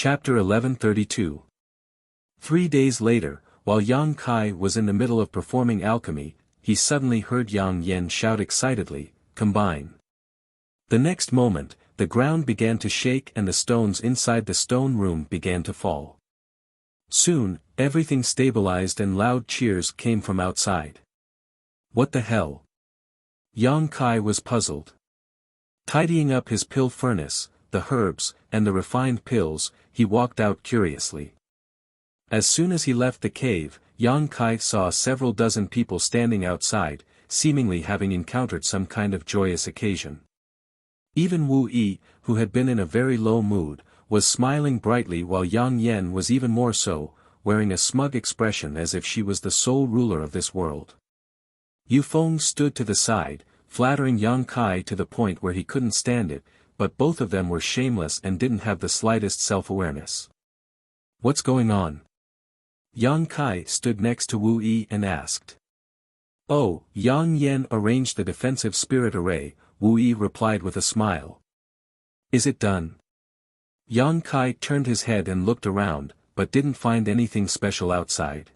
Chapter 1132. 3 days later, while Yang Kai was in the middle of performing alchemy, he suddenly heard Yang Yen shout excitedly, "Combine!" The next moment, the ground began to shake and the stones inside the stone room began to fall. Soon, everything stabilized and loud cheers came from outside. What the hell? Yang Kai was puzzled. Tidying up his pill furnace, the herbs, and the refined pills, he walked out curiously. As soon as he left the cave, Yang Kai saw several dozen people standing outside, seemingly having encountered some kind of joyous occasion. Even Wu Yi, who had been in a very low mood, was smiling brightly while Yang Yen was even more so, wearing a smug expression as if she was the sole ruler of this world. Yu Feng stood to the side, flattering Yang Kai to the point where he couldn't stand it, but both of them were shameless and didn't have the slightest self-awareness. "What's going on?" Yang Kai stood next to Wu Yi and asked. "Oh, Yang Yen arranged the defensive spirit array," Wu Yi replied with a smile. "Is it done?" Yang Kai turned his head and looked around, but didn't find anything special outside.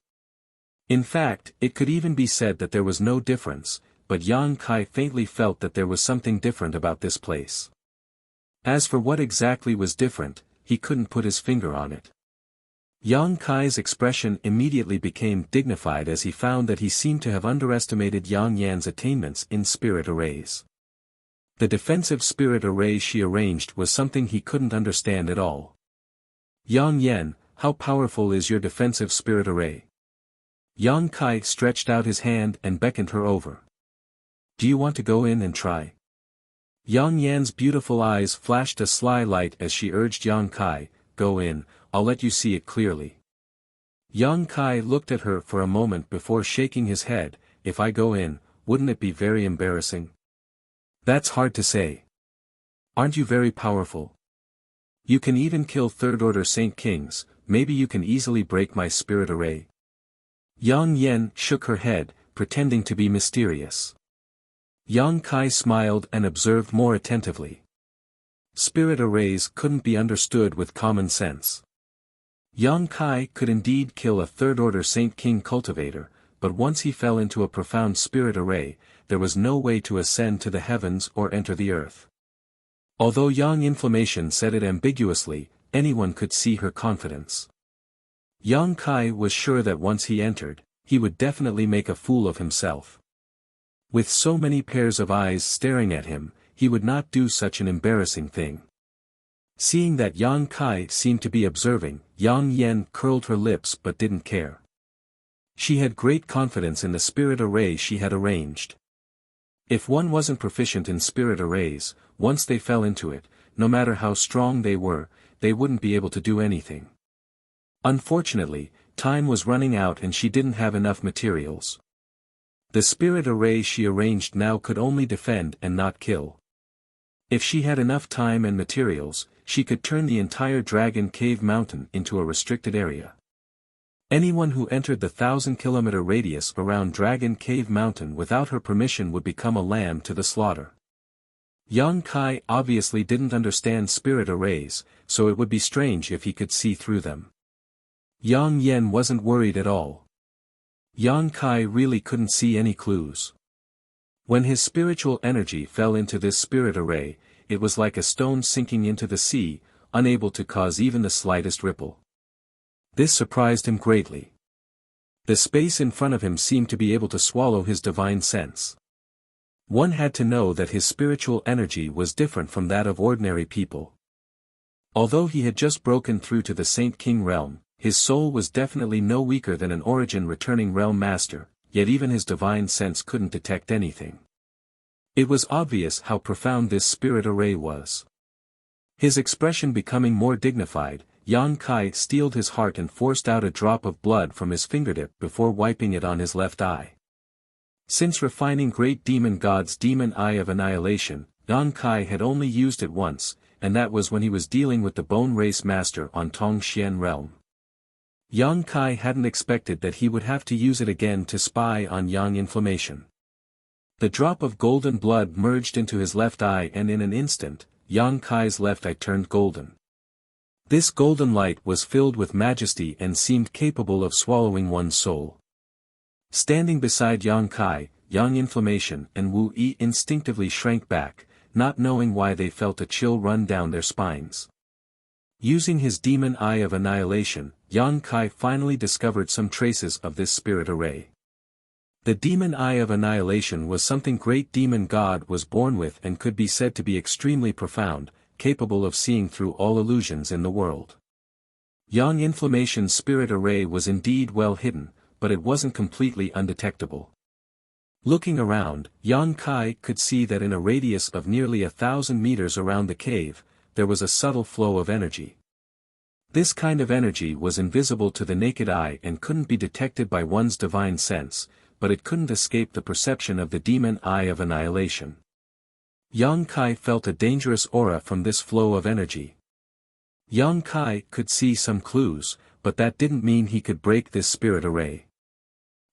In fact, it could even be said that there was no difference, but Yang Kai faintly felt that there was something different about this place. As for what exactly was different, he couldn't put his finger on it. Yang Kai's expression immediately became dignified as he found that he seemed to have underestimated Yang Yan's attainments in spirit arrays. The defensive spirit array she arranged was something he couldn't understand at all. "Yang Yan, how powerful is your defensive spirit array?" Yang Kai stretched out his hand and beckoned her over. "Do you want to go in and try?" Yang Yan's beautiful eyes flashed a sly light as she urged Yang Kai, "Go in, I'll let you see it clearly." Yang Kai looked at her for a moment before shaking his head. "If I go in, wouldn't it be very embarrassing?" "That's hard to say. Aren't you very powerful? You can even kill third-order Saint Kings, maybe you can easily break my spirit array." Yang Yen shook her head, pretending to be mysterious. Yang Kai smiled and observed more attentively. Spirit arrays couldn't be understood with common sense. Yang Kai could indeed kill a third-order Saint King cultivator, but once he fell into a profound spirit array, there was no way to ascend to the heavens or enter the earth. Although Yang Inflammation said it ambiguously, anyone could see her confidence. Yang Kai was sure that once he entered, he would definitely make a fool of himself. With so many pairs of eyes staring at him, he would not do such an embarrassing thing. Seeing that Yang Kai seemed to be observing, Yang Yen curled her lips but didn't care. She had great confidence in the spirit array she had arranged. If one wasn't proficient in spirit arrays, once they fell into it, no matter how strong they were, they wouldn't be able to do anything. Unfortunately, time was running out and she didn't have enough materials. The spirit array she arranged now could only defend and not kill. If she had enough time and materials, she could turn the entire Dragon Cave Mountain into a restricted area. Anyone who entered the 1,000-kilometer radius around Dragon Cave Mountain without her permission would become a lamb to the slaughter. Yang Kai obviously didn't understand spirit arrays, so it would be strange if he could see through them. Yang Yen wasn't worried at all. Yang Kai really couldn't see any clues. When his spiritual energy fell into this spirit array, it was like a stone sinking into the sea, unable to cause even the slightest ripple. This surprised him greatly. The space in front of him seemed to be able to swallow his divine sense. One had to know that his spiritual energy was different from that of ordinary people. Although he had just broken through to the Saint King realm, his soul was definitely no weaker than an origin-returning realm master, yet even his divine sense couldn't detect anything. It was obvious how profound this spirit array was. His expression becoming more dignified, Yang Kai steeled his heart and forced out a drop of blood from his fingertip before wiping it on his left eye. Since refining Great Demon God's Demon Eye of Annihilation, Yang Kai had only used it once, and that was when he was dealing with the Bone Race Master on Tongxian Realm. Yang Kai hadn't expected that he would have to use it again to spy on Yang Inflammation. The drop of golden blood merged into his left eye and in an instant, Yang Kai's left eye turned golden. This golden light was filled with majesty and seemed capable of swallowing one's soul. Standing beside Yang Kai, Yang Inflammation and Wu Yi instinctively shrank back, not knowing why they felt a chill run down their spines. Using his demon eye of annihilation, Yang Kai finally discovered some traces of this spirit array. The demon eye of annihilation was something great demon god was born with and could be said to be extremely profound, capable of seeing through all illusions in the world. Yang Inflammation's spirit array was indeed well hidden, but it wasn't completely undetectable. Looking around, Yang Kai could see that in a radius of nearly 1,000 meters around the cave, there was a subtle flow of energy. This kind of energy was invisible to the naked eye and couldn't be detected by one's divine sense, but it couldn't escape the perception of the demon eye of annihilation. Yang Kai felt a dangerous aura from this flow of energy. Yang Kai could see some clues, but that didn't mean he could break this spirit array.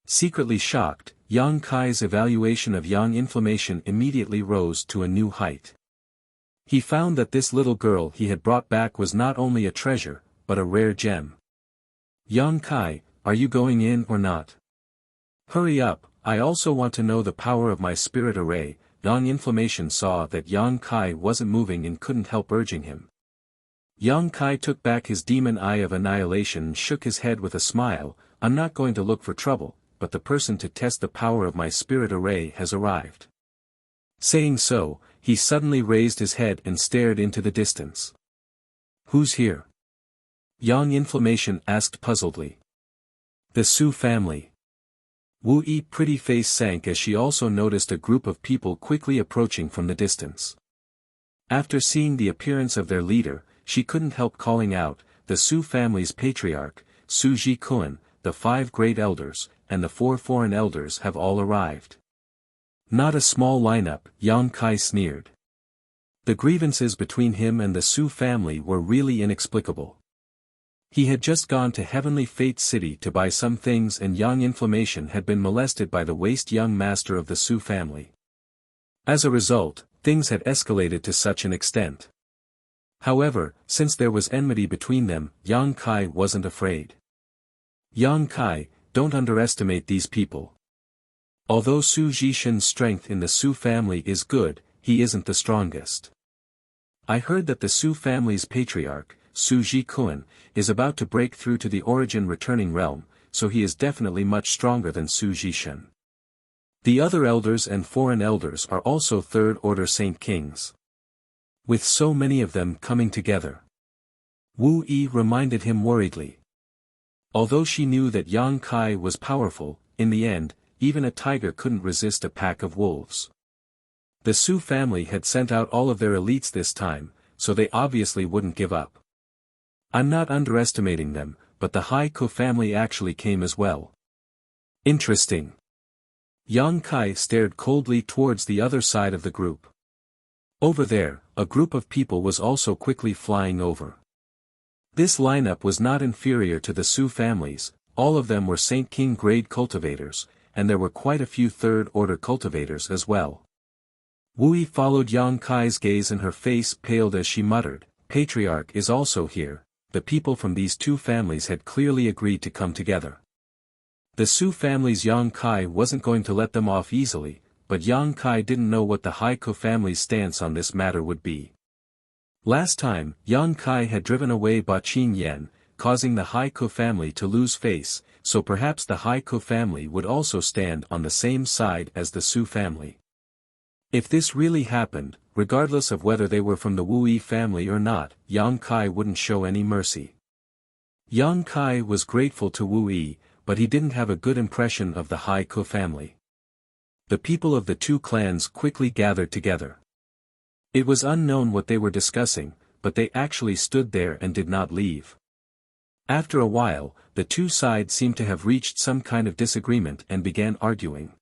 Secretly shocked, Yang Kai's evaluation of Yang Inflammation immediately rose to a new height. He found that this little girl he had brought back was not only a treasure, but a rare gem. Yang Kai, are you going in or not? Hurry up, I also want to know the power of my spirit array. Yang Inflammation saw that Yang Kai wasn't moving and couldn't help urging him. Yang Kai took back his demon eye of annihilation and shook his head with a smile. I'm not going to look for trouble, but the person to test the power of my spirit array has arrived. Saying so, he suddenly raised his head and stared into the distance. Who's here? Yang Inflammation asked puzzledly. The Su family. Wu Yi's pretty face sank as she also noticed a group of people quickly approaching from the distance. After seeing the appearance of their leader, she couldn't help calling out, the Su family's patriarch, Su Jikuan, the 5 great elders, and the 4 foreign elders have all arrived. Not a small lineup, Yang Kai sneered. The grievances between him and the Su family were really inexplicable. He had just gone to Heavenly Fate City to buy some things and Yang Inflammation had been molested by the waste young master of the Su family. As a result, things had escalated to such an extent. However, since there was enmity between them, Yang Kai wasn't afraid. Yang Kai, don't underestimate these people. Although Su Jishin's strength in the Su family is good, he isn't the strongest. I heard that the Su family's patriarch, Su Jikuan, is about to break through to the origin returning realm, so he is definitely much stronger than Su Jishin. The other elders and foreign elders are also third-order Saint Kings. With so many of them coming together. Wu Yi reminded him worriedly. Although she knew that Yang Kai was powerful, in the end, even a tiger couldn't resist a pack of wolves. The Su family had sent out all of their elites this time, so they obviously wouldn't give up. I'm not underestimating them, but the Hai-Ko family actually came as well. Interesting. Yang Kai stared coldly towards the other side of the group. Over there, a group of people was also quickly flying over. This lineup was not inferior to the Su families, all of them were Saint King grade cultivators, and there were quite a few third-order cultivators as well. Wu Yi followed Yang Kai's gaze and her face paled as she muttered, Patriarch is also here. The people from these 2 families had clearly agreed to come together. The Su family's Yang Kai wasn't going to let them off easily, but Yang Kai didn't know what the Hai-Ko family's stance on this matter would be. Last time, Yang Kai had driven away Ba Qing Yan, causing the Hai-Ko family to lose face, so perhaps the Hai-Ko family would also stand on the same side as the Su family. If this really happened, regardless of whether they were from the Wu Yi family or not, Yang Kai wouldn't show any mercy. Yang Kai was grateful to Wu Yi, but he didn't have a good impression of the Hai-Ko family. The people of the 2 clans quickly gathered together. It was unknown what they were discussing, but they actually stood there and did not leave. After a while, the 2 sides seemed to have reached some kind of disagreement and began arguing.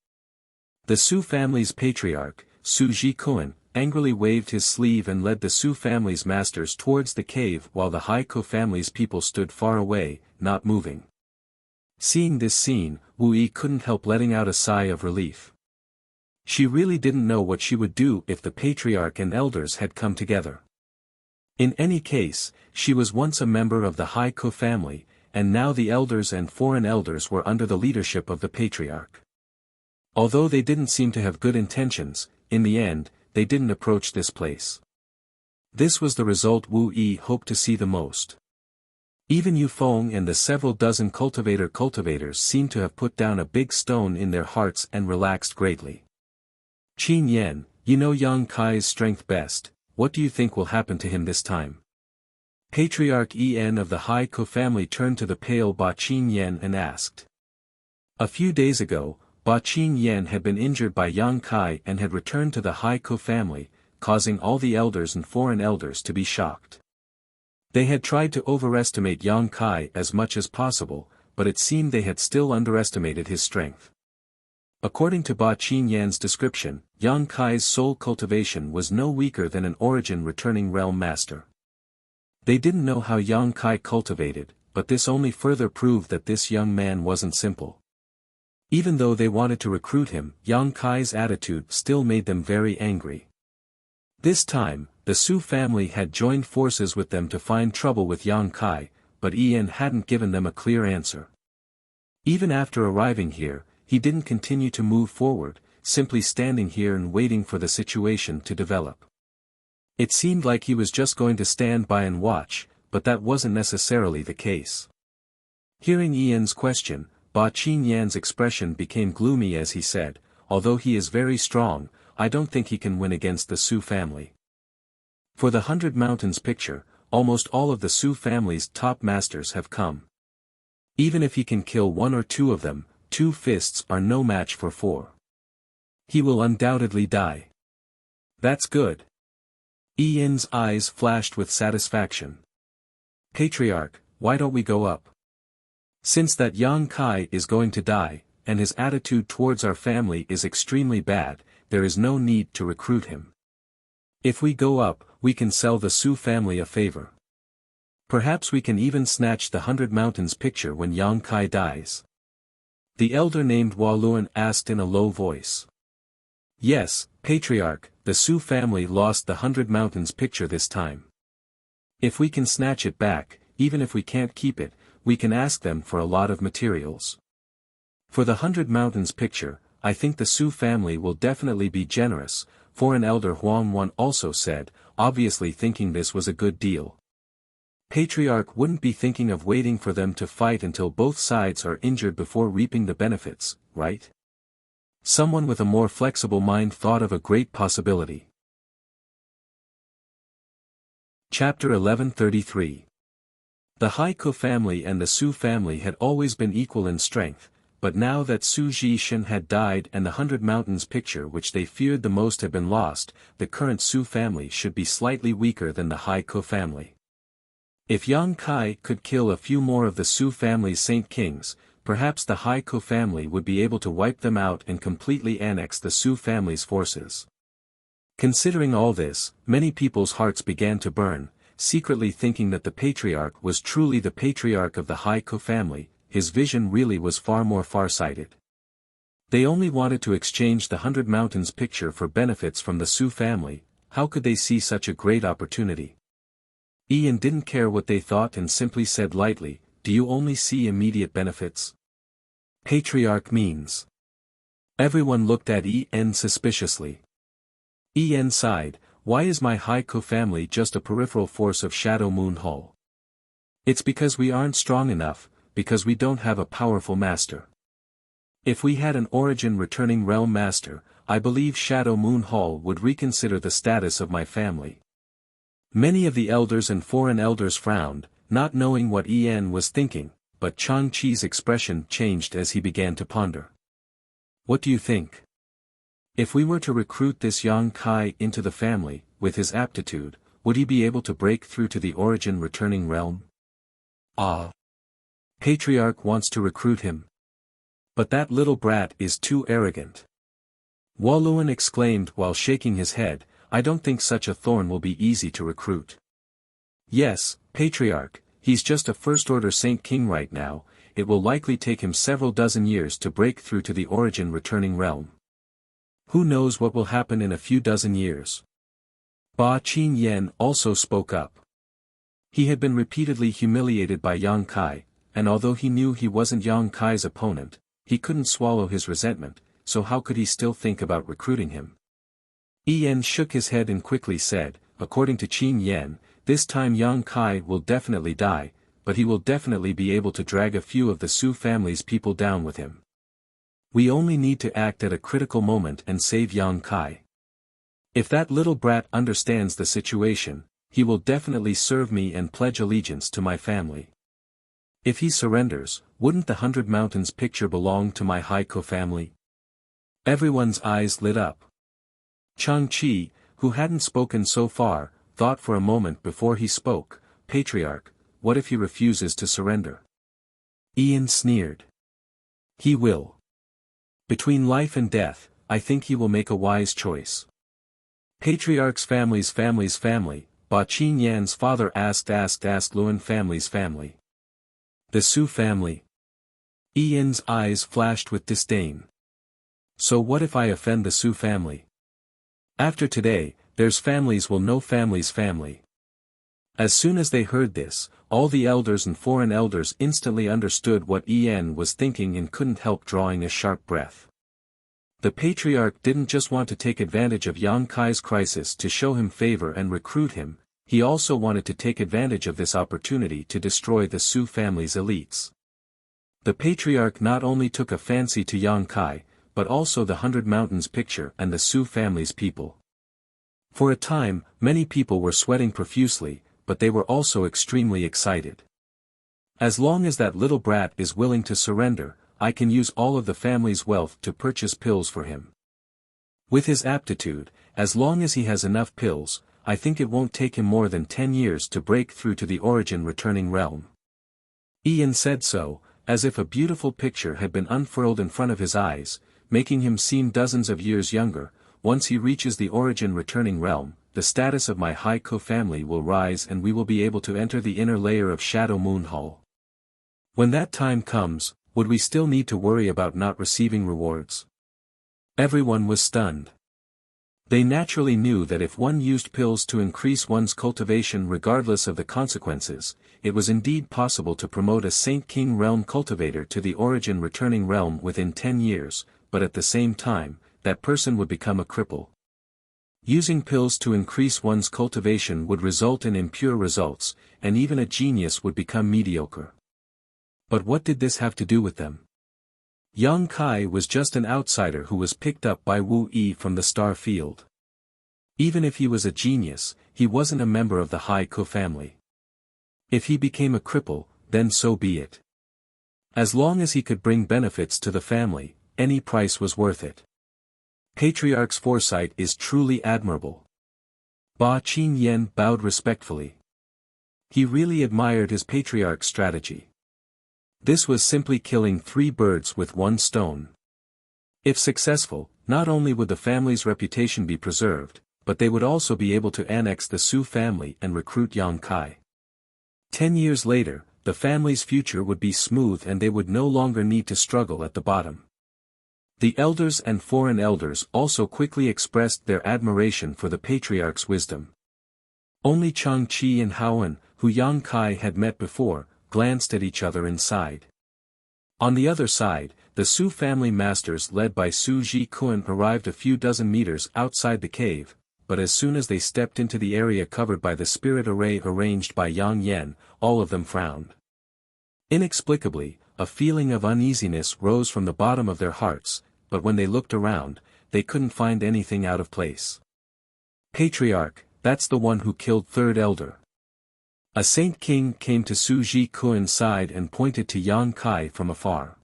The Su family's patriarch, Su Jikuan, angrily waved his sleeve and led the Su family's masters towards the cave while the Hai-Ko family's people stood far away, not moving. Seeing this scene, Wu Yi couldn't help letting out a sigh of relief. She really didn't know what she would do if the patriarch and elders had come together. In any case, she was once a member of the Heiko family, and now the elders and foreign elders were under the leadership of the patriarch. Although they didn't seem to have good intentions, in the end, they didn't approach this place. This was the result Wu Yi hoped to see the most. Even Yu Feng and the several dozen cultivators seemed to have put down a big stone in their hearts and relaxed greatly. Qin Yan, you know Yang Kai's strength best, what do you think will happen to him this time? Patriarch En of the Heiko family turned to the pale Ba Qin Yan and asked. A few days ago, Ba Qin Yan had been injured by Yang Kai and had returned to the Heiko family, causing all the elders and foreign elders to be shocked. They had tried to overestimate Yang Kai as much as possible, but it seemed they had still underestimated his strength. According to Ba Qin Yan's description, Yang Kai's soul cultivation was no weaker than an origin returning realm master. They didn't know how Yang Kai cultivated, but this only further proved that this young man wasn't simple. Even though they wanted to recruit him, Yang Kai's attitude still made them very angry. This time, the Su family had joined forces with them to find trouble with Yang Kai, but En hadn't given them a clear answer. Even after arriving here, he didn't continue to move forward, simply standing here and waiting for the situation to develop. It seemed like he was just going to stand by and watch, but that wasn't necessarily the case. Hearing En's question, Ba Qin Yan's expression became gloomy as he said, although he is very strong, I don't think he can win against the Su family. For the 100 Mountains picture, almost all of the Su family's top masters have come. Even if he can kill one or two of them, 2 fists are no match for 4. He will undoubtedly die. That's good. En's eyes flashed with satisfaction. Patriarch, why don't we go up? Since that Yang Kai is going to die, and his attitude towards our family is extremely bad, there is no need to recruit him. If we go up, we can sell the Su family a favor. Perhaps we can even snatch the 100 Mountains picture when Yang Kai dies. The elder named Waluan asked in a low voice. Yes, Patriarch, the Su family lost the 100 Mountains picture this time. If we can snatch it back, even if we can't keep it, we can ask them for a lot of materials. For the 100 Mountains picture, I think the Su family will definitely be generous, foreign elder Huang Wan also said, obviously thinking this was a good deal. Patriarch wouldn't be thinking of waiting for them to fight until both sides are injured before reaping the benefits, right? Someone with a more flexible mind thought of a great possibility. Chapter 1133. The Heiko family and the Su family had always been equal in strength, but now that Su Zhishan had died and the 100 Mountains picture which they feared the most had been lost, the current Su family should be slightly weaker than the Heiko family. If Yang Kai could kill a few more of the Su family's Saint Kings, perhaps the Heiko family would be able to wipe them out and completely annex the Su family's forces. Considering all this, many people's hearts began to burn, secretly thinking that the patriarch was truly the patriarch of the Heiko family. His vision really was far more far-sighted. They only wanted to exchange the 100 Mountains picture for benefits from the Su family. How could they see such a great opportunity? En didn't care what they thought and simply said lightly, do you only see immediate benefits? Patriarch means. Everyone looked at En suspiciously. En sighed, why is my Heiko family just a peripheral force of Shadow Moon Hall? It's because we aren't strong enough, because we don't have a powerful master. If we had an origin returning realm master, I believe Shadow Moon Hall would reconsider the status of my family. Many of the elders and foreign elders frowned, not knowing what En was thinking, but Chang Chi's expression changed as he began to ponder. What do you think? If we were to recruit this Yang Kai into the family, with his aptitude, would he be able to break through to the origin returning realm? Patriarch wants to recruit him. But that little brat is too arrogant. Waluan exclaimed while shaking his head, I don't think such a thorn will be easy to recruit. Yes, Patriarch, he's just a first-order Saint King right now, it will likely take him several dozen years to break through to the origin returning realm. Who knows what will happen in a few dozen years? Ba Qin Yan also spoke up. He had been repeatedly humiliated by Yang Kai, and although he knew he wasn't Yang Kai's opponent, he couldn't swallow his resentment, so how could he still think about recruiting him? Ian shook his head and quickly said, according to Qin Yan, this time Yang Kai will definitely die, but he will definitely be able to drag a few of the Su family's people down with him. We only need to act at a critical moment and save Yang Kai. If that little brat understands the situation, he will definitely serve me and pledge allegiance to my family. If he surrenders, wouldn't the 100 Mountains picture belong to my Haiko family? Everyone's eyes lit up. Chang Chi, who hadn't spoken so far, thought for a moment before he spoke, Patriarch, what if he refuses to surrender? Ian sneered. He will. Between life and death, I think he will make a wise choice. Patriarch's family, Ba Qin Yan's father asked Luan family's family. The Su family. Ian's eyes flashed with disdain. So what if I offend the Su family? After today, there's families will know family's family. As soon as they heard this, all the elders and foreign elders instantly understood what Ian was thinking and couldn't help drawing a sharp breath. The patriarch didn't just want to take advantage of Yang Kai's crisis to show him favor and recruit him, he also wanted to take advantage of this opportunity to destroy the Su family's elites. The patriarch not only took a fancy to Yang Kai, but also the 100 Mountains picture and the Su family's people. For a time, many people were sweating profusely, but they were also extremely excited. As long as that little brat is willing to surrender, I can use all of the family's wealth to purchase pills for him. With his aptitude, as long as he has enough pills, I think it won't take him more than 10 years to break through to the origin returning realm. Ian said so, as if a beautiful picture had been unfurled in front of his eyes, making him seem dozens of years younger. Once he reaches the origin returning realm, the status of my Haiko family will rise and we will be able to enter the inner layer of Shadow Moon Hall. When that time comes, would we still need to worry about not receiving rewards? Everyone was stunned. They naturally knew that if one used pills to increase one's cultivation regardless of the consequences, it was indeed possible to promote a Saint King realm cultivator to the origin returning realm within 10 years, but at the same time, that person would become a cripple. Using pills to increase one's cultivation would result in impure results, and even a genius would become mediocre. But what did this have to do with them? Yang Kai was just an outsider who was picked up by Wu Yi from the star field. Even if he was a genius, he wasn't a member of the Haiko family. If he became a cripple, then so be it. As long as he could bring benefits to the family, any price was worth it. Patriarch's foresight is truly admirable. Ba Qin Yan bowed respectfully. He really admired his patriarch's strategy. This was simply killing 3 birds with 1 stone. If successful, not only would the family's reputation be preserved, but they would also be able to annex the Su family and recruit Yang Kai. 10 years later, the family's future would be smooth and they would no longer need to struggle at the bottom. The elders and foreign elders also quickly expressed their admiration for the patriarch's wisdom. Only Chang Chi and Haoan, who Yang Kai had met before, glanced at each other inside. On the other side, the Su family masters led by Su Ji Kun arrived a few dozen meters outside the cave, but as soon as they stepped into the area covered by the spirit array arranged by Yang Yan, all of them frowned. Inexplicably, a feeling of uneasiness rose from the bottom of their hearts, but when they looked around, they couldn't find anything out of place. Patriarch, that's the one who killed third elder. A Saint King came to Su Ji Kuen's side and pointed to Yang Kai from afar.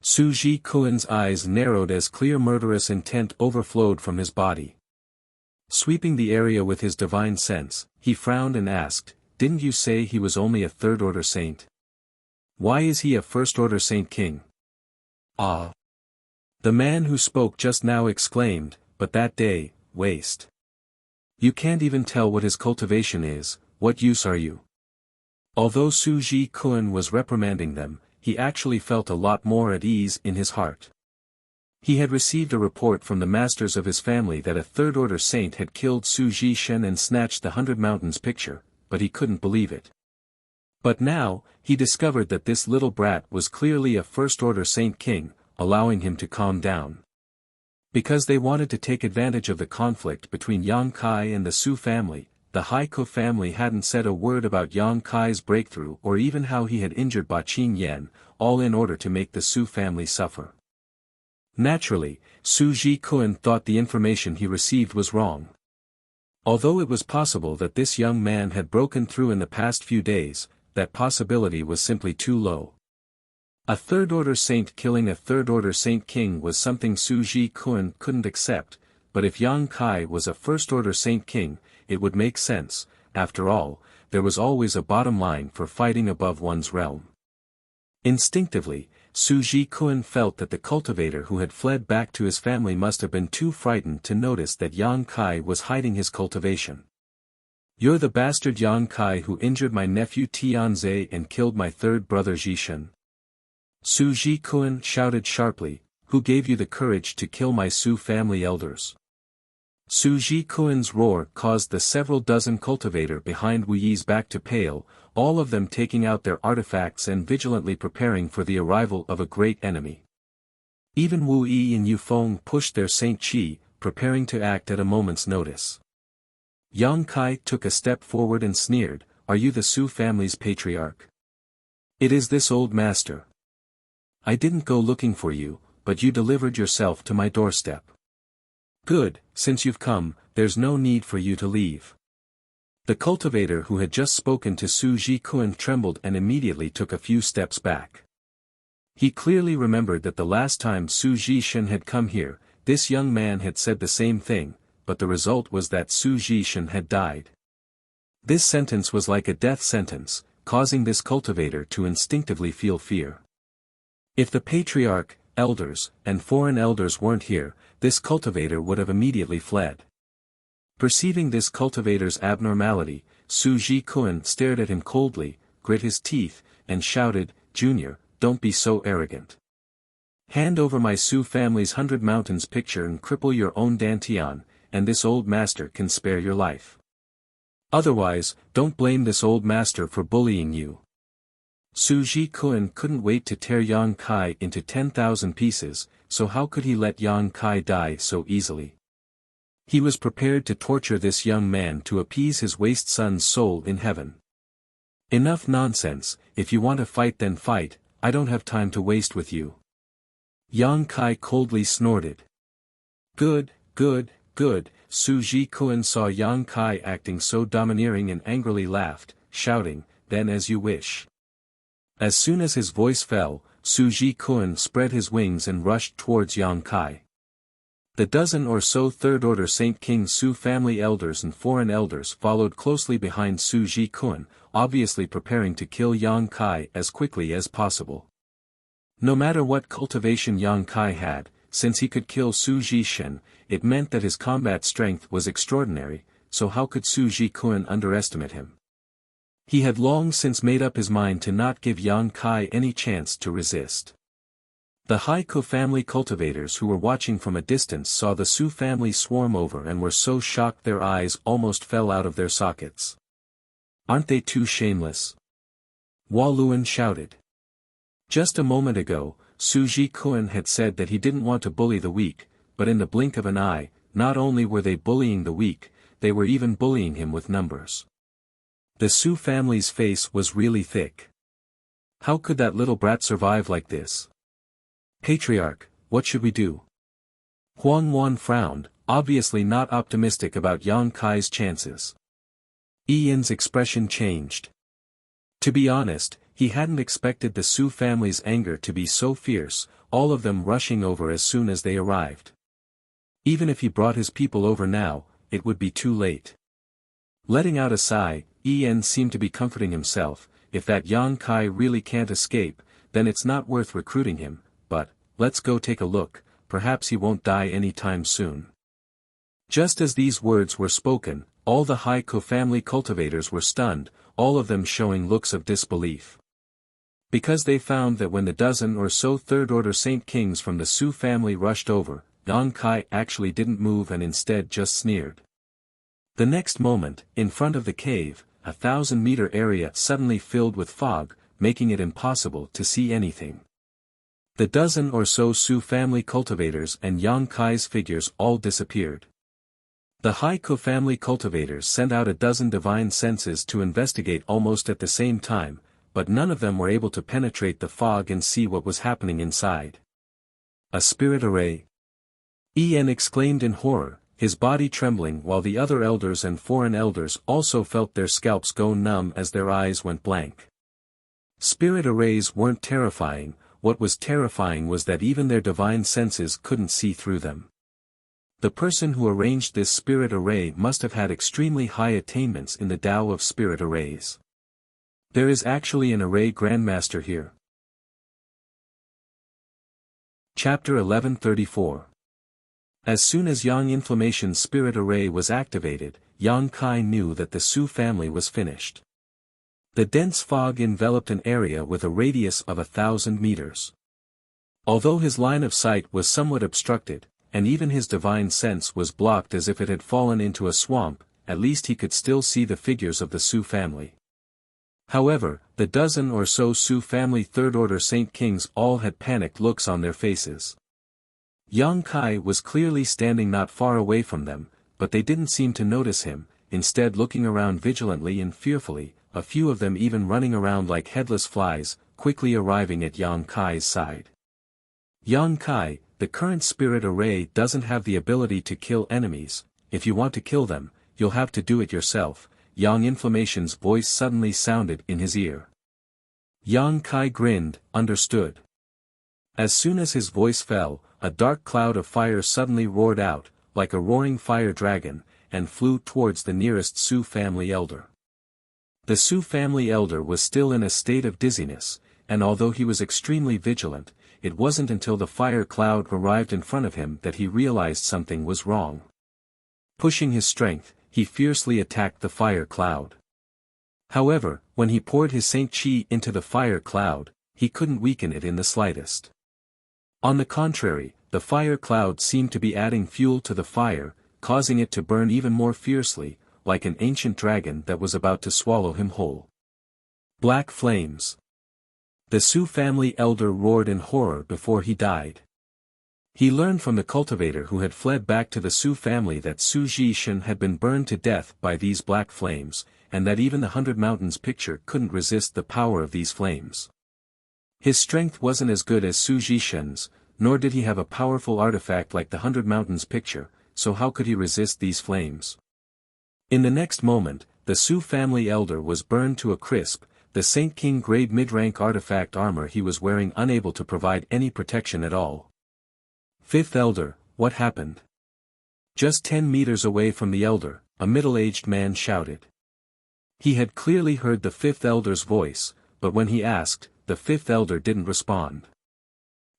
Su Ji Kuen's eyes narrowed as clear murderous intent overflowed from his body. Sweeping the area with his divine sense, he frowned and asked, "Didn't you say he was only a third-order saint? Why is he a first-order Saint King?" "Ah!" The man who spoke just now exclaimed, "But that day, waste. You can't even tell what his cultivation is, what use are you?" Although Su Ji Kun was reprimanding them, he actually felt a lot more at ease in his heart. He had received a report from the masters of his family that a third-order saint had killed Su Ji Shen and snatched the 100 Mountains picture, but he couldn't believe it. But now, he discovered that this little brat was clearly a first-order Saint King, allowing him to calm down. Because they wanted to take advantage of the conflict between Yang Kai and the Su family, the Haiko family hadn't said a word about Yang Kai's breakthrough or even how he had injured Ba Qingyan, all in order to make the Su family suffer. Naturally, Su Jikun thought the information he received was wrong. Although it was possible that this young man had broken through in the past few days, that possibility was simply too low. A third-order saint killing a third-order Saint King was something Su Jikun couldn't accept, but if Yang Kai was a first-order Saint King, it would make sense. After all, there was always a bottom line for fighting above one's realm. Instinctively, Su Jikun felt that the cultivator who had fled back to his family must have been too frightened to notice that Yang Kai was hiding his cultivation. "You're the bastard Yang Kai who injured my nephew Tianze and killed my third brother Jishan." Su Jikun shouted sharply, "Who gave you the courage to kill my Su family elders?" Su Jikun's roar caused the several dozen cultivator behind Wu Yi's back to pale, all of them taking out their artifacts and vigilantly preparing for the arrival of a great enemy. Even Wu Yi and Yu Feng pushed their Saint Qi, preparing to act at a moment's notice. Yang Kai took a step forward and sneered, "Are you the Su family's patriarch?" "It is this old master. I didn't go looking for you, but you delivered yourself to my doorstep. Good, since you've come, there's no need for you to leave." The cultivator who had just spoken to Su Jikun trembled and immediately took a few steps back. He clearly remembered that the last time Su Jishan had come here, this young man had said the same thing, but the result was that Su Jishan had died. This sentence was like a death sentence, causing this cultivator to instinctively feel fear. If the patriarch, elders, and foreign elders weren't here, this cultivator would have immediately fled. Perceiving this cultivator's abnormality, Su Jikun stared at him coldly, grit his teeth, and shouted, "Junior, don't be so arrogant. Hand over my Su family's 100 Mountains picture and cripple your own Dantian, and this old master can spare your life. Otherwise, don't blame this old master for bullying you." Su Jikun couldn't wait to tear Yang Kai into 10,000 pieces, so how could he let Yang Kai die so easily? He was prepared to torture this young man to appease his waste son's soul in heaven. "Enough nonsense, if you want to fight then fight, I don't have time to waste with you." Yang Kai coldly snorted. Good, good, good." Su Jikun saw Yang Kai acting so domineering and angrily laughed, shouting, "Then as you wish." As soon as his voice fell, Su Jikun spread his wings and rushed towards Yang Kai. The dozen or so third-order Saint King Su family elders and foreign elders followed closely behind Su Jikun, obviously preparing to kill Yang Kai as quickly as possible. No matter what cultivation Yang Kai had, since he could kill Su Jishan, it meant that his combat strength was extraordinary, so how could Su Jikun underestimate him? He had long since made up his mind to not give Yang Kai any chance to resist. The Haiko family cultivators who were watching from a distance saw the Su family swarm over and were so shocked their eyes almost fell out of their sockets. "Aren't they too shameless?" Waluan shouted. Just a moment ago, Su Jikun had said that he didn't want to bully the weak, but in the blink of an eye, not only were they bullying the weak, they were even bullying him with numbers. The Su family's face was really thick. How could that little brat survive like this? "Patriarch, what should we do?" Huang Wan frowned, obviously not optimistic about Yang Kai's chances. Ian's expression changed. To be honest, he hadn't expected the Su family's anger to be so fierce, all of them rushing over as soon as they arrived. Even if he brought his people over now, it would be too late. Letting out a sigh, Ian seemed to be comforting himself, if that Yang Kai really can't escape, then it's not worth recruiting him, but, let's go take a look, perhaps he won't die any time soon. Just as these words were spoken, all the Haiko family cultivators were stunned, all of them showing looks of disbelief. Because they found that when the dozen or so third-order Saint Kings from the Su family rushed over, Yang Kai actually didn't move and instead just sneered. The next moment, in front of the cave, 1,000-meter area suddenly filled with fog, making it impossible to see anything. The dozen or so Su family cultivators and Yang Kai's figures all disappeared. The Haiku family cultivators sent out a dozen divine senses to investigate almost at the same time, but none of them were able to penetrate the fog and see what was happening inside. A spirit array? En exclaimed in horror, his body trembling, while the other elders and foreign elders also felt their scalps go numb as their eyes went blank. Spirit arrays weren't terrifying, what was terrifying was that even their divine senses couldn't see through them. The person who arranged this spirit array must have had extremely high attainments in the Tao of spirit arrays. There is actually an array grandmaster here. Chapter 1134. As soon as Yang Inflammation's spirit array was activated, Yang Kai knew that the Su family was finished. The dense fog enveloped an area with a radius of 1,000 meters. Although his line of sight was somewhat obstructed, and even his divine sense was blocked as if it had fallen into a swamp, at least he could still see the figures of the Su family. However, the dozen or so Su family third-order Saint Kings all had panicked looks on their faces. Yang Kai was clearly standing not far away from them, but they didn't seem to notice him, instead looking around vigilantly and fearfully, a few of them even running around like headless flies, quickly arriving at Yang Kai's side. Yang Kai, the current spirit array doesn't have the ability to kill enemies. If you want to kill them, you'll have to do it yourself. Yang Inflammation's voice suddenly sounded in his ear. Yang Kai grinned, understood. As soon as his voice fell, a dark cloud of fire suddenly roared out, like a roaring fire dragon, and flew towards the nearest Su family elder. The Su family elder was still in a state of dizziness, and although he was extremely vigilant, it wasn't until the fire cloud arrived in front of him that he realized something was wrong. Pushing his strength, he fiercely attacked the fire cloud. However, when he poured his Saint Chi into the fire cloud, he couldn't weaken it in the slightest. On the contrary, the fire cloud seemed to be adding fuel to the fire, causing it to burn even more fiercely, like an ancient dragon that was about to swallow him whole. Black flames. The Su family elder roared in horror before he died. He learned from the cultivator who had fled back to the Su family that Su Jishan had been burned to death by these black flames, and that even the 100 Mountains picture couldn't resist the power of these flames. His strength wasn't as good as Su Jishan's, nor did he have a powerful artifact like the 100 Mountains picture, so how could he resist these flames? In the next moment, the Su family elder was burned to a crisp, the Saint King grade mid-rank artifact armor he was wearing unable to provide any protection at all. Fifth elder, what happened? Just 10 meters away from the elder, a middle-aged man shouted. He had clearly heard the fifth elder's voice, but when he asked, the fifth elder didn't respond.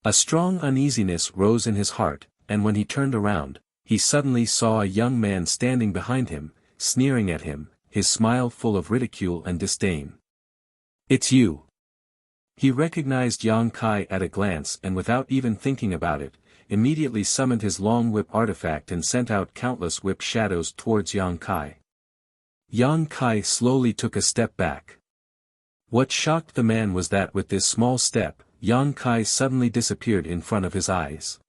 A strong uneasiness rose in his heart, and when he turned around, he suddenly saw a young man standing behind him, sneering at him, his smile full of ridicule and disdain. It's you. He recognized Yang Kai at a glance and without even thinking about it, immediately summoned his long whip artifact and sent out countless whip shadows towards Yang Kai. Yang Kai slowly took a step back. What shocked the man was that with this small step, Yang Kai suddenly disappeared in front of his eyes.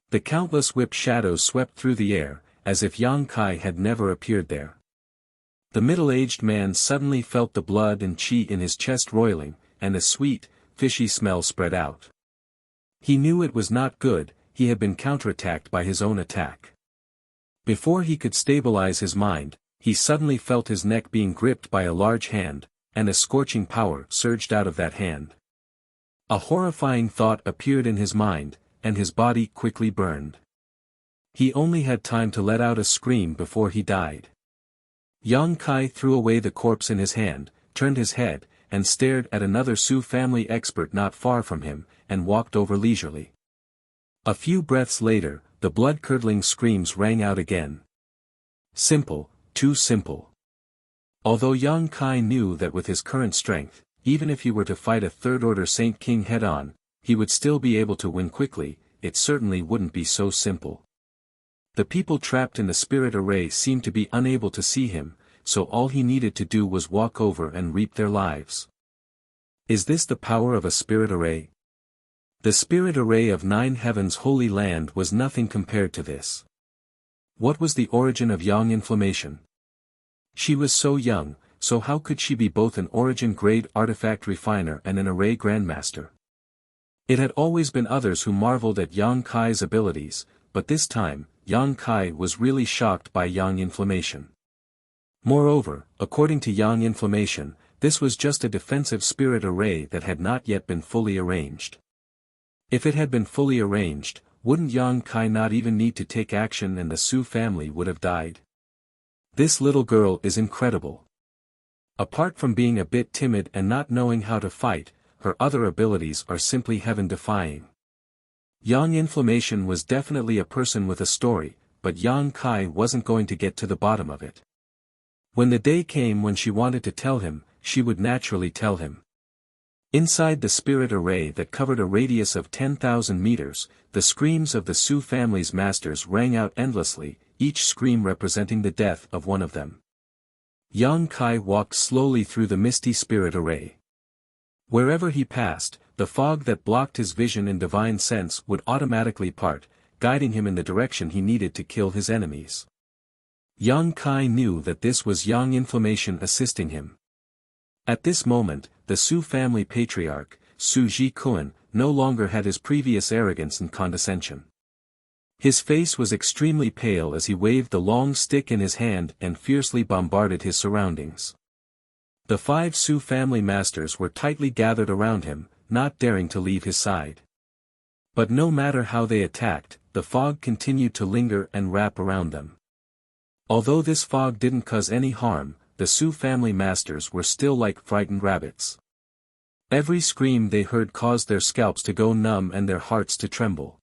The countless whip shadows swept through the air, as if Yang Kai had never appeared there. The middle-aged man suddenly felt the blood and qi in his chest roiling, and a sweet, fishy smell spread out. He knew it was not good, he had been counterattacked by his own attack. Before he could stabilize his mind, he suddenly felt his neck being gripped by a large hand, and a scorching power surged out of that hand. A horrifying thought appeared in his mind, and his body quickly burned. He only had time to let out a scream before he died. Yang Kai threw away the corpse in his hand, turned his head, and stared at another Su family expert not far from him, and walked over leisurely. A few breaths later, the blood-curdling screams rang out again. Simple, too simple. Although Yang Kai knew that with his current strength, even if he were to fight a third-order Saint King head-on, he would still be able to win quickly, it certainly wouldn't be so simple. The people trapped in the spirit array seemed to be unable to see him, so all he needed to do was walk over and reap their lives. Is this the power of a spirit array? The spirit array of 9 Heaven's holy land was nothing compared to this. What was the origin of Yang inflammation? She was so young, so how could she be both an origin-grade artifact refiner and an array grandmaster? It had always been others who marveled at Yang Kai's abilities, but this time, Yang Kai was really shocked by Yang inflammation. Moreover, according to Yang inflammation, this was just a defensive spirit array that had not yet been fully arranged. If it had been fully arranged, wouldn't Yang Kai not even need to take action and the Su family would have died? This little girl is incredible. Apart from being a bit timid and not knowing how to fight, her other abilities are simply heaven-defying. Yang inflammation was definitely a person with a story, but Yang Kai wasn't going to get to the bottom of it. When the day came when she wanted to tell him, she would naturally tell him. Inside the spirit array that covered a radius of 10,000 meters, the screams of the Su family's masters rang out endlessly, each scream representing the death of one of them. Yang Kai walked slowly through the misty spirit array. Wherever he passed, the fog that blocked his vision and divine sense would automatically part, guiding him in the direction he needed to kill his enemies. Yang Kai knew that this was Yang inflammation assisting him. At this moment, the Su family patriarch, Su Ji-kun, no longer had his previous arrogance and condescension. His face was extremely pale as he waved the long stick in his hand and fiercely bombarded his surroundings. The 5 Su family masters were tightly gathered around him, not daring to leave his side. But no matter how they attacked, the fog continued to linger and wrap around them. Although this fog didn't cause any harm, the Su family masters were still like frightened rabbits. Every scream they heard caused their scalps to go numb and their hearts to tremble.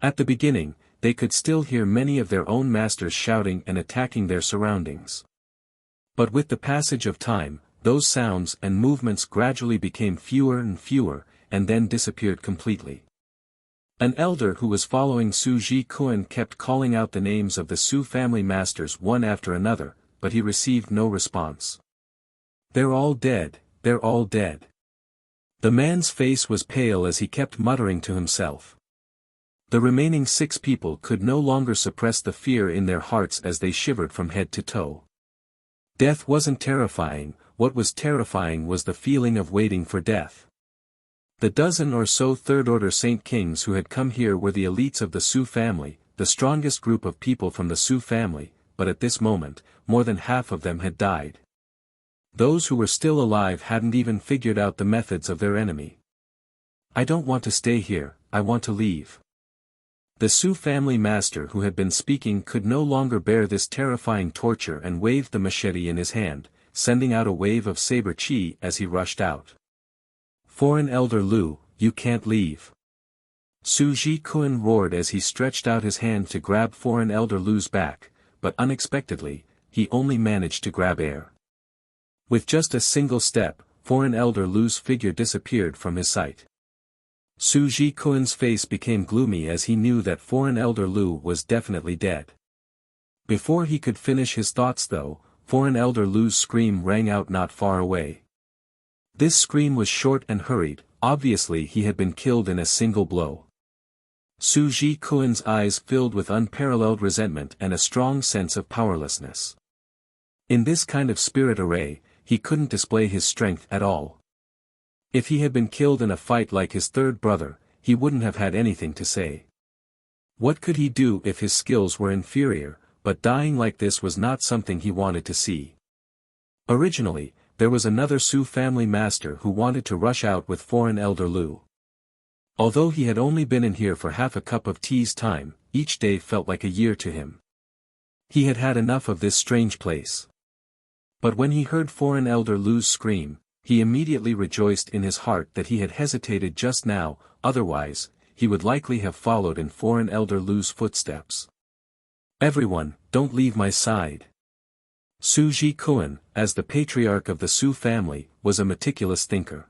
At the beginning, they could still hear many of their own masters shouting and attacking their surroundings. But with the passage of time, those sounds and movements gradually became fewer and fewer, and then disappeared completely. An elder who was following Su Ji-kun kept calling out the names of the Su family masters one after another, but he received no response. "They're all dead, they're all dead." The man's face was pale as he kept muttering to himself. The remaining 6 people could no longer suppress the fear in their hearts as they shivered from head to toe. Death wasn't terrifying, what was terrifying was the feeling of waiting for death. The dozen or so third-order Saint Kings who had come here were the elites of the Su family, the strongest group of people from the Su family, but at this moment, more than half of them had died. Those who were still alive hadn't even figured out the methods of their enemy. "I don't want to stay here, I want to leave." The Su family master who had been speaking could no longer bear this terrifying torture and waved the machete in his hand, sending out a wave of saber chi as he rushed out. "Foreign Elder Lu, you can't leave." Su Ji-kun roared as he stretched out his hand to grab Foreign Elder Lu's back, but unexpectedly, he only managed to grab air. With just a single step, Foreign Elder Lu's figure disappeared from his sight. Su Ji-kun's face became gloomy as he knew that Foreign Elder Lu was definitely dead. Before he could finish his thoughts though, Foreign Elder Lu's scream rang out not far away. This scream was short and hurried, obviously he had been killed in a single blow. Su Ji-kun's eyes filled with unparalleled resentment and a strong sense of powerlessness. In this kind of spirit array, he couldn't display his strength at all. If he had been killed in a fight like his third brother, he wouldn't have had anything to say. What could he do if his skills were inferior, but dying like this was not something he wanted to see. Originally, there was another Su family master who wanted to rush out with Foreign Elder Lu. Although he had only been in here for half a cup of tea's time, each day felt like a year to him. He had had enough of this strange place. But when he heard Foreign Elder Lu's scream, he immediately rejoiced in his heart that he had hesitated just now, otherwise, he would likely have followed in Foreign Elder Lu's footsteps. "Everyone, don't leave my side." Su Ji-kun, as the patriarch of the Su family, was a meticulous thinker.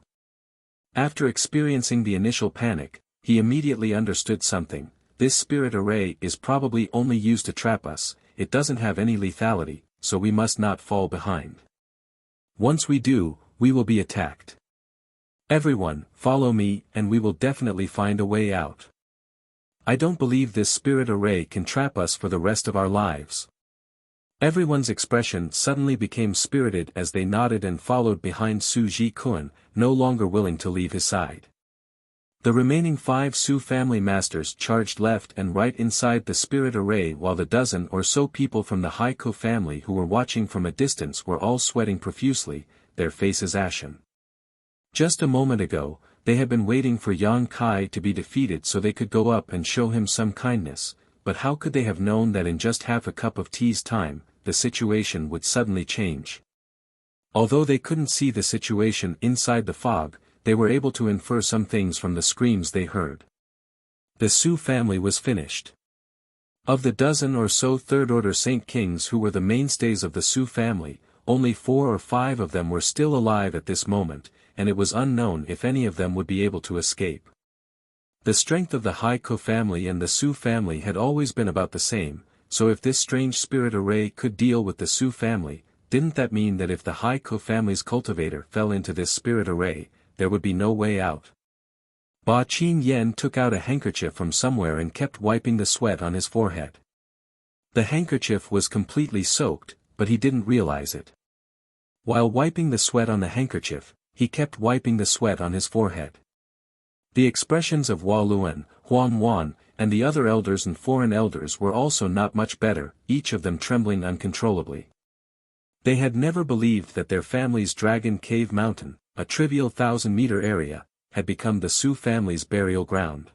After experiencing the initial panic, he immediately understood something. This spirit array is probably only used to trap us, it doesn't have any lethality, so we must not fall behind. Once we do, we will be attacked. Everyone, follow me, and we will definitely find a way out. I don't believe this spirit array can trap us for the rest of our lives. Everyone's expression suddenly became spirited as they nodded and followed behind Su Ji-kun, no longer willing to leave his side. The remaining 5 Su family masters charged left and right inside the spirit array, while the dozen or so people from the Haiko family who were watching from a distance were all sweating profusely, their faces ashen. Just a moment ago, they had been waiting for Yang Kai to be defeated so they could go up and show him some kindness, but how could they have known that in just half a cup of tea's time, the situation would suddenly change? Although they couldn't see the situation inside the fog, they were able to infer some things from the screams they heard. The Su family was finished. Of the dozen or so third-order Saint Kings who were the mainstays of the Su family, only 4 or 5 of them were still alive at this moment, and it was unknown if any of them would be able to escape. The strength of the Haiko family and the Su family had always been about the same, so if this strange spirit array could deal with the Su family, didn't that mean that if the Haiko family's cultivator fell into this spirit array, there would be no way out? Ba Qin Yen took out a handkerchief from somewhere and kept wiping the sweat on his forehead. The handkerchief was completely soaked, but he didn't realize it. While wiping the sweat on the handkerchief, he kept wiping the sweat on his forehead. The expressions of Hua Luan, Huan Wan, and the other elders and foreign elders were also not much better, each of them trembling uncontrollably. They had never believed that their family's Dragon Cave Mountain, a trivial 1,000-meter area, had become the Su family's burial ground.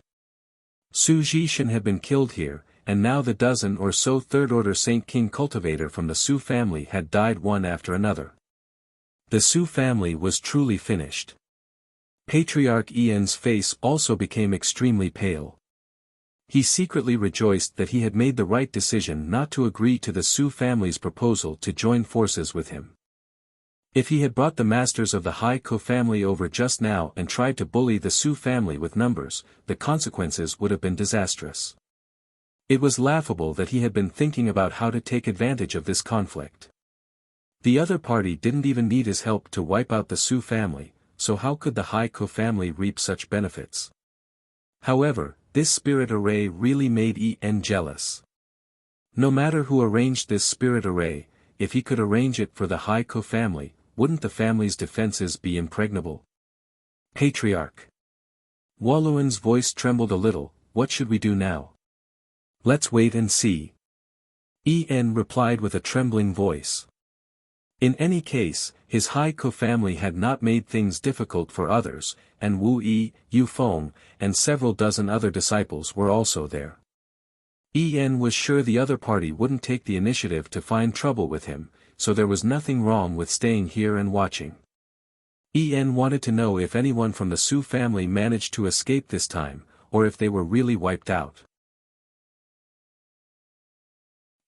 Su Jishin had been killed here, and now the dozen or so third-order Saint King cultivator from the Su family had died one after another. The Su family was truly finished. Patriarch Ian's face also became extremely pale. He secretly rejoiced that he had made the right decision not to agree to the Su family's proposal to join forces with him. If he had brought the masters of the Haiko family over just now and tried to bully the Su family with numbers, the consequences would have been disastrous. It was laughable that he had been thinking about how to take advantage of this conflict. The other party didn't even need his help to wipe out the Su family, so how could the Haiko family reap such benefits? However, this spirit array really made En jealous. No matter who arranged this spirit array, if he could arrange it for the Haiko family, wouldn't the family's defenses be impregnable? Patriarch. Waluan's voice trembled a little. What should we do now? Let's wait and see. En replied with a trembling voice. In any case, his Haiko family had not made things difficult for others, and Wu Yi, Yu Feng, and several dozen other disciples were also there. En was sure the other party wouldn't take the initiative to find trouble with him, so there was nothing wrong with staying here and watching. En wanted to know if anyone from the Su family managed to escape this time, or if they were really wiped out.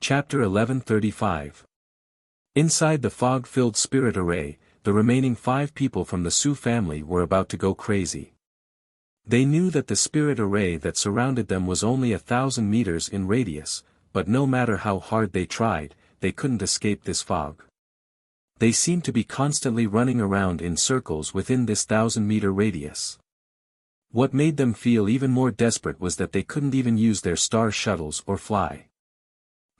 Chapter 1135. Inside the fog-filled spirit array, the remaining 5 people from the Su family were about to go crazy. They knew that the spirit array that surrounded them was only 1,000 meters in radius, but no matter how hard they tried, they couldn't escape this fog. They seemed to be constantly running around in circles within this 1,000-meter radius. What made them feel even more desperate was that they couldn't even use their star shuttles or fly.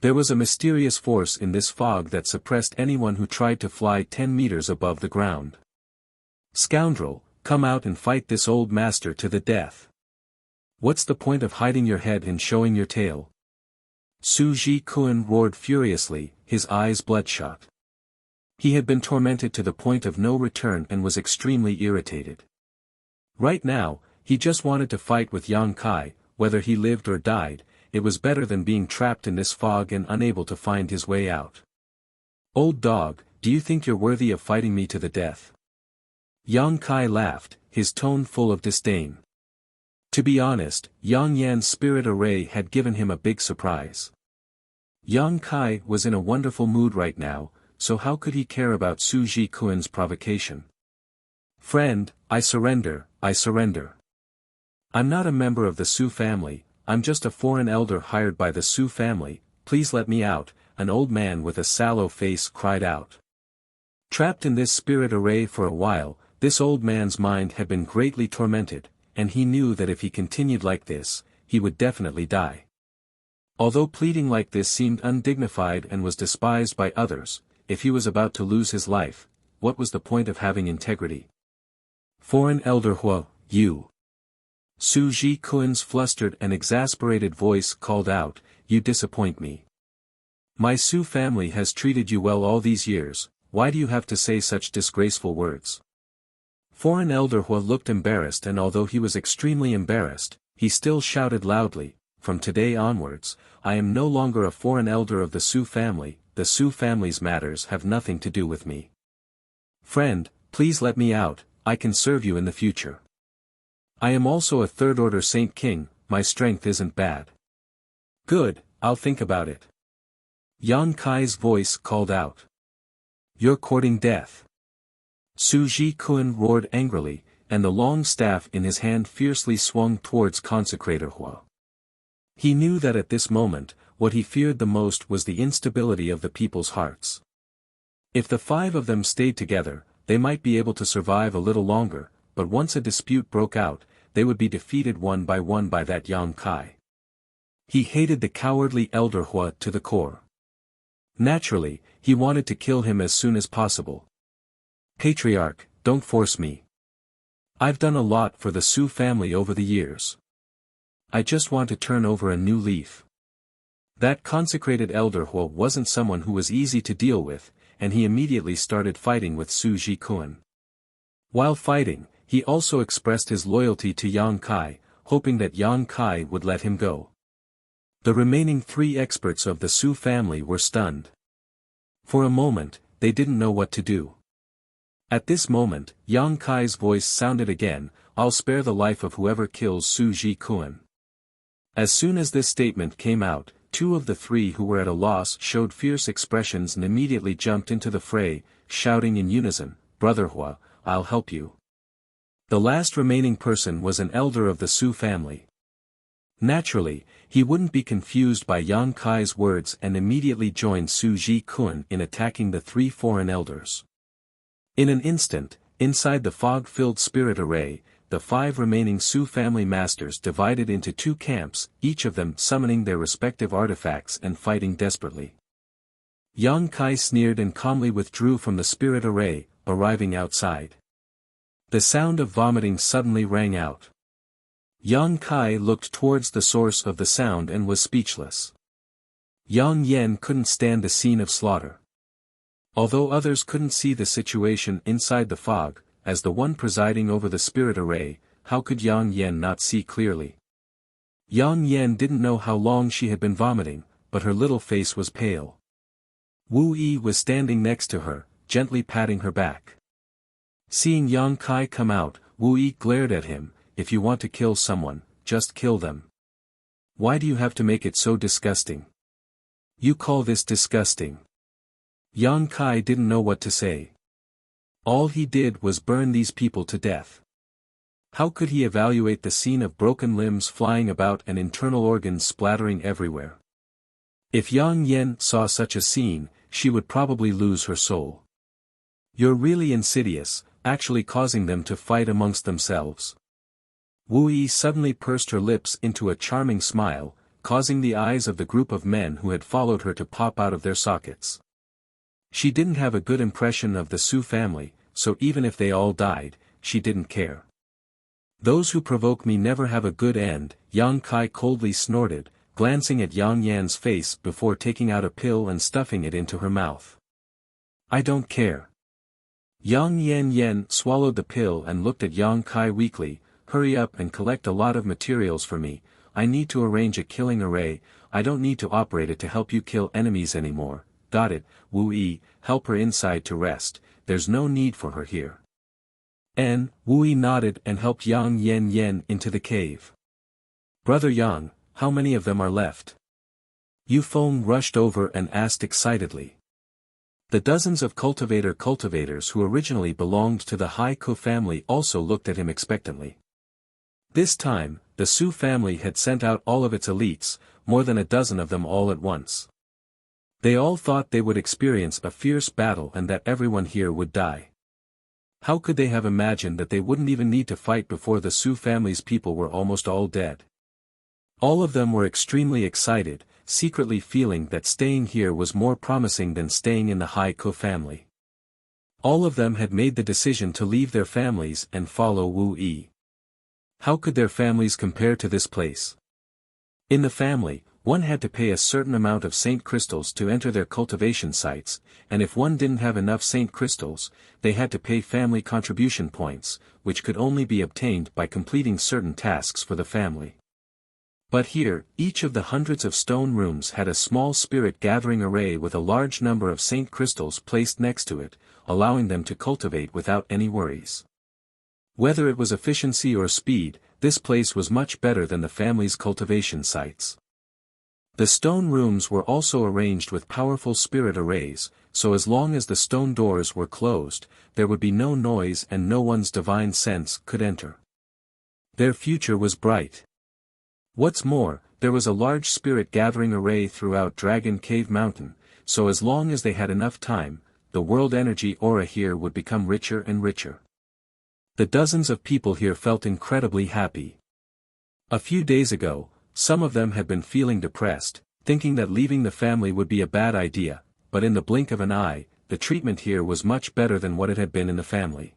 There was a mysterious force in this fog that suppressed anyone who tried to fly 10 meters above the ground. Scoundrel, come out and fight this old master to the death. What's the point of hiding your head and showing your tail? Su Ji-kun roared furiously, his eyes bloodshot. He had been tormented to the point of no return and was extremely irritated. Right now, he just wanted to fight with Yang Kai, whether he lived or died. It was better than being trapped in this fog and unable to find his way out. Old dog, do you think you're worthy of fighting me to the death? Yang Kai laughed, his tone full of disdain. To be honest, Yang Yan's spirit array had given him a big surprise. Yang Kai was in a wonderful mood right now, so how could he care about Su Ji-kun's provocation? Friend, I surrender, I surrender. I'm not a member of the Su family, I'm just a foreign elder hired by the Su family, please let me out, an old man with a sallow face cried out. Trapped in this spirit array for a while, this old man's mind had been greatly tormented, and he knew that if he continued like this, he would definitely die. Although pleading like this seemed undignified and was despised by others, if he was about to lose his life, what was the point of having integrity? Foreign elder Hua, you. Su Ji Kuen's flustered and exasperated voice called out, you disappoint me. My Su family has treated you well all these years, why do you have to say such disgraceful words? Foreign elder Hua looked embarrassed, and although he was extremely embarrassed, he still shouted loudly, from today onwards, I am no longer a foreign elder of the Su family, the Su family's matters have nothing to do with me. Friend, please let me out, I can serve you in the future. I am also a third-order Saint King, my strength isn't bad. Good, I'll think about it. Yang Kai's voice called out. You're courting death. Su Ji Kun roared angrily, and the long staff in his hand fiercely swung towards Consecrator Hua. He knew that at this moment, what he feared the most was the instability of the people's hearts. If the 5 of them stayed together, they might be able to survive a little longer, but once a dispute broke out, they would be defeated one by that Yang Kai. He hated the cowardly elder Hua to the core. Naturally, he wanted to kill him as soon as possible. Patriarch, don't force me. I've done a lot for the Su family over the years. I just want to turn over a new leaf. That consecrated elder Hua wasn't someone who was easy to deal with, and he immediately started fighting with Su Ji Kun. While fighting, he also expressed his loyalty to Yang Kai, hoping that Yang Kai would let him go. The remaining 3 experts of the Su family were stunned. For a moment, they didn't know what to do. At this moment, Yang Kai's voice sounded again, I'll spare the life of whoever kills Su Ji Kun. As soon as this statement came out, 2 of the 3 who were at a loss showed fierce expressions and immediately jumped into the fray, shouting in unison, Brother Hua, I'll help you. The last remaining person was an elder of the Su family. Naturally, he wouldn't be confused by Yang Kai's words and immediately joined Su Ji Kun in attacking the 3 foreign elders. In an instant, inside the fog-filled spirit array, the 5 remaining Su family masters divided into 2 camps, each of them summoning their respective artifacts and fighting desperately. Yang Kai sneered and calmly withdrew from the spirit array, arriving outside. The sound of vomiting suddenly rang out. Yang Kai looked towards the source of the sound and was speechless. Yang Yen couldn't stand the scene of slaughter. Although others couldn't see the situation inside the fog, as the one presiding over the spirit array, how could Yang Yen not see clearly? Yang Yen didn't know how long she had been vomiting, but her little face was pale. Wu Yi was standing next to her, gently patting her back. Seeing Yang Kai come out, Wu Yi glared at him, if you want to kill someone, just kill them. Why do you have to make it so disgusting? You call this disgusting? Yang Kai didn't know what to say. All he did was burn these people to death. How could he evaluate the scene of broken limbs flying about and internal organs splattering everywhere? If Yang Yen saw such a scene, she would probably lose her soul. You're really insidious, actually causing them to fight amongst themselves. Wu Yi suddenly pursed her lips into a charming smile, causing the eyes of the group of men who had followed her to pop out of their sockets. She didn't have a good impression of the Su family, so even if they all died, she didn't care. Those who provoke me never have a good end, Yang Kai coldly snorted, glancing at Yang Yan's face before taking out a pill and stuffing it into her mouth. I don't care. Yang Yen swallowed the pill and looked at Yang Kai weakly, hurry up and collect a lot of materials for me, I need to arrange a killing array, I don't need to operate it to help you kill enemies anymore. Got it, Wu Yi, help her inside to rest, there's no need for her here. Wu Yi nodded and helped Yang Yen into the cave. Brother Yang, how many of them are left? Yu Feng rushed over and asked excitedly. The dozens of cultivators who originally belonged to the Hai Ko family also looked at him expectantly. This time, the Su family had sent out all of its elites, more than a dozen of them all at once. They all thought they would experience a fierce battle and that everyone here would die. How could they have imagined that they wouldn't even need to fight before the Su family's people were almost all dead? All of them were extremely excited, secretly feeling that staying here was more promising than staying in the Hai Ko family. All of them had made the decision to leave their families and follow Wu Yi. How could their families compare to this place? In the family, one had to pay a certain amount of saint crystals to enter their cultivation sites, and if one didn't have enough saint crystals, they had to pay family contribution points, which could only be obtained by completing certain tasks for the family. But here, each of the hundreds of stone rooms had a small spirit gathering array with a large number of saint crystals placed next to it, allowing them to cultivate without any worries. Whether it was efficiency or speed, this place was much better than the family's cultivation sites. The stone rooms were also arranged with powerful spirit arrays, so as long as the stone doors were closed, there would be no noise and no one's divine sense could enter. Their future was bright. What's more, there was a large spirit gathering array throughout Dragon Cave Mountain, so as long as they had enough time, the world energy aura here would become richer and richer. The dozens of people here felt incredibly happy. A few days ago, some of them had been feeling depressed, thinking that leaving the family would be a bad idea, but in the blink of an eye, the treatment here was much better than what it had been in the family.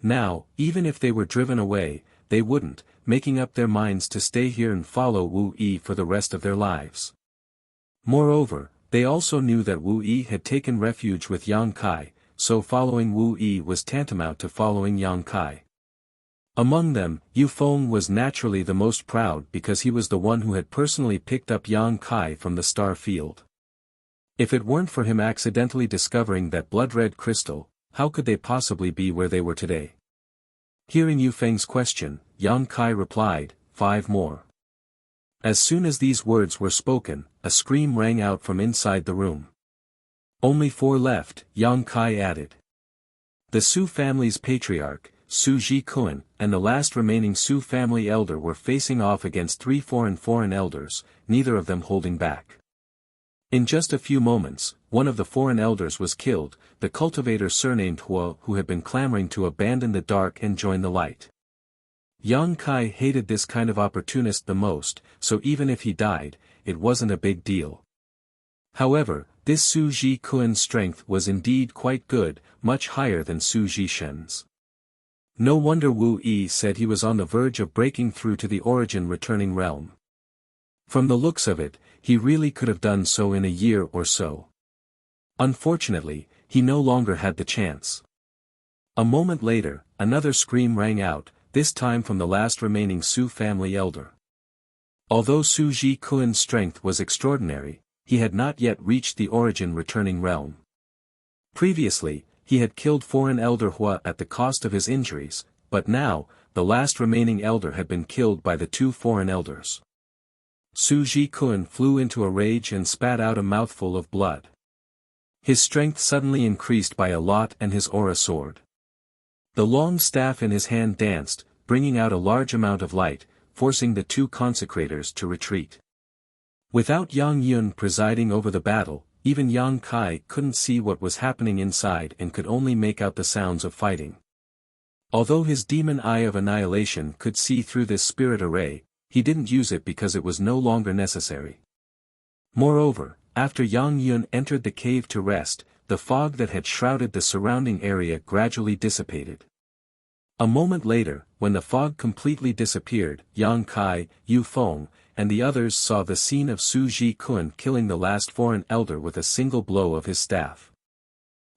Now, even if they were driven away, they wouldn't, making up their minds to stay here and follow Wu Yi for the rest of their lives. Moreover, they also knew that Wu Yi had taken refuge with Yang Kai, so following Wu Yi was tantamount to following Yang Kai. Among them, Yu Feng was naturally the most proud because he was the one who had personally picked up Yang Kai from the star field. If it weren't for him accidentally discovering that blood-red crystal, how could they possibly be where they were today? Hearing Yu Feng's question, Yang Kai replied, 5 more. As soon as these words were spoken, a scream rang out from inside the room. Only 4 left, Yang Kai added. The Su family's patriarch, Su Ji-kun, and the last remaining Su family elder were facing off against 3 foreign elders, neither of them holding back. In just a few moments, one of the foreign elders was killed, the cultivator surnamed Hua, who had been clamoring to abandon the dark and join the light. Yang Kai hated this kind of opportunist the most, so even if he died, it wasn't a big deal. However, this Su Ji-kun's strength was indeed quite good, much higher than Su Ji-shen's. No wonder Wu Yi said he was on the verge of breaking through to the origin returning realm. From the looks of it, he really could have done so in a year or so. Unfortunately, he no longer had the chance. A moment later, another scream rang out, this time from the last remaining Su family elder. Although Su Ji-kun's strength was extraordinary, he had not yet reached the origin returning realm. Previously, he had killed foreign elder Hua at the cost of his injuries, but now, the last remaining elder had been killed by the 2 foreign elders. Su Ji-kun flew into a rage and spat out a mouthful of blood. His strength suddenly increased by a lot and his aura soared. The long staff in his hand danced, bringing out a large amount of light, forcing the 2 consecrators to retreat. Without Yang Yun presiding over the battle, even Yang Kai couldn't see what was happening inside and could only make out the sounds of fighting. Although his demon eye of annihilation could see through this spirit array, he didn't use it because it was no longer necessary. Moreover, after Yang Yun entered the cave to rest, the fog that had shrouded the surrounding area gradually dissipated. A moment later, when the fog completely disappeared, Yang Kai, Yu Feng, and the others saw the scene of Su Ji-kun killing the last foreign elder with a single blow of his staff.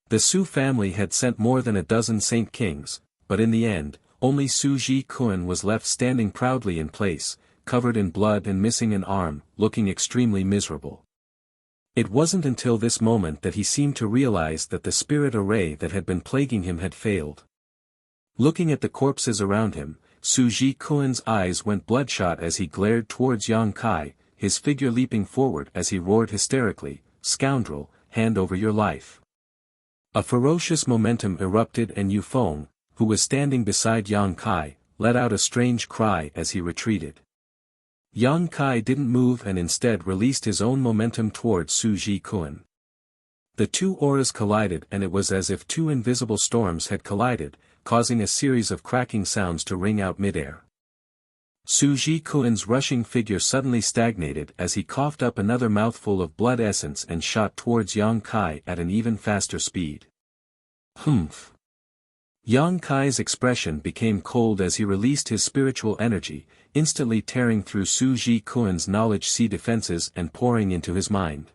The Su family had sent more than a dozen Saint Kings, but in the end, only Su Ji-kun was left standing proudly in place, covered in blood and missing an arm, looking extremely miserable. It wasn't until this moment that he seemed to realize that the spirit array that had been plaguing him had failed. Looking at the corpses around him, Su Ji-kun's eyes went bloodshot as he glared towards Yang Kai, his figure leaping forward as he roared hysterically, "Scoundrel, hand over your life." A ferocious momentum erupted and Yu Feng, who was standing beside Yang Kai, let out a strange cry as he retreated. Yang Kai didn't move and instead released his own momentum towards Su Ji Kun. The two auras collided and it was as if two invisible storms had collided, causing a series of cracking sounds to ring out midair. Su Ji Kun's rushing figure suddenly stagnated as he coughed up another mouthful of blood essence and shot towards Yang Kai at an even faster speed. Humph! Yang Kai's expression became cold as he released his spiritual energy, instantly tearing through Su Ji Kun's knowledge sea defenses and pouring into his mind.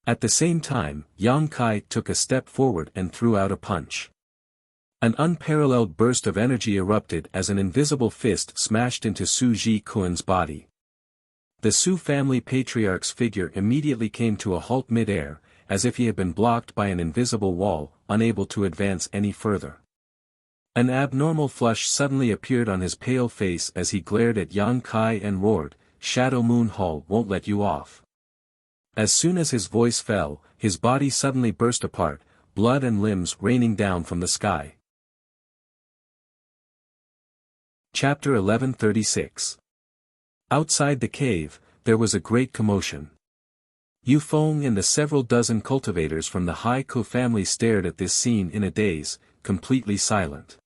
At the same time, Yang Kai took a step forward and threw out a punch. An unparalleled burst of energy erupted as an invisible fist smashed into Su Ji Kun's body. The Su family patriarch's figure immediately came to a halt mid-air, as if he had been blocked by an invisible wall, unable to advance any further. An abnormal flush suddenly appeared on his pale face as he glared at Yang Kai and roared, "Shadow Moon Hall won't let you off." As soon as his voice fell, his body suddenly burst apart, blood and limbs raining down from the sky. Chapter 1136. Outside the cave, there was a great commotion. Yu Feng and the several dozen cultivators from the Haikou family stared at this scene in a daze, completely silent.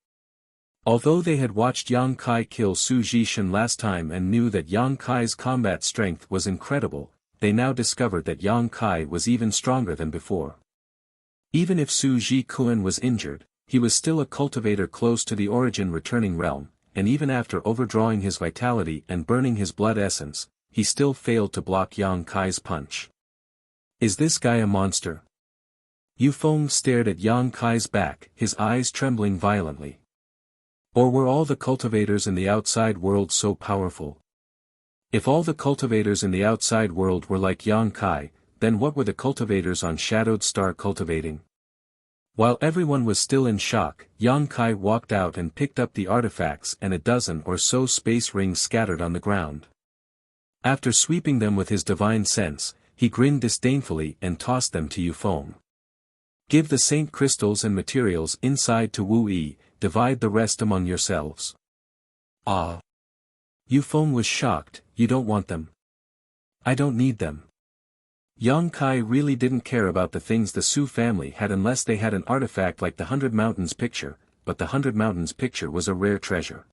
Although they had watched Yang Kai kill Su Jishan last time and knew that Yang Kai's combat strength was incredible, they now discovered that Yang Kai was even stronger than before. Even if Su Ji Kun was injured, he was still a cultivator close to the origin returning realm, and even after overdrawing his vitality and burning his blood essence, he still failed to block Yang Kai's punch. Is this guy a monster? Yu Feng stared at Yang Kai's back, his eyes trembling violently. Or were all the cultivators in the outside world so powerful? If all the cultivators in the outside world were like Yang Kai, then what were the cultivators on Shadowed Star cultivating? While everyone was still in shock, Yang Kai walked out and picked up the artifacts and a dozen or so space rings scattered on the ground. After sweeping them with his divine sense, he grinned disdainfully and tossed them to Yu Feng. Give the saint crystals and materials inside to Wu Yi, divide the rest among yourselves. Ah! Yu Feng was shocked. You don't want them? I don't need them. Yang Kai really didn't care about the things the Su family had unless they had an artifact like the 100 Mountains picture, but the 100 Mountains picture was a rare treasure.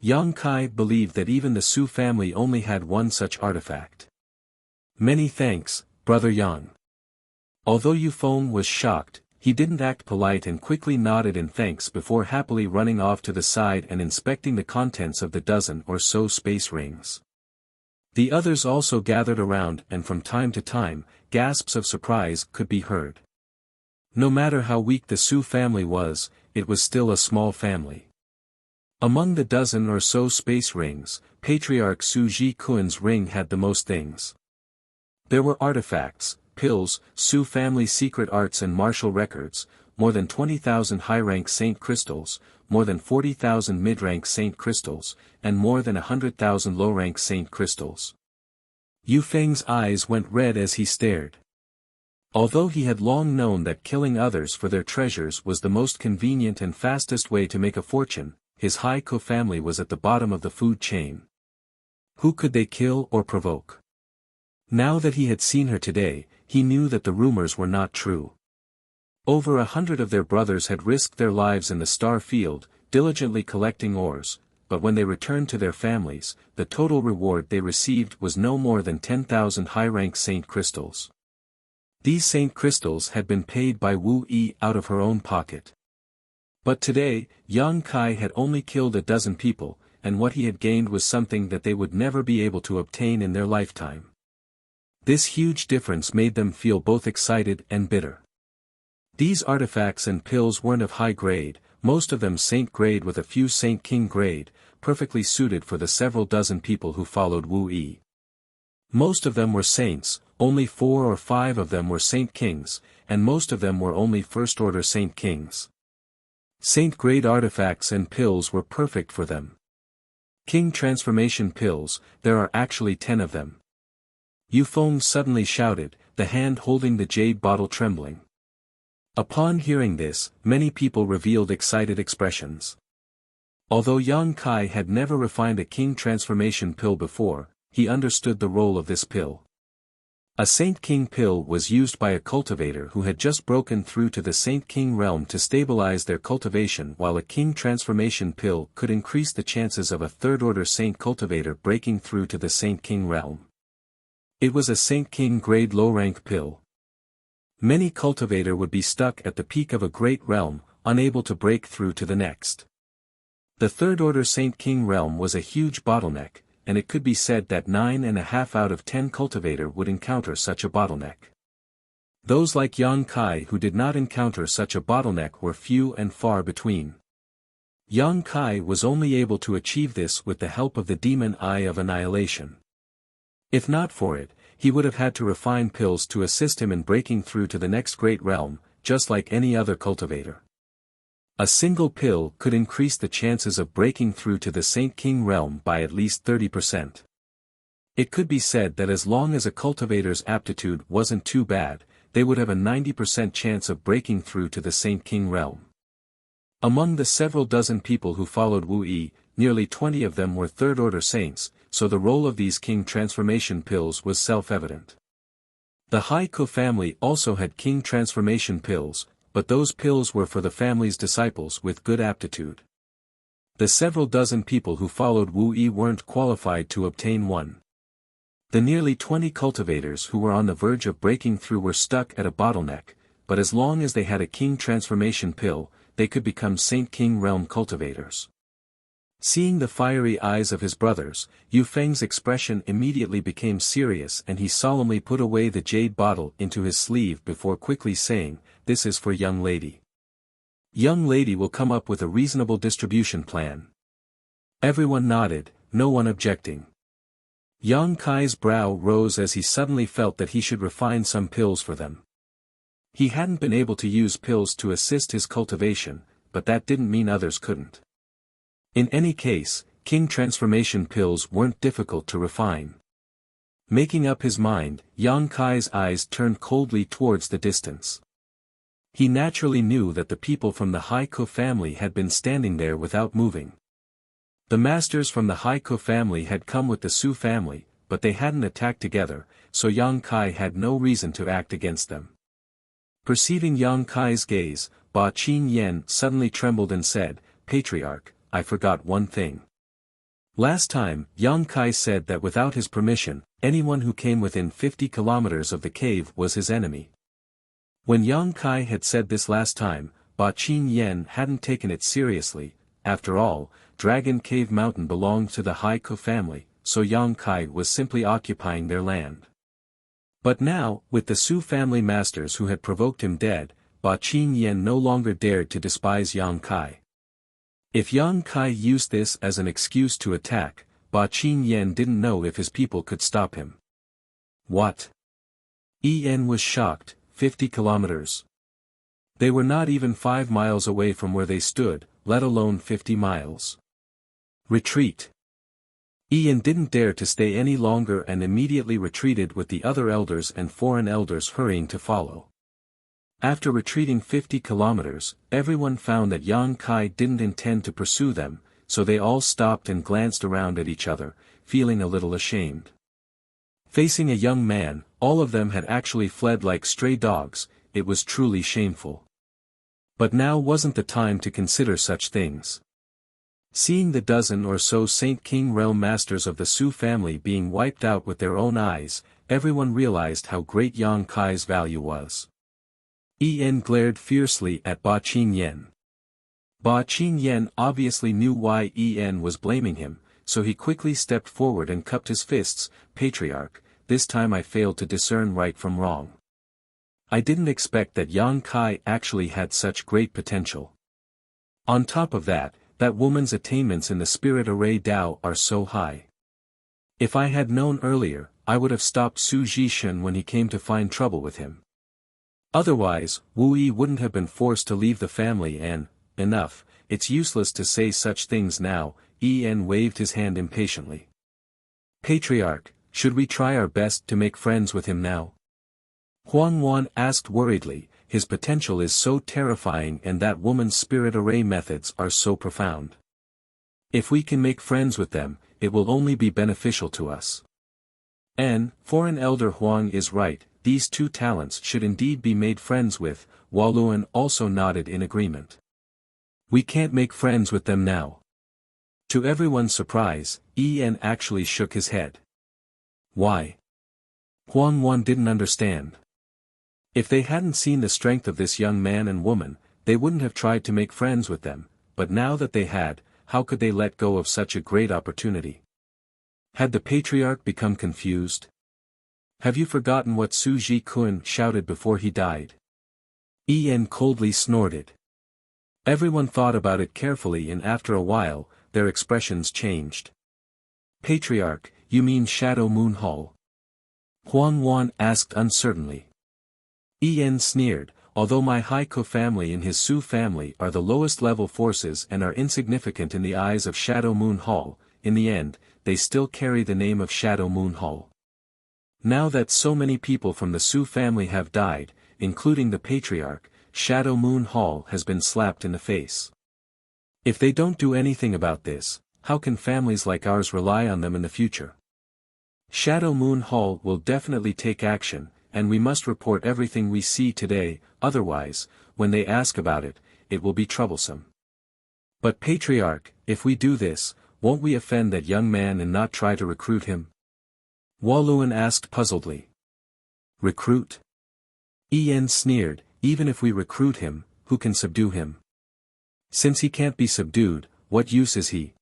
Yang Kai believed that even the Su family only had one such artifact. Many thanks, Brother Yang. Although Yu Feng was shocked, he didn't act polite and quickly nodded in thanks before happily running off to the side and inspecting the contents of the dozen or so space rings. The others also gathered around and from time to time, gasps of surprise could be heard. No matter how weak the Su family was, it was still a small family. Among the dozen or so space rings, Patriarch Su Ji Kun's ring had the most things. There were artifacts, pills, Su family secret arts and martial records, more than 20,000 high-rank saint crystals, more than 40,000 mid-rank saint crystals, and more than 100,000 low-rank saint crystals. Yu Feng's eyes went red as he stared. Although he had long known that killing others for their treasures was the most convenient and fastest way to make a fortune, his Haikou family was at the bottom of the food chain. Who could they kill or provoke? Now that he had seen her today, he knew that the rumors were not true. Over 100 of their brothers had risked their lives in the star field, diligently collecting ores, but when they returned to their families, the total reward they received was no more than 10,000 high-rank saint crystals. These saint crystals had been paid by Wu Yi out of her own pocket. But today, Yang Kai had only killed a dozen people, and what he had gained was something that they would never be able to obtain in their lifetime. This huge difference made them feel both excited and bitter. These artifacts and pills weren't of high grade, most of them saint grade with a few saint king grade, perfectly suited for the several dozen people who followed Wu Yi. Most of them were saints, only 4 or 5 of them were saint kings, and most of them were only first-order saint kings. Saint-grade artifacts and pills were perfect for them. King transformation pills, there are actually 10 of them. Yu Feng suddenly shouted, the hand holding the jade bottle trembling. Upon hearing this, many people revealed excited expressions. Although Yang Kai had never refined a king transformation pill before, he understood the role of this pill. A Saint King pill was used by a cultivator who had just broken through to the Saint King realm to stabilize their cultivation, while a king transformation pill could increase the chances of a third-order Saint cultivator breaking through to the Saint King realm. It was a Saint King grade low-rank pill. Many cultivator would be stuck at the peak of a great realm, unable to break through to the next. The third-order Saint King realm was a huge bottleneck, and it could be said that 9.5 out of 10 cultivator would encounter such a bottleneck. Those like Yang Kai who did not encounter such a bottleneck were few and far between. Yang Kai was only able to achieve this with the help of the demon Eye of Annihilation. If not for it, he would have had to refine pills to assist him in breaking through to the next great realm, just like any other cultivator. A single pill could increase the chances of breaking through to the Saint King realm by at least 30%. It could be said that as long as a cultivator's aptitude wasn't too bad, they would have a 90% chance of breaking through to the Saint King realm. Among the several dozen people who followed Wu Yi, nearly 20 of them were third-order saints, so the role of these king transformation pills was self-evident. The Haiku family also had king transformation pills, but those pills were for the family's disciples with good aptitude. The several dozen people who followed Wu Yi weren't qualified to obtain one. The nearly 20 cultivators who were on the verge of breaking through were stuck at a bottleneck, but as long as they had a king transformation pill, they could become Saint King realm cultivators. Seeing the fiery eyes of his brothers, Yu Feng's expression immediately became serious and he solemnly put away the jade bottle into his sleeve before quickly saying, "This is for young lady. Young lady will come up with a reasonable distribution plan." Everyone nodded, no one objecting. Yang Kai's brow rose as he suddenly felt that he should refine some pills for them. He hadn't been able to use pills to assist his cultivation, but that didn't mean others couldn't. In any case, king transformation pills weren't difficult to refine. Making up his mind, Yang Kai's eyes turned coldly towards the distance. He naturally knew that the people from the Haiku family had been standing there without moving. The masters from the Haiku family had come with the Su family, but they hadn't attacked together, so Yang Kai had no reason to act against them. Perceiving Yang Kai's gaze, Ba Qin Yen suddenly trembled and said, "Patriarch, I forgot one thing. Last time, Yang Kai said that without his permission, anyone who came within 50 kilometers of the cave was his enemy." When Yang Kai had said this last time, Ba Qin Yen hadn't taken it seriously. After all, Dragon Cave Mountain belonged to the Haiku family, so Yang Kai was simply occupying their land. But now, with the Su family masters who had provoked him dead, Ba Qin Yen no longer dared to despise Yang Kai. If Yang Kai used this as an excuse to attack, Ba Qin Yen didn't know if his people could stop him. What? En was shocked. 50 kilometers. They were not even 5 miles away from where they stood, let alone 50 miles. Retreat. En didn't dare to stay any longer and immediately retreated with the other elders and foreign elders hurrying to follow. After retreating 50 kilometers, everyone found that Yang Kai didn't intend to pursue them, so they all stopped and glanced around at each other, feeling a little ashamed. Facing a young man, all of them had actually fled like stray dogs. It was truly shameful. But now wasn't the time to consider such things. Seeing the dozen or so Saint King realm masters of the Su family being wiped out with their own eyes, everyone realized how great Yang Kai's value was. En glared fiercely at Ba Qin Yen. Ba Qin Yen obviously knew why En was blaming him, so he quickly stepped forward and cupped his fists. "Patriarch, this time I failed to discern right from wrong. I didn't expect that Yang Kai actually had such great potential. On top of that, that woman's attainments in the spirit array Dao are so high. If I had known earlier, I would have stopped Su Zhishen when he came to find trouble with him. Otherwise, Wu Yi wouldn't have been forced to leave the family and, enough, it's useless to say such things now." En waved his hand impatiently. "Patriarch, should we try our best to make friends with him now?" Huang Wan asked worriedly. "His potential is so terrifying and that woman's spirit array methods are so profound. If we can make friends with them, it will only be beneficial to us. And, foreign elder Huang is right, these two talents should indeed be made friends with. Waluan also nodded in agreement. We can't make friends with them now. To everyone's surprise, En actually shook his head. Why? Huang Wan didn't understand. If they hadn't seen the strength of this young man and woman, they wouldn't have tried to make friends with them, but now that they had, how could they let go of such a great opportunity? Had the patriarch become confused? Have you forgotten what Su Ji Kun shouted before he died? En coldly snorted. Everyone thought about it carefully, and after a while, their expressions changed. Patriarch, you mean Shadow Moon Hall? Huang Wan asked uncertainly. En sneered, although my Haiko family and his Su family are the lowest level forces and are insignificant in the eyes of Shadow Moon Hall, in the end, they still carry the name of Shadow Moon Hall. Now that so many people from the Su family have died, including the patriarch, Shadow Moon Hall has been slapped in the face. If they don't do anything about this, how can families like ours rely on them in the future? Shadow Moon Hall will definitely take action, and we must report everything we see today, otherwise, when they ask about it, it will be troublesome. But Patriarch, if we do this, won't we offend that young man and not try to recruit him? Waluan asked puzzledly. Recruit? En sneered, even if we recruit him, who can subdue him? Since he can't be subdued, what use is he?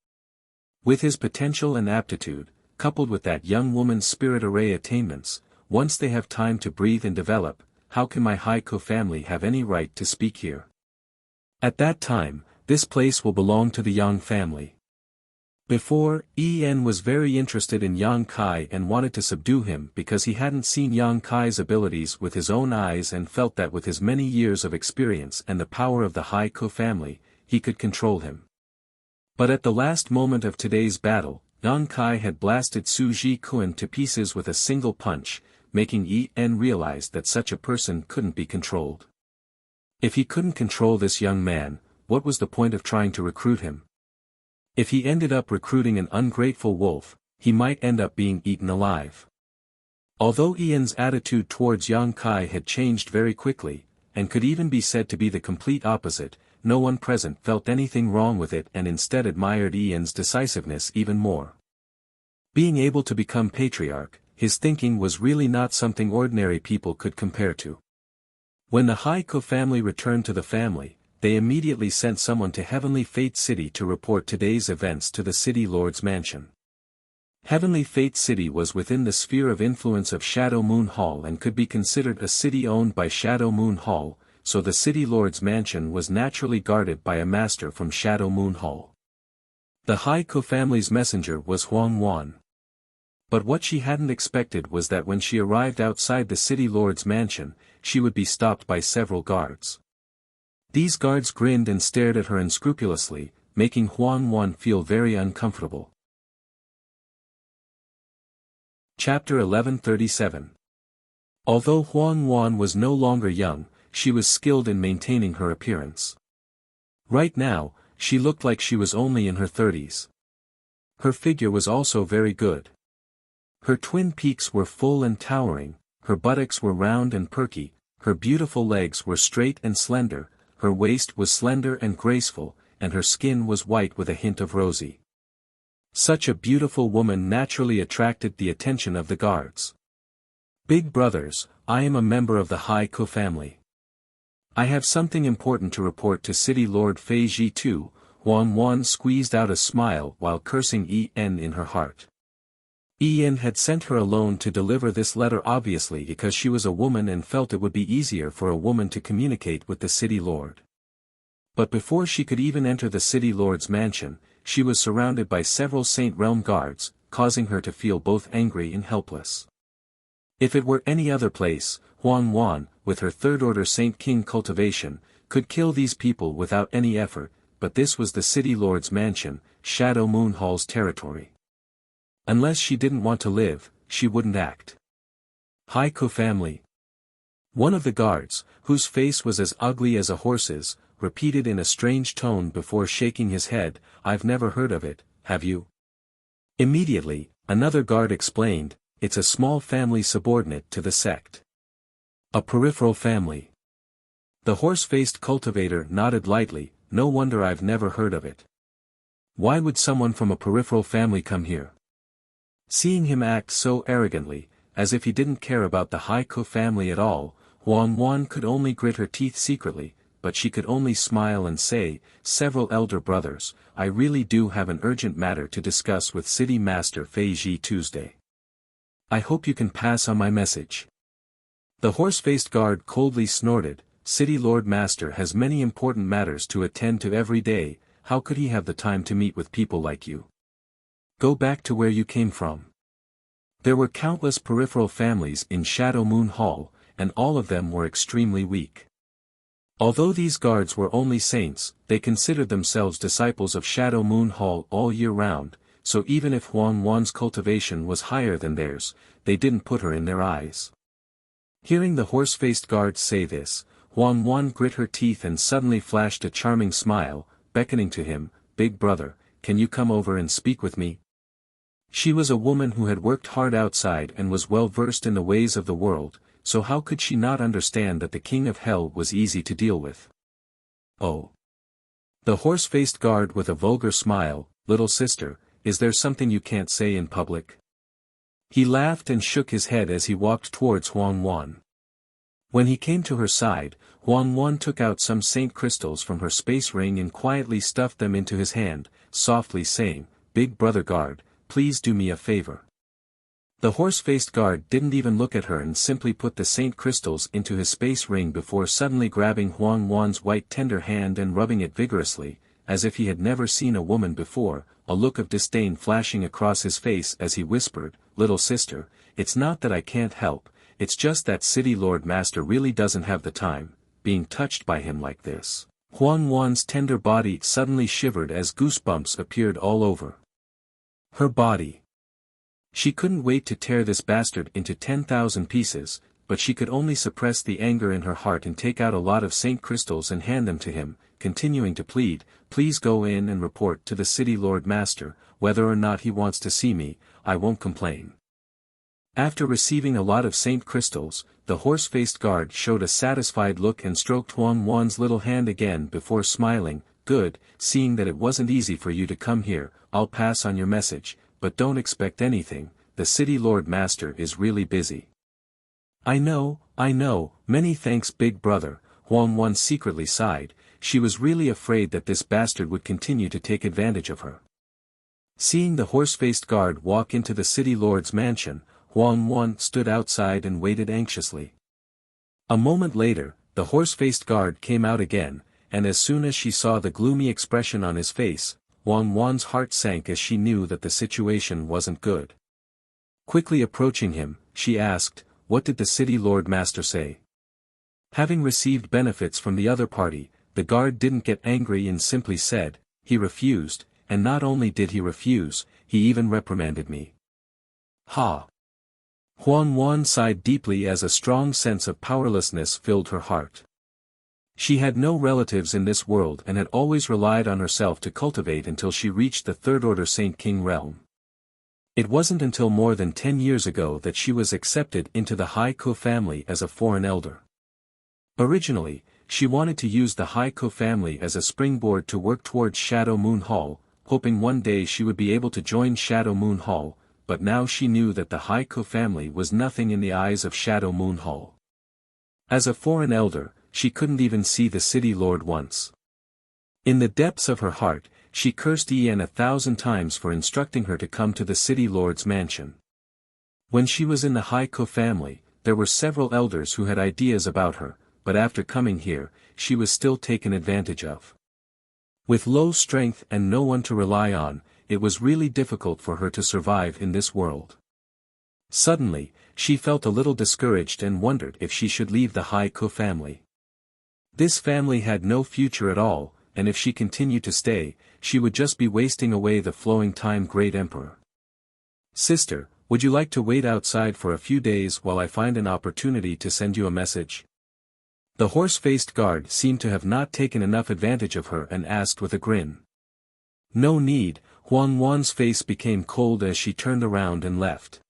With his potential and aptitude, coupled with that young woman's spirit array attainments, once they have time to breathe and develop, how can my Haiko family have any right to speak here? At that time, this place will belong to the Yang family. Before, En was very interested in Yang Kai and wanted to subdue him because he hadn't seen Yang Kai's abilities with his own eyes and felt that with his many years of experience and the power of the Haiko family, he could control him. But at the last moment of today's battle, Yang Kai had blasted Su Ji Kun to pieces with a single punch, making En realize that such a person couldn't be controlled. If he couldn't control this young man, what was the point of trying to recruit him? If he ended up recruiting an ungrateful wolf, he might end up being eaten alive. Although En's attitude towards Yang Kai had changed very quickly, and could even be said to be the complete opposite, no one present felt anything wrong with it and instead admired En's decisiveness even more. Being able to become patriarch, his thinking was really not something ordinary people could compare to. When the Haiko family returned to the family, they immediately sent someone to Heavenly Fate City to report today's events to the City Lord's mansion. Heavenly Fate City was within the sphere of influence of Shadow Moon Hall and could be considered a city owned by Shadow Moon Hall, so the City Lord's mansion was naturally guarded by a master from Shadow Moon Hall. The Haiko family's messenger was Huang Wan. But what she hadn't expected was that when she arrived outside the City Lord's mansion, she would be stopped by several guards. These guards grinned and stared at her unscrupulously, making Huang Wan feel very uncomfortable. Chapter 1137. Although Huang Wan was no longer young, she was skilled in maintaining her appearance. Right now, she looked like she was only in her 30s. Her figure was also very good. Her twin peaks were full and towering, her buttocks were round and perky, her beautiful legs were straight and slender, her waist was slender and graceful, and her skin was white with a hint of rosy. Such a beautiful woman naturally attracted the attention of the guards. Big brothers, I am a member of the Haiko family. I have something important to report to City Lord Fei Ji too. Huang Wan squeezed out a smile while cursing En in her heart. En had sent her alone to deliver this letter obviously because she was a woman and felt it would be easier for a woman to communicate with the City Lord. But before she could even enter the City Lord's mansion, she was surrounded by several Saint Realm guards, causing her to feel both angry and helpless. If it were any other place, Huang Wan, with her third-order Saint King cultivation, could kill these people without any effort, but this was the City Lord's mansion, Shadow Moon Hall's territory. Unless she didn't want to live, she wouldn't act. Haiko family. One of the guards, whose face was as ugly as a horse's, repeated in a strange tone before shaking his head, "I've never heard of it, have you?" Immediately, another guard explained, "It's a small family subordinate to the sect. A peripheral family." The horse-faced cultivator nodded lightly, "No wonder I've never heard of it. Why would someone from a peripheral family come here?" Seeing him act so arrogantly, as if he didn't care about the Haiku family at all, Huang Wan could only grit her teeth secretly, but she could only smile and say, "Several elder brothers, I really do have an urgent matter to discuss with City Master Fei Ji Tuesday. I hope you can pass on my message." The horse-faced guard coldly snorted, "City Lord Master has many important matters to attend to every day, how could he have the time to meet with people like you? Go back to where you came from." There were countless peripheral families in Shadow Moon Hall, and all of them were extremely weak. Although these guards were only saints, they considered themselves disciples of Shadow Moon Hall all year round, so even if Huang Wan's cultivation was higher than theirs, they didn't put her in their eyes. Hearing the horse-faced guards say this, Huang Wan grit her teeth and suddenly flashed a charming smile, beckoning to him, "Big brother, can you come over and speak with me?" She was a woman who had worked hard outside and was well versed in the ways of the world, so how could she not understand that the King of Hell was easy to deal with? "Oh." The horse-faced guard with a vulgar smile, "Little sister, is there something you can't say in public?" He laughed and shook his head as he walked towards Huang Wan. When he came to her side, Huang Wan took out some saint crystals from her space ring and quietly stuffed them into his hand, softly saying, "Big brother guard, please do me a favor." The horse-faced guard didn't even look at her and simply put the saint crystals into his space ring before suddenly grabbing Huang Wan's white tender hand and rubbing it vigorously, as if he had never seen a woman before, a look of disdain flashing across his face as he whispered, "Little sister, it's not that I can't help, it's just that City Lord Master really doesn't have the time," being touched by him like this. Huang Wan's tender body suddenly shivered as goosebumps appeared all over her body. She couldn't wait to tear this bastard into 10,000 pieces, but she could only suppress the anger in her heart and take out a lot of saint crystals and hand them to him, continuing to plead, "Please go in and report to the City Lord Master, whether or not he wants to see me, I won't complain." After receiving a lot of saint crystals, the horse-faced guard showed a satisfied look and stroked Huang Wan's little hand again before smiling, "Good, seeing that it wasn't easy for you to come here, I'll pass on your message, but don't expect anything, the City Lord Master is really busy." I know, many thanks big brother," Huang Wan secretly sighed, she was really afraid that this bastard would continue to take advantage of her. Seeing the horse-faced guard walk into the City Lord's mansion, Huang Wan stood outside and waited anxiously. A moment later, the horse-faced guard came out again, and as soon as she saw the gloomy expression on his face, Huang Wan's heart sank as she knew that the situation wasn't good. Quickly approaching him, she asked, "What did the City Lord Master say?" Having received benefits from the other party, the guard didn't get angry and simply said, "He refused, and not only did he refuse, he even reprimanded me." Ha! Huang Wan sighed deeply as a strong sense of powerlessness filled her heart. She had no relatives in this world and had always relied on herself to cultivate until she reached the third-order Saint King realm. It wasn't until more than 10 years ago that she was accepted into the Haiku family as a foreign elder. Originally, she wanted to use the Haiku family as a springboard to work towards Shadow Moon Hall, hoping one day she would be able to join Shadow Moon Hall, but now she knew that the Haiku family was nothing in the eyes of Shadow Moon Hall. As a foreign elder, she couldn't even see the City Lord once. In the depths of her heart, she cursed Ian 1,000 times for instructing her to come to the City Lord's mansion. When she was in the Haiku family, there were several elders who had ideas about her, but after coming here, she was still taken advantage of. With low strength and no one to rely on, it was really difficult for her to survive in this world. Suddenly, she felt a little discouraged and wondered if she should leave the Haiku family. This family had no future at all, and if she continued to stay, she would just be wasting away the flowing time. Great Emperor. "Sister, would you like to wait outside for a few days while I find an opportunity to send you a message?" The horse-faced guard seemed to have not taken enough advantage of her and asked with a grin. No need. Huang Wan's face became cold as she turned around and left.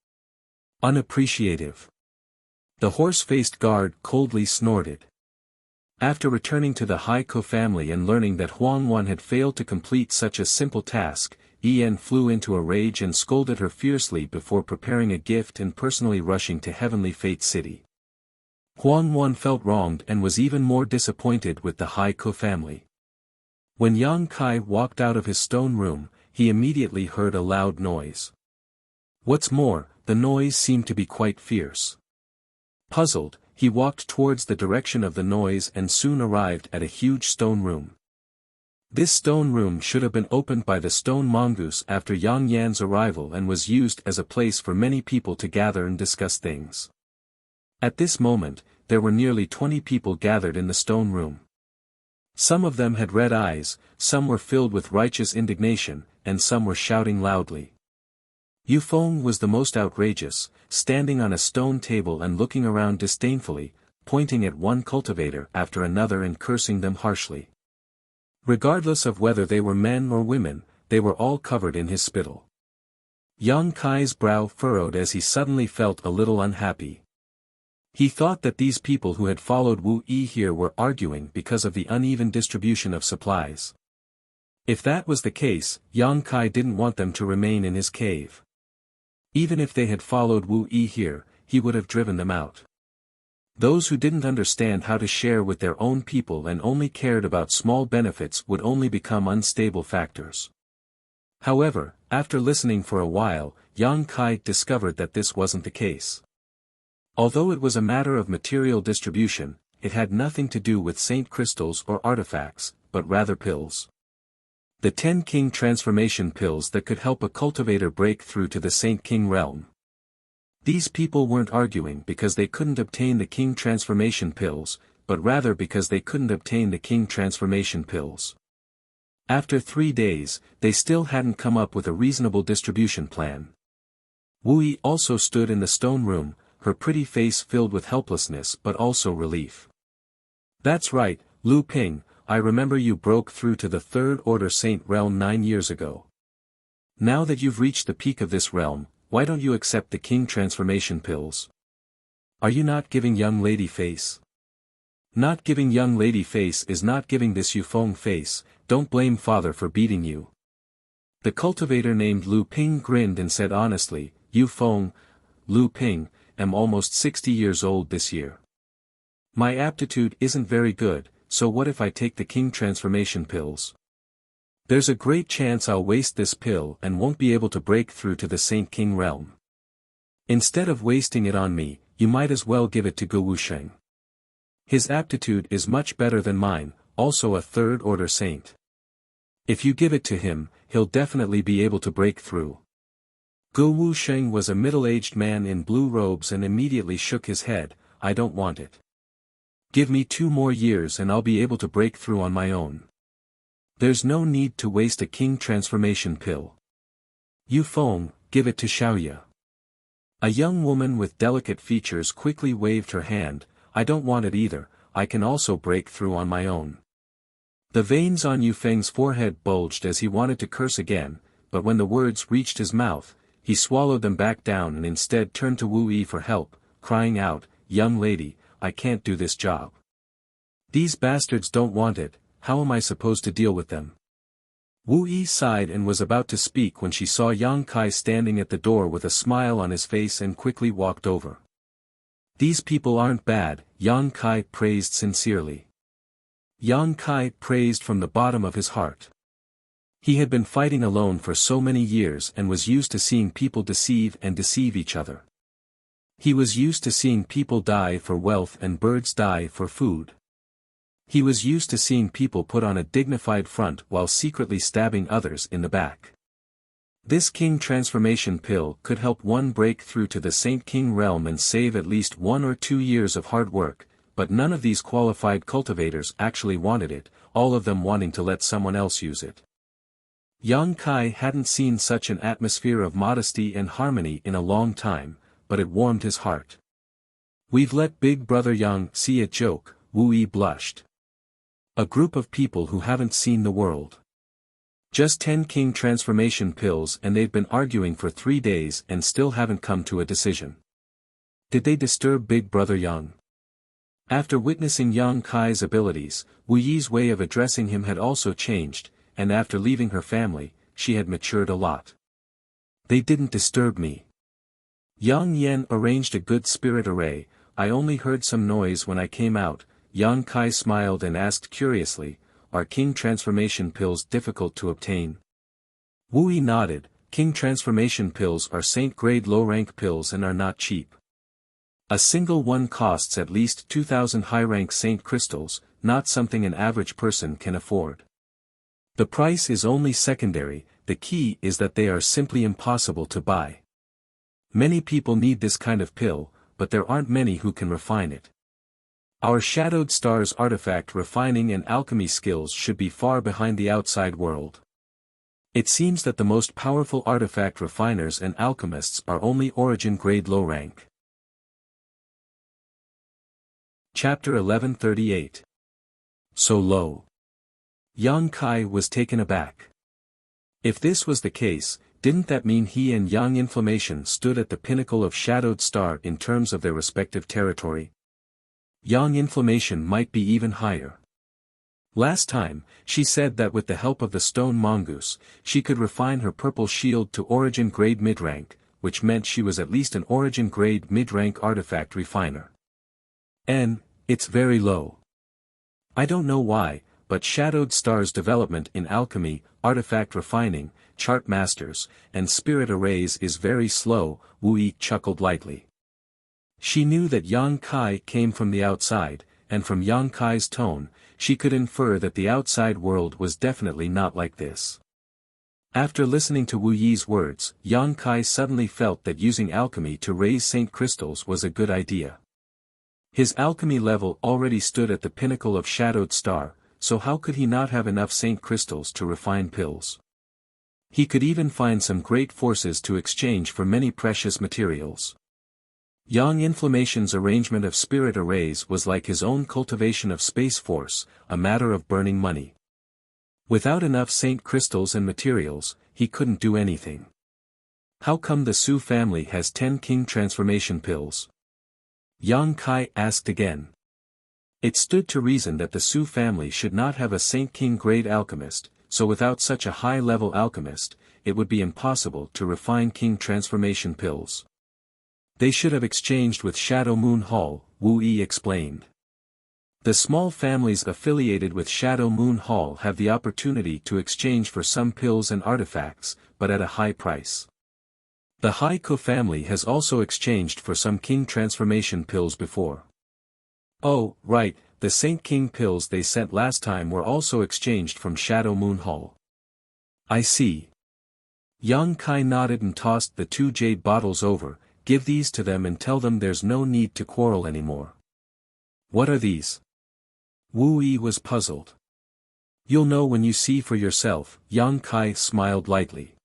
Unappreciative. The horse-faced guard coldly snorted. After returning to the Haiko family and learning that Huang Wan had failed to complete such a simple task, Ian flew into a rage and scolded her fiercely before preparing a gift and personally rushing to Heavenly Fate City. Huang Wan felt wronged and was even more disappointed with the Haiko family. When Yang Kai walked out of his stone room, he immediately heard a loud noise. What's more, the noise seemed to be quite fierce. Puzzled, he walked towards the direction of the noise and soon arrived at a huge stone room. This stone room should have been opened by the stone mongoose after Yang Yan's arrival and was used as a place for many people to gather and discuss things. At this moment, there were nearly 20 people gathered in the stone room. Some of them had red eyes, some were filled with righteous indignation, and some were shouting loudly. Yu Feng was the most outrageous, standing on a stone table and looking around disdainfully, pointing at one cultivator after another and cursing them harshly. Regardless of whether they were men or women, they were all covered in his spittle. Yang Kai's brow furrowed as he suddenly felt a little unhappy. He thought that these people who had followed Wu Yi here were arguing because of the uneven distribution of supplies. If that was the case, Yang Kai didn't want them to remain in his cave. Even if they had followed Wu Yi here, he would have driven them out. Those who didn't understand how to share with their own people and only cared about small benefits would only become unstable factors. However, after listening for a while, Yang Kai discovered that this wasn't the case. Although it was a matter of material distribution, it had nothing to do with saint crystals or artifacts, but rather pills. The 10 King transformation pills that could help a cultivator break through to the Saint King realm. These people weren't arguing because they couldn't obtain the King transformation pills, but rather because they couldn't obtain the King transformation pills. After 3 days, they still hadn't come up with a reasonable distribution plan. Wu Yi also stood in the stone room, her pretty face filled with helplessness but also relief. That's right, Lu Ping, I remember you broke through to the Third Order Saint realm 9 years ago. Now that you've reached the peak of this realm, why don't you accept the King transformation pills? Are you not giving young lady face? Not giving young lady face is not giving this Yu Feng face. Don't blame father for beating you. The cultivator named Lu Ping grinned and said honestly, Yu Feng, Lu Ping, am almost 60 years old this year. My aptitude isn't very good, so what if I take the King transformation pills? There's a great chance I'll waste this pill and won't be able to break through to the Saint King realm. Instead of wasting it on me, you might as well give it to Gu Wusheng. His aptitude is much better than mine, also a third order saint. If you give it to him, he'll definitely be able to break through. Gu Wusheng was a middle-aged man in blue robes and immediately shook his head, I don't want it. Give me 2 more years and I'll be able to break through on my own. There's no need to waste a King transformation pill. Yu Feng, give it to Xiaoya. A young woman with delicate features quickly waved her hand, I don't want it either, I can also break through on my own. The veins on Yu Feng's forehead bulged as he wanted to curse again, but when the words reached his mouth, he swallowed them back down and instead turned to Wu Yi for help, crying out, young lady, I can't do this job. These bastards don't want it, how am I supposed to deal with them? Wu Yi sighed and was about to speak when she saw Yang Kai standing at the door with a smile on his face and quickly walked over. These people aren't bad, Yang Kai praised sincerely. Yang Kai praised from the bottom of his heart. He had been fighting alone for so many years and was used to seeing people deceive each other. He was used to seeing people die for wealth and birds die for food. He was used to seeing people put on a dignified front while secretly stabbing others in the back. This King transformation pill could help one break through to the Saint King realm and save at least 1 or 2 years of hard work, but none of these qualified cultivators actually wanted it, all of them wanting to let someone else use it. Yang Kai hadn't seen such an atmosphere of modesty and harmony in a long time, but it warmed his heart. We've let Big Brother Yang see a joke, Wu Yi blushed. A group of people who haven't seen the world. Just 10 king transformation pills and they've been arguing for 3 days and still haven't come to a decision. Did they disturb Big Brother Yang? After witnessing Yang Kai's abilities, Wu Yi's way of addressing him had also changed, and after leaving her family, she had matured a lot. They didn't disturb me. Yang Yan arranged a good spirit array. I only heard some noise when I came out. Yang Kai smiled and asked curiously, are king transformation pills difficult to obtain? Wu Yi nodded. King transformation pills are saint-grade low-rank pills and are not cheap. A single one costs at least 2,000 high-rank saint crystals, not something an average person can afford. The price is only secondary, the key is that they are simply impossible to buy. Many people need this kind of pill, but there aren't many who can refine it. Our Shadowed Star's artifact refining and alchemy skills should be far behind the outside world. It seems that the most powerful artifact refiners and alchemists are only origin-grade low rank. Chapter 1138. So low. Yang Kai was taken aback. If this was the case, didn't that mean he and Yang Inflammation stood at the pinnacle of Shadowed Star in terms of their respective territory? Yang Inflammation might be even higher. Last time, she said that with the help of the stone mongoose, she could refine her purple shield to origin-grade mid-rank, which meant she was at least an origin-grade mid-rank artifact refiner. And, it's very low. I don't know why, but Shadowed Star's development in alchemy, artifact refining, chart masters, and spirit arrays is very slow. Wu Yi chuckled lightly. She knew that Yang Kai came from the outside, and from Yang Kai's tone, she could infer that the outside world was definitely not like this. After listening to Wu Yi's words, Yang Kai suddenly felt that using alchemy to raise saint crystals was a good idea. His alchemy level already stood at the pinnacle of Shadowed Star, so how could he not have enough saint crystals to refine pills? He could even find some great forces to exchange for many precious materials. Yang Inflammation's arrangement of spirit arrays was like his own cultivation of space force, a matter of burning money. Without enough saint crystals and materials, he couldn't do anything. How come the Su family has 10 king transformation pills? Yang Kai asked again. It stood to reason that the Su family should not have a Saint King grade alchemist, so without such a high-level alchemist, it would be impossible to refine king transformation pills. They should have exchanged with Shadow Moon Hall, Wu Yi explained. The small families affiliated with Shadow Moon Hall have the opportunity to exchange for some pills and artifacts, but at a high price. The Haiko family has also exchanged for some king transformation pills before. Oh, right, the Saint King pills they sent last time were also exchanged from Shadow Moon Hall. I see. Yang Kai nodded and tossed the 2 jade bottles over. Give these to them and tell them there's no need to quarrel anymore. What are these? Wu Yi was puzzled. You'll know when you see for yourself, Yang Kai smiled lightly.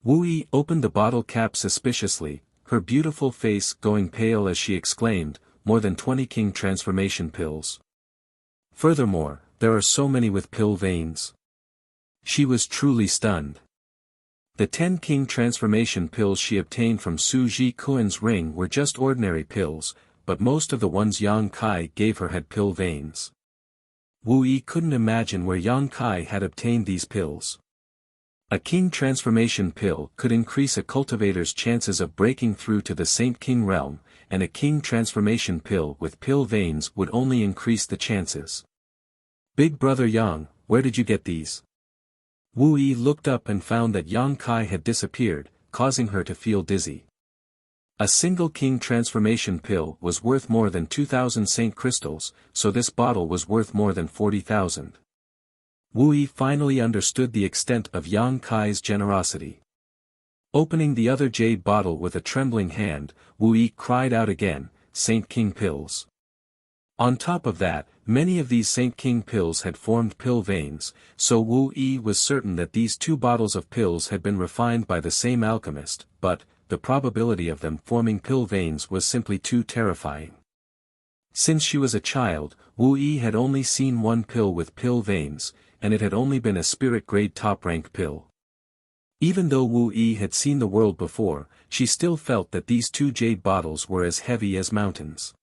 Wu Yi opened the bottle cap suspiciously, her beautiful face going pale as she exclaimed, more than 20 king transformation pills. Furthermore, there are so many with pill veins. She was truly stunned. The 10 king transformation pills she obtained from Su Ji Kuen's ring were just ordinary pills, but most of the ones Yang Kai gave her had pill veins. Wu Yi couldn't imagine where Yang Kai had obtained these pills. A king transformation pill could increase a cultivator's chances of breaking through to the Saint King realm, and a king transformation pill with pill veins would only increase the chances. Big Brother Yang, where did you get these? Wu Yi looked up and found that Yang Kai had disappeared, causing her to feel dizzy. A single king transformation pill was worth more than 2,000 saint crystals, so this bottle was worth more than 40,000. Wu Yi finally understood the extent of Yang Kai's generosity. Opening the other jade bottle with a trembling hand, Wu Yi cried out again, Saint King pills. On top of that, many of these Saint King pills had formed pill veins, so Wu Yi was certain that these 2 bottles of pills had been refined by the same alchemist, but, the probability of them forming pill veins was simply too terrifying. Since she was a child, Wu Yi had only seen one pill with pill veins, and it had only been a spirit-grade top-rank pill. Even though Wu Yi had seen the world before, she still felt that these two jade bottles were as heavy as mountains.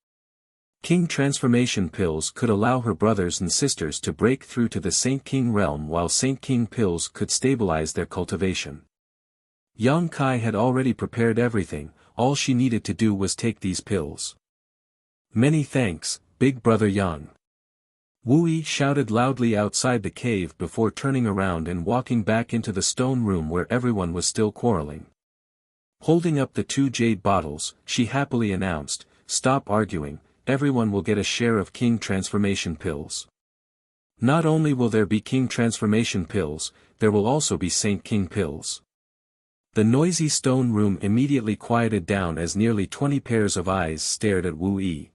King transformation pills could allow her brothers and sisters to break through to the Saint King realm, while Saint King pills could stabilize their cultivation. Yang Kai had already prepared everything, all she needed to do was take these pills. Many thanks, Big Brother Yang. Wu Yi shouted loudly outside the cave before turning around and walking back into the stone room where everyone was still quarreling. Holding up the two jade bottles, she happily announced, "Stop arguing, everyone will get a share of King transformation pills. Not only will there be King transformation pills, there will also be Saint King pills." The noisy stone room immediately quieted down as nearly 20 pairs of eyes stared at Wu Yi.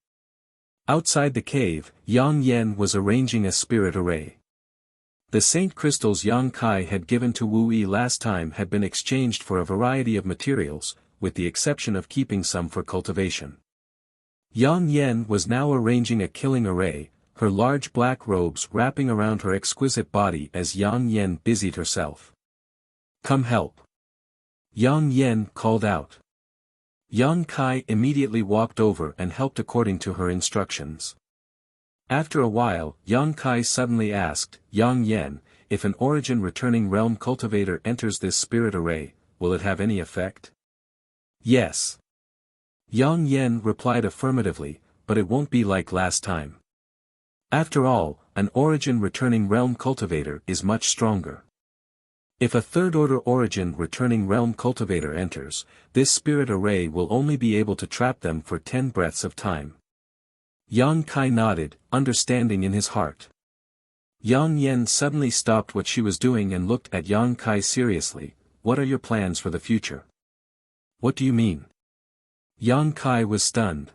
Outside the cave, Yang Yen was arranging a spirit array. The Saint Crystals Yang Kai had given to Wu Yi last time had been exchanged for a variety of materials, with the exception of keeping some for cultivation. Yang Yen was now arranging a killing array, her large black robes wrapping around her exquisite body as Yang Yen busied herself. "Come help!" Yang Yen called out. Yang Kai immediately walked over and helped according to her instructions. After a while, Yang Kai suddenly asked, "Yang Yen, if an origin returning realm cultivator enters this spirit array, will it have any effect?" "Yes." Yang Yen replied affirmatively, "but it won't be like last time. After all, an origin returning realm cultivator is much stronger. If a third-order origin returning realm cultivator enters, this spirit array will only be able to trap them for 10 breaths of time." Yang Kai nodded, understanding in his heart. Yang Yen suddenly stopped what she was doing and looked at Yang Kai seriously. "What are your plans for the future?" "What do you mean?" Yang Kai was stunned.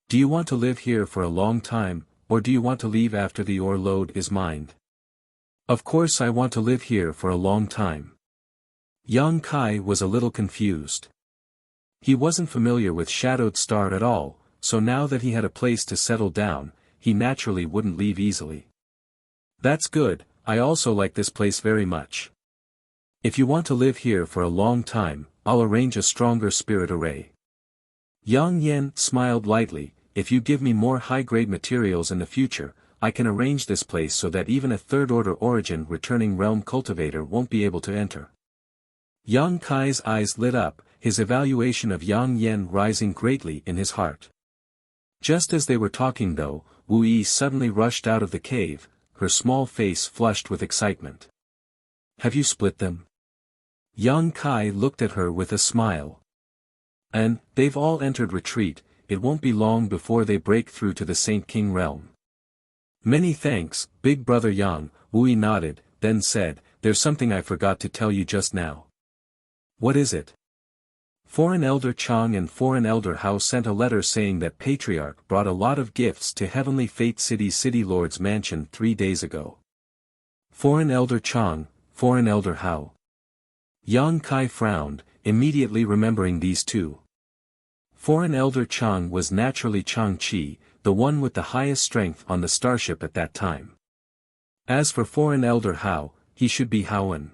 "Do you want to live here for a long time, or do you want to leave after the ore load is mined?" "Of course I want to live here for a long time." Yang Kai was a little confused. He wasn't familiar with Shadowed Star at all, so now that he had a place to settle down, he naturally wouldn't leave easily. "That's good, I also like this place very much. If you want to live here for a long time, I'll arrange a stronger spirit array." Yang Yen smiled lightly, "If you give me more high-grade materials in the future, I can arrange this place so that even a third-order origin returning realm cultivator won't be able to enter." Yang Kai's eyes lit up, his evaluation of Yang Yen rising greatly in his heart. Just as they were talking though, Wu Yi suddenly rushed out of the cave, her small face flushed with excitement. "Have you split them?" Yang Kai looked at her with a smile. "And, they've all entered retreat, it won't be long before they break through to the Saint King realm." "Many thanks, Big Brother Yang," Wu Yi nodded, then said, "There's something I forgot to tell you just now." "What is it?" "Foreign Elder Chang and Foreign Elder Hao sent a letter saying that Patriarch brought a lot of gifts to Heavenly Fate City's City Lord's mansion 3 days ago." "Foreign Elder Chang, Foreign Elder Hao." Yang Kai frowned, immediately remembering these two. Foreign Elder Chang was naturally Chang Chi, the one with the highest strength on the starship at that time. As for Foreign Elder Hao, he should be Haoan.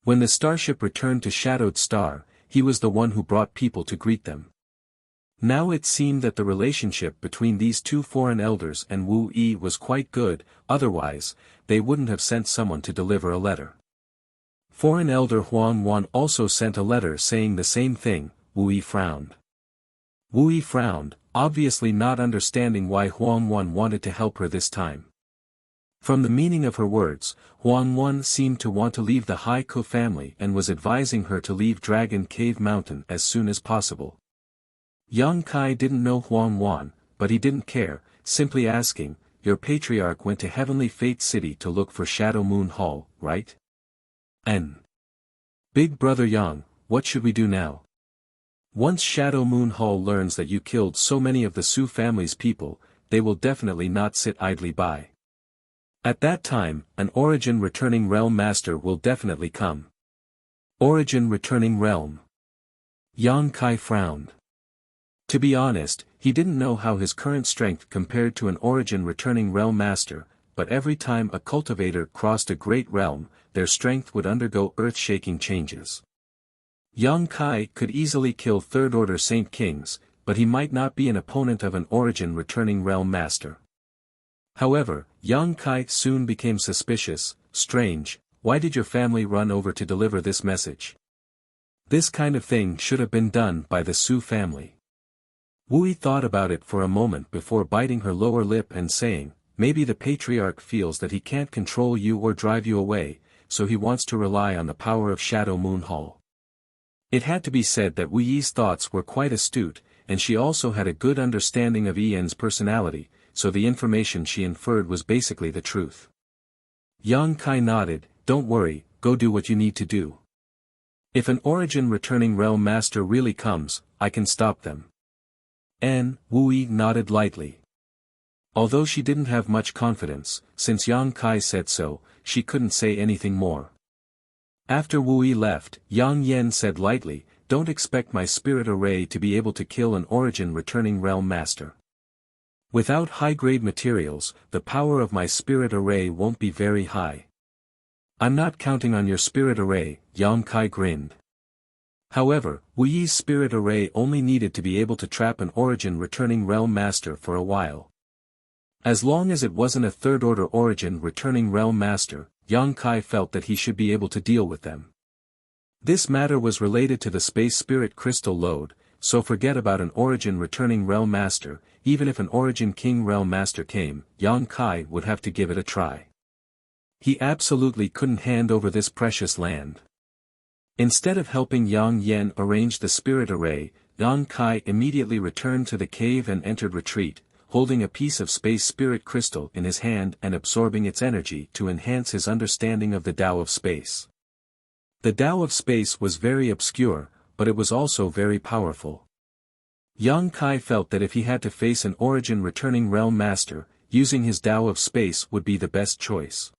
When the starship returned to Shadowed Star, he was the one who brought people to greet them. Now it seemed that the relationship between these two foreign elders and Wu Yi was quite good, otherwise, they wouldn't have sent someone to deliver a letter. Foreign Elder Huang Wan also sent a letter saying the same thing. Wu Yi frowned. Wu Yi frowned, obviously not understanding why Huang Wan wanted to help her this time. From the meaning of her words, Huang Wan seemed to want to leave the Haiku family and was advising her to leave Dragon Cave Mountain as soon as possible. Yang Kai didn't know Huang Wan, but he didn't care, simply asking, "Your patriarch went to Heavenly Fate City to look for Shadow Moon Hall, right?" "And Big Brother Yang, what should we do now?" "Once Shadow Moon Hall learns that you killed so many of the Su family's people, they will definitely not sit idly by. At that time, an Origin Returning Realm Master will definitely come." "Origin Returning Realm?" Yang Kai frowned. To be honest, He didn't know how his current strength compared to an origin returning realm master, but every time a cultivator crossed a great realm, their strength would undergo earth-shaking changes. Yang Kai could easily kill third-order Saint Kings, but he might not be an opponent of an origin returning realm master. However, Yang Kai soon became suspicious. Strange, why did your family run over to deliver this message? This kind of thing should have been done by the Su family. Wu Yi thought about it for a moment before biting her lower lip and saying, maybe the patriarch feels that he can't control you or drive you away, so he wants to rely on the power of Shadow Moon Hall. It had to be said that Wu Yi's thoughts were quite astute, and she also had a good understanding of Ian's personality, so the information she inferred was basically the truth. Yang Kai nodded, don't worry, go do what you need to do. If an origin returning realm master really comes, I can stop them. Wu Yi nodded lightly. Although she didn't have much confidence, since Yang Kai said so, she couldn't say anything more. After Wu Yi left, Yang Yen said lightly, don't expect my spirit array to be able to kill an origin returning realm master. Without high-grade materials, the power of my spirit array won't be very high. I'm not counting on your spirit array, Yang Kai grinned. However, Wu Yi's spirit array only needed to be able to trap an origin returning realm master for a while. As long as it wasn't a third-order origin returning realm master, Yang Kai felt that he should be able to deal with them. This matter was related to the space spirit crystal load, so forget about an origin returning realm master. Even if an origin king realm master came, Yang Kai would have to give it a try. He absolutely couldn't hand over this precious land. Instead of helping Yang Yen arrange the spirit array, Yang Kai immediately returned to the cave and entered retreat, holding a piece of space spirit crystal in his hand and absorbing its energy to enhance his understanding of the Tao of space. The Tao of space was very obscure, but it was also very powerful. Yang Kai felt that if he had to face an origin returning realm master, using his Tao of space would be the best choice.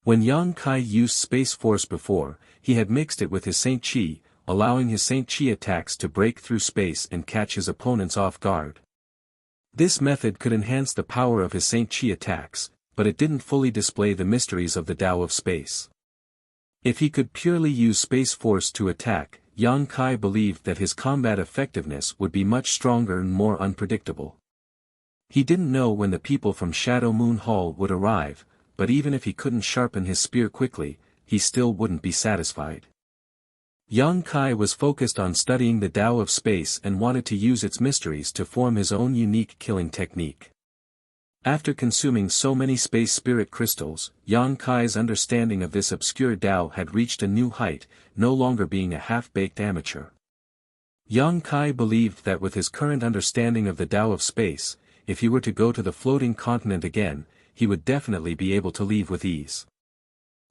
When Yang Kai used Space Force before, he had mixed it with his Saint Chi, allowing his Saint Chi attacks to break through space and catch his opponents off guard. This method could enhance the power of his Saint Chi attacks, but it didn't fully display the mysteries of the Tao of space. If he could purely use Space Force to attack, Yang Kai believed that his combat effectiveness would be much stronger and more unpredictable. He didn't know when the people from Shadow Moon Hall would arrive, but even if he couldn't sharpen his spear quickly, he still wouldn't be satisfied. Yang Kai was focused on studying the Tao of space and wanted to use its mysteries to form his own unique killing technique. After consuming so many space spirit crystals, Yang Kai's understanding of this obscure Tao had reached a new height, no longer being a half-baked amateur. Yang Kai believed that with his current understanding of the Tao of space, if he were to go to the floating continent again, he would definitely be able to leave with ease.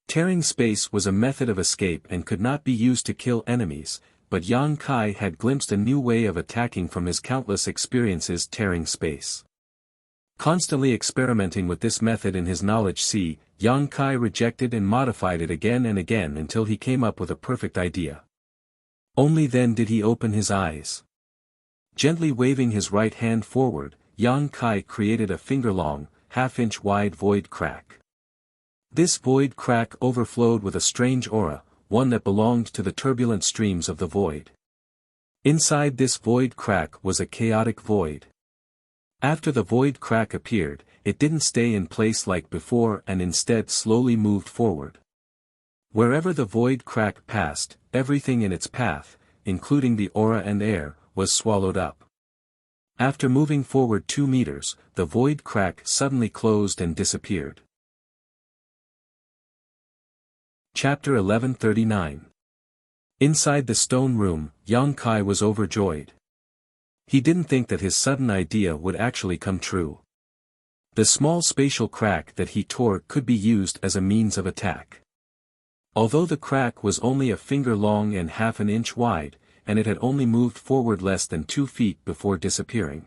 Tearing space was a method of escape and could not be used to kill enemies, but Yang Kai had glimpsed a new way of attacking from his countless experiences tearing space. Constantly experimenting with this method in his knowledge sea, Yang Kai rejected and modified it again and again until he came up with a perfect idea. Only then did he open his eyes. Gently waving his right hand forward, Yang Kai created a finger-long, half-inch wide void crack. This void crack overflowed with a strange aura, one that belonged to the turbulent streams of the void. Inside this void crack was a chaotic void. After the void crack appeared, it didn't stay in place like before and instead slowly moved forward. Wherever the void crack passed, everything in its path, including the aura and air, was swallowed up. After moving forward 2 meters, the void crack suddenly closed and disappeared. Chapter 1139. Inside the stone room, Yang Kai was overjoyed. He didn't think that his sudden idea would actually come true. The small spatial crack that he tore could be used as a means of attack. Although the crack was only a finger long and half an inch wide, and it had only moved forward less than 2 feet before disappearing.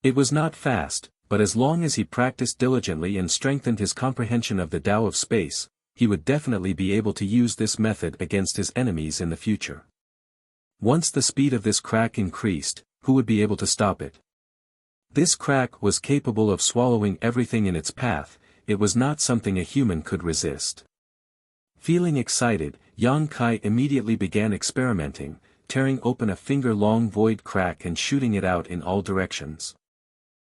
It was not fast, but as long as he practiced diligently and strengthened his comprehension of the Tao of space, he would definitely be able to use this method against his enemies in the future. Once the speed of this crack increased, who would be able to stop it? This crack was capable of swallowing everything in its path. It was not something a human could resist. Feeling excited, Yang Kai immediately began experimenting, tearing open a finger-long void crack and shooting it out in all directions.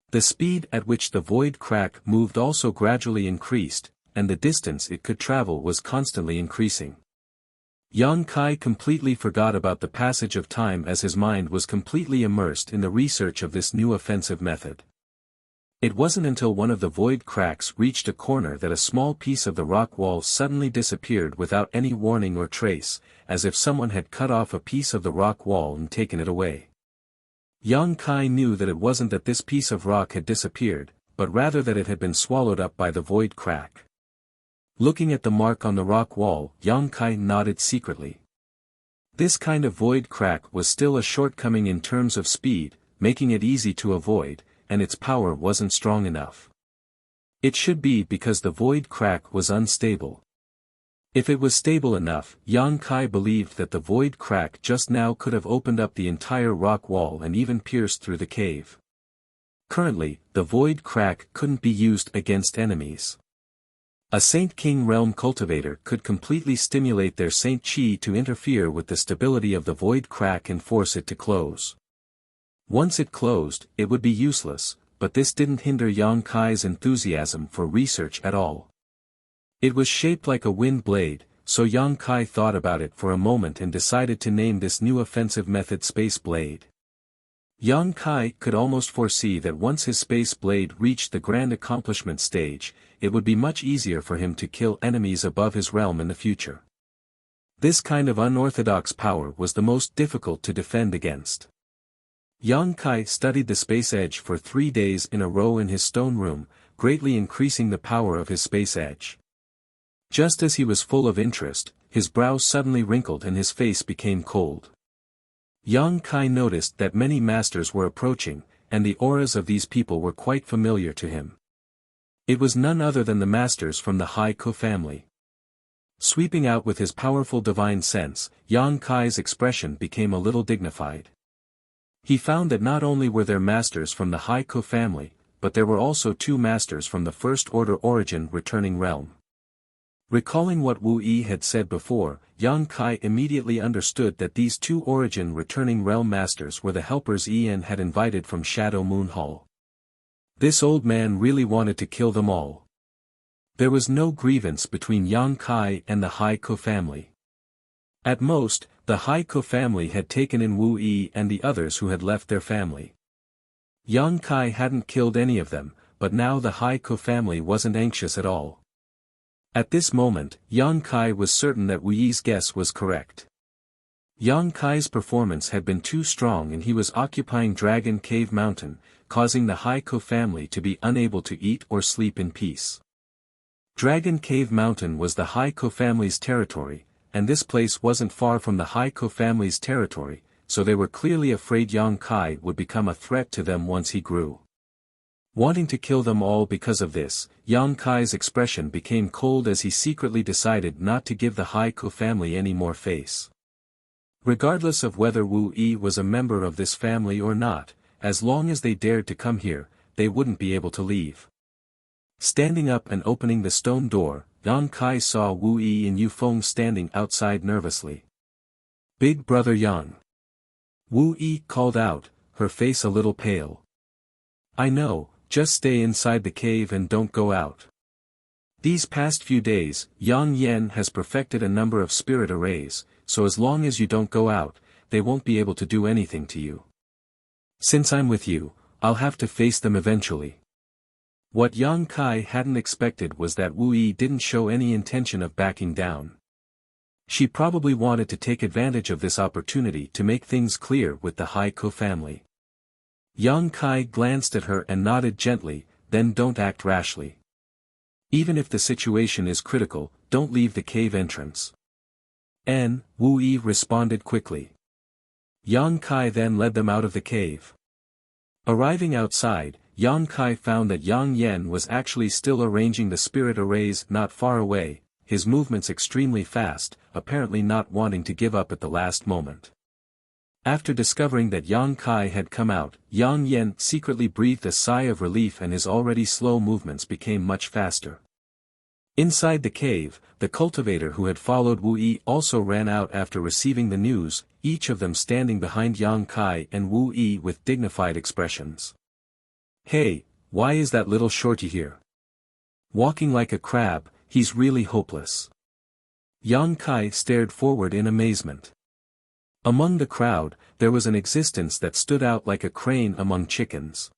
The speed at which the void crack moved also gradually increased, and the distance it could travel was constantly increasing. Yang Kai completely forgot about the passage of time as his mind was completely immersed in the research of this new offensive method. It wasn't until one of the void cracks reached a corner that a small piece of the rock wall suddenly disappeared without any warning or trace, as if someone had cut off a piece of the rock wall and taken it away. Yang Kai knew that it wasn't that this piece of rock had disappeared, but rather that it had been swallowed up by the void crack. Looking at the mark on the rock wall, Yang Kai nodded secretly. This kind of void crack was still a shortcoming in terms of speed, making it easy to avoid, and its power wasn't strong enough. It should be because the void crack was unstable. If it was stable enough, Yang Kai believed that the void crack just now could have opened up the entire rock wall and even pierced through the cave. Currently, the void crack couldn't be used against enemies. A Saint King Realm cultivator could completely stimulate their Saint Chi to interfere with the stability of the void crack and force it to close. Once it closed, it would be useless, but this didn't hinder Yang Kai's enthusiasm for research at all. It was shaped like a wind blade, so Yang Kai thought about it for a moment and decided to name this new offensive method Space Blade. Yang Kai could almost foresee that once his space blade reached the grand accomplishment stage, it would be much easier for him to kill enemies above his realm in the future. This kind of unorthodox power was the most difficult to defend against. Yang Kai studied the space edge for 3 days in a row in his stone room, greatly increasing the power of his space edge. Just as he was full of interest, his brow suddenly wrinkled and his face became cold. Yang Kai noticed that many masters were approaching, and the auras of these people were quite familiar to him. It was none other than the masters from the Hai-Ko family. Sweeping out with his powerful divine sense, Yang Kai's expression became a little dignified. He found that not only were there masters from the Hai-Ko family, but there were also 2 masters from the First Order Origin returning realm. Recalling what Wu Yi had said before, Yang Kai immediately understood that these 2 Origin returning realm masters were the helpers Ian had invited from Shadow Moon Hall. This old man really wanted to kill them all. There was no grievance between Yang Kai and the Hai-Ko family. At most, the Hai-Ko family had taken in Wu Yi and the others who had left their family. Yang Kai hadn't killed any of them, but now the Hai-Ko family wasn't anxious at all. At this moment, Yang Kai was certain that Wu Yi's guess was correct. Yang Kai's performance had been too strong and he was occupying Dragon Cave Mountain, causing the Hai-Ko family to be unable to eat or sleep in peace. Dragon Cave Mountain was the Hai-Ko family's territory, and this place wasn't far from the Hai-Ko family's territory, so they were clearly afraid Yang Kai would become a threat to them once he grew. Wanting to kill them all because of this, Yang Kai's expression became cold as he secretly decided not to give the Hai-Ko family any more face. Regardless of whether Wu Yi was a member of this family or not, as long as they dared to come here, they wouldn't be able to leave. Standing up and opening the stone door, Yang Kai saw Wu Yi and Yu Feng standing outside nervously. "Big brother Yang." Wu Yi called out, her face a little pale. "I know, just stay inside the cave and don't go out. These past few days, Yang Yen has perfected a number of spirit arrays, so as long as you don't go out, they won't be able to do anything to you. Since I'm with you, I'll have to face them eventually." What Yang Kai hadn't expected was that Wu Yi didn't show any intention of backing down. She probably wanted to take advantage of this opportunity to make things clear with the Hai-Ko family. Yang Kai glanced at her and nodded gently, "Then don't act rashly. Even if the situation is critical, don't leave the cave entrance." Wu Yi responded quickly. Yang Kai then led them out of the cave. Arriving outside, Yang Kai found that Yang Yen was actually still arranging the spirit arrays not far away, his movements extremely fast, apparently not wanting to give up at the last moment. After discovering that Yang Kai had come out, Yang Yen secretly breathed a sigh of relief and his already slow movements became much faster. Inside the cave, the cultivator who had followed Wu Yi also ran out after receiving the news, each of them standing behind Yang Kai and Wu Yi with dignified expressions. "Hey, why is that little shorty here? Walking like a crab, he's really hopeless." Yang Kai stared forward in amazement. Among the crowd, there was an existence that stood out like a crane among chickens.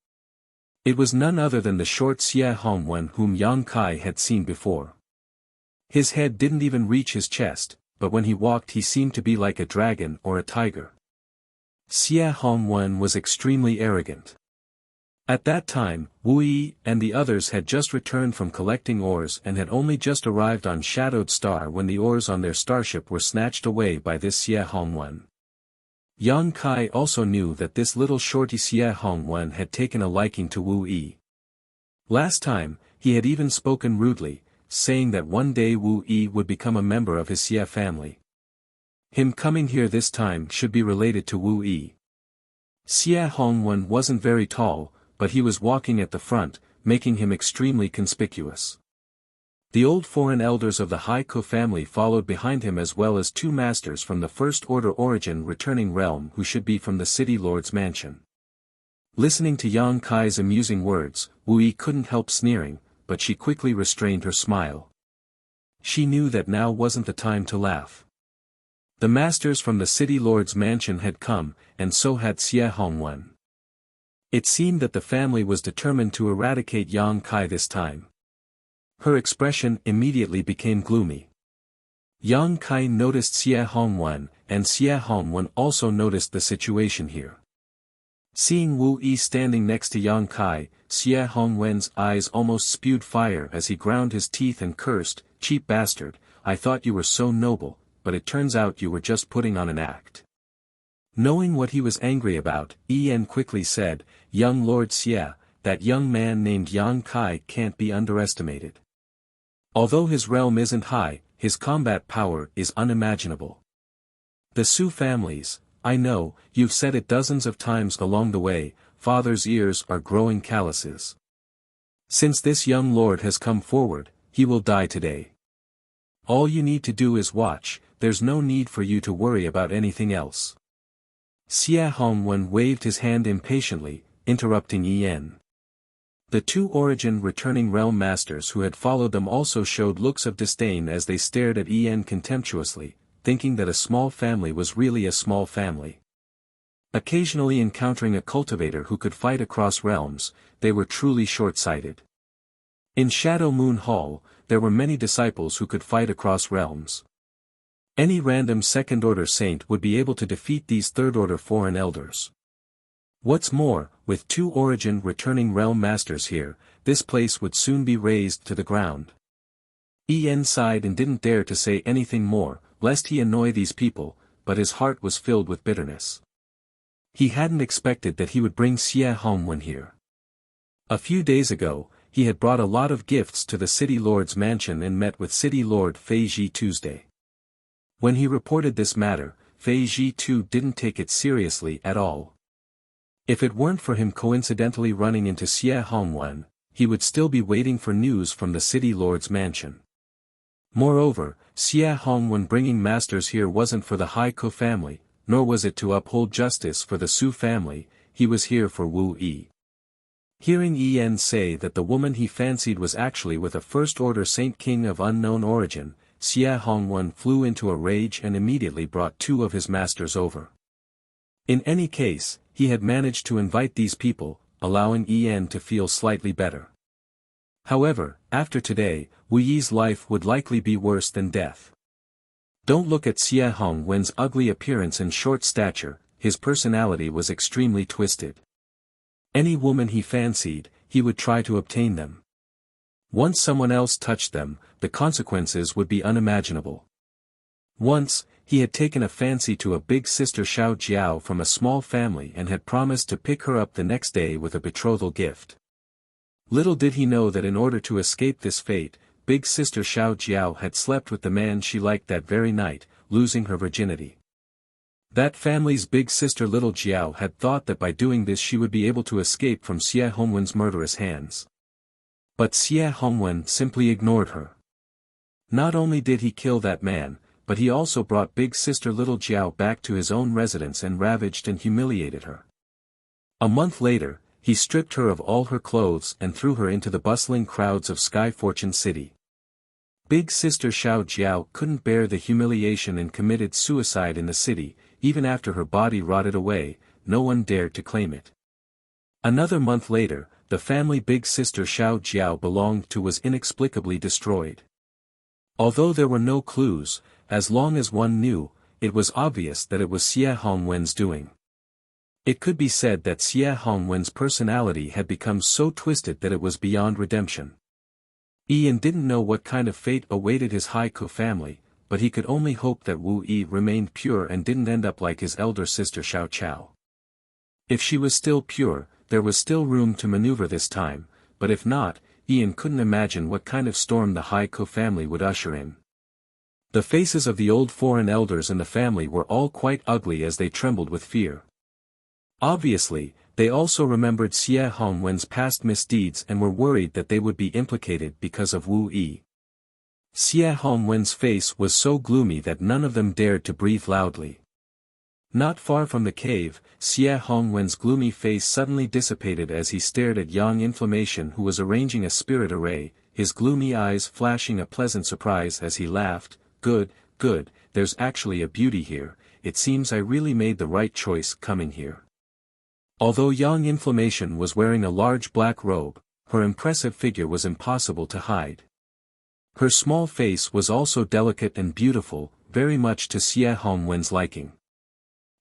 It was none other than the short Xie Hongwen whom Yang Kai had seen before. His head didn't even reach his chest, but when he walked he seemed to be like a dragon or a tiger. Xie Hongwen was extremely arrogant. At that time, Wu Yi and the others had just returned from collecting ores and had only just arrived on Shadowed Star when the ores on their starship were snatched away by this Xie Hongwen. Yang Kai also knew that this little shorty Xie Hongwen had taken a liking to Wu Yi. Last time, he had even spoken rudely, saying that one day Wu Yi would become a member of his Xie family. Him coming here this time should be related to Wu Yi. Xie Hongwen wasn't very tall, but he was walking at the front, making him extremely conspicuous. The old foreign elders of the Haiku family followed behind him as well as two masters from the First Order origin returning realm who should be from the City Lord's mansion. Listening to Yang Kai's amusing words, Wu Yi couldn't help sneering, but she quickly restrained her smile. She knew that now wasn't the time to laugh. The masters from the City Lord's mansion had come, and so had Xie Hongwen. It seemed that the family was determined to eradicate Yang Kai this time. Her expression immediately became gloomy. Yang Kai noticed Xie Hongwen, and Xie Hongwen also noticed the situation here. Seeing Wu Yi standing next to Yang Kai, Xie Hongwen's eyes almost spewed fire as he ground his teeth and cursed, "Cheap bastard, I thought you were so noble, but it turns out you were just putting on an act." Knowing what he was angry about, Yen quickly said, "Young Lord Xie, that young man named Yang Kai can't be underestimated. Although his realm isn't high, his combat power is unimaginable. The Su families, I know, you've said it dozens of times along the way, father's ears are growing calluses. Since this young lord has come forward, he will die today. All you need to do is watch, there's no need for you to worry about anything else." Xie Hongwen waved his hand impatiently, interrupting Yen. The two origin returning realm masters who had followed them also showed looks of disdain as they stared at Yen contemptuously, thinking that a small family was really a small family. Occasionally encountering a cultivator who could fight across realms, they were truly short-sighted. In Shadow Moon Hall, there were many disciples who could fight across realms. Any random second-order saint would be able to defeat these third-order foreign elders. What's more, with two origin returning realm masters here, this place would soon be razed to the ground. En sighed and didn't dare to say anything more, lest he annoy these people, but his heart was filled with bitterness. He hadn't expected that he would bring Xie Hongwen here. A few days ago, he had brought a lot of gifts to the City Lord's mansion and met with City Lord Fei Ji Tuesday. When he reported this matter, Fei Ji too didn't take it seriously at all. If it weren't for him coincidentally running into Xie Hongwen, he would still be waiting for news from the City Lord's mansion. Moreover, Xie Hongwen bringing masters here wasn't for the Haiku family, nor was it to uphold justice for the Su family, he was here for Wu Yi. Hearing En say that the woman he fancied was actually with a first-order saint king of unknown origin, Xie Hongwen flew into a rage and immediately brought two of his masters over. In any case, he had managed to invite these people, allowing En to feel slightly better. However, after today, Wu Yi's life would likely be worse than death. Don't look at Xie Hongwen's ugly appearance and short stature, his personality was extremely twisted. Any woman he fancied, he would try to obtain them. Once someone else touched them, the consequences would be unimaginable. Once, he had taken a fancy to a big sister Xiao Jiao from a small family and had promised to pick her up the next day with a betrothal gift. Little did he know that in order to escape this fate, big sister Xiao Jiao had slept with the man she liked that very night, losing her virginity. That family's big sister little Jiao had thought that by doing this she would be able to escape from Xie Hongwen's murderous hands. But Xie Hongwen simply ignored her. Not only did he kill that man, but he also brought big sister little Jiao back to his own residence and ravaged and humiliated her. A month later, he stripped her of all her clothes and threw her into the bustling crowds of Sky Fortune City. Big sister Xiao Jiao couldn't bear the humiliation and committed suicide in the city. Even after her body rotted away, no one dared to claim it. Another month later, the family big sister Xiao Jiao belonged to was inexplicably destroyed. Although there were no clues, as long as one knew, it was obvious that it was Xie Hongwen's doing. It could be said that Xie Hongwen's personality had become so twisted that it was beyond redemption. Ian didn't know what kind of fate awaited his Haiku family, but he could only hope that Wu Yi remained pure and didn't end up like his elder sister Xiao Chao. If she was still pure, there was still room to maneuver this time, but if not, Ian couldn't imagine what kind of storm the Haiku family would usher in. The faces of the old foreign elders in the family were all quite ugly as they trembled with fear. Obviously, they also remembered Xie Hongwen's past misdeeds and were worried that they would be implicated because of Wu Yi. Xie Hongwen's face was so gloomy that none of them dared to breathe loudly. Not far from the cave, Xie Hongwen's gloomy face suddenly dissipated as he stared at young Inflammation who was arranging a spirit array, his gloomy eyes flashing a pleasant surprise as he laughed. Good, good, there's actually a beauty here, it seems I really made the right choice coming here. Although young Inflammation was wearing a large black robe, her impressive figure was impossible to hide. Her small face was also delicate and beautiful, very much to Xie Hongwen's liking.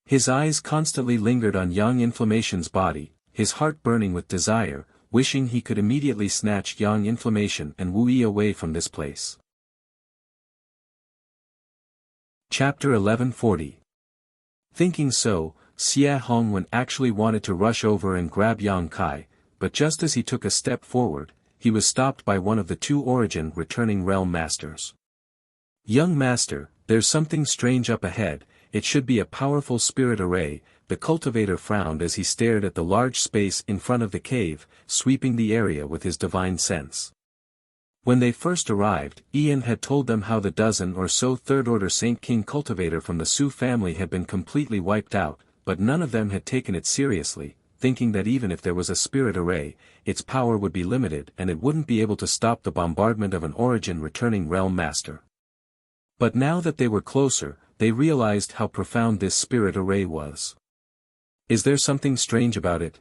His eyes constantly lingered on young Inflammation's body, his heart burning with desire, wishing he could immediately snatch young Inflammation and Wu Yi away from this place. Chapter 1140. Thinking so, Xie Hongwen actually wanted to rush over and grab Yang Kai, but just as he took a step forward, he was stopped by one of the two Origin returning realm masters. Young master, there's something strange up ahead, it should be a powerful spirit array. The cultivator frowned as he stared at the large space in front of the cave, sweeping the area with his divine sense. When they first arrived, Ian had told them how the dozen or so third-order Saint King cultivator from the Su family had been completely wiped out, but none of them had taken it seriously, thinking that even if there was a spirit array, its power would be limited and it wouldn't be able to stop the bombardment of an Origin returning realm master. But now that they were closer, they realized how profound this spirit array was. Is there something strange about it?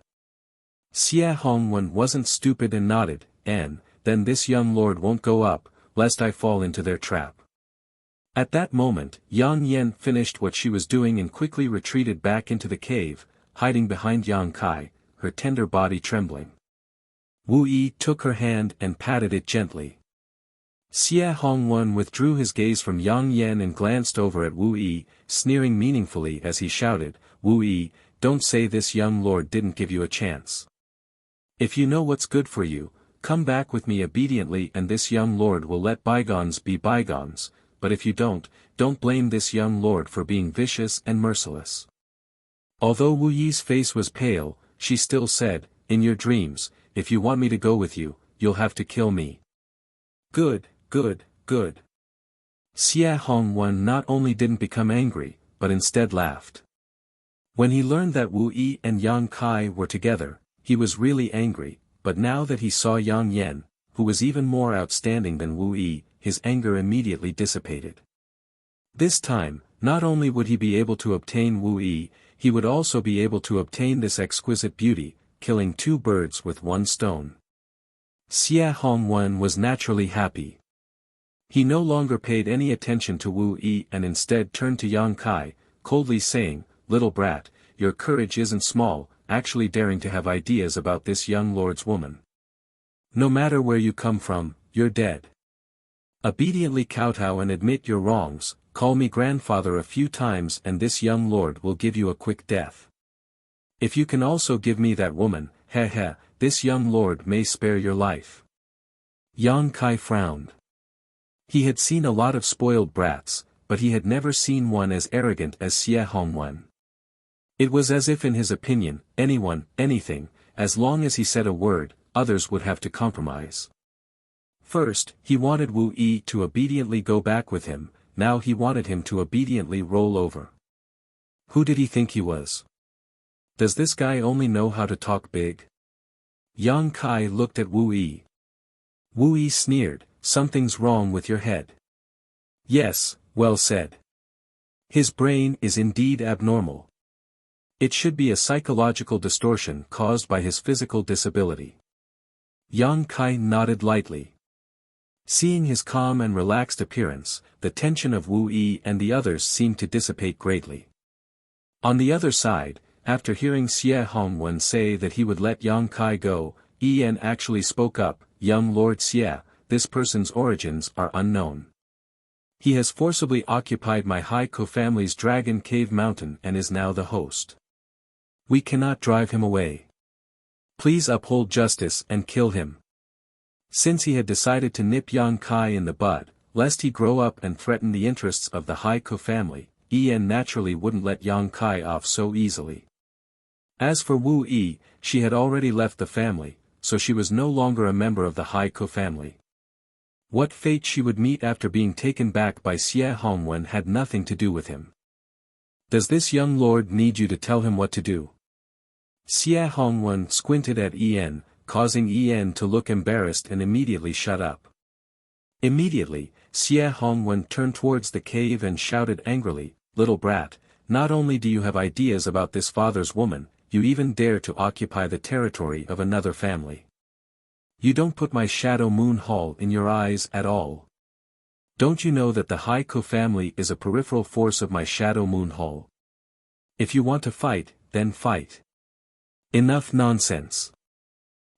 Xie Hongwen wasn't stupid and nodded, and, then this young lord won't go up, lest I fall into their trap. At that moment, Yang Yan finished what she was doing and quickly retreated back into the cave, hiding behind Yang Kai, her tender body trembling. Wu Yi took her hand and patted it gently. Xie Hongwen withdrew his gaze from Yang Yan and glanced over at Wu Yi, sneering meaningfully as he shouted, Wu Yi, don't say this young lord didn't give you a chance. If you know what's good for you, come back with me obediently and this young lord will let bygones be bygones, but if you don't blame this young lord for being vicious and merciless. Although Wu Yi's face was pale, she still said, in your dreams, if you want me to go with you, you'll have to kill me. Good, good, good. Xie Hongwen not only didn't become angry, but instead laughed. When he learned that Wu Yi and Yang Kai were together, he was really angry, but now that he saw Yang Yan, who was even more outstanding than Wu Yi, his anger immediately dissipated. This time, not only would he be able to obtain Wu Yi, he would also be able to obtain this exquisite beauty, killing two birds with one stone. Xie Hongwen was naturally happy. He no longer paid any attention to Wu Yi and instead turned to Yang Kai, coldly saying, little brat, your courage isn't small, actually daring to have ideas about this young lord's woman. No matter where you come from, you're dead. Obediently kowtow and admit your wrongs, call me grandfather a few times and this young lord will give you a quick death. If you can also give me that woman, this young lord may spare your life. Yang Kai frowned. He had seen a lot of spoiled brats, but he had never seen one as arrogant as Xie Hongwen. It was as if in his opinion, anyone, anything, as long as he said a word, others would have to compromise. First, he wanted Wu Yi to obediently go back with him, now he wanted him to obediently roll over. Who did he think he was? Does this guy only know how to talk big? Yang Kai looked at Wu Yi. Wu Yi sneered, something's wrong with your head. Yes, well said. His brain is indeed abnormal. It should be a psychological distortion caused by his physical disability. Yang Kai nodded lightly. Seeing his calm and relaxed appearance, the tension of Wu Yi and the others seemed to dissipate greatly. On the other side, after hearing Xie Hongwen say that he would let Yang Kai go, Yan actually spoke up, "Young Lord Xie, this person's origins are unknown. He has forcibly occupied my Haikou family's Dragon Cave Mountain and is now the host. We cannot drive him away. Please uphold justice and kill him." Since he had decided to nip Yang Kai in the bud, lest he grow up and threaten the interests of the Haikou family, Yan naturally wouldn't let Yang Kai off so easily. As for Wu Yi, she had already left the family, so she was no longer a member of the Haikou family. What fate she would meet after being taken back by Xie Hongwen had nothing to do with him. "Does this young lord need you to tell him what to do?" Xie Hongwen squinted at Yan, causing Yan to look embarrassed and immediately shut up. Immediately, Xie Hongwen turned towards the cave and shouted angrily, "Little brat, not only do you have ideas about this father's woman, you even dare to occupy the territory of another family. You don't put my Shadow Moon Hall in your eyes at all. Don't you know that the Haikou family is a peripheral force of my Shadow Moon Hall? If you want to fight, then fight. Enough nonsense."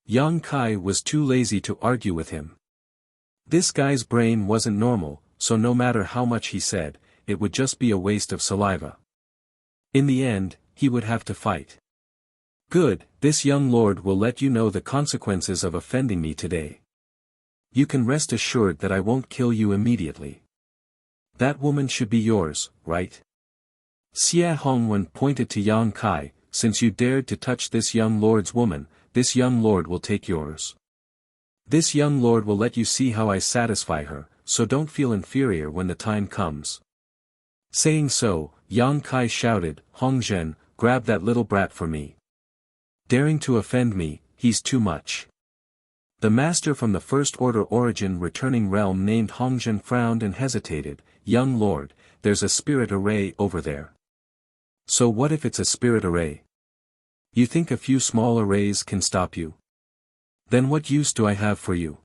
Yang Kai was too lazy to argue with him. This guy's brain wasn't normal, so no matter how much he said, it would just be a waste of saliva. In the end, he would have to fight. "Good, this young lord will let you know the consequences of offending me today. You can rest assured that I won't kill you immediately. That woman should be yours, right?" Xie Hongwen pointed to Yang Kai, "Since you dared to touch this young lord's woman, this young lord will take yours. This young lord will let you see how I satisfy her, so don't feel inferior when the time comes." Saying so, Yang Kai shouted, "Hongzhen, grab that little brat for me. Daring to offend me, he's too much." The master from the First Order Origin returning realm named Hongzhen frowned and hesitated, "Young lord, there's a spirit array over there." "So what if it's a spirit array? You think a few small arrays can stop you? Then what use do I have for you?"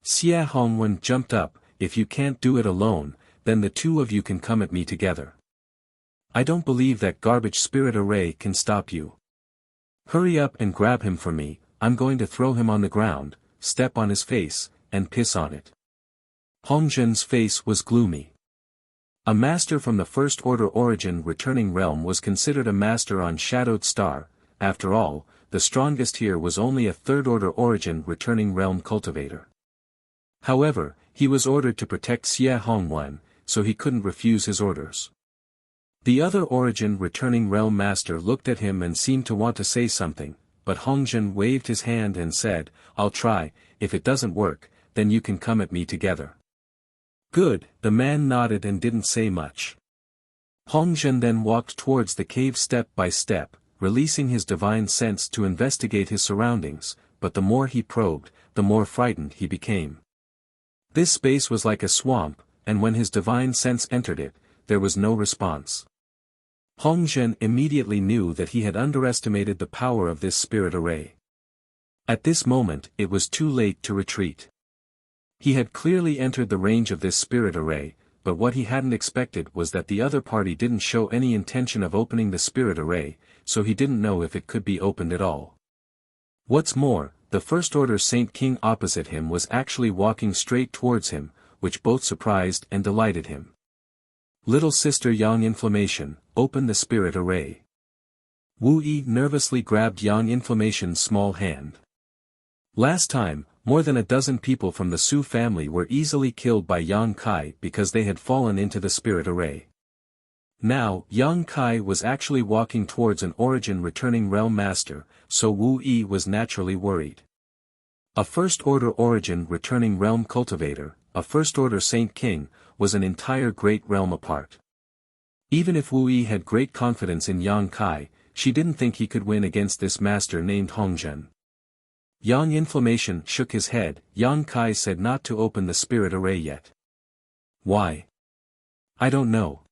Xie Hongwen jumped up, "If you can't do it alone, then the two of you can come at me together. I don't believe that garbage spirit array can stop you. Hurry up and grab him for me, I'm going to throw him on the ground, step on his face, and piss on it." Hongzhen's face was gloomy. A master from the First Order Origin returning realm was considered a master on Shadowed Star. After all, the strongest here was only a Third Order Origin returning realm cultivator. However, he was ordered to protect Xie Hongwen, so he couldn't refuse his orders. The other Origin returning realm master looked at him and seemed to want to say something, but Hongzhen waved his hand and said, "I'll try, if it doesn't work, then you can come at me together." "Good," the man nodded and didn't say much. Hongzhen then walked towards the cave step by step, releasing his divine sense to investigate his surroundings, but the more he probed, the more frightened he became. This space was like a swamp, and when his divine sense entered it, there was no response. Hongzhen immediately knew that he had underestimated the power of this spirit array. At this moment, it was too late to retreat. He had clearly entered the range of this spirit array, but what he hadn't expected was that the other party didn't show any intention of opening the spirit array, so he didn't know if it could be opened at all. What's more, the First Order Saint King opposite him was actually walking straight towards him, which both surprised and delighted him. "Little sister Yang Inflammation, open the spirit array." Wu Yi nervously grabbed Yang Inflammation's small hand. Last time, More than a dozen people from the Su family were easily killed by Yang Kai because they had fallen into the spirit array. Now, Yang Kai was actually walking towards an origin returning realm master, so Wu Yi was naturally worried. A first-order origin returning realm cultivator, a first-order Saint King, was an entire great realm apart. Even if Wu Yi had great confidence in Yang Kai, she didn't think he could win against this master named Hongzhen. Yang Inflammation shook his head. Yang Kai said not to open the spirit array yet. Why? I don't know.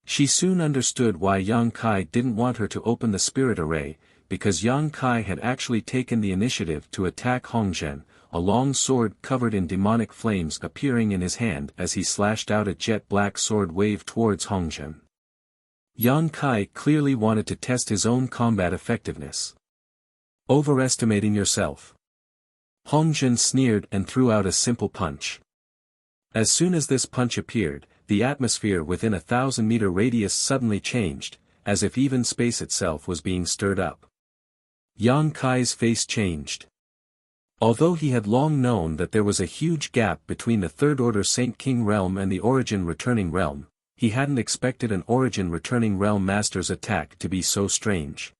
She soon understood why Yang Kai didn't want her to open the spirit array, because Yang Kai had actually taken the initiative to attack Hongzhen, a long sword covered in demonic flames appearing in his hand as he slashed out a jet black sword wave towards Hongzhen. Yang Kai clearly wanted to test his own combat effectiveness. Overestimating yourself. Hongzhen sneered and threw out a simple punch. As soon as this punch appeared, the atmosphere within 1,000-meter radius suddenly changed, as if even space itself was being stirred up. Yang Kai's face changed. Although he had long known that there was a huge gap between the Third-Order Saint King realm and the Origin Returning realm, he hadn't expected an Origin Returning realm master's attack to be so strange.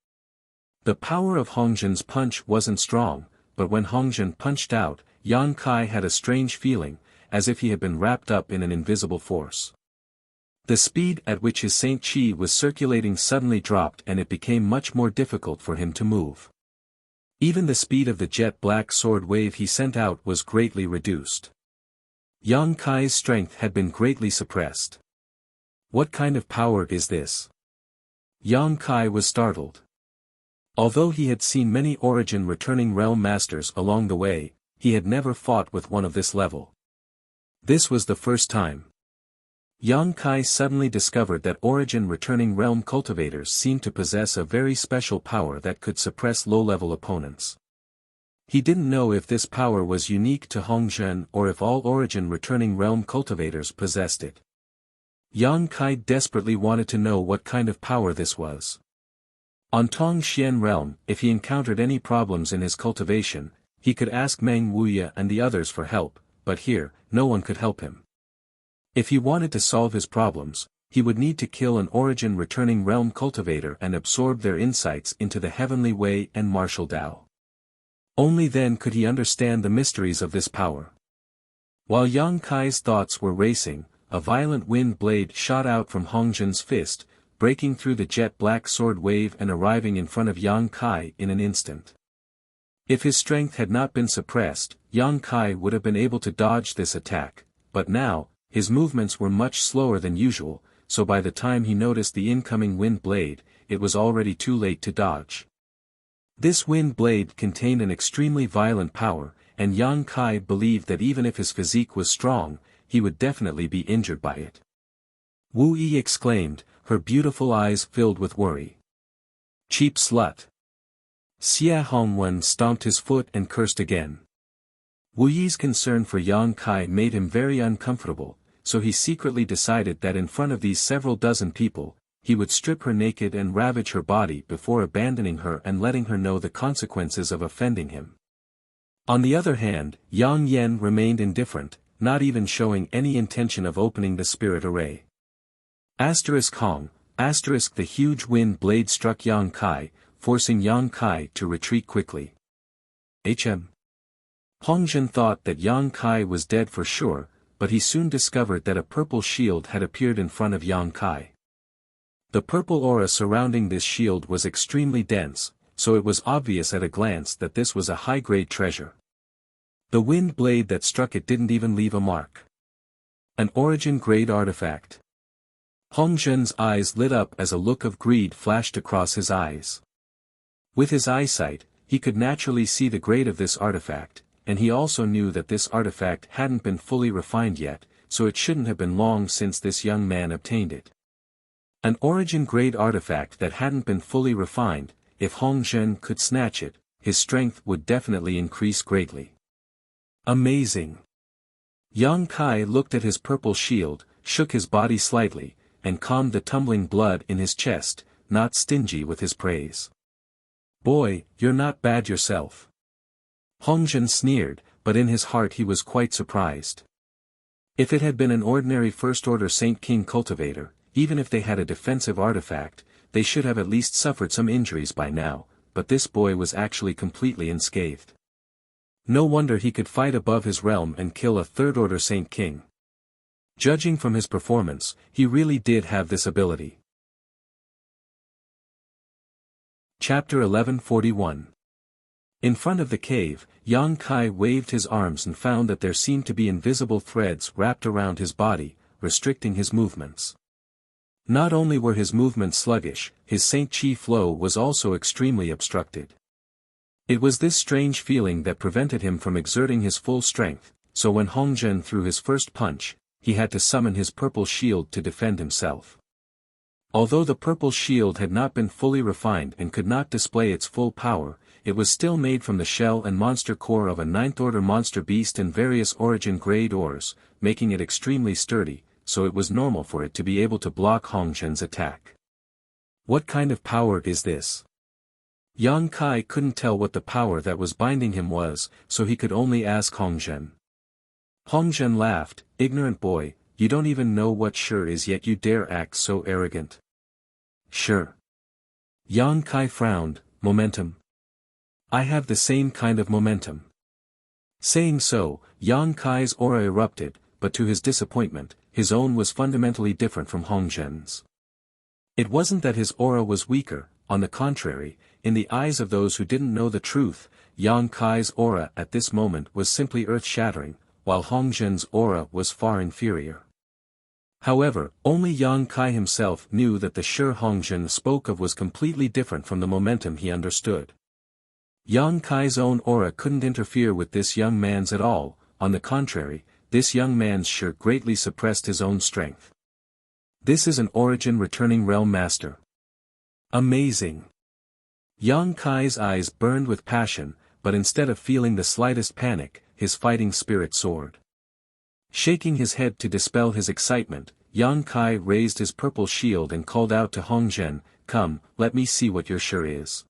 The power of Hongzhen's punch wasn't strong, but when Hongzhen punched out, Yang Kai had a strange feeling, as if he had been wrapped up in an invisible force. The speed at which his Saint Chi was circulating suddenly dropped and it became much more difficult for him to move. Even the speed of the jet black sword wave he sent out was greatly reduced. Yang Kai's strength had been greatly suppressed. What kind of power is this? Yang Kai was startled. Although he had seen many Origin Returning realm masters along the way, he had never fought with one of this level. This was the first time. Yang Kai suddenly discovered that Origin Returning realm cultivators seemed to possess a very special power that could suppress low-level opponents. He didn't know if this power was unique to Hongzhen or if all Origin Returning realm cultivators possessed it. Yang Kai desperately wanted to know what kind of power this was. On Tongxian realm, if he encountered any problems in his cultivation, he could ask Meng Wuya and the others for help, but here, no one could help him. If he wanted to solve his problems, he would need to kill an Origin Returning realm cultivator and absorb their insights into the Heavenly Way and Martial Dao. Only then could he understand the mysteries of this power. While Yang Kai's thoughts were racing, a violent wind blade shot out from Hongzhen's fist, breaking through the jet black sword wave and arriving in front of Yang Kai in an instant. If his strength had not been suppressed, Yang Kai would have been able to dodge this attack, but now, his movements were much slower than usual, so by the time he noticed the incoming wind blade, it was already too late to dodge. This wind blade contained an extremely violent power, and Yang Kai believed that even if his physique was strong, he would definitely be injured by it. Wu Yi exclaimed, her beautiful eyes filled with worry. Cheap slut. Xia Hongwen stomped his foot and cursed again. Wu Yi's concern for Yang Kai made him very uncomfortable, so he secretly decided that in front of these several dozen people, he would strip her naked and ravage her body before abandoning her and letting her know the consequences of offending him. On the other hand, Yang Yen remained indifferent, not even showing any intention of opening the spirit array. Hong, the huge wind blade struck Yang Kai, forcing Yang Kai to retreat quickly. Hongzhen thought that Yang Kai was dead for sure, but he soon discovered that a purple shield had appeared in front of Yang Kai. The purple aura surrounding this shield was extremely dense, so it was obvious at a glance that this was a high-grade treasure. The wind blade that struck it didn't even leave a mark. An origin-grade artifact. Hongzhen's eyes lit up as a look of greed flashed across his eyes. With his eyesight, he could naturally see the grade of this artifact, and he also knew that this artifact hadn't been fully refined yet, so it shouldn't have been long since this young man obtained it. An origin-grade artifact that hadn't been fully refined, if Hongzhen could snatch it, his strength would definitely increase greatly. Amazing! Yang Kai looked at his purple shield, shook his body slightly, and calmed the tumbling blood in his chest, not stingy with his praise. Boy, you're not bad yourself. Hongzhen sneered, but in his heart he was quite surprised. If it had been an ordinary first-order Saint King cultivator, even if they had a defensive artifact, they should have at least suffered some injuries by now, but this boy was actually completely unscathed. No wonder he could fight above his realm and kill a third-order Saint King. Judging from his performance, he really did have this ability. Chapter 1141. In front of the cave, Yang Kai waved his arms and found that there seemed to be invisible threads wrapped around his body, restricting his movements. Not only were his movements sluggish, his Saint Chi flow was also extremely obstructed. It was this strange feeling that prevented him from exerting his full strength, so when Hong Zhen threw his first punch, he had to summon his purple shield to defend himself. Although the purple shield had not been fully refined and could not display its full power, it was still made from the shell and monster core of a ninth-order monster beast and various origin grade ores, making it extremely sturdy, so it was normal for it to be able to block Hong Zhen's attack. What kind of power is this? Yang Kai couldn't tell what the power that was binding him was, so he could only ask Hong Zhen. Hong Zhen laughed, "Ignorant boy, you don't even know what sure is yet you dare act so arrogant." "Sure." Yang Kai frowned, "Momentum? I have the same kind of momentum." Saying so, Yang Kai's aura erupted, but to his disappointment, his own was fundamentally different from Hong Zhen's. It wasn't that his aura was weaker, on the contrary, in the eyes of those who didn't know the truth, Yang Kai's aura at this moment was simply earth-shattering, while Hong Zhen's aura was far inferior. However, only Yang Kai himself knew that the sure Hong Zhen spoke of was completely different from the momentum he understood. Yang Kai's own aura couldn't interfere with this young man's at all, on the contrary, this young man's sure greatly suppressed his own strength. This is an origin returning realm master. Amazing! Yang Kai's eyes burned with passion, but instead of feeling the slightest panic, his fighting spirit soared. Shaking his head to dispel his excitement, Yang Kai raised his purple shield and called out to Hong Zhen, "Come, let me see what your sure is."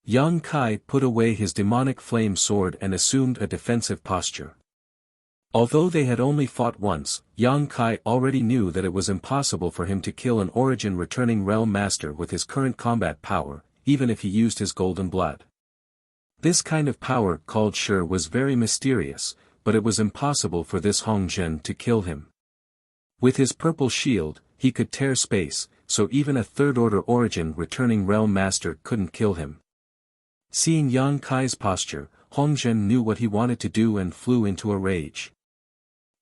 Yang Kai put away his demonic flame sword and assumed a defensive posture. Although they had only fought once, Yang Kai already knew that it was impossible for him to kill an origin returning realm master with his current combat power, even if he used his golden blood. This kind of power called sure was very mysterious, but it was impossible for this Hong Zhen to kill him. With his purple shield, he could tear space, so even a third-order origin returning realm master couldn't kill him. Seeing Yang Kai's posture, Hong Zhen knew what he wanted to do and flew into a rage.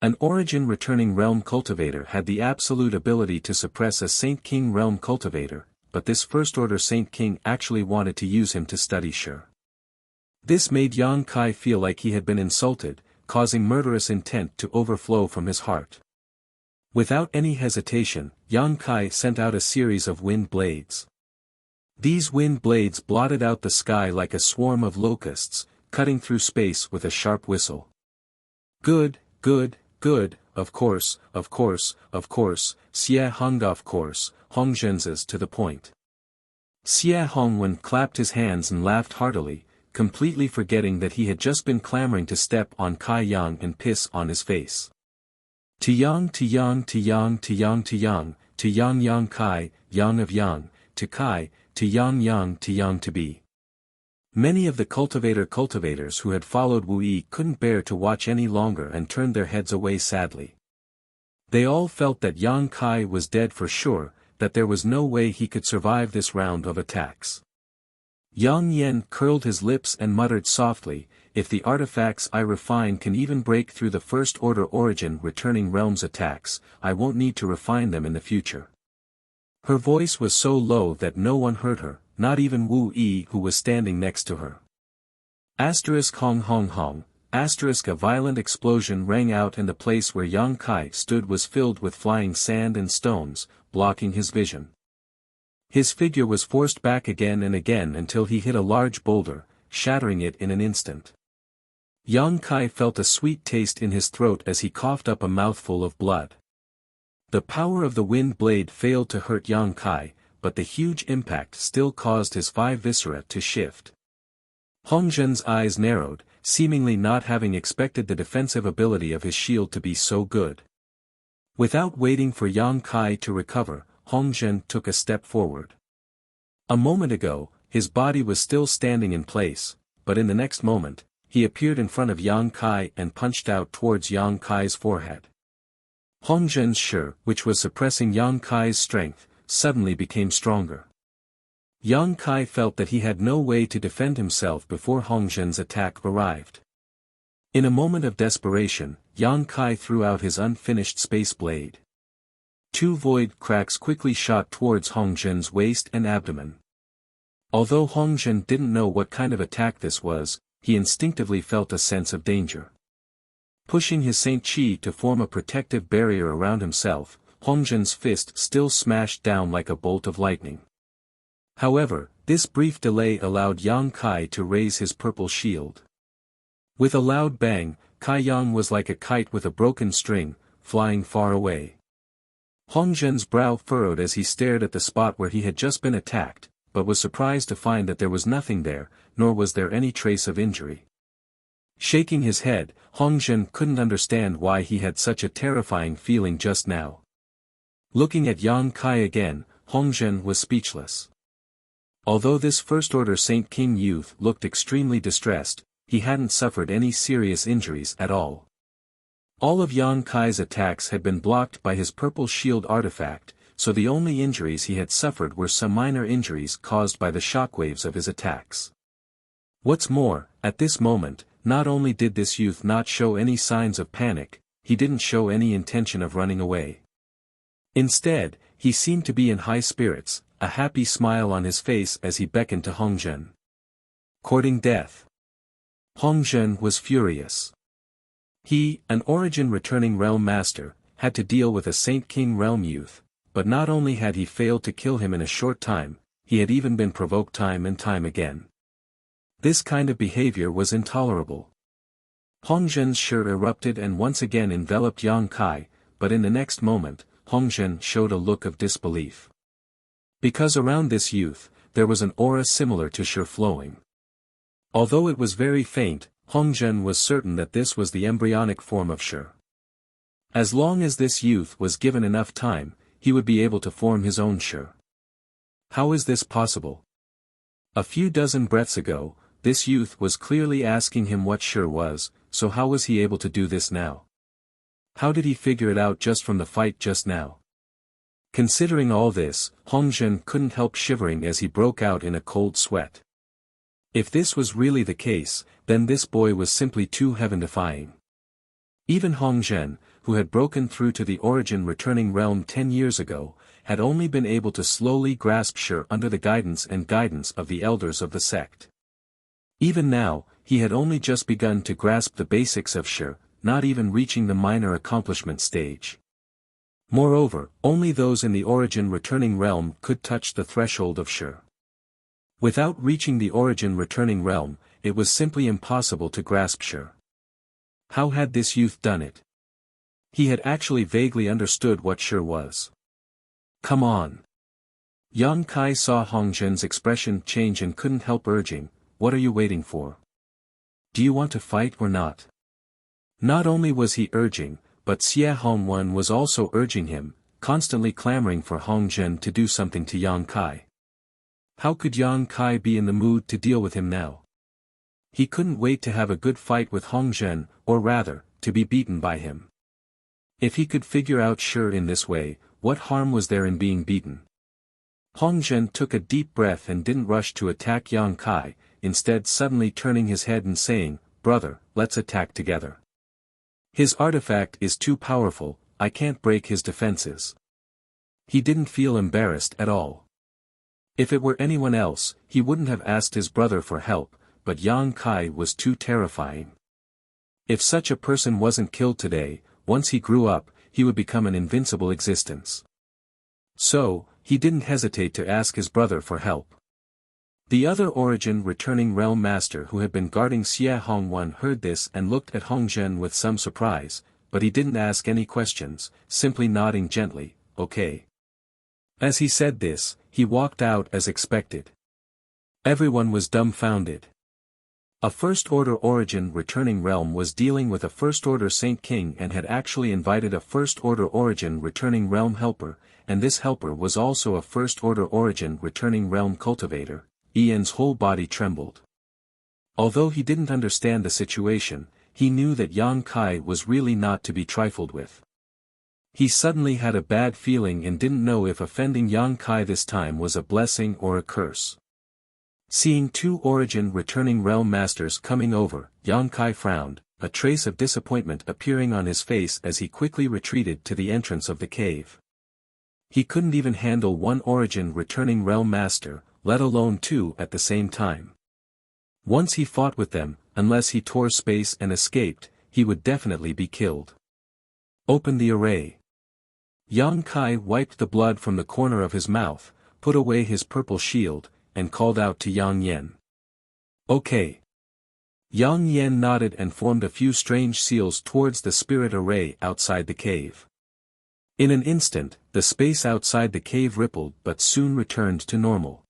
An origin returning realm cultivator had the absolute ability to suppress a Saint King realm cultivator, but this first-order Saint King actually wanted to use him to study sure. This made Yang Kai feel like he had been insulted, causing murderous intent to overflow from his heart. Without any hesitation, Yang Kai sent out a series of wind blades. These wind blades blotted out the sky like a swarm of locusts, cutting through space with a sharp whistle. Good, good, good, of course, of course, of course, Xie Hong of course, Hong Zhen's to the point. Xie Hongwen clapped his hands and laughed heartily, completely forgetting that he had just been clamoring to step on Kai Yang and piss on his face. To Yang, to Yang, to Yang, to Yang, to Yang, to Yang Yang Kai, Yang of Yang, to Kai, to Yang to Yang to be. Many of the cultivators who had followed Wu Yi couldn't bear to watch any longer and turned their heads away sadly. They all felt that Yang Kai was dead for sure, that there was no way he could survive this round of attacks. Yang Yen curled his lips and muttered softly, "If the artifacts I refine can even break through the first-order origin returning realms attacks, I won't need to refine them in the future." Her voice was so low that no one heard her, not even Wu Yi who was standing next to her. Hong Hong Hong, a violent explosion rang out and the place where Yang Kai stood was filled with flying sand and stones, blocking his vision. His figure was forced back again and again until he hit a large boulder, shattering it in an instant. Yang Kai felt a sweet taste in his throat as he coughed up a mouthful of blood. The power of the wind blade failed to hurt Yang Kai, but the huge impact still caused his 5 viscera to shift. Hong Zhen's eyes narrowed, seemingly not having expected the defensive ability of his shield to be so good. Without waiting for Yang Kai to recover, Hong Zhen took a step forward. A moment ago, his body was still standing in place, but in the next moment, he appeared in front of Yang Kai and punched out towards Yang Kai's forehead. Hong Zhen's shi, which was suppressing Yang Kai's strength, suddenly became stronger. Yang Kai felt that he had no way to defend himself before Hong Zhen's attack arrived. In a moment of desperation, Yang Kai threw out his unfinished space blade. Two void cracks quickly shot towards Hong Zhen's waist and abdomen. Although Hong Zhen didn't know what kind of attack this was, he instinctively felt a sense of danger. Pushing his Saint Chi to form a protective barrier around himself, Hong Zhen's fist still smashed down like a bolt of lightning. However, this brief delay allowed Yang Kai to raise his purple shield. With a loud bang, Kai Yang was like a kite with a broken string, flying far away. Hong Zhen's brow furrowed as he stared at the spot where he had just been attacked, but was surprised to find that there was nothing there, nor was there any trace of injury. Shaking his head, Hong Zhen couldn't understand why he had such a terrifying feeling just now. Looking at Yang Kai again, Hong Zhen was speechless. Although this first-order Saint King youth looked extremely distressed, he hadn't suffered any serious injuries at all. All of Yang Kai's attacks had been blocked by his purple shield artifact, so the only injuries he had suffered were some minor injuries caused by the shockwaves of his attacks. What's more, at this moment, not only did this youth not show any signs of panic, he didn't show any intention of running away. Instead, he seemed to be in high spirits, a happy smile on his face as he beckoned to Hong Zhen. Courting death. Hong Zhen was furious. He, an Origin returning realm master, had to deal with a Saint King realm youth, but not only had he failed to kill him in a short time, he had even been provoked time and time again. This kind of behavior was intolerable. Hong Zhen's shi erupted and once again enveloped Yang Kai, but in the next moment, Hong Zhen showed a look of disbelief. Because around this youth, there was an aura similar to shi flowing. Although it was very faint, Hong Zhen was certain that this was the embryonic form of shi. As long as this youth was given enough time, he would be able to form his own shi. How is this possible? A few dozen breaths ago, this youth was clearly asking him what shi was, so how was he able to do this now? How did he figure it out just from the fight just now? Considering all this, Hong Zhen couldn't help shivering as he broke out in a cold sweat. If this was really the case, then this boy was simply too heaven-defying. Even Hong Zhen, who had broken through to the Origin returning realm 10 years ago, had only been able to slowly grasp shi under the guidance of the elders of the sect. Even now, he had only just begun to grasp the basics of shi, not even reaching the minor accomplishment stage. Moreover, only those in the Origin returning realm could touch the threshold of shi. Without reaching the Origin returning realm, it was simply impossible to grasp shi. How had this youth done it? He had actually vaguely understood what shi was. Come on. Yang Kai saw Hong Zhen's expression change and couldn't help urging, what are you waiting for? Do you want to fight or not? Not only was he urging, but Xie Hongwen was also urging him, constantly clamoring for Hong Zhen to do something to Yang Kai. How could Yang Kai be in the mood to deal with him now? He couldn't wait to have a good fight with Hong Zhen, or rather, to be beaten by him. If he could figure out shi in this way, what harm was there in being beaten? Hong Zhen took a deep breath and didn't rush to attack Yang Kai, instead suddenly turning his head and saying, brother, let's attack together. His artifact is too powerful, I can't break his defenses. He didn't feel embarrassed at all. If it were anyone else, he wouldn't have asked his brother for help, but Yang Kai was too terrifying. If such a person wasn't killed today, once he grew up, he would become an invincible existence. So, he didn't hesitate to ask his brother for help. The other Origin returning realm master who had been guarding Xie Hongwen heard this and looked at Hong Zhen with some surprise, but he didn't ask any questions, simply nodding gently, okay. As he said this, he walked out as expected. Everyone was dumbfounded. A First-Order Origin Returning Realm was dealing with a First-Order Saint King and had actually invited a First-Order Origin Returning Realm helper, and this helper was also a First-Order Origin Returning Realm cultivator. Ian's whole body trembled. Although he didn't understand the situation, he knew that Yang Kai was really not to be trifled with. He suddenly had a bad feeling and didn't know if offending Yang Kai this time was a blessing or a curse. Seeing two Origin Returning Realm Masters coming over, Yang Kai frowned, a trace of disappointment appearing on his face as he quickly retreated to the entrance of the cave. He couldn't even handle one Origin Returning Realm Master, let alone two at the same time. Once he fought with them, unless he tore space and escaped, he would definitely be killed. Open the array. Yang Kai wiped the blood from the corner of his mouth, put away his purple shield, and called out to Yang Yan. Okay. Yang Yan nodded and formed a few strange seals towards the spirit array outside the cave. In an instant, the space outside the cave rippled but soon returned to normal.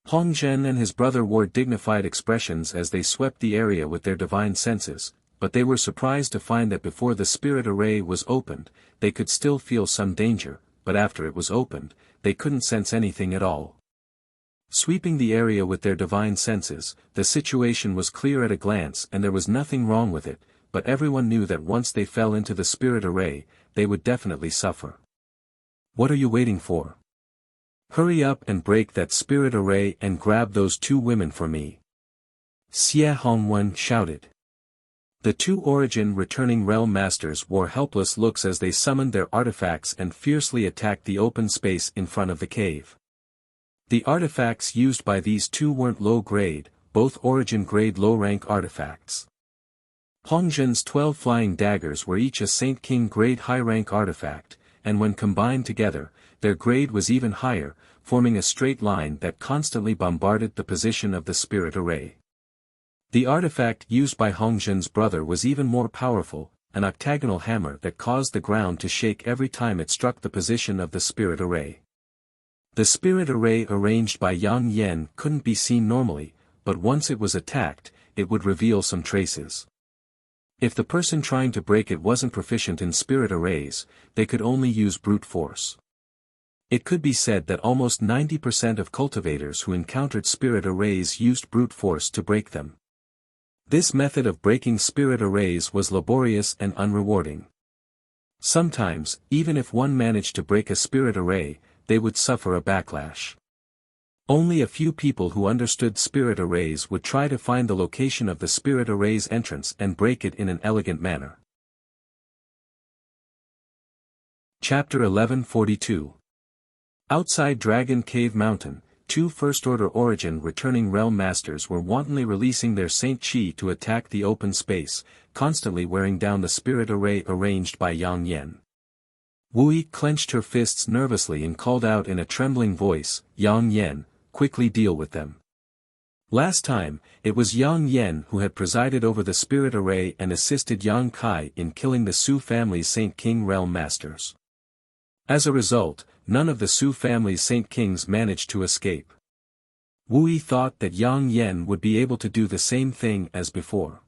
Hong Zhen and his brother wore dignified expressions as they swept the area with their divine senses, but they were surprised to find that before the spirit array was opened, they could still feel some danger, but after it was opened, they couldn't sense anything at all. Sweeping the area with their divine senses, the situation was clear at a glance and there was nothing wrong with it, but everyone knew that once they fell into the spirit array, they would definitely suffer. What are you waiting for? Hurry up and break that spirit array and grab those two women for me. Xie Hongwen shouted. The two Origin Returning Realm Masters wore helpless looks as they summoned their artifacts and fiercely attacked the open space in front of the cave. The artifacts used by these two weren't low-grade, both Origin-grade low-rank artifacts. Hong Zhen's 12 flying daggers were each a Saint King-grade high-rank artifact, and when combined together, their grade was even higher, forming a straight line that constantly bombarded the position of the spirit array. The artifact used by Hong Zhen's brother was even more powerful, an octagonal hammer that caused the ground to shake every time it struck the position of the spirit array. The spirit array arranged by Yang Yan couldn't be seen normally, but once it was attacked, it would reveal some traces. If the person trying to break it wasn't proficient in spirit arrays, they could only use brute force. It could be said that almost 90% of cultivators who encountered spirit arrays used brute force to break them. This method of breaking spirit arrays was laborious and unrewarding. Sometimes, even if one managed to break a spirit array, they would suffer a backlash. Only a few people who understood spirit arrays would try to find the location of the spirit array's entrance and break it in an elegant manner. Chapter 1142. Outside Dragon Cave Mountain, two First-Order Origin Returning Realm Masters were wantonly releasing their Saint Chi to attack the open space, constantly wearing down the spirit array arranged by Yang Yan. Wu clenched her fists nervously and called out in a trembling voice, Yang Yan, quickly deal with them. Last time, it was Yang Yan who had presided over the spirit array and assisted Yang Kai in killing the Su family's Saint King Realm Masters. As a result, none of the Su family's Saint Kings managed to escape. Wu thought that Yang Yan would be able to do the same thing as before.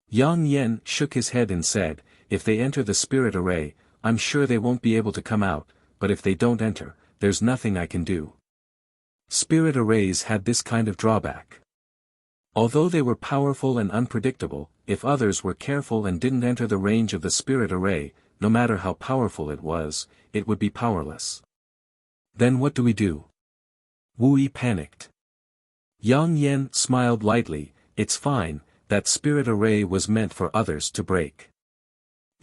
Yang Yan shook his head and said, if they enter the spirit array, I'm sure they won't be able to come out, but if they don't enter, there's nothing I can do. Spirit arrays had this kind of drawback. Although they were powerful and unpredictable, if others were careful and didn't enter the range of the spirit array, no matter how powerful it was, it would be powerless. Then what do we do? Wu panicked. Yang Yan smiled lightly, it's fine, that spirit array was meant for others to break.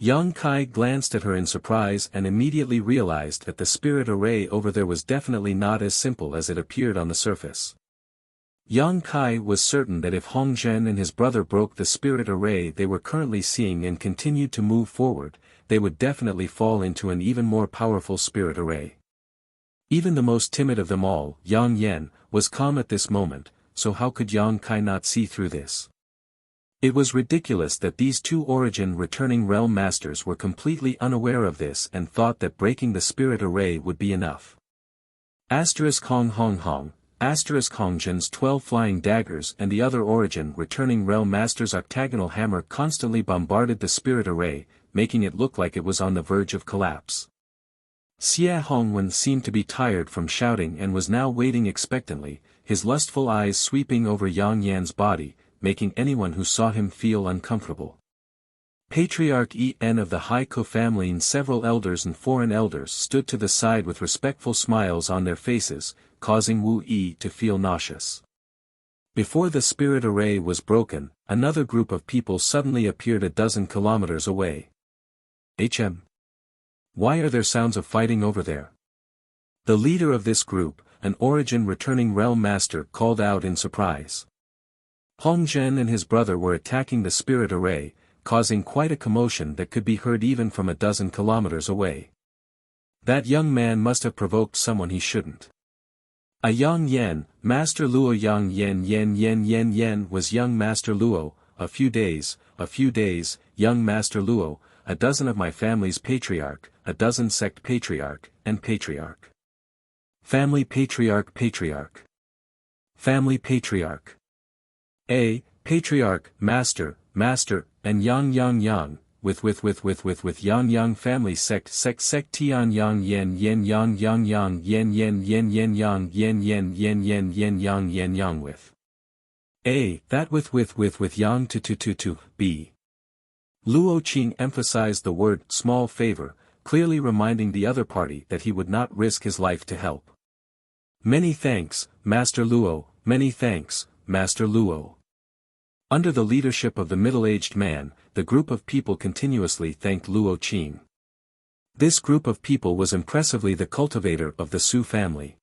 Yang Kai glanced at her in surprise and immediately realized that the spirit array over there was definitely not as simple as it appeared on the surface. Yang Kai was certain that if Hong Zhen and his brother broke the spirit array they were currently seeing and continued to move forward, they would definitely fall into an even more powerful spirit array. Even the most timid of them all, Yang Yan, was calm at this moment, so how could Yang Kai not see through this? It was ridiculous that these two Origin Returning Realm Masters were completely unaware of this and thought that breaking the spirit array would be enough. Hong Hong Hong, Hongzhen's 12 flying daggers and the other Origin returning realm master's octagonal hammer constantly bombarded the spirit array, making it look like it was on the verge of collapse. Xie Hongwen seemed to be tired from shouting and was now waiting expectantly, his lustful eyes sweeping over Yang Yan's body, making anyone who saw him feel uncomfortable. Patriarch En of the Haikou family and several elders and foreign elders stood to the side with respectful smiles on their faces, causing Wu Yi to feel nauseous. Before the spirit array was broken, another group of people suddenly appeared a dozen kilometers away. Why are there sounds of fighting over there? The leader of this group, an Origin returning realm master, called out in surprise. Hongzhen and his brother were attacking the spirit array, causing quite a commotion that could be heard even from a dozen kilometers away. That young man must have provoked someone he shouldn't. A Yang Yan, Master Luo Yang Yan was young Master Luo, a few days, young Master Luo, a dozen of my family's patriarch, a dozen sect patriarch, and patriarch. Family patriarch. Family patriarch. Patriarch, master, and yang, with yang family sect tian yang yen yang with. That with yang to b. Luo Qing emphasized the word small favor, clearly reminding the other party that he would not risk his life to help. Many thanks, Master Luo, many thanks, Master Luo. Under the leadership of the middle-aged man, the group of people continuously thanked Luo Qing. This group of people was impressively the cultivator of the Su family.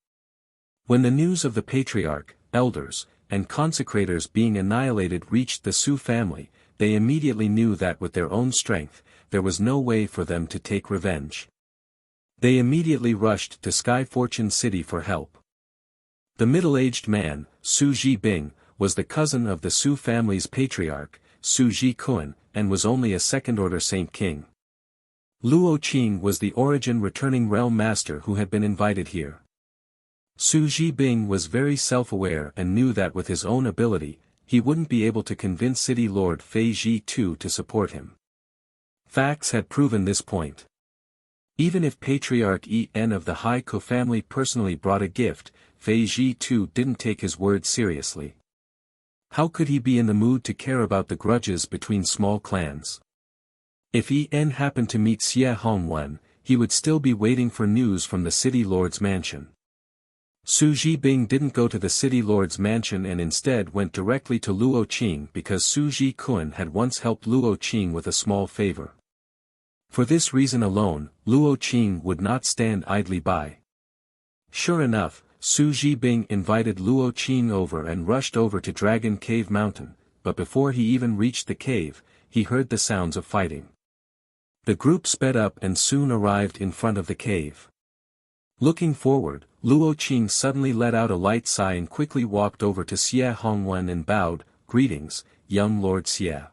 When the news of the patriarch, elders, and consecrators being annihilated reached the Su family, they immediately knew that with their own strength, there was no way for them to take revenge. They immediately rushed to Sky Fortune City for help. The middle-aged man, Su Zhibing, was the cousin of the Su family's patriarch, Su Zhikuan, and was only a second-order Saint King. Luo Qing was the Origin returning realm master who had been invited here. Su Zhibing was very self-aware and knew that with his own ability, he wouldn't be able to convince City Lord Fei Zhi Tu to support him. Facts had proven this point. Even if Patriarch En of the Haikou family personally brought a gift, Fei Zhi Tu didn't take his word seriously. How could he be in the mood to care about the grudges between small clans? If En happened to meet Xie Hongwen, he would still be waiting for news from the City Lord's mansion. Su Zhibing didn't go to the City Lord's mansion and instead went directly to Luo Qing because Su Zhikuan had once helped Luo Qing with a small favor. For this reason alone, Luo Qing would not stand idly by. Sure enough, Su Zhibing invited Luo Qing over and rushed over to Dragon Cave Mountain, but before he even reached the cave, he heard the sounds of fighting. The group sped up and soon arrived in front of the cave. Looking forward, Luo Qing suddenly let out a light sigh and quickly walked over to Xie Hongwen and bowed, "Greetings, young Lord Xie."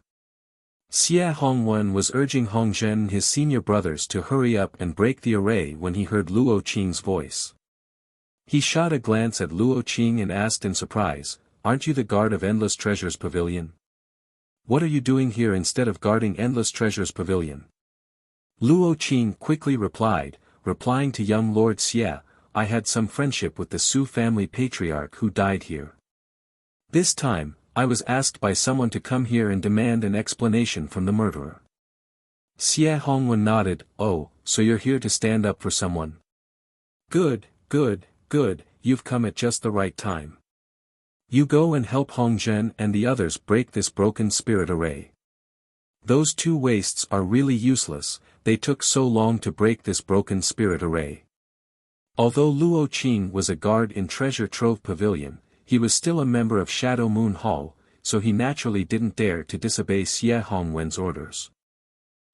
Xie Hongwen was urging Hongzhen and his senior brothers to hurry up and break the array when he heard Luo Qing's voice. He shot a glance at Luo Qing and asked in surprise, "Aren't you the guard of Endless Treasures Pavilion? What are you doing here instead of guarding Endless Treasures Pavilion?" Luo Qing quickly replying to young Lord Xie, "I had some friendship with the Su family patriarch who died here. This time, I was asked by someone to come here and demand an explanation from the murderer." Xie Hongwen nodded, "Oh, so you're here to stand up for someone. Good, you've come at just the right time. You go and help Hongzhen and the others break this broken spirit array. Those two wastes are really useless, they took so long to break this broken spirit array." Although Luo Qing was a guard in Treasure Trove Pavilion, he was still a member of Shadow Moon Hall, so he naturally didn't dare to disobey Xie Hongwen's orders.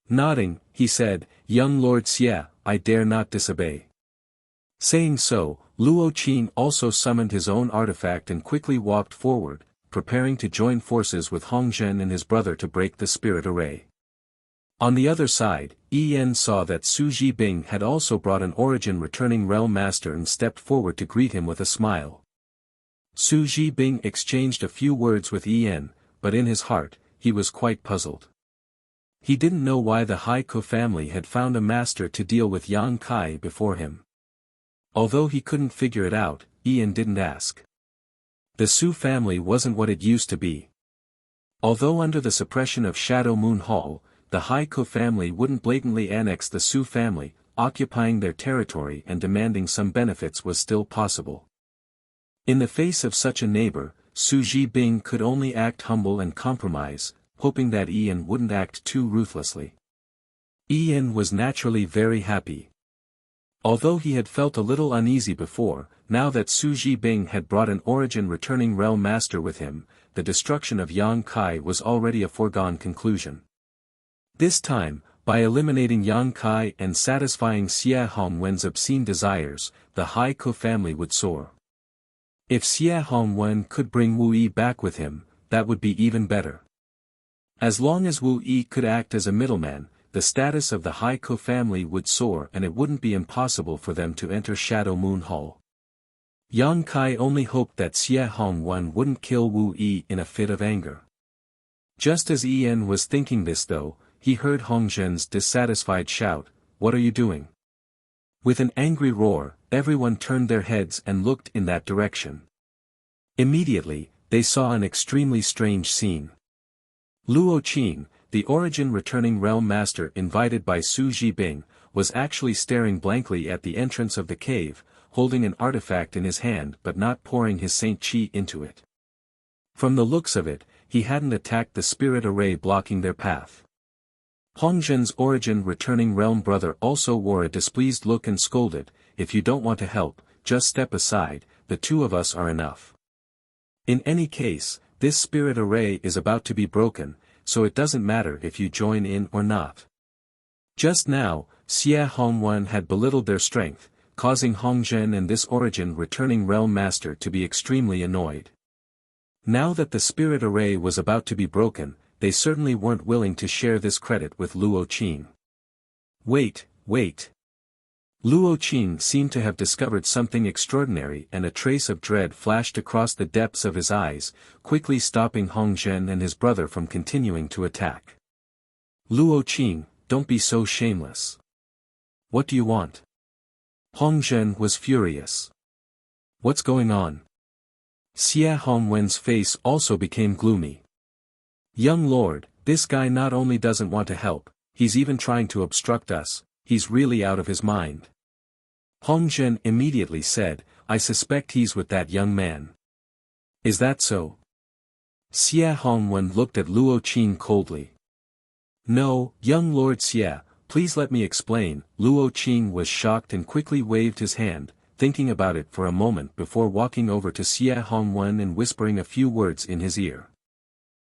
Nodding, he said, "Young Lord Xie, I dare not disobey." Saying so, Luo Qing also summoned his own artifact and quickly walked forward, preparing to join forces with Hongzhen and his brother to break the spirit array. On the other side, En saw that Su Zhibing had also brought an Origin returning realm master and stepped forward to greet him with a smile. Su Zhibing exchanged a few words with Yan, but in his heart, he was quite puzzled. He didn't know why the Haiko family had found a master to deal with Yang Kai before him. Although he couldn't figure it out, Ian didn't ask. The Su family wasn't what it used to be. Although under the suppression of Shadow Moon Hall, the Haiko family wouldn't blatantly annex the Su family, occupying their territory and demanding some benefits was still possible. In the face of such a neighbor, Su Zhibing could only act humble and compromise, hoping that Ian wouldn't act too ruthlessly. Ian was naturally very happy. Although he had felt a little uneasy before, now that Su Zhibing had brought an origin returning realm master with him, the destruction of Yang Kai was already a foregone conclusion. This time, by eliminating Yang Kai and satisfying Xie Hongwen's obscene desires, the Haiko family would soar. If Xie Hongwen could bring Wu Yi back with him, that would be even better. As long as Wu Yi could act as a middleman, the status of the Haiko family would soar and it wouldn't be impossible for them to enter Shadow Moon Hall. Yang Kai only hoped that Xie Hongwen wouldn't kill Wu Yi in a fit of anger. Just as Ian was thinking this though, he heard Hong Zhen's dissatisfied shout, "What are you doing?" With an angry roar, everyone turned their heads and looked in that direction. Immediately, they saw an extremely strange scene. Luo Qing, the origin returning realm master invited by Su Zhibing, was actually staring blankly at the entrance of the cave, holding an artifact in his hand but not pouring his Saint Qi into it. From the looks of it, he hadn't attacked the spirit array blocking their path. Hongzhen's origin returning realm brother also wore a displeased look and scolded, "If you don't want to help, just step aside, the two of us are enough." In any case, this spirit array is about to be broken, so it doesn't matter if you join in or not. Just now, Xie Hongwen had belittled their strength, causing Hongzhen and this origin returning realm master to be extremely annoyed. Now that the spirit array was about to be broken, they certainly weren't willing to share this credit with Luo Qing. Wait. Luo Qing seemed to have discovered something extraordinary and a trace of dread flashed across the depths of his eyes, quickly stopping Hongzhen and his brother from continuing to attack. "Luo Qing, don't be so shameless. What do you want?" Hongzhen was furious. "What's going on?" Xie Hongwen's face also became gloomy. "Young lord, this guy not only doesn't want to help, he's even trying to obstruct us, he's really out of his mind." Hongzhen immediately said, "I suspect he's with that young man." "Is that so?" Xie Hongwen looked at Luo Qing coldly. "No, young Lord Xie, please let me explain." Luo Qing was shocked and quickly waved his hand, thinking about it for a moment before walking over to Xie Hongwen and whispering a few words in his ear.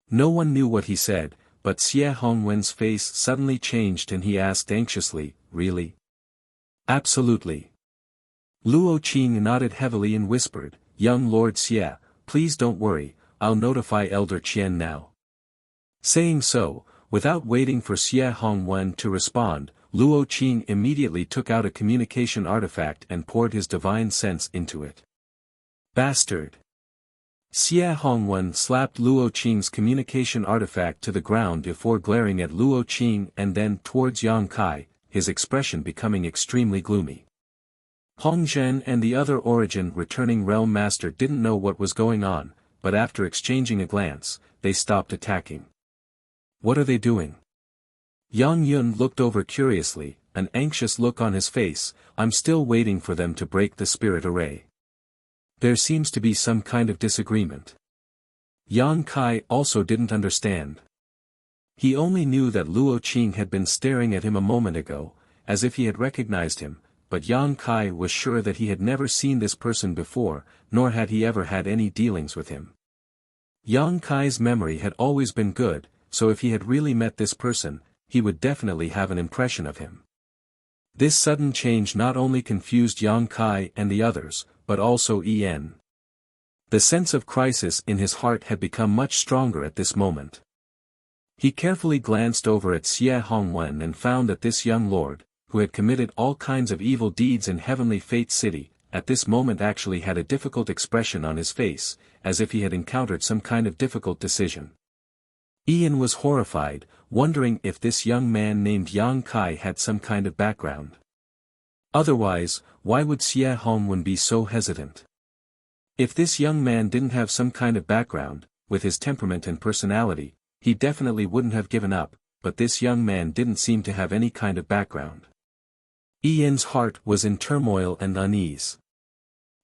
No one knew what he said, but Xie Hongwen's face suddenly changed and he asked anxiously, "Really?" "Absolutely." Luo Qing nodded heavily and whispered, "Young Lord Xie, please don't worry, I'll notify Elder Qian now." Saying so, without waiting for Xie Hongwen to respond, Luo Qing immediately took out a communication artifact and poured his divine sense into it. "Bastard!" Xie Hongwen slapped Luo Qing's communication artifact to the ground before glaring at Luo Qing and then towards Yang Kai, his expression becoming extremely gloomy. Hongzhen and the other origin returning realm master didn't know what was going on, but after exchanging a glance, they stopped attacking. "What are they doing?" Yang Yun looked over curiously, an anxious look on his face. "I'm still waiting for them to break the spirit array. There seems to be some kind of disagreement." Yang Kai also didn't understand. He only knew that Luo Qing had been staring at him a moment ago, as if he had recognized him, but Yang Kai was sure that he had never seen this person before, nor had he ever had any dealings with him. Yang Kai's memory had always been good, so if he had really met this person, he would definitely have an impression of him. This sudden change not only confused Yang Kai and the others, but also En. The sense of crisis in his heart had become much stronger at this moment. He carefully glanced over at Xie Hongwen and found that this young lord, who had committed all kinds of evil deeds in Heavenly Fate City, at this moment actually had a difficult expression on his face, as if he had encountered some kind of difficult decision. Ian was horrified, wondering if this young man named Yang Kai had some kind of background. Otherwise, why would Xie Hongwen be so hesitant? If this young man didn't have some kind of background, with his temperament and personality, he definitely wouldn't have given up, but this young man didn't seem to have any kind of background. Ian's heart was in turmoil and unease.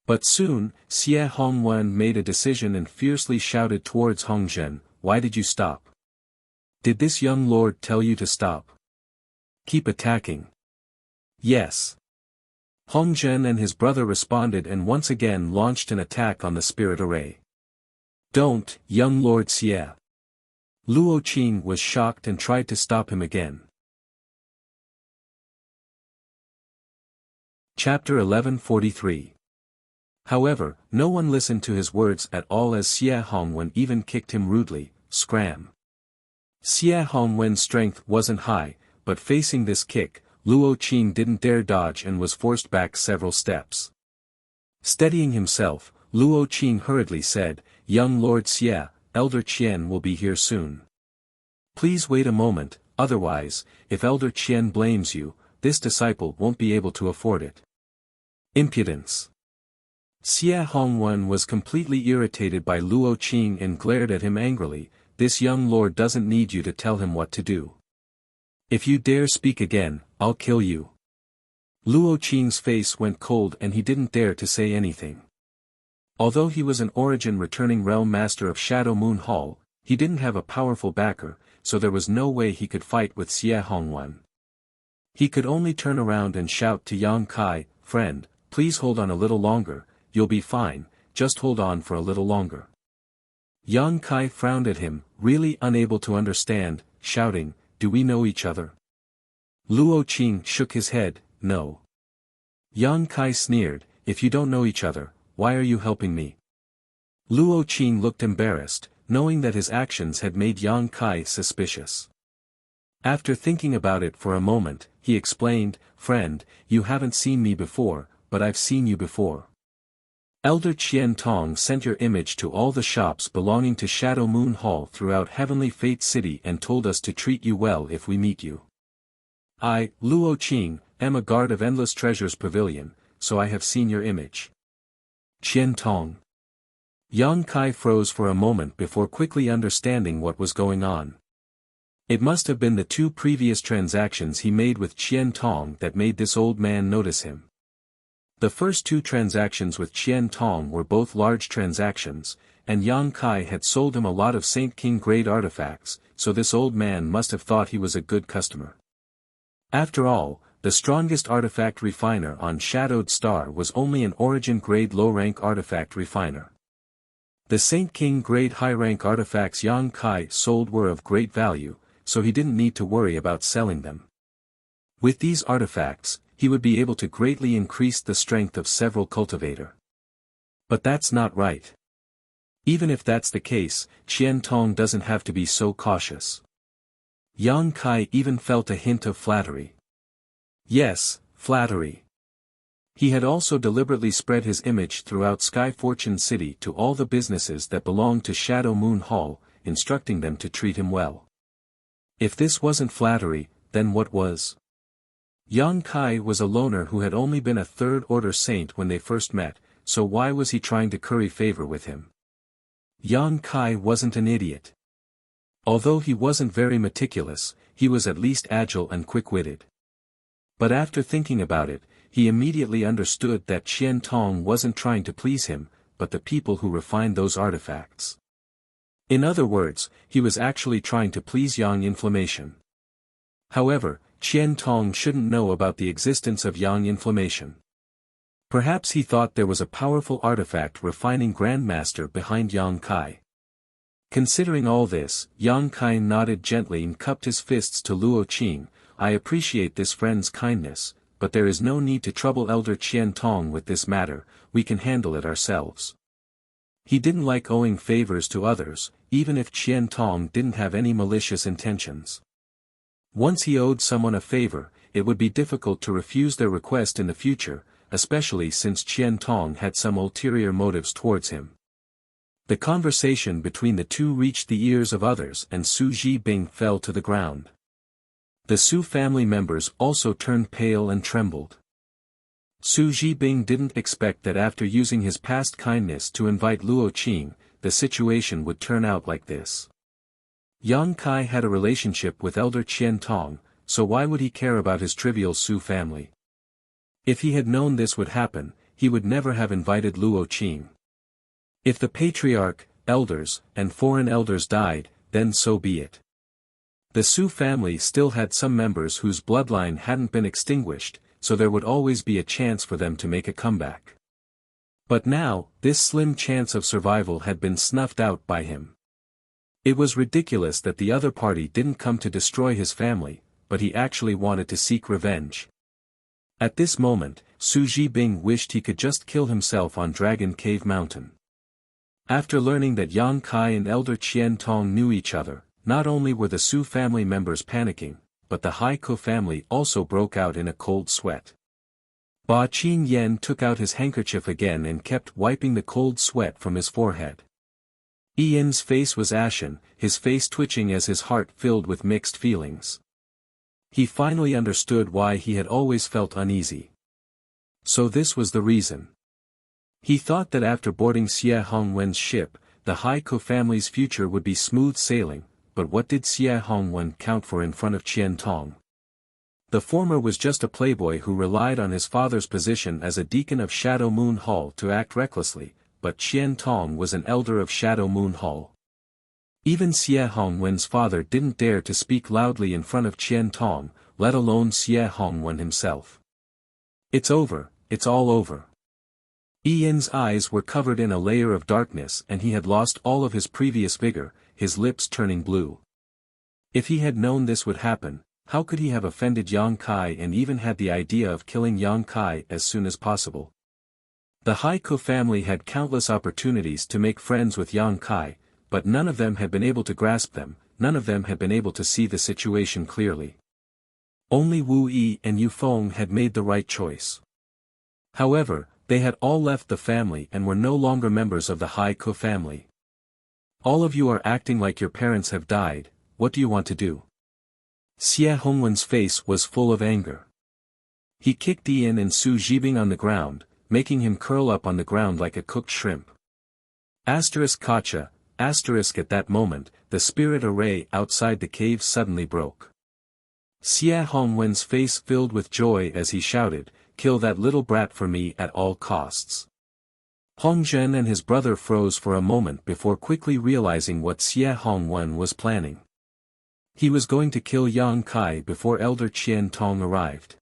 But soon, Xie Hongwen made a decision and fiercely shouted towards Hongzhen, "Why did you stop? Did this young lord tell you to stop? Keep attacking." "Yes." Hongzhen and his brother responded and once again launched an attack on the spirit array. "Don't, young Lord Xie." Luo Qing was shocked and tried to stop him again. Chapter 1143. However, no one listened to his words at all as Xie Hongwen even kicked him rudely. Scram. Xie Hongwen's strength wasn't high, but facing this kick, Luo Qing didn't dare dodge and was forced back several steps. Steadying himself, Luo Qing hurriedly said, "Young Lord Xie, Elder Qian will be here soon. Please wait a moment, otherwise, if Elder Qian blames you, this disciple won't be able to afford it." Impudence. Xie Hongwen was completely irritated by Luo Qing and glared at him angrily. "This young lord doesn't need you to tell him what to do. If you dare speak again, I'll kill you." Luo Qing's face went cold and he didn't dare to say anything. Although he was an origin returning realm master of Shadow Moon Hall, he didn't have a powerful backer, so there was no way he could fight with Xie Hongwen. He could only turn around and shout to Yang Kai, "Friend, please hold on a little longer, you'll be fine, just hold on for a little longer." Yang Kai frowned at him, really unable to understand, shouting, "Do we know each other?" Luo Qing shook his head, "No." Yang Kai sneered, "If you don't know each other, why are you helping me?" Luo Qing looked embarrassed, knowing that his actions had made Yang Kai suspicious. After thinking about it for a moment, he explained, "Friend, you haven't seen me before, but I've seen you before. Elder Qian Tong sent your image to all the shops belonging to Shadow Moon Hall throughout Heavenly Fate City and told us to treat you well if we meet you. I, Luo Qing, am a guard of Endless Treasures Pavilion, so I have seen your image." Qian Tong. Yang Kai froze for a moment before quickly understanding what was going on. It must have been the two previous transactions he made with Qian Tong that made this old man notice him. The first two transactions with Qian Tong were both large transactions, and Yang Kai had sold him a lot of Saint King grade artifacts, so this old man must have thought he was a good customer. After all, the strongest artifact refiner on Shadowed Star was only an origin grade low-rank artifact refiner. The Saint King grade high-rank artifacts Yang Kai sold were of great value, so he didn't need to worry about selling them. With these artifacts, he would be able to greatly increase the strength of several cultivator. But that's not right. Even if that's the case, Qian Tong doesn't have to be so cautious. Yang Kai even felt a hint of flattery. Yes, flattery. He had also deliberately spread his image throughout Sky Fortune City to all the businesses that belonged to Shadow Moon Hall, instructing them to treat him well. If this wasn't flattery, then what was? Yang Kai was a loner who had only been a third-order saint when they first met, so why was he trying to curry favor with him? Yang Kai wasn't an idiot. Although he wasn't very meticulous, he was at least agile and quick-witted. But after thinking about it, he immediately understood that Qian Tong wasn't trying to please him, but the people who refined those artifacts. In other words, he was actually trying to please Yang Inflammation. However, Qian Tong shouldn't know about the existence of Yang Inflammation. Perhaps he thought there was a powerful artifact refining Grandmaster behind Yang Kai. Considering all this, Yang Kai nodded gently and cupped his fists to Luo Qing. "I appreciate this friend's kindness, but there is no need to trouble Elder Qian Tong with this matter, we can handle it ourselves." He didn't like owing favors to others, even if Qian Tong didn't have any malicious intentions. Once he owed someone a favor, it would be difficult to refuse their request in the future, especially since Qian Tong had some ulterior motives towards him. The conversation between the two reached the ears of others and Su Zhibing fell to the ground. The Su family members also turned pale and trembled. Su Zhibing didn't expect that after using his past kindness to invite Luo Qing, the situation would turn out like this. Yang Kai had a relationship with elder Qian Tong, so why would he care about his trivial Su family? If he had known this would happen, he would never have invited Luo Qing. If the patriarch, elders, and foreign elders died, then so be it. The Su family still had some members whose bloodline hadn't been extinguished, so there would always be a chance for them to make a comeback. But now, this slim chance of survival had been snuffed out by him. It was ridiculous that the other party didn't come to destroy his family, but he actually wanted to seek revenge. At this moment, Su Zhibing wished he could just kill himself on Dragon Cave Mountain. After learning that Yang Kai and elder Qian Tong knew each other, not only were the Su family members panicking, but the Haiko family also broke out in a cold sweat. Ba Qing Yen took out his handkerchief again and kept wiping the cold sweat from his forehead. Ian's face was ashen, his face twitching as his heart filled with mixed feelings. He finally understood why he had always felt uneasy. So this was the reason. He thought that after boarding Xie Hongwen's ship, the Haiko family's future would be smooth sailing, but what did Xie Hongwen count for in front of Qian Tong? The former was just a playboy who relied on his father's position as a deacon of Shadow Moon Hall to act recklessly, but Qian Tong was an elder of Shadow Moon Hall. Even Xie Hongwen's father didn't dare to speak loudly in front of Qian Tong, let alone Xie Hongwen himself. It's over, it's all over. Ian's eyes were covered in a layer of darkness and he had lost all of his previous vigor, his lips turning blue. If he had known this would happen, how could he have offended Yang Kai and even had the idea of killing Yang Kai as soon as possible? The Haiko family had countless opportunities to make friends with Yang Kai, but none of them had been able to grasp them, none of them had been able to see the situation clearly. Only Wu Yi and Yu Feng had made the right choice. However, they had all left the family and were no longer members of the Haiko family. All of you are acting like your parents have died, what do you want to do? Xie Hongwen's face was full of anger. He kicked Ian and Su Zhibing on the ground, making him curl up on the ground like a cooked shrimp. Kacha, at that moment, the spirit array outside the cave suddenly broke. Xie Hongwen's face filled with joy as he shouted, "Kill that little brat for me at all costs." Hongzhen and his brother froze for a moment before quickly realizing what Xie Hongwen was planning. He was going to kill Yang Kai before elder Qian Tong arrived.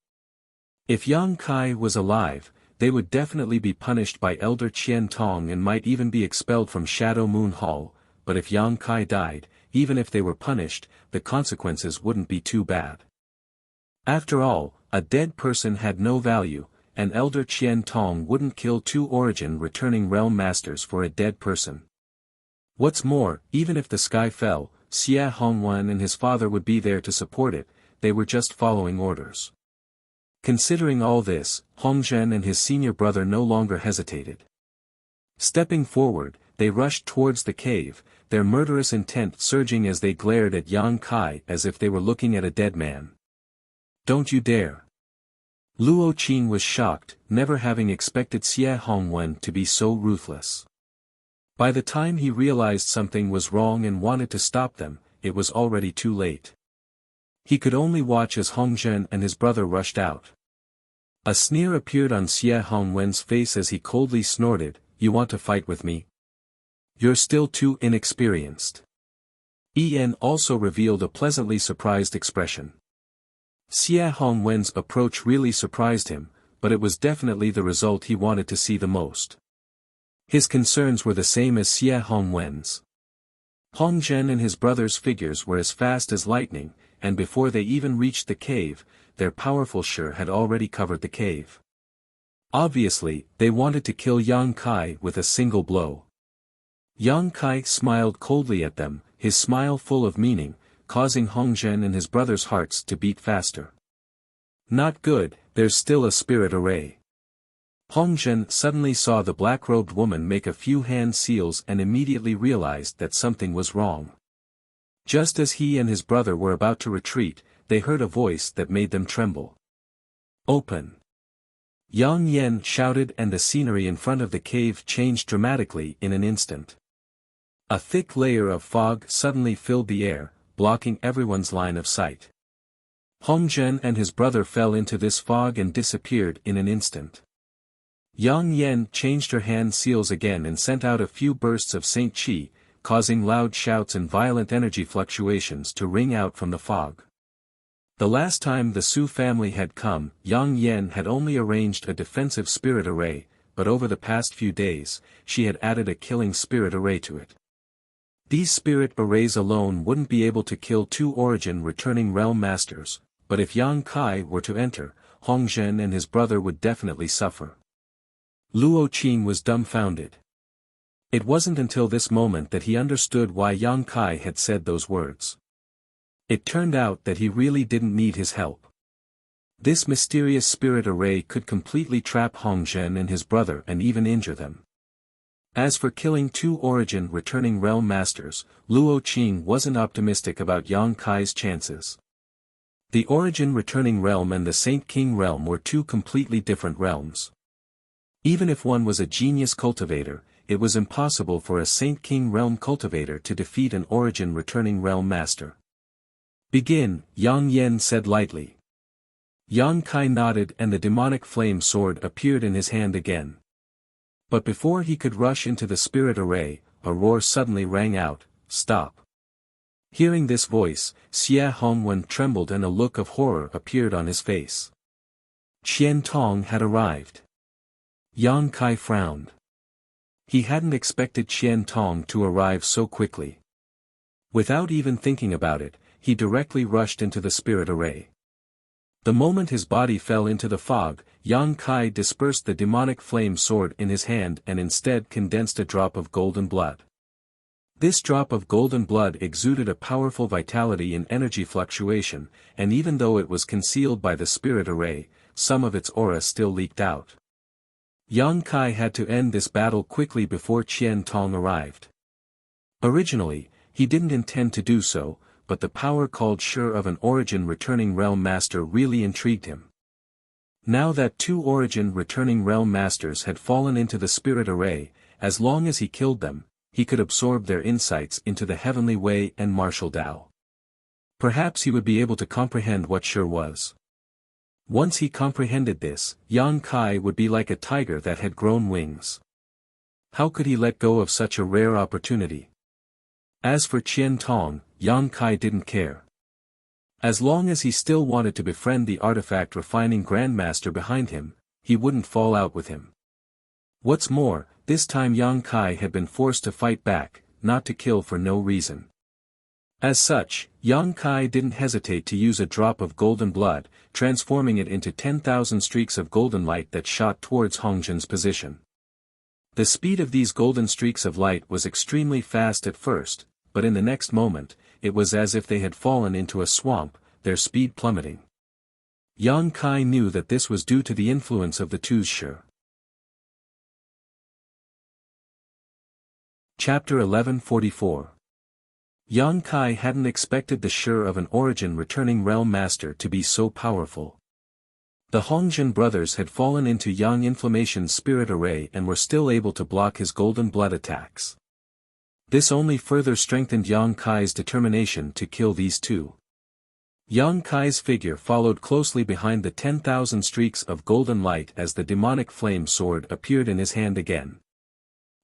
If Yang Kai was alive, they would definitely be punished by elder Qian Tong and might even be expelled from Shadow Moon Hall, but if Yang Kai died, even if they were punished, the consequences wouldn't be too bad. After all, a dead person had no value, and elder Qian Tong wouldn't kill two origin returning realm masters for a dead person. What's more, even if the sky fell, Xie Hongwen and his father would be there to support it, they were just following orders. Considering all this, Hongzhen and his senior brother no longer hesitated. Stepping forward, they rushed towards the cave, their murderous intent surging as they glared at Yang Kai as if they were looking at a dead man. "Don't you dare!" Luo Qing was shocked, never having expected Xie Hongwen to be so ruthless. By the time he realized something was wrong and wanted to stop them, it was already too late. He could only watch as Hongzhen and his brother rushed out. A sneer appeared on Xie Hongwen's face as he coldly snorted, "You want to fight with me? You're still too inexperienced." En also revealed a pleasantly surprised expression. Xie Hongwen's approach really surprised him, but it was definitely the result he wanted to see the most. His concerns were the same as Xie Hongwen's. Hongzhen and his brother's figures were as fast as lightning, and before they even reached the cave, their powerful Shi had already covered the cave. Obviously, they wanted to kill Yang Kai with a single blow. Yang Kai smiled coldly at them, his smile full of meaning, causing Hongzhen and his brother's hearts to beat faster. "Not good, there's still a spirit array. Hong Zhen suddenly saw the black-robed woman make a few hand seals and immediately realized that something was wrong. Just as he and his brother were about to retreat, they heard a voice that made them tremble. "Open!" Yang Yan shouted, and the scenery in front of the cave changed dramatically in an instant. A thick layer of fog suddenly filled the air, blocking everyone's line of sight. Hong Zhen and his brother fell into this fog and disappeared in an instant. Yang Yan changed her hand seals again and sent out a few bursts of Saint Qi, causing loud shouts and violent energy fluctuations to ring out from the fog. The last time the Su family had come, Yang Yan had only arranged a defensive spirit array, but over the past few days, she had added a killing spirit array to it. These spirit arrays alone wouldn't be able to kill 2 origin returning realm masters, but if Yang Kai were to enter, Hong Zhen and his brother would definitely suffer. Luo Qing was dumbfounded. It wasn't until this moment that he understood why Yang Kai had said those words. It turned out that he really didn't need his help. This mysterious spirit array could completely trap Hong Zhen and his brother and even injure them. As for killing 2 origin returning realm masters, Luo Qing wasn't optimistic about Yang Kai's chances. The origin returning realm and the Saint King realm were 2 completely different realms. Even if one was a genius cultivator, it was impossible for a Saint King realm cultivator to defeat an origin returning realm master. "Begin," Yang Yan said lightly. Yang Kai nodded and the demonic flame sword appeared in his hand again. But before he could rush into the spirit array, a roar suddenly rang out, "Stop!" Hearing this voice, Xie Hongwen trembled and a look of horror appeared on his face. Qian Tong had arrived. Yang Kai frowned. He hadn't expected Qian Tong to arrive so quickly. Without even thinking about it, he directly rushed into the spirit array. The moment his body fell into the fog, Yang Kai dispersed the demonic flame sword in his hand and instead condensed a drop of golden blood. This drop of golden blood exuded a powerful vitality and energy fluctuation, and even though it was concealed by the spirit array, some of its aura still leaked out. Yang Kai had to end this battle quickly before Qian Tong arrived. Originally, he didn't intend to do so, but the power called sure of an origin returning realm master really intrigued him. Now that 2 origin returning realm masters had fallen into the spirit array, as long as he killed them, he could absorb their insights into the heavenly way and martial Tao. Perhaps he would be able to comprehend what sure was. Once he comprehended this, Yang Kai would be like a tiger that had grown wings. How could he let go of such a rare opportunity? As for Qian Tong, Yang Kai didn't care. As long as he still wanted to befriend the artifact refining grandmaster behind him, he wouldn't fall out with him. What's more, this time Yang Kai had been forced to fight back, not to kill for no reason. As such, Yang Kai didn't hesitate to use a drop of golden blood, transforming it into 10,000 streaks of golden light that shot towards Hong Zhen's position. The speed of these golden streaks of light was extremely fast at first, but in the next moment, it was as if they had fallen into a swamp, their speed plummeting. Yang Kai knew that this was due to the influence of the Tu's Shi. Chapter 1144. Yang Kai hadn't expected the Shi of an origin returning realm master to be so powerful. The Hongzhen brothers had fallen into Yang Inflammation's spirit array and were still able to block his golden blood attacks. This only further strengthened Yang Kai's determination to kill these 2. Yang Kai's figure followed closely behind the 10,000 streaks of golden light as the demonic flame sword appeared in his hand again.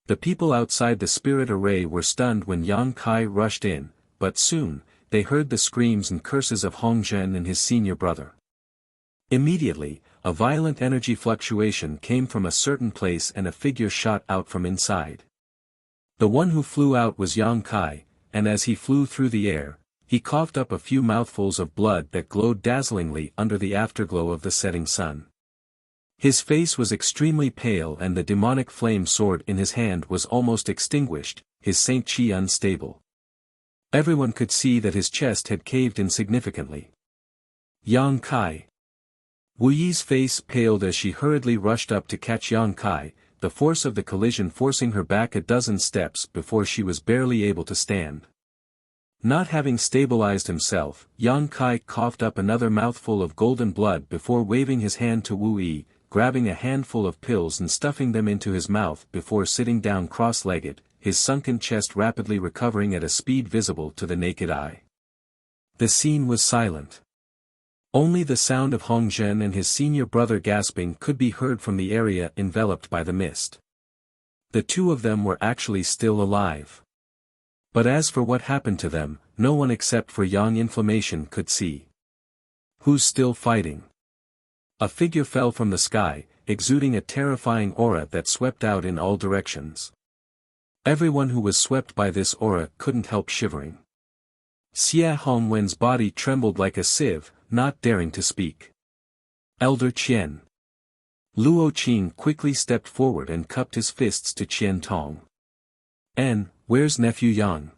The people outside the spirit array were stunned when Yang Kai rushed in, but soon, they heard the screams and curses of Hong Zhen and his senior brother. Immediately, a violent energy fluctuation came from a certain place and a figure shot out from inside. The one who flew out was Yang Kai, and as he flew through the air, he coughed up a few mouthfuls of blood that glowed dazzlingly under the afterglow of the setting sun. His face was extremely pale and the demonic flame sword in his hand was almost extinguished, his Saint Qi unstable. Everyone could see that his chest had caved in significantly. Yang Kai. Wu Yi's face paled as she hurriedly rushed up to catch Yang Kai, the force of the collision forcing her back a dozen steps before she was barely able to stand. Not having stabilized himself, Yang Kai coughed up another mouthful of golden blood before waving his hand to Wu Yi, grabbing a handful of pills and stuffing them into his mouth before sitting down cross-legged, his sunken chest rapidly recovering at a speed visible to the naked eye. The scene was silent. Only the sound of Hong Zhen and his senior brother gasping could be heard from the area enveloped by the mist. The two of them were actually still alive. But as for what happened to them, no one except for Yang Inflammation could see. Who's still fighting? A figure fell from the sky, exuding a terrifying aura that swept out in all directions. Everyone who was swept by this aura couldn't help shivering. Xia Hongwen's body trembled like a sieve, not daring to speak. Elder Qian. Luo Qing quickly stepped forward and cupped his fists to Qian Tong. Where's nephew Yang?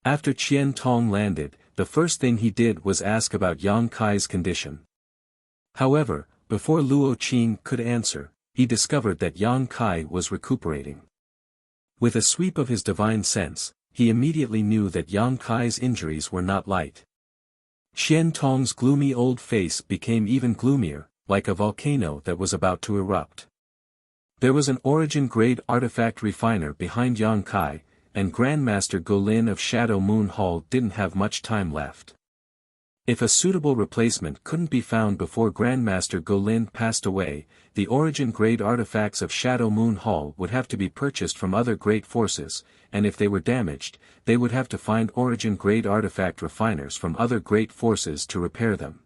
After Qian Tong landed, the first thing he did was ask about Yang Kai's condition. However, before Luo Qing could answer, he discovered that Yang Kai was recuperating. With a sweep of his divine sense, he immediately knew that Yang Kai's injuries were not light. Qian Tong's gloomy old face became even gloomier, like a volcano that was about to erupt. There was an origin-grade artifact refiner behind Yang Kai, and Grandmaster Golin of Shadow Moon Hall didn't have much time left. If a suitable replacement couldn't be found before Grandmaster Golin passed away, the origin-grade artifacts of Shadow Moon Hall would have to be purchased from other great forces, and if they were damaged, they would have to find origin-grade artifact refiners from other great forces to repair them.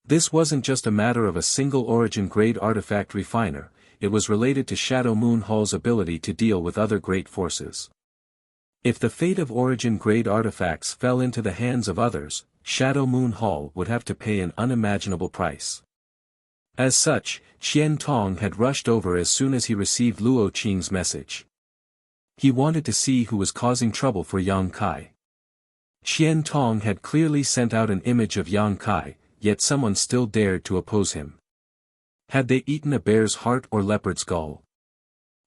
This wasn't just a matter of a single origin-grade artifact refiner, it was related to Shadow Moon Hall's ability to deal with other great forces. If the fate of origin-grade artifacts fell into the hands of others, Shadow Moon Hall would have to pay an unimaginable price. As such, Qian Tong had rushed over as soon as he received Luo Qing's message. He wanted to see who was causing trouble for Yang Kai. Qian Tong had clearly sent out an image of Yang Kai, yet someone still dared to oppose him. Had they eaten a bear's heart or leopard's gall?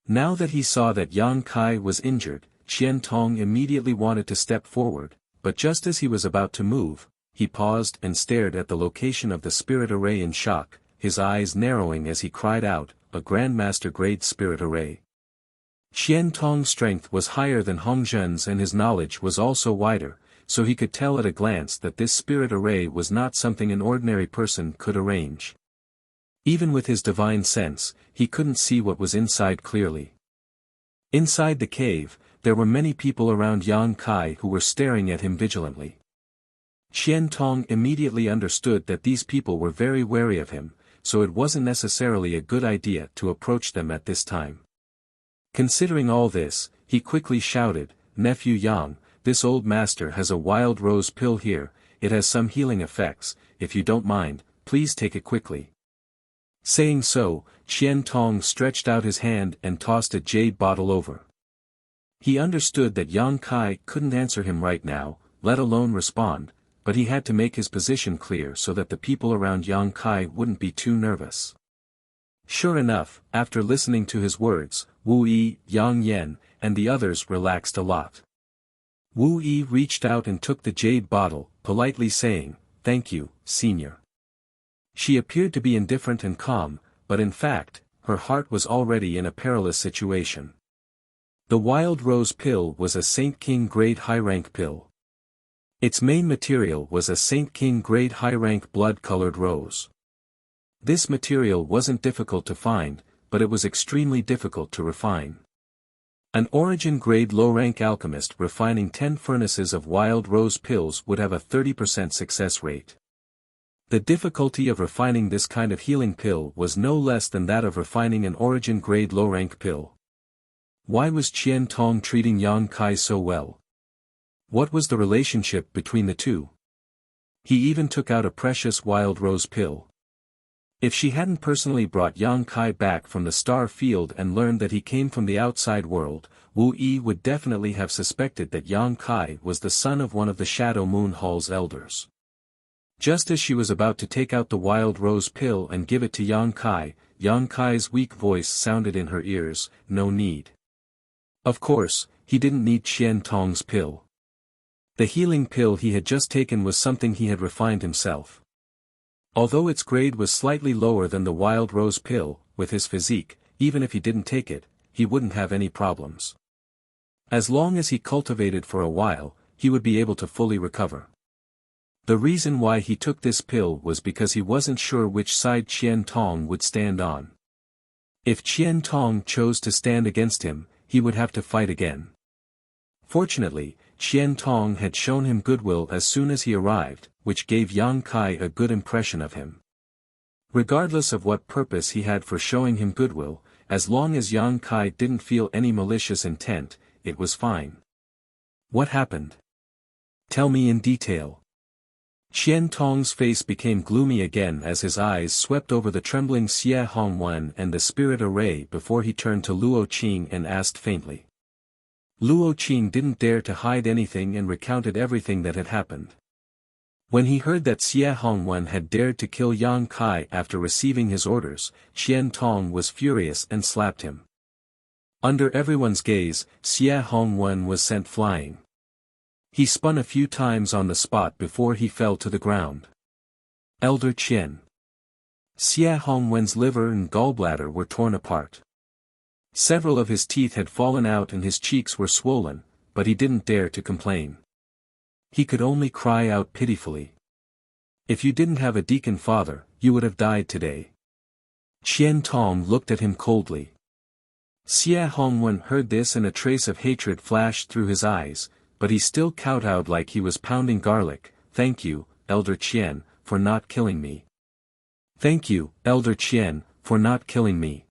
Now that he saw that Yang Kai was injured, Qian Tong immediately wanted to step forward, but just as he was about to move, he paused and stared at the location of the spirit array in shock, his eyes narrowing as he cried out, "A Grandmaster-grade spirit array." Qian Tong's strength was higher than Hong Zhen's and his knowledge was also wider, so he could tell at a glance that this spirit array was not something an ordinary person could arrange. Even with his divine sense, he couldn't see what was inside clearly. Inside the cave, there were many people around Yang Kai who were staring at him vigilantly. Qian Tong immediately understood that these people were very wary of him, so it wasn't necessarily a good idea to approach them at this time. Considering all this, he quickly shouted, "Nephew Yang, this old master has a wild rose pill here, it has some healing effects, if you don't mind, please take it quickly." Saying so, Qian Tong stretched out his hand and tossed a jade bottle over. He understood that Yang Kai couldn't answer him right now, let alone respond, but he had to make his position clear so that the people around Yang Kai wouldn't be too nervous. Sure enough, after listening to his words, Wu Yi, Yang Yan, and the others relaxed a lot. Wu Yi reached out and took the jade bottle, politely saying, "Thank you, senior." She appeared to be indifferent and calm, but in fact, her heart was already in a perilous situation. The Wild Rose pill was a Saint King grade high-rank pill. Its main material was a Saint King grade high-rank blood-colored rose. This material wasn't difficult to find, but it was extremely difficult to refine. An origin-grade low-rank alchemist refining 10 furnaces of Wild Rose pills would have a 30% success rate. The difficulty of refining this kind of healing pill was no less than that of refining an origin-grade low-rank pill. Why was Qian Tong treating Yang Kai so well? What was the relationship between the two? He even took out a precious Wild Rose pill. If she hadn't personally brought Yang Kai back from the star field and learned that he came from the outside world, Wu Yi would definitely have suspected that Yang Kai was the son of one of the Shadow Moon Hall's elders. Just as she was about to take out the wild rose pill and give it to Yang Kai's weak voice sounded in her ears, "No need." Of course, he didn't need Qian Tong's pill. The healing pill he had just taken was something he had refined himself. Although its grade was slightly lower than the wild rose pill, with his physique, even if he didn't take it, he wouldn't have any problems. As long as he cultivated for a while, he would be able to fully recover. The reason why he took this pill was because he wasn't sure which side Qian Tong would stand on. If Qian Tong chose to stand against him, he would have to fight again. Fortunately, Qian Tong had shown him goodwill as soon as he arrived, which gave Yang Kai a good impression of him. Regardless of what purpose he had for showing him goodwill, as long as Yang Kai didn't feel any malicious intent, it was fine. What happened? Tell me in detail. Qian Tong's face became gloomy again as his eyes swept over the trembling Xie Hongwen and the spirit array before he turned to Luo Qing and asked faintly. Luo Qing didn't dare to hide anything and recounted everything that had happened. When he heard that Xie Hongwen had dared to kill Yang Kai after receiving his orders, Qian Tong was furious and slapped him. Under everyone's gaze, Xie Hongwen was sent flying. He spun a few times on the spot before he fell to the ground. Elder Qian. Xie Hongwen's liver and gallbladder were torn apart. Several of his teeth had fallen out and his cheeks were swollen, but he didn't dare to complain. He could only cry out pitifully. If you didn't have a deacon father, you would have died today. Qian Tong looked at him coldly. Xie Hongwen heard this and a trace of hatred flashed through his eyes, but he still kowtowed like he was pounding garlic. Thank you, Elder Qian, for not killing me. Thank you, Elder Qian, for not killing me.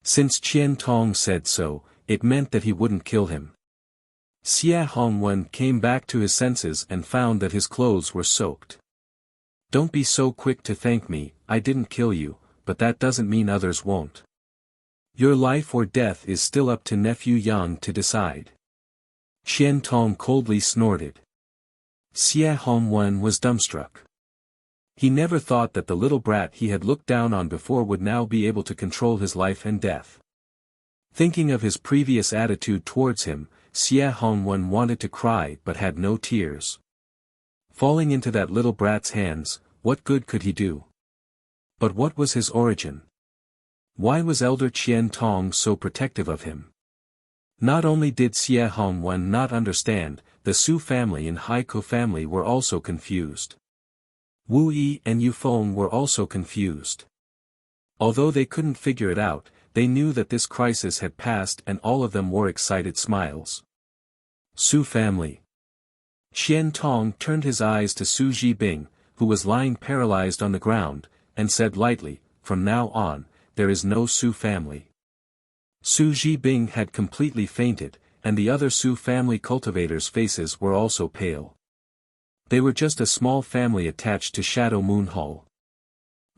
Since Qian Tong said so, it meant that he wouldn't kill him. Xie Hongwen came back to his senses and found that his clothes were soaked. Don't be so quick to thank me, I didn't kill you, but that doesn't mean others won't. Your life or death is still up to nephew Yang to decide. Qian Tong coldly snorted. Xie Hongwen was dumbstruck. He never thought that the little brat he had looked down on before would now be able to control his life and death. Thinking of his previous attitude towards him, Xie Hongwen wanted to cry but had no tears. Falling into that little brat's hands, what good could he do? But what was his origin? Why was Elder Qian Tong so protective of him? Not only did Xie Hongwen not understand, the Su family and Haikou family were also confused. Wu Yi and Yufeng were also confused. Although they couldn't figure it out, they knew that this crisis had passed and all of them wore excited smiles. Su family. Qian Tong turned his eyes to Su Jibing, who was lying paralyzed on the ground, and said lightly, "From now on, there is no Su family." Su Jibing had completely fainted, and the other Su family cultivators' faces were also pale. They were just a small family attached to Shadow Moon Hall.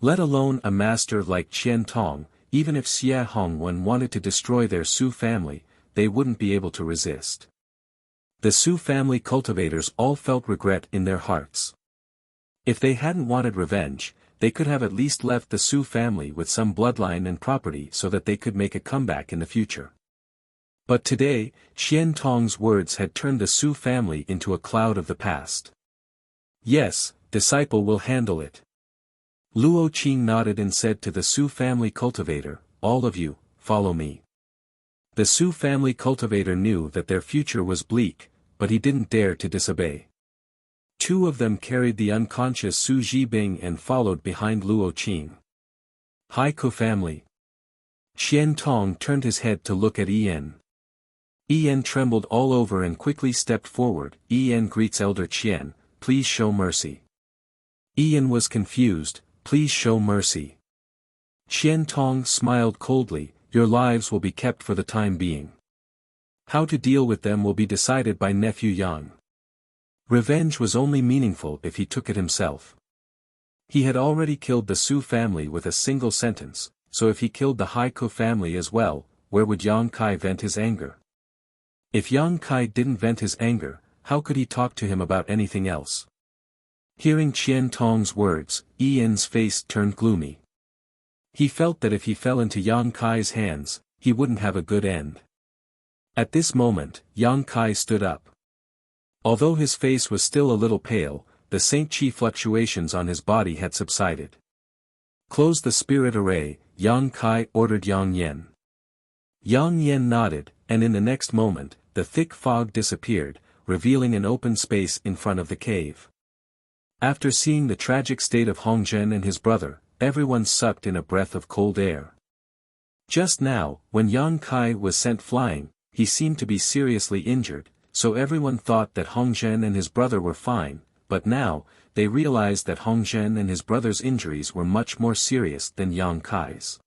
Let alone a master like Qian Tong, even if Xie Hongwen wanted to destroy their Su family, they wouldn't be able to resist. The Su family cultivators all felt regret in their hearts. If they hadn't wanted revenge, they could have at least left the Su family with some bloodline and property so that they could make a comeback in the future. But today, Qian Tong's words had turned the Su family into a cloud of the past. Yes, disciple will handle it. Luo Qing nodded and said to the Su family cultivator, "All of you, follow me." The Su family cultivator knew that their future was bleak, but he didn't dare to disobey. Two of them carried the unconscious Su Jibing and followed behind Luo Qing. Haikou family. Qian Tong turned his head to look at Ian. Ian trembled all over and quickly stepped forward. Ian greets Elder Qian, "Please show mercy." Ian was confused, "Please show mercy." Qian Tong smiled coldly, "Your lives will be kept for the time being. How to deal with them will be decided by nephew Yang. Revenge was only meaningful if he took it himself. He had already killed the Su family with a single sentence, so if he killed the Haikou family as well, where would Yang Kai vent his anger? If Yang Kai didn't vent his anger, how could he talk to him about anything else? Hearing Qian Tong's words, Ian's face turned gloomy. He felt that if he fell into Yang Kai's hands, he wouldn't have a good end. At this moment, Yang Kai stood up. Although his face was still a little pale, the Saint Chi fluctuations on his body had subsided. Close the spirit array, Yang Kai ordered Yang Yen. Yang Yen nodded, and in the next moment, the thick fog disappeared, revealing an open space in front of the cave. After seeing the tragic state of Hongzhen and his brother, everyone sucked in a breath of cold air. Just now, when Yang Kai was sent flying, he seemed to be seriously injured, so everyone thought that Hongzhen and his brother were fine, but now, they realized that Hongzhen and his brother's injuries were much more serious than Yang Kai's.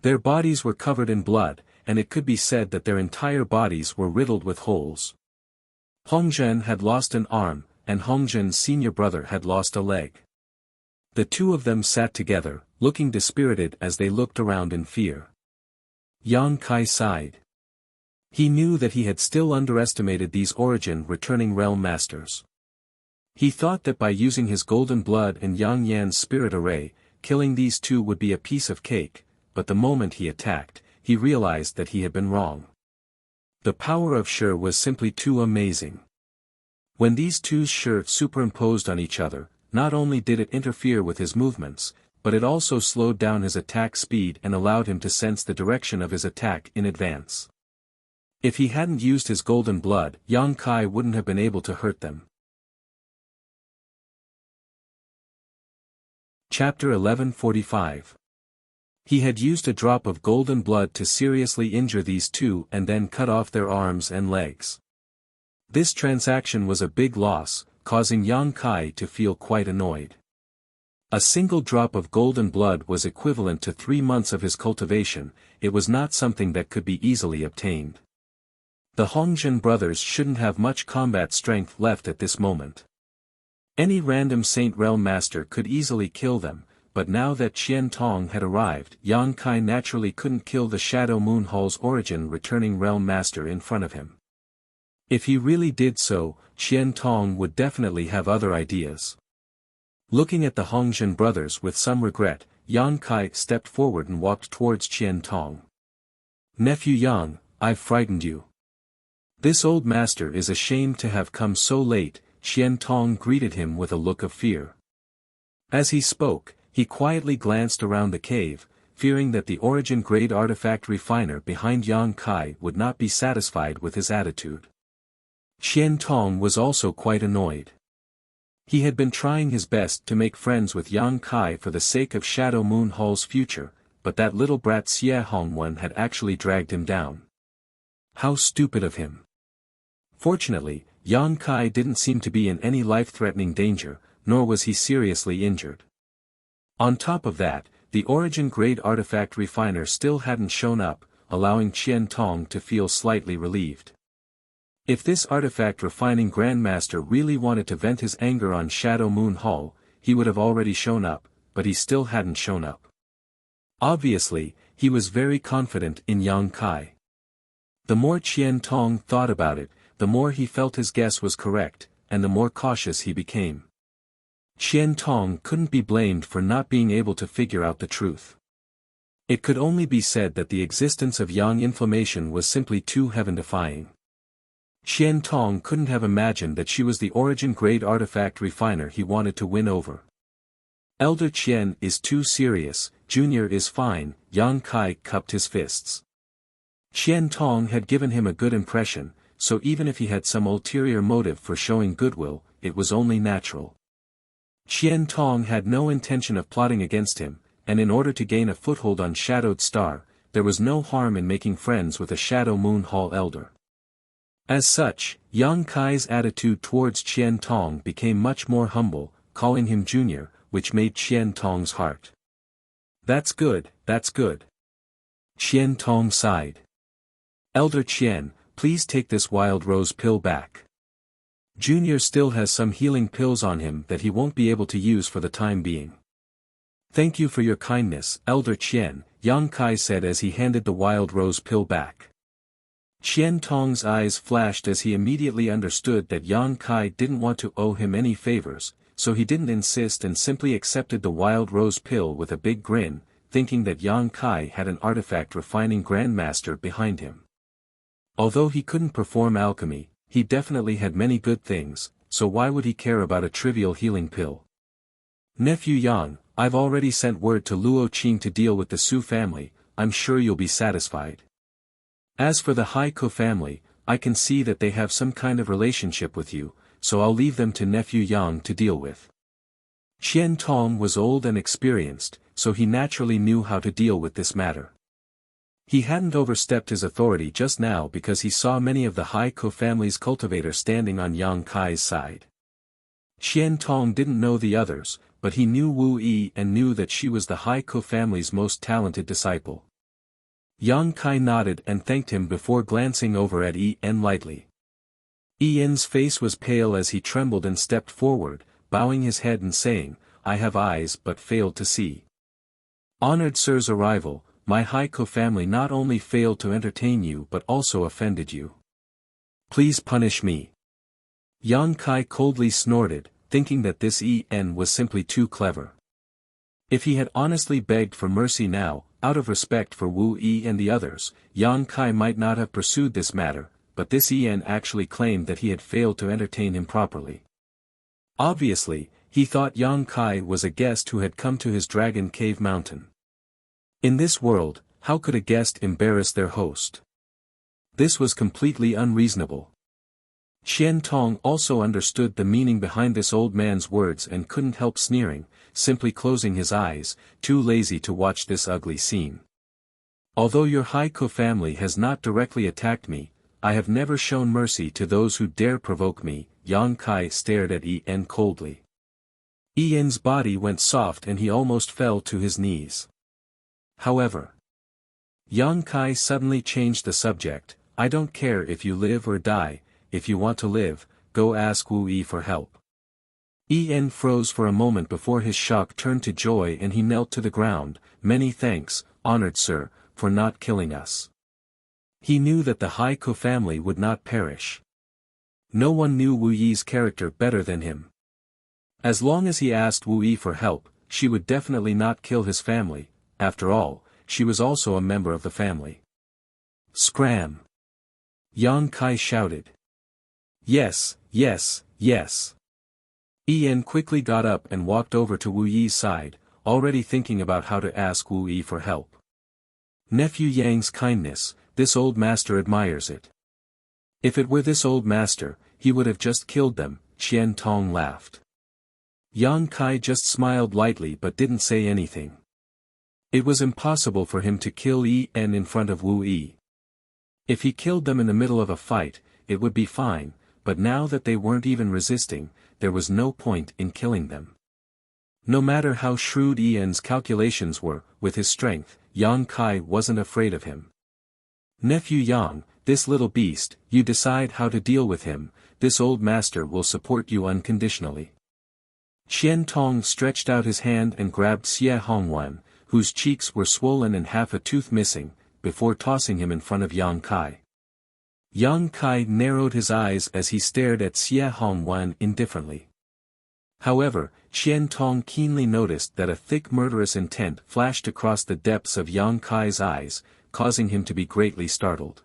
Their bodies were covered in blood, and it could be said that their entire bodies were riddled with holes. Hongzhen had lost an arm, and Hongzhen's senior brother had lost a leg. The two of them sat together, looking dispirited as they looked around in fear. Yang Kai sighed. He knew that he had still underestimated these origin-returning realm masters. He thought that by using his golden blood and Yang Yan's spirit array, killing these two would be a piece of cake, but the moment he attacked, he realized that he had been wrong. The power of Shi was simply too amazing. When these two's Shi superimposed on each other, not only did it interfere with his movements, but it also slowed down his attack speed and allowed him to sense the direction of his attack in advance. If he hadn't used his golden blood, Yang Kai wouldn't have been able to hurt them. Chapter 1145. He had used a drop of golden blood to seriously injure these two and then cut off their arms and legs. This transaction was a big loss, causing Yang Kai to feel quite annoyed. A single drop of golden blood was equivalent to 3 months of his cultivation. It was not something that could be easily obtained. The Hongzhen brothers shouldn't have much combat strength left at this moment. Any random Saint Realm Master could easily kill them, but now that Qian Tong had arrived, Yang Kai naturally couldn't kill the Shadow Moon Hall's origin-returning Realm Master in front of him. If he really did so, Qian Tong would definitely have other ideas. Looking at the Hongzhen brothers with some regret, Yang Kai stepped forward and walked towards Qian Tong. "Nephew Yang, I've frightened you. This old master is ashamed to have come so late." Qian Tong greeted him with a look of fear. As he spoke, he quietly glanced around the cave, fearing that the origin-grade artifact refiner behind Yang Kai would not be satisfied with his attitude. Qian Tong was also quite annoyed. He had been trying his best to make friends with Yang Kai for the sake of Shadow Moon Hall's future, but that little brat Xie Hongwen had actually dragged him down. How stupid of him. Fortunately, Yang Kai didn't seem to be in any life-threatening danger, nor was he seriously injured. On top of that, the origin-grade artifact refiner still hadn't shown up, allowing Qian Tong to feel slightly relieved. If this artifact refining Grandmaster really wanted to vent his anger on Shadow Moon Hall, he would have already shown up, but he still hadn't shown up. Obviously, he was very confident in Yang Kai. The more Qian Tong thought about it, the more he felt his guess was correct, and the more cautious he became. Qian Tong couldn't be blamed for not being able to figure out the truth. It could only be said that the existence of Yang inflammation was simply too heaven-defying. Qian Tong couldn't have imagined that she was the origin-grade artifact refiner he wanted to win over. Elder Qian is too serious, Junior is fine. Yang Kai cupped his fists. Qian Tong had given him a good impression, so even if he had some ulterior motive for showing goodwill, it was only natural. Qian Tong had no intention of plotting against him, and in order to gain a foothold on Shadowed Star, there was no harm in making friends with a Shadow Moon Hall elder. As such, Yang Kai's attitude towards Qian Tong became much more humble, calling him Junior, which made Qian Tong's heart. That's good, that's good." Qian Tong sighed. "Elder Qian, please take this wild rose pill back. Junior still has some healing pills on him that he won't be able to use for the time being." "Thank you for your kindness, Elder Qian," Yang Kai said as he handed the wild rose pill back. Qian Tong's eyes flashed as he immediately understood that Yang Kai didn't want to owe him any favors, so he didn't insist and simply accepted the wild rose pill with a big grin, thinking that Yang Kai had an artifact refining grandmaster behind him. Although he couldn't perform alchemy, he definitely had many good things, so why would he care about a trivial healing pill? Nephew Yang, I've already sent word to Luo Qing to deal with the Su family, I'm sure you'll be satisfied. As for the Haiko family, I can see that they have some kind of relationship with you, so I'll leave them to Nephew Yang to deal with. Qian Tong was old and experienced, so he naturally knew how to deal with this matter. He hadn't overstepped his authority just now because he saw many of the Haiko family's cultivators standing on Yang Kai's side. Qian Tong didn't know the others, but he knew Wu Yi and knew that she was the Haiko family's most talented disciple. Yang Kai nodded and thanked him before glancing over at En lightly. En's face was pale as he trembled and stepped forward, bowing his head and saying, I have eyes but failed to see. Honored Sir's arrival, my Haiko family not only failed to entertain you but also offended you. Please punish me. Yang Kai coldly snorted, thinking that this En was simply too clever. If he had honestly begged for mercy now, out of respect for Wu Yi and the others, Yang Kai might not have pursued this matter, but this En actually claimed that he had failed to entertain him properly. Obviously, he thought Yang Kai was a guest who had come to his Dragon Cave Mountain. In this world, how could a guest embarrass their host? This was completely unreasonable. Qian Tong also understood the meaning behind this old man's words and couldn't help sneering, simply closing his eyes, too lazy to watch this ugly scene. Although your Haiko family has not directly attacked me, I have never shown mercy to those who dare provoke me. Yang Kai stared at En coldly. En's body went soft and he almost fell to his knees. However, Yang Kai suddenly changed the subject. I don't care if you live or die, if you want to live, go ask Wu Yi for help. En froze for a moment before his shock turned to joy and he knelt to the ground. Many thanks, honored sir, for not killing us. He knew that the Haiko family would not perish. No one knew Wu Yi's character better than him. As long as he asked Wu Yi for help, she would definitely not kill his family. After all, she was also a member of the family. Scram! Yang Kai shouted. Yes, yes, yes. En quickly got up and walked over to Wu Yi's side, already thinking about how to ask Wu Yi for help. Nephew Yang's kindness, this old master admires it. If it were this old master, he would have just killed them, Qian Tong laughed. Yang Kai just smiled lightly but didn't say anything. It was impossible for him to kill En in front of Wu Yi. If he killed them in the middle of a fight, it would be fine, but now that they weren't even resisting, there was no point in killing them. No matter how shrewd En's calculations were, with his strength, Yang Kai wasn't afraid of him. Nephew Yang, this little beast, you decide how to deal with him, this old master will support you unconditionally. Qian Tong stretched out his hand and grabbed Xie Hongwan, whose cheeks were swollen and half a tooth missing, before tossing him in front of Yang Kai. Yang Kai narrowed his eyes as he stared at Xie Hongwan indifferently. However, Qian Tong keenly noticed that a thick murderous intent flashed across the depths of Yang Kai's eyes, causing him to be greatly startled.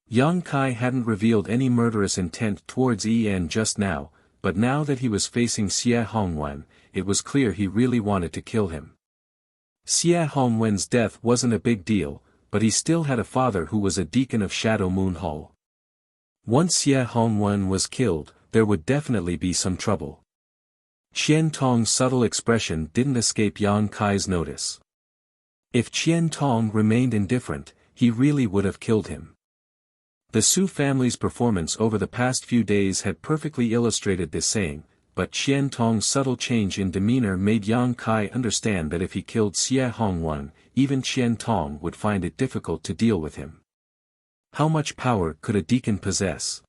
Yang Kai hadn't revealed any murderous intent towards En just now, but now that he was facing Xie Hongwan, it was clear he really wanted to kill him. Xie Hongwan's death wasn't a big deal, but he still had a father who was a deacon of Shadow Moon Hall. Once Xie Hongwan was killed, there would definitely be some trouble. Qian Tong's subtle expression didn't escape Yang Kai's notice. If Qian Tong remained indifferent, he really would have killed him. The Su family's performance over the past few days had perfectly illustrated this saying, but Qian Tong's subtle change in demeanor made Yang Kai understand that if he killed Xie Hongwan, even Qian Tong would find it difficult to deal with him. How much power could a deacon possess?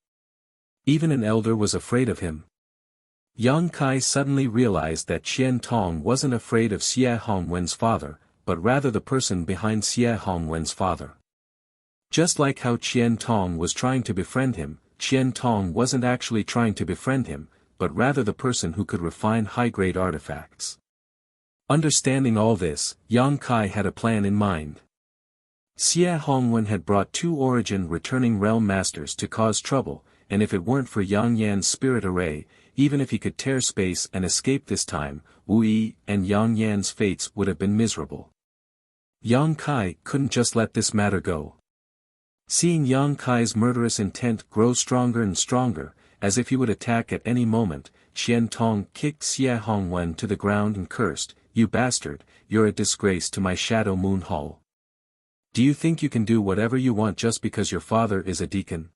Even an elder was afraid of him. Yang Kai suddenly realized that Qian Tong wasn't afraid of Xie Hongwan's father, but rather the person behind Xie Hongwan's father. Just like how Qian Tong was trying to befriend him, Qian Tong wasn't actually trying to befriend him, but rather the person who could refine high-grade artifacts. Understanding all this, Yang Kai had a plan in mind. Xie Hongwen had brought 2 origin returning realm masters to cause trouble, and if it weren't for Yang Yan's spirit array, even if he could tear space and escape this time, Wu Yi and Yang Yan's fates would have been miserable. Yang Kai couldn't just let this matter go. Seeing Yang Kai's murderous intent grow stronger and stronger, as if he would attack at any moment, Qian Tong kicked Xie Hongwen to the ground and cursed, "You bastard, you're a disgrace to my Shadow Moon Hall. Do you think you can do whatever you want just because your father is a deacon?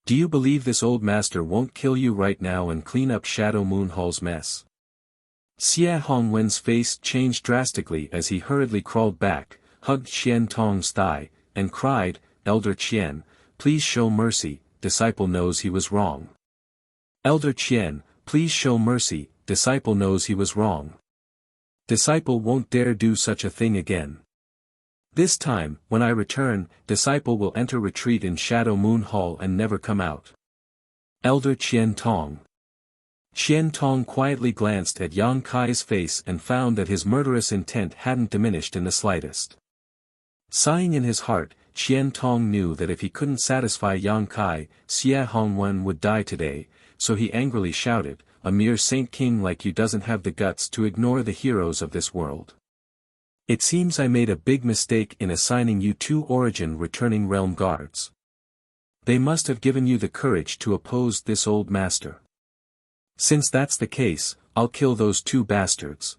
Do you believe this old master won't kill you right now and clean up Shadow Moon Hall's mess?" Xie Hongwen's face changed drastically as he hurriedly crawled back, hugged Qian Tong's thigh, and cried, "Elder Qian, please show mercy, disciple knows he was wrong. Elder Qian, please show mercy, disciple knows he was wrong. Disciple won't dare do such a thing again. This time, when I return, disciple will enter retreat in Shadow Moon Hall and never come out. Elder Qian Tong." Qian Tong quietly glanced at Yang Kai's face and found that his murderous intent hadn't diminished in the slightest. Sighing in his heart, Qian Tong knew that if he couldn't satisfy Yang Kai, Xie Hongwen would die today, so he angrily shouted, "A mere saint king like you doesn't have the guts to ignore the heroes of this world. It seems I made a big mistake in assigning you 2 origin returning realm guards. They must have given you the courage to oppose this old master. Since that's the case, I'll kill those 2 bastards."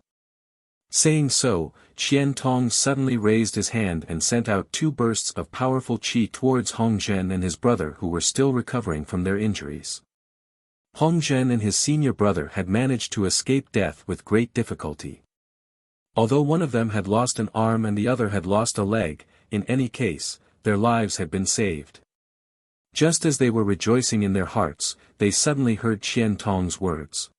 Saying so, Qian Tong suddenly raised his hand and sent out 2 bursts of powerful qi towards Hong Zhen and his brother who were still recovering from their injuries. Hong Zhen and his senior brother had managed to escape death with great difficulty. Although one of them had lost an arm and the other had lost a leg, in any case, their lives had been saved. Just as they were rejoicing in their hearts, they suddenly heard Qian Tong's words.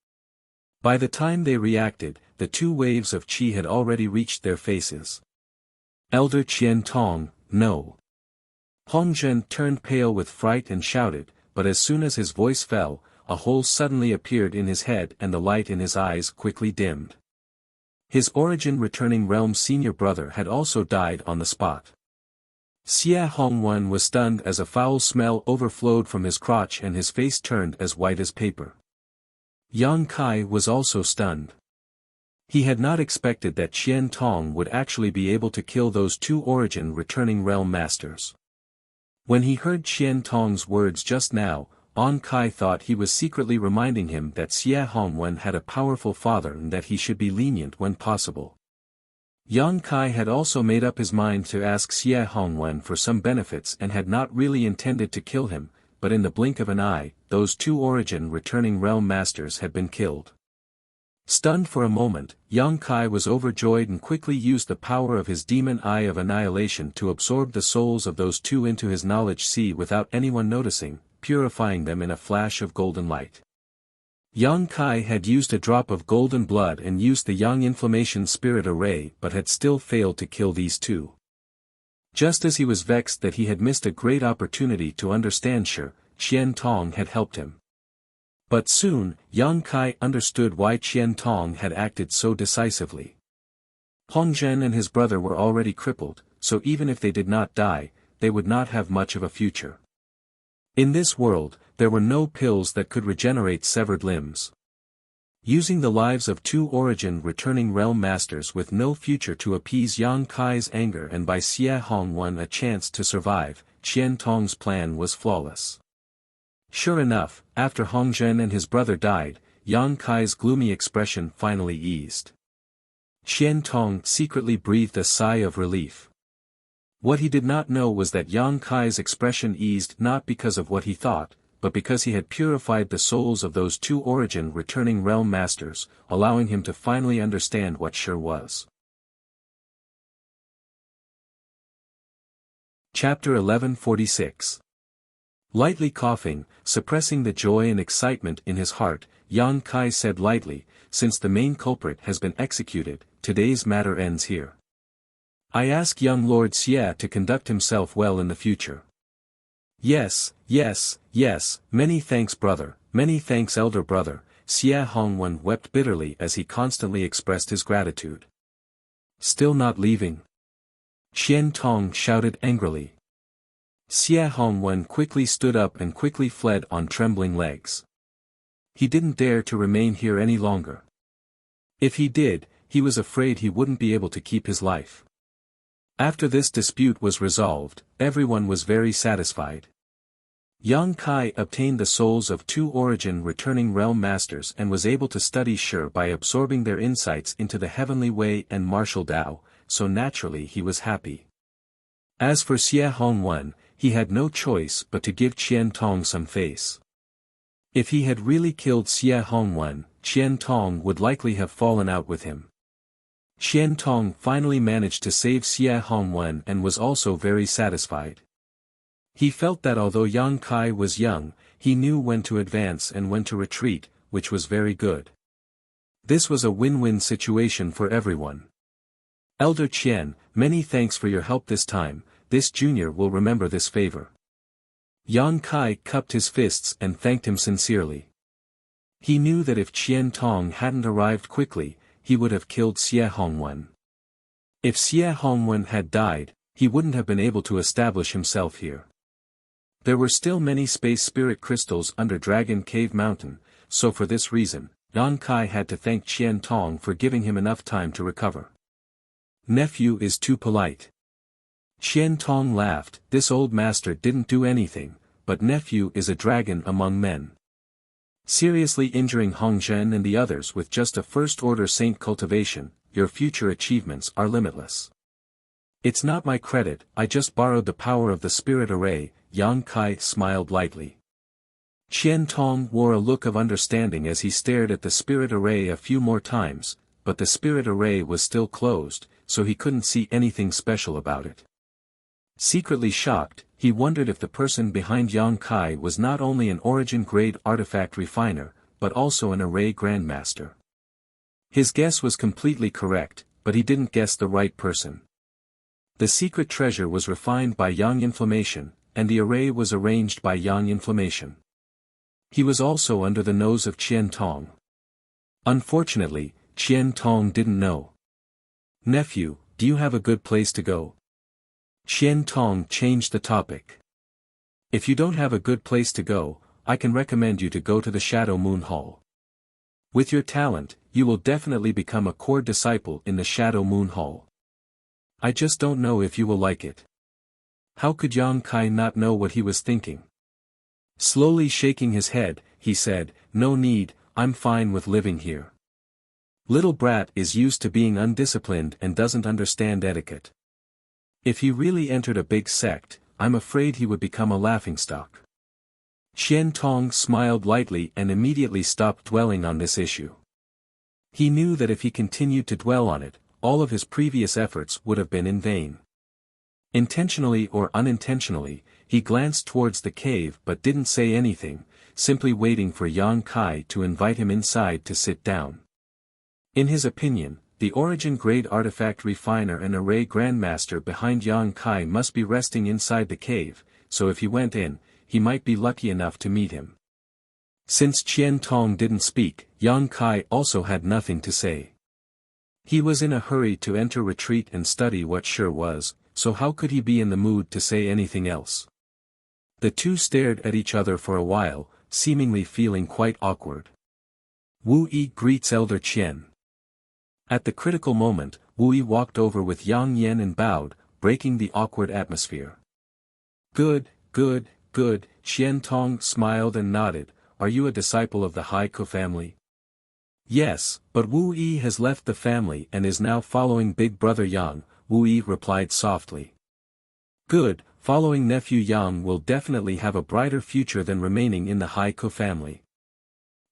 By the time they reacted, the 2 waves of qi had already reached their faces. "Elder Qian Tong, no." Hong Zhen turned pale with fright and shouted, but as soon as his voice fell, a hole suddenly appeared in his head and the light in his eyes quickly dimmed. His origin returning realm senior brother had also died on the spot. Xie Hongwen was stunned as a foul smell overflowed from his crotch and his face turned as white as paper. Yang Kai was also stunned. He had not expected that Qian Tong would actually be able to kill those 2 origin returning realm masters. When he heard Qian Tong's words just now, An Kai thought he was secretly reminding him that Xie Hongwen had a powerful father and that he should be lenient when possible. Yang Kai had also made up his mind to ask Xie Hongwen for some benefits and had not really intended to kill him, but in the blink of an eye, those 2 origin returning realm masters had been killed. Stunned for a moment, Yang Kai was overjoyed and quickly used the power of his demon eye of annihilation to absorb the souls of those 2 into his knowledge sea without anyone noticing, purifying them in a flash of golden light. Yang Kai had used a drop of golden blood and used the Yang Inflammation Spirit Array but had still failed to kill these 2. Just as he was vexed that he had missed a great opportunity to understand Qian Tong had helped him. But soon, Yang Kai understood why Qian Tong had acted so decisively. Hong Zhen and his brother were already crippled, so even if they did not die, they would not have much of a future. In this world, there were no pills that could regenerate severed limbs. Using the lives of 2 origin returning realm masters with no future to appease Yang Kai's anger and buy Xie Hongwen a chance to survive, Qian Tong's plan was flawless. Sure enough, after Hong Zhen and his brother died, Yang Kai's gloomy expression finally eased. Qian Tong secretly breathed a sigh of relief. What he did not know was that Yang Kai's expression eased not because of what he thought, but because he had purified the souls of those 2 origin returning realm masters, allowing him to finally understand what sure was. Chapter 1146. Lightly coughing, suppressing the joy and excitement in his heart, Yang Kai said lightly, "Since the main culprit has been executed, today's matter ends here. I ask young Lord Xie to conduct himself well in the future." "Yes, yes, yes, many thanks brother, many thanks elder brother," Xie Hongwen wept bitterly as he constantly expressed his gratitude. Still not leaving? Qian Tong shouted angrily. Xie Hongwen quickly stood up and quickly fled on trembling legs. He didn't dare to remain here any longer. If he did, he was afraid he wouldn't be able to keep his life. After this dispute was resolved, everyone was very satisfied. Yang Kai obtained the souls of 2 origin returning realm masters and was able to study Shi by absorbing their insights into the heavenly way and martial Tao, so naturally he was happy. As for Xie Hongwen, he had no choice but to give Qian Tong some face. If he had really killed Xie Hongwen, Qian Tong would likely have fallen out with him. Qian Tong finally managed to save Xie Hongwen and was also very satisfied. He felt that although Yang Kai was young, he knew when to advance and when to retreat, which was very good. This was a win-win situation for everyone. Elder Qian, many thanks for your help this time, this junior will remember this favor. Yang Kai cupped his fists and thanked him sincerely. He knew that if Qian Tong hadn't arrived quickly, he would have killed Xie Hongwen. If Xie Hongwen had died, he wouldn't have been able to establish himself here. There were still many space spirit crystals under Dragon Cave Mountain, so for this reason, Yang Kai had to thank Qian Tong for giving him enough time to recover. Nephew is too polite. Qian Tong laughed, this old master didn't do anything, but nephew is a dragon among men. Seriously injuring Hong Zhen and the others with just a first-order saint cultivation, your future achievements are limitless. It's not my credit, I just borrowed the power of the spirit array, Yang Kai smiled lightly. Qian Tong wore a look of understanding as he stared at the spirit array a few more times, but the spirit array was still closed, so he couldn't see anything special about it. Secretly shocked, he wondered if the person behind Yang Kai was not only an origin-grade artifact refiner, but also an array grandmaster. His guess was completely correct, but he didn't guess the right person. The secret treasure was refined by Yang Inflammation, and the array was arranged by Yang Inflammation. He was also under the nose of Qian Tong. Unfortunately, Qian Tong didn't know. Nephew, do you have a good place to go? Qian Tong changed the topic. If you don't have a good place to go, I can recommend you to go to the Shadow Moon Hall. With your talent, you will definitely become a core disciple in the Shadow Moon Hall. I just don't know if you will like it. How could Yang Kai not know what he was thinking? Slowly shaking his head, he said, no need, I'm fine with living here. Little brat is used to being undisciplined and doesn't understand etiquette. If he really entered a big sect, I'm afraid he would become a laughingstock. Qian Tong smiled lightly and immediately stopped dwelling on this issue. He knew that if he continued to dwell on it, all of his previous efforts would have been in vain. Intentionally or unintentionally, he glanced towards the cave but didn't say anything, simply waiting for Yang Kai to invite him inside to sit down. In his opinion, the origin-grade artifact refiner and array grandmaster behind Yang Kai must be resting inside the cave, so if he went in, he might be lucky enough to meet him. Since Qian Tong didn't speak, Yang Kai also had nothing to say. He was in a hurry to enter retreat and study what Shi was, so how could he be in the mood to say anything else? The two stared at each other for a while, seemingly feeling quite awkward. Wu Yi greets Elder Qian. At the critical moment, Wu Yi walked over with Yang Yan and bowed, breaking the awkward atmosphere. Good, good, good, Qian Tong smiled and nodded, are you a disciple of the Haiku family? Yes, but Wu Yi has left the family and is now following big brother Yang, Wu Yi replied softly. Good, following nephew Yang will definitely have a brighter future than remaining in the Haiku family.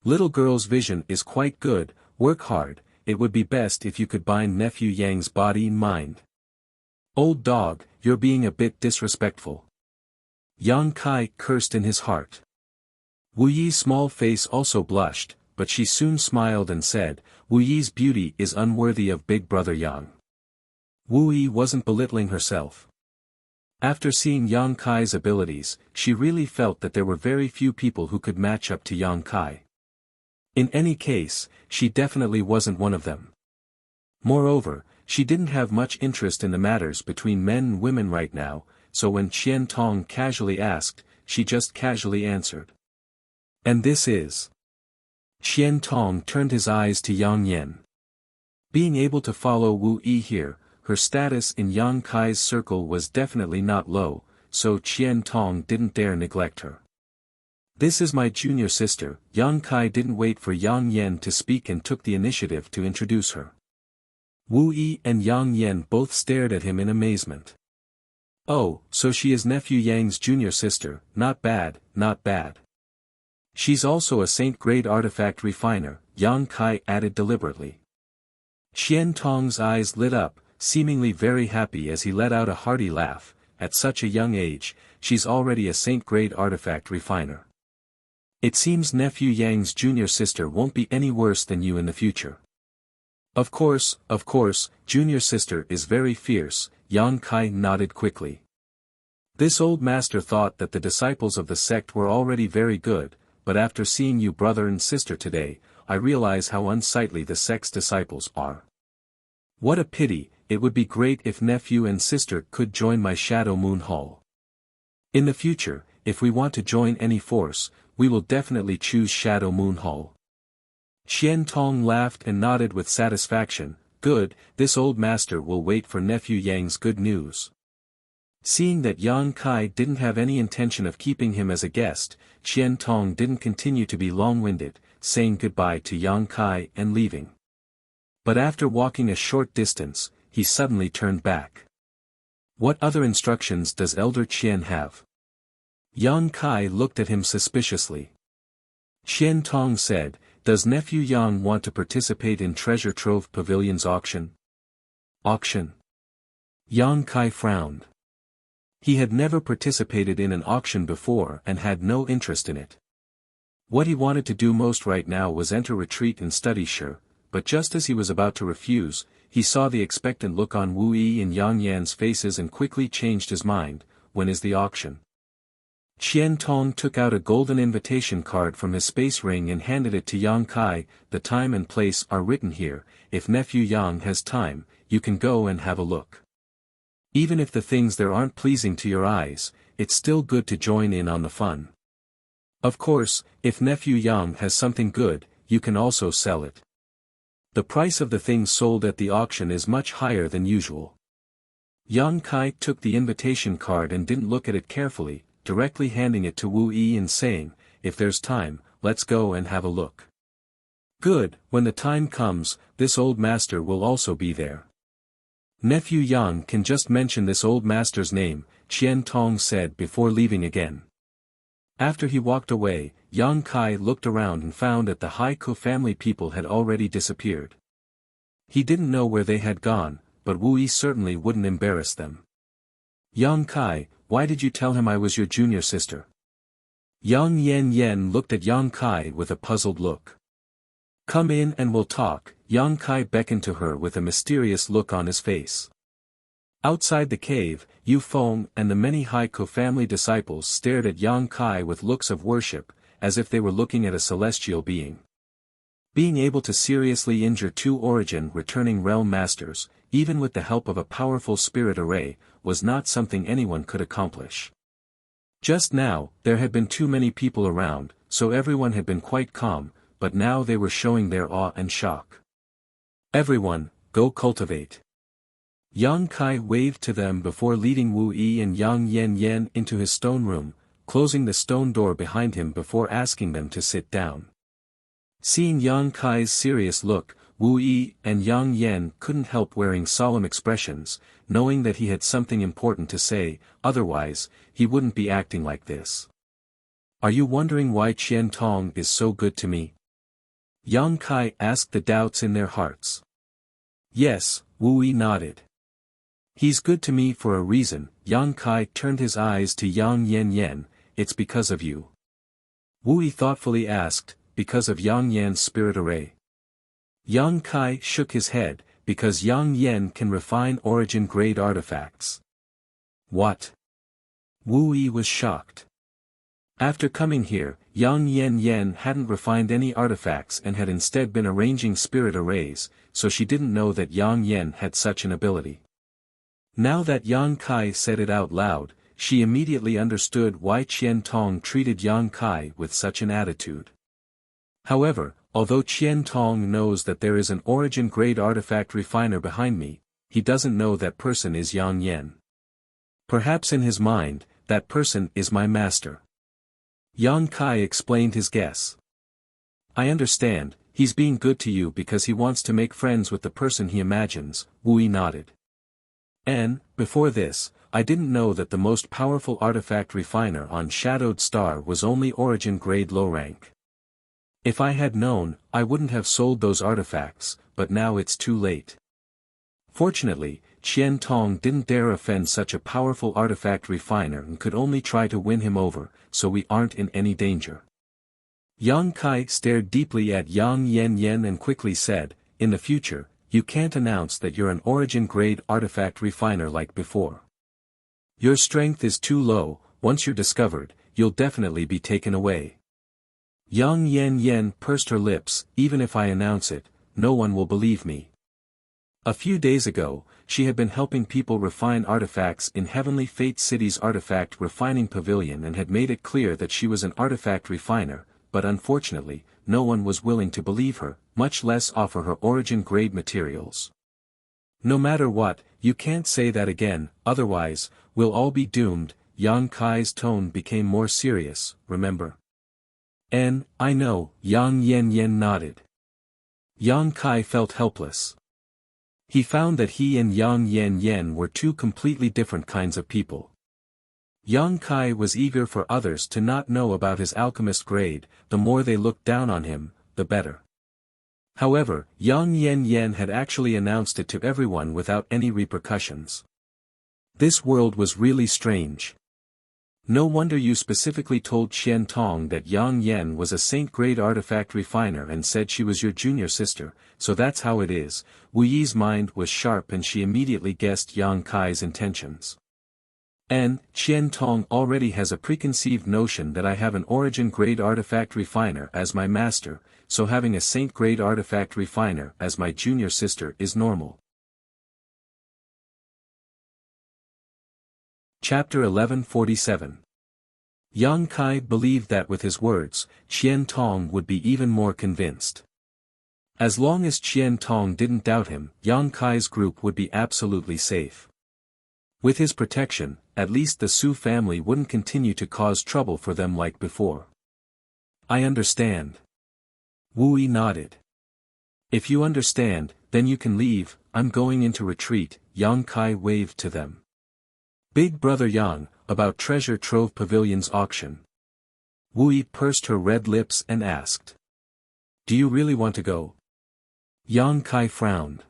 Little girl's vision is quite good, work hard, it would be best if you could bind nephew Yang's body and mind. Old dog, you're being a bit disrespectful. Yang Kai cursed in his heart. Wu Yi's small face also blushed, but she soon smiled and said, Wu Yi's beauty is unworthy of big brother Yang. Wu Yi wasn't belittling herself. After seeing Yang Kai's abilities, she really felt that there were very few people who could match up to Yang Kai. In any case, she definitely wasn't one of them. Moreover, she didn't have much interest in the matters between men and women right now, so when Qian Tong casually asked, she just casually answered. And this is. Qian Tong turned his eyes to Yang Yan. Being able to follow Wu Yi here, her status in Yang Kai's circle was definitely not low, so Qian Tong didn't dare neglect her. This is my junior sister. Yang Kai didn't wait for Yang Yan to speak and took the initiative to introduce her. Wu Yi and Yang Yan both stared at him in amazement. Oh, so she is nephew Yang's junior sister, not bad, not bad. She's also a saint-grade artifact refiner, Yang Kai added deliberately. Qian Tong's eyes lit up, seemingly very happy as he let out a hearty laugh. At such a young age, she's already a saint-grade artifact refiner. It seems nephew Yang's junior sister won't be any worse than you in the future. Of course, junior sister is very fierce, Yang Kai nodded quickly. This old master thought that the disciples of the sect were already very good, but after seeing you brother and sister today, I realize how unsightly the sect's disciples are. What a pity, it would be great if nephew and sister could join my Shadow Moon Hall. In the future, if we want to join any force, we will definitely choose Shadow Moon Hall. Qian Tong laughed and nodded with satisfaction. Good, this old master will wait for nephew Yang's good news. Seeing that Yang Kai didn't have any intention of keeping him as a guest, Qian Tong didn't continue to be long-winded, saying goodbye to Yang Kai and leaving. But after walking a short distance, he suddenly turned back. What other instructions does Elder Qian have? Yang Kai looked at him suspiciously. Qian Tong said, does nephew Yang want to participate in Treasure Trove Pavilion's auction? Auction? Yang Kai frowned. He had never participated in an auction before and had no interest in it. What he wanted to do most right now was enter retreat and study sure, but just as he was about to refuse, he saw the expectant look on Wu Yi and Yang Yan's faces and quickly changed his mind. When is the auction? Qian Tong took out a golden invitation card from his space ring and handed it to Yang Kai. The time and place are written here. If nephew Yang has time, you can go and have a look. Even if the things there aren't pleasing to your eyes, it's still good to join in on the fun. Of course, if nephew Yang has something good, you can also sell it. The price of the things sold at the auction is much higher than usual. Yang Kai took the invitation card and didn't look at it carefully, directly handing it to Wu Yi and saying, if there's time, let's go and have a look. Good, when the time comes, this old master will also be there. Nephew Yang can just mention this old master's name, Qian Tong said before leaving again. After he walked away, Yang Kai looked around and found that the Haiku family people had already disappeared. He didn't know where they had gone, but Wu Yi certainly wouldn't embarrass them. Yang Kai, why did you tell him I was your junior sister? Yang Yan looked at Yang Kai with a puzzled look. Come in and we'll talk. Yang Kai beckoned to her with a mysterious look on his face. Outside the cave, Yu Feng and the many Haiku family disciples stared at Yang Kai with looks of worship, as if they were looking at a celestial being. Being able to seriously injure two origin returning realm masters, even with the help of a powerful spirit array, was not something anyone could accomplish. Just now, there had been too many people around, so everyone had been quite calm, but now they were showing their awe and shock. Everyone, go cultivate. Yang Kai waved to them before leading Wu Yi and Yang Yan into his stone room, closing the stone door behind him before asking them to sit down. Seeing Yang Kai's serious look, Wu Yi and Yang Yan couldn't help wearing solemn expressions, knowing that he had something important to say, otherwise, he wouldn't be acting like this. Are you wondering why Qian Tong is so good to me? Yang Kai asked the doubts in their hearts. Yes, Wu Yi nodded. He's good to me for a reason. Yang Kai turned his eyes to Yang Yan. It's because of you. Wu Yi thoughtfully asked, because of Yang Yan's spirit array. Yang Kai shook his head, because Yang Yan can refine origin-grade artifacts. What? Wu Yi was shocked. After coming here, Yang Yen Yen hadn't refined any artifacts and had instead been arranging spirit arrays, so she didn't know that Yang Yen had such an ability. Now that Yang Kai said it out loud, she immediately understood why Qian Tong treated Yang Kai with such an attitude. However, although Qian Tong knows that there is an origin-grade artifact refiner behind me, he doesn't know that person is Yang Yen. Perhaps in his mind, that person is my master. Yang Kai explained his guess. I understand, he's being good to you because he wants to make friends with the person he imagines, Wu Yi nodded. And, before this, I didn't know that the most powerful artifact refiner on Shadowed Star was only origin-grade low rank. If I had known, I wouldn't have sold those artifacts, but now it's too late. Fortunately, Qian Tong didn't dare offend such a powerful artifact refiner and could only try to win him over, so we aren't in any danger. Yang Kai stared deeply at Yang Yen Yen and quickly said, in the future, you can't announce that you're an origin-grade artifact refiner like before. Your strength is too low, once you're discovered, you'll definitely be taken away. Yang Yen Yen pursed her lips, even if I announce it, no one will believe me. A few days ago, she had been helping people refine artifacts in Heavenly Fate City's artifact refining pavilion and had made it clear that she was an artifact refiner, but unfortunately, no one was willing to believe her, much less offer her origin-grade materials. No matter what, you can't say that again, otherwise, we'll all be doomed. Yang Kai's tone became more serious, remember? I know, Yang Yen Yen nodded. Yang Kai felt helpless. He found that he and Yang Yen Yen were two completely different kinds of people. Yang Kai was eager for others to not know about his alchemist grade, the more they looked down on him, the better. However, Yang Yen Yen had actually announced it to everyone without any repercussions. This world was really strange. No wonder you specifically told Qian Tong that Yang Yen was a saint-grade artifact refiner and said she was your junior sister, so that's how it is. Wu Yi's mind was sharp and she immediately guessed Yang Kai's intentions. And, Qian Tong already has a preconceived notion that I have an origin-grade artifact refiner as my master, so having a saint-grade artifact refiner as my junior sister is normal. Chapter 1147. Yang Kai believed that with his words, Qian Tong would be even more convinced. As long as Qian Tong didn't doubt him, Yang Kai's group would be absolutely safe. With his protection, at least the Su family wouldn't continue to cause trouble for them like before. I understand. Wu Yi nodded. If you understand, then you can leave, I'm going into retreat, Yang Kai waved to them. Big Brother Yang, about Treasure Trove Pavilion's auction. Wu Yi pursed her red lips and asked. Do you really want to go? Yang Kai frowned.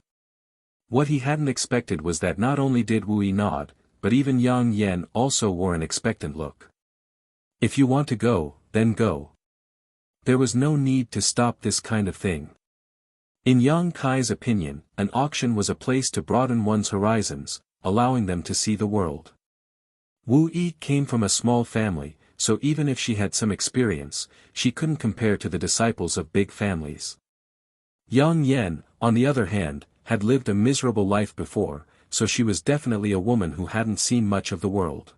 What he hadn't expected was that not only did Wu Yi nod, but even Yang Yen also wore an expectant look. If you want to go, then go. There was no need to stop this kind of thing. In Yang Kai's opinion, an auction was a place to broaden one's horizons, allowing them to see the world. Wu Yi came from a small family, so even if she had some experience, she couldn't compare to the disciples of big families. Yang Yen, on the other hand, had lived a miserable life before, so she was definitely a woman who hadn't seen much of the world.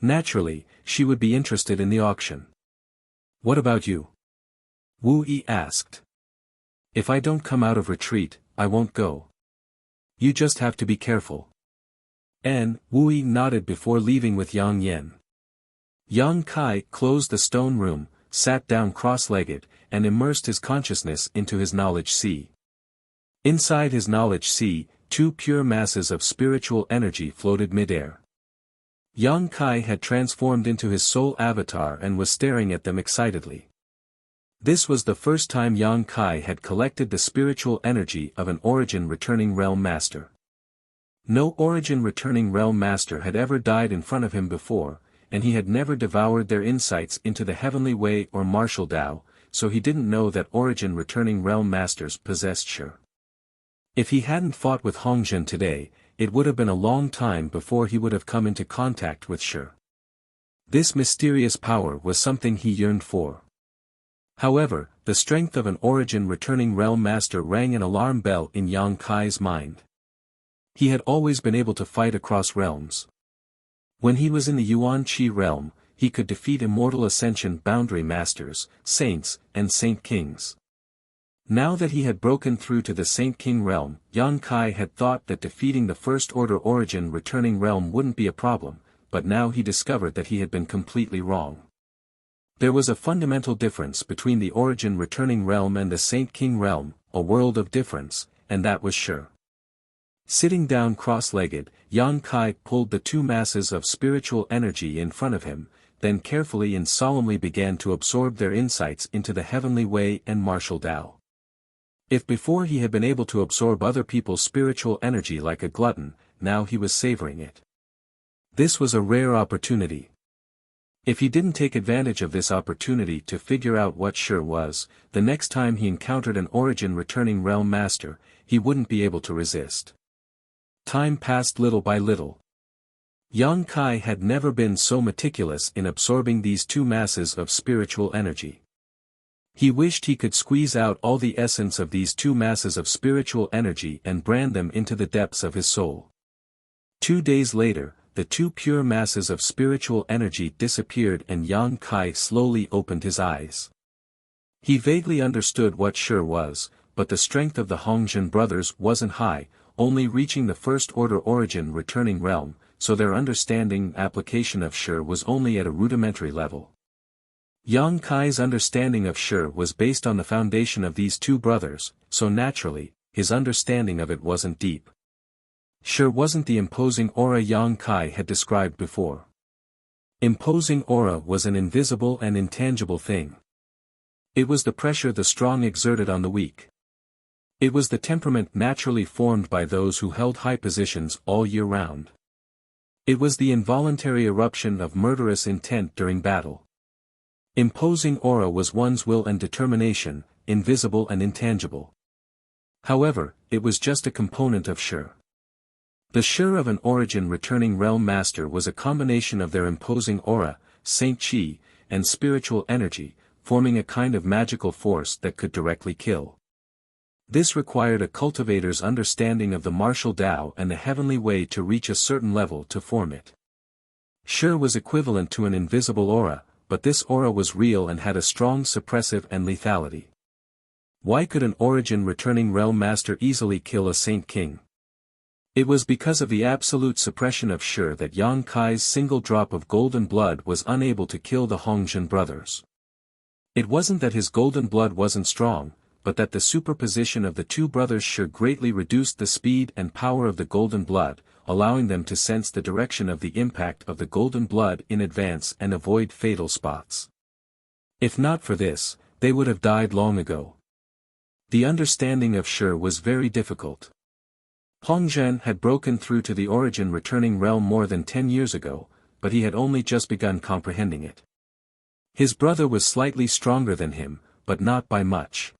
Naturally, she would be interested in the auction. What about you? Wu Yi asked. If I don't come out of retreat, I won't go. You just have to be careful. Wu Yi nodded before leaving with Yang Yen. Yang Kai closed the stone room, sat down cross-legged, and immersed his consciousness into his knowledge sea. Inside his knowledge sea, two pure masses of spiritual energy floated midair. Yang Kai had transformed into his soul avatar and was staring at them excitedly. This was the first time Yang Kai had collected the spiritual energy of an origin-returning realm master. No origin-returning realm master had ever died in front of him before, and he had never devoured their insights into the heavenly way or martial Tao, so he didn't know that origin-returning realm masters possessed Shi. If he hadn't fought with Hongzhen today, it would have been a long time before he would have come into contact with Shi. This mysterious power was something he yearned for. However, the strength of an origin returning realm master rang an alarm bell in Yang Kai's mind. He had always been able to fight across realms. When he was in the Yuan Qi realm, he could defeat immortal ascension boundary masters, saints, and saint kings. Now that he had broken through to the Saint King realm, Yang Kai had thought that defeating the First Order origin returning realm wouldn't be a problem, but now he discovered that he had been completely wrong. There was a fundamental difference between the origin returning realm and the Saint King realm, a world of difference, and that was sure. Sitting down cross-legged, Yang Kai pulled the two masses of spiritual energy in front of him, then carefully and solemnly began to absorb their insights into the heavenly way and martial Tao. If before he had been able to absorb other people's spiritual energy like a glutton, now he was savoring it. This was a rare opportunity. If he didn't take advantage of this opportunity to figure out what sure was, the next time he encountered an origin returning realm master, he wouldn't be able to resist. Time passed little by little. Yang Kai had never been so meticulous in absorbing these two masses of spiritual energy. He wished he could squeeze out all the essence of these two masses of spiritual energy and brand them into the depths of his soul. 2 days later, the two pure masses of spiritual energy disappeared and Yang Kai slowly opened his eyes. He vaguely understood what sure was, but the strength of the Hongzhen brothers wasn't high, only reaching the First Order origin returning realm, so their understanding application of sure was only at a rudimentary level. Yang Kai's understanding of sure was based on the foundation of these two brothers, so naturally, his understanding of it wasn't deep. Sure wasn't the imposing aura Yang Kai had described before. Imposing aura was an invisible and intangible thing. It was the pressure the strong exerted on the weak. It was the temperament naturally formed by those who held high positions all year round. It was the involuntary eruption of murderous intent during battle. Imposing aura was one's will and determination, invisible and intangible. However, it was just a component of sure. The sure of an origin returning realm master was a combination of their imposing aura, Saint Qi, and spiritual energy, forming a kind of magical force that could directly kill. This required a cultivator's understanding of the martial Tao and the heavenly way to reach a certain level to form it. Sure was equivalent to an invisible aura, but this aura was real and had a strong suppressive and lethality. Why could an origin returning realm master easily kill a Saint King? It was because of the absolute suppression of sure that Yang Kai's single drop of golden blood was unable to kill the Hongzhen brothers. It wasn't that his golden blood wasn't strong, but that the superposition of the two brothers sure greatly reduced the speed and power of the golden blood, allowing them to sense the direction of the impact of the golden blood in advance and avoid fatal spots. If not for this, they would have died long ago. The understanding of sure was very difficult. Hongzhen had broken through to the origin returning realm more than 10 years ago, but he had only just begun comprehending it. His brother was slightly stronger than him, but not by much.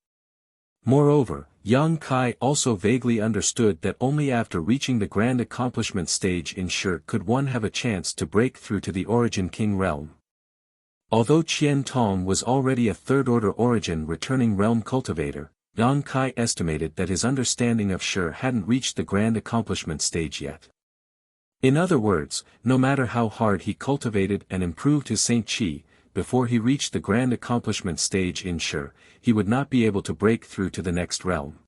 Moreover, Yang Kai also vaguely understood that only after reaching the grand accomplishment stage in sure could one have a chance to break through to the origin king realm. Although Qian Tong was already a third-order origin returning realm cultivator, Yang Kai estimated that his understanding of sure hadn't reached the grand accomplishment stage yet. In other words, no matter how hard he cultivated and improved his Saint Qi, before he reached the grand accomplishment stage in sure, he would not be able to break through to the next realm.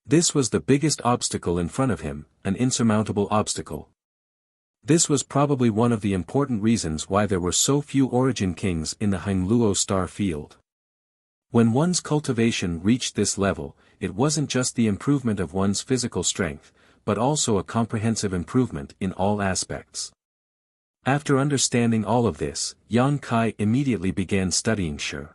This was the biggest obstacle in front of him, an insurmountable obstacle. This was probably one of the important reasons why there were so few origin kings in the Hangluo star field. When one's cultivation reached this level, it wasn't just the improvement of one's physical strength, but also a comprehensive improvement in all aspects. After understanding all of this, Yang Kai immediately began studying sure.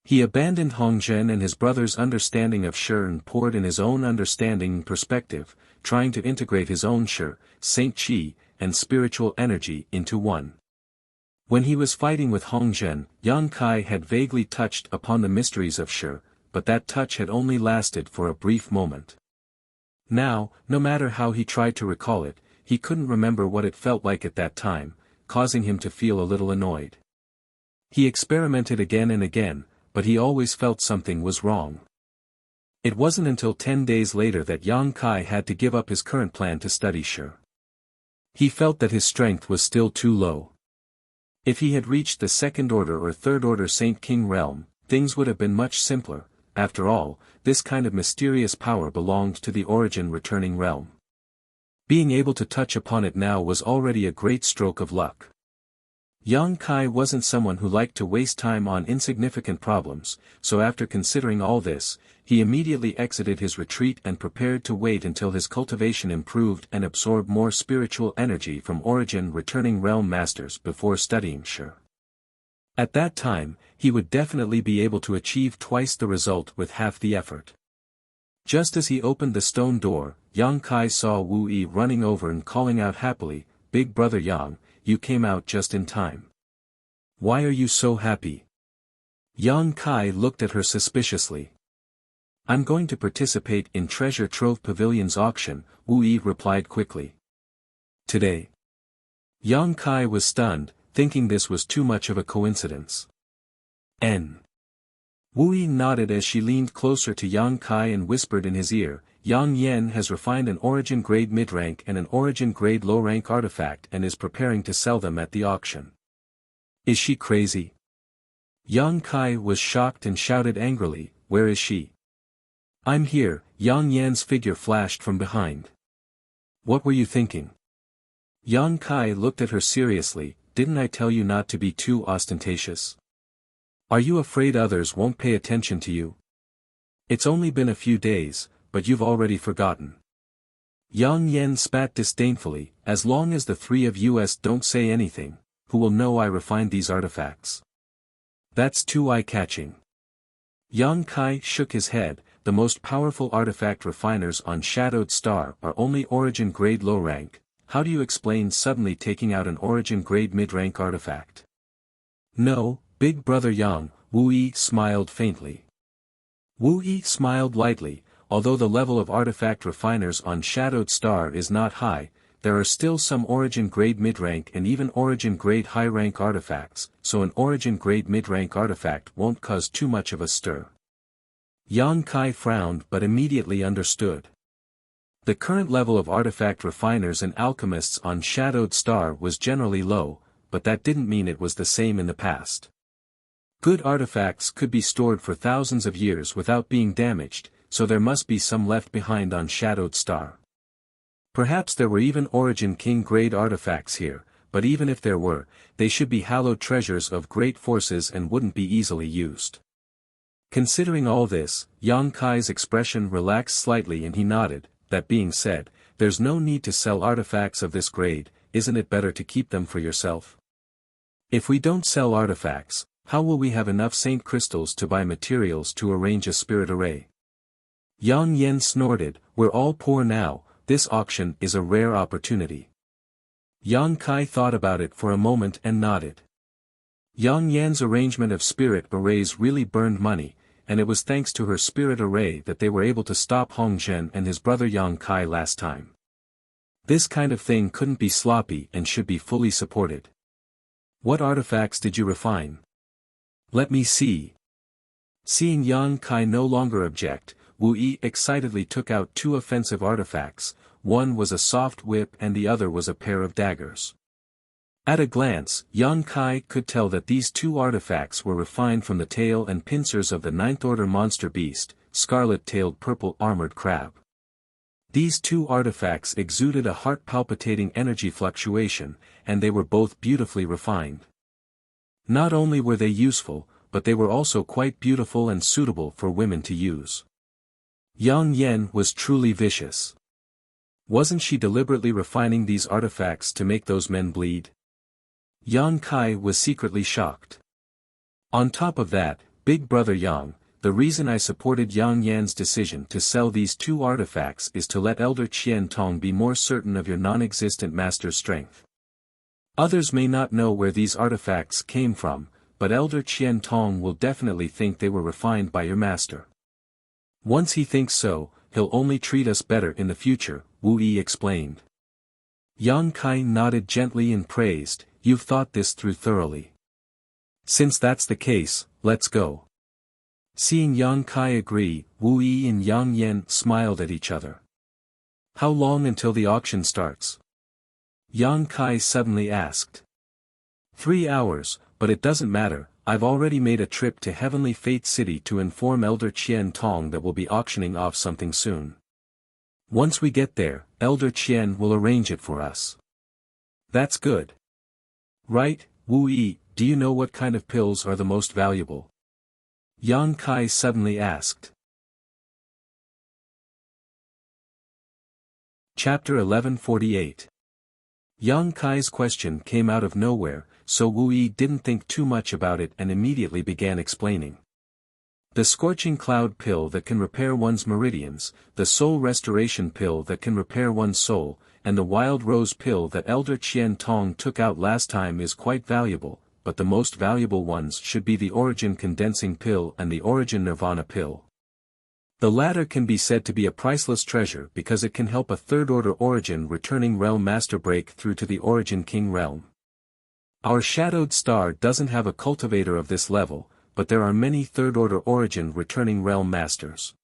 He abandoned Hongzhen and his brother's understanding of sure and poured in his own understanding and perspective, trying to integrate his own sure, Saint Qi, and spiritual energy into one. When he was fighting with Hongzhen, Yang Kai had vaguely touched upon the mysteries of sure, but that touch had only lasted for a brief moment. Now, no matter how he tried to recall it, he couldn't remember what it felt like at that time. causing him to feel a little annoyed. He experimented again and again, but he always felt something was wrong. It wasn't until 10 days later that Yang Kai had to give up his current plan to study Shi. He felt that his strength was still too low. If he had reached the second order or third order Saint King realm, things would have been much simpler. After all, this kind of mysterious power belonged to the origin returning realm. Being able to touch upon it now was already a great stroke of luck. Yang Kai wasn't someone who liked to waste time on insignificant problems, so after considering all this, he immediately exited his retreat and prepared to wait until his cultivation improved and absorbed more spiritual energy from origin returning realm masters before studying Shi. At that time, he would definitely be able to achieve twice the result with half the effort. Just as he opened the stone door, Yang Kai saw Wu Yi running over and calling out happily, "Big brother Yang, you came out just in time. Why are you so happy?" Yang Kai looked at her suspiciously. "I'm going to participate in Treasure Trove Pavilion's auction," Wu Yi replied quickly. "Today?" Yang Kai was stunned, thinking this was too much of a coincidence. Wu Yi nodded as she leaned closer to Yang Kai and whispered in his ear, "Yang Yen has refined an origin grade mid-rank and an origin grade low-rank artifact and is preparing to sell them at the auction." "Is she crazy?" Yang Kai was shocked and shouted angrily, "Where is she?" "I'm here," Yang Yan's figure flashed from behind. "What were you thinking?" Yang Kai looked at her seriously, "Didn't I tell you not to be too ostentatious? Are you afraid others won't pay attention to you? It's only been a few days, but you've already forgotten." Yang Yen spat disdainfully, "As long as the three of us don't say anything, who will know I refined these artifacts? That's too eye-catching." Yang Kai shook his head, "The most powerful artifact refiners on Shadowed Star are only origin grade low rank. How do you explain suddenly taking out an origin grade mid-rank artifact?" "No, big brother Yang," Wu Yi smiled faintly. Wu Yi smiled lightly. Although the level of artifact refiners on Shadowed Star is not high, there are still some origin grade mid-rank and even origin grade high-rank artifacts, so an origin grade mid-rank artifact won't cause too much of a stir. Yang Kai frowned but immediately understood. The current level of artifact refiners and alchemists on Shadowed Star was generally low, but that didn't mean it was the same in the past. Good artifacts could be stored for thousands of years without being damaged, so there must be some left behind on Shadowed Star. Perhaps there were even Origin King grade artifacts here, but even if there were, they should be hallowed treasures of great forces and wouldn't be easily used. Considering all this, Yang Kai's expression relaxed slightly and he nodded. "That being said, there's no need to sell artifacts of this grade, isn't it better to keep them for yourself? If we don't sell artifacts, how will we have enough Saint Crystals to buy materials to arrange a spirit array?" Yang Yen snorted, "We're all poor now, this auction is a rare opportunity." Yang Kai thought about it for a moment and nodded. Yang Yan's arrangement of spirit arrays really burned money, and it was thanks to her spirit array that they were able to stop Hong Zhen and his brother Yang Kai last time. This kind of thing couldn't be sloppy and should be fully supported. "What artifacts did you refine? Let me see." Seeing Yang Kai no longer object, Wu Yi excitedly took out two offensive artifacts, one was a soft whip and the other was a pair of daggers. At a glance, Yang Kai could tell that these two artifacts were refined from the tail and pincers of the ninth-order monster beast, scarlet-tailed purple armored crab. These two artifacts exuded a heart-palpitating energy fluctuation, and they were both beautifully refined. Not only were they useful, but they were also quite beautiful and suitable for women to use. Yang Yen was truly vicious. Wasn't she deliberately refining these artifacts to make those men bleed? Yang Kai was secretly shocked. On top of that, big brother Yang, the reason I supported Yang Yan's decision to sell these two artifacts is to let Elder Qian Tong be more certain of your non-existent master's strength. Others may not know where these artifacts came from, but Elder Qian Tong will definitely think they were refined by your master. Once he thinks so, he'll only treat us better in the future, Wu Yi explained. Yang Kai nodded gently and praised, you've thought this through thoroughly. Since that's the case, let's go. Seeing Yang Kai agree, Wu Yi and Yang Yan smiled at each other. How long until the auction starts? Yang Kai suddenly asked. 3 hours, but it doesn't matter, I've already made a trip to Heavenly Fate City to inform Elder Qian Tong that we'll be auctioning off something soon. Once we get there, Elder Qian will arrange it for us. That's good. Right, Wu Yi, do you know what kind of pills are the most valuable? Yang Kai suddenly asked. Chapter 1148. Yang Kai's question came out of nowhere, so Wu Yi didn't think too much about it and immediately began explaining. The scorching cloud pill that can repair one's meridians, the soul restoration pill that can repair one's soul, and the wild rose pill that Elder Qian Tong took out last time is quite valuable, but the most valuable ones should be the origin condensing pill and the origin nirvana pill. The latter can be said to be a priceless treasure because it can help a third-order origin returning realm master break through to the origin king realm. Our shadowed star doesn't have a cultivator of this level, but there are many third-order origin returning realm masters.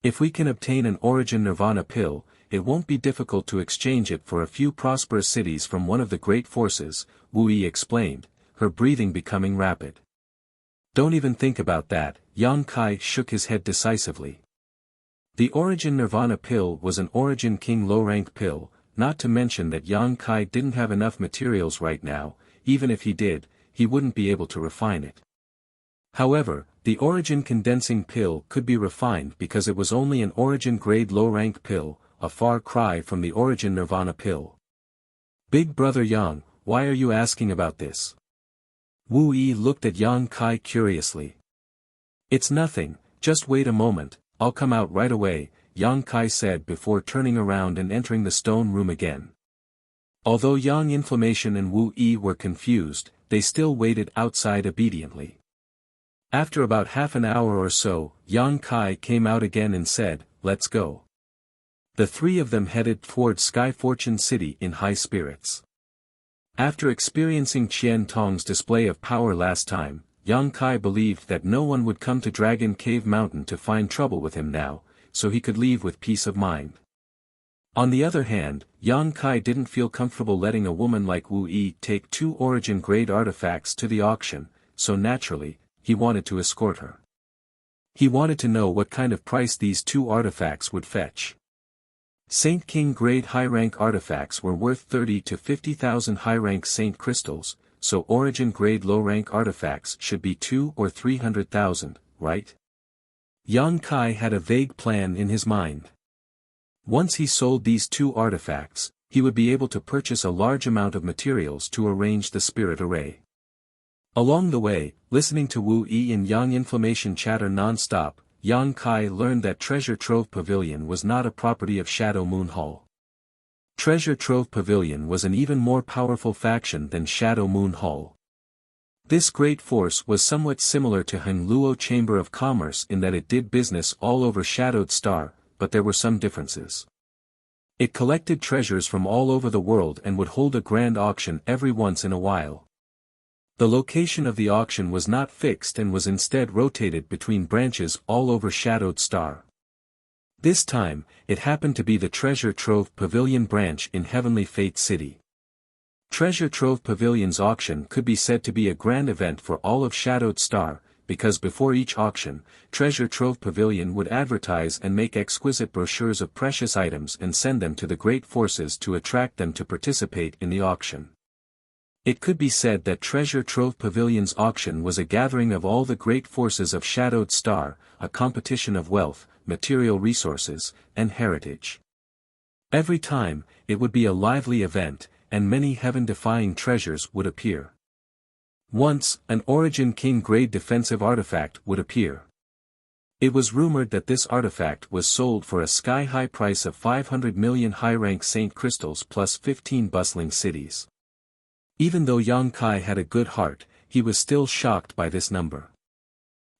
If we can obtain an origin nirvana pill, it won't be difficult to exchange it for a few prosperous cities from one of the great forces, Wu Yi explained, her breathing becoming rapid. Don't even think about that, Yang Kai shook his head decisively. The origin nirvana pill was an origin king low-rank pill, not to mention that Yang Kai didn't have enough materials right now, even if he did, he wouldn't be able to refine it. However, the origin condensing pill could be refined because it was only an origin grade low-rank pill, a far cry from the origin nirvana pill. Big brother Yang, why are you asking about this? Wu Yi looked at Yang Kai curiously. It's nothing, just wait a moment, I'll come out right away, Yang Kai said before turning around and entering the stone room again. Although Yang Inflammation and Wu Yi were confused, they still waited outside obediently. After about half an hour or so, Yang Kai came out again and said, let's go. The three of them headed toward Sky Fortune City in high spirits. After experiencing Qian Tong's display of power last time, Yang Kai believed that no one would come to Dragon Cave Mountain to find trouble with him now, so he could leave with peace of mind. On the other hand, Yang Kai didn't feel comfortable letting a woman like Wu Yi take 2 origin-grade artifacts to the auction, so naturally, he wanted to escort her. He wanted to know what kind of price these 2 artifacts would fetch. Saint King grade high-rank artifacts were worth 30 to 50,000 high-rank Saint crystals, so origin grade low-rank artifacts should be 2 or 300,000, right? Yang Kai had a vague plan in his mind. Once he sold these 2 artifacts, he would be able to purchase a large amount of materials to arrange the spirit array. Along the way, listening to Wu Yi and Yang Inflammation chatter non-stop, Yang Kai learned that Treasure Trove Pavilion was not a property of Shadow Moon Hall. Treasure Trove Pavilion was an even more powerful faction than Shadow Moon Hall. This great force was somewhat similar to Heng Luo Chamber of Commerce in that it did business all over Shadowed Star, but there were some differences. It collected treasures from all over the world and would hold a grand auction every once in a while. The location of the auction was not fixed and was instead rotated between branches all over Shadowed Star. This time, it happened to be the Treasure Trove Pavilion branch in Heavenly Fate City. Treasure Trove Pavilion's auction could be said to be a grand event for all of Shadowed Star, because before each auction, Treasure Trove Pavilion would advertise and make exquisite brochures of precious items and send them to the great forces to attract them to participate in the auction. It could be said that Treasure Trove Pavilion's auction was a gathering of all the great forces of Shadowed Star, a competition of wealth, material resources, and heritage. Every time, it would be a lively event, and many heaven-defying treasures would appear. Once, an Origin King grade defensive artifact would appear. It was rumored that this artifact was sold for a sky-high price of 500 million high-rank Saint crystals plus 15 bustling cities. Even though Yang Kai had a good heart, he was still shocked by this number.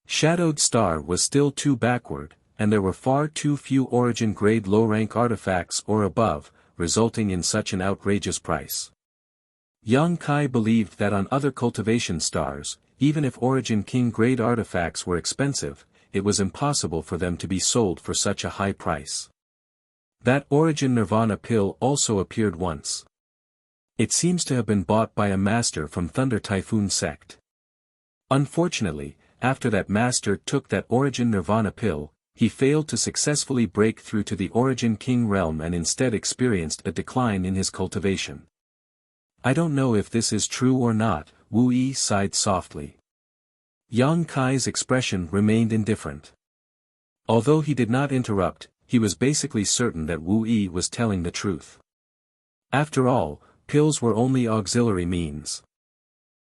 Shadowed Star was still too backward, and there were far too few origin-grade low-rank artifacts or above, resulting in such an outrageous price. Yang Kai believed that on other cultivation stars, even if Origin King grade artifacts were expensive, it was impossible for them to be sold for such a high price. That Origin Nirvana pill also appeared once. It seems to have been bought by a master from Thunder Typhoon sect. Unfortunately, after that master took that Origin Nirvana pill, he failed to successfully break through to the Origin King realm and instead experienced a decline in his cultivation. I don't know if this is true or not, Wu Yi sighed softly. Yang Kai's expression remained indifferent. Although he did not interrupt, he was basically certain that Wu Yi was telling the truth. After all, pills were only auxiliary means.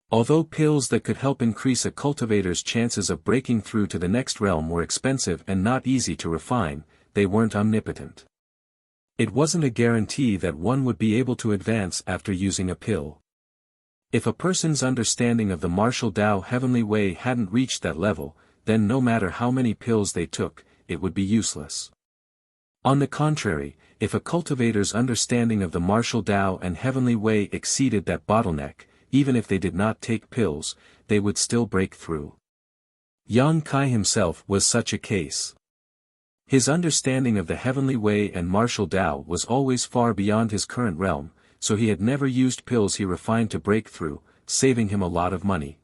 Although pills that could help increase a cultivator's chances of breaking through to the next realm were expensive and not easy to refine, they weren't omnipotent. It wasn't a guarantee that one would be able to advance after using a pill. If a person's understanding of the martial Tao heavenly way hadn't reached that level, then no matter how many pills they took, it would be useless. On the contrary, if a cultivator's understanding of the martial Tao and heavenly way exceeded that bottleneck, even if they did not take pills, they would still break through. Yang Kai himself was such a case. His understanding of the heavenly way and martial Tao was always far beyond his current realm, so he had never used pills he refined to break through, saving him a lot of money.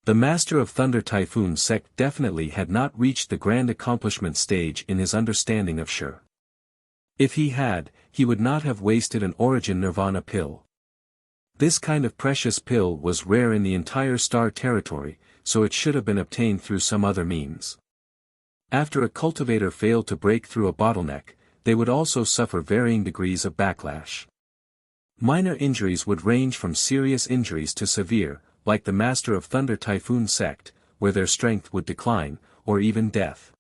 The master of Thunder Typhoon sect definitely had not reached the grand accomplishment stage in his understanding of Shi. If he had, he would not have wasted an Origin Nirvana pill. This kind of precious pill was rare in the entire star territory, so it should have been obtained through some other means. After a cultivator failed to break through a bottleneck, they would also suffer varying degrees of backlash. Minor injuries would range from serious injuries to severe, like the master of Thunder Typhoon sect, where their strength would decline, or even death.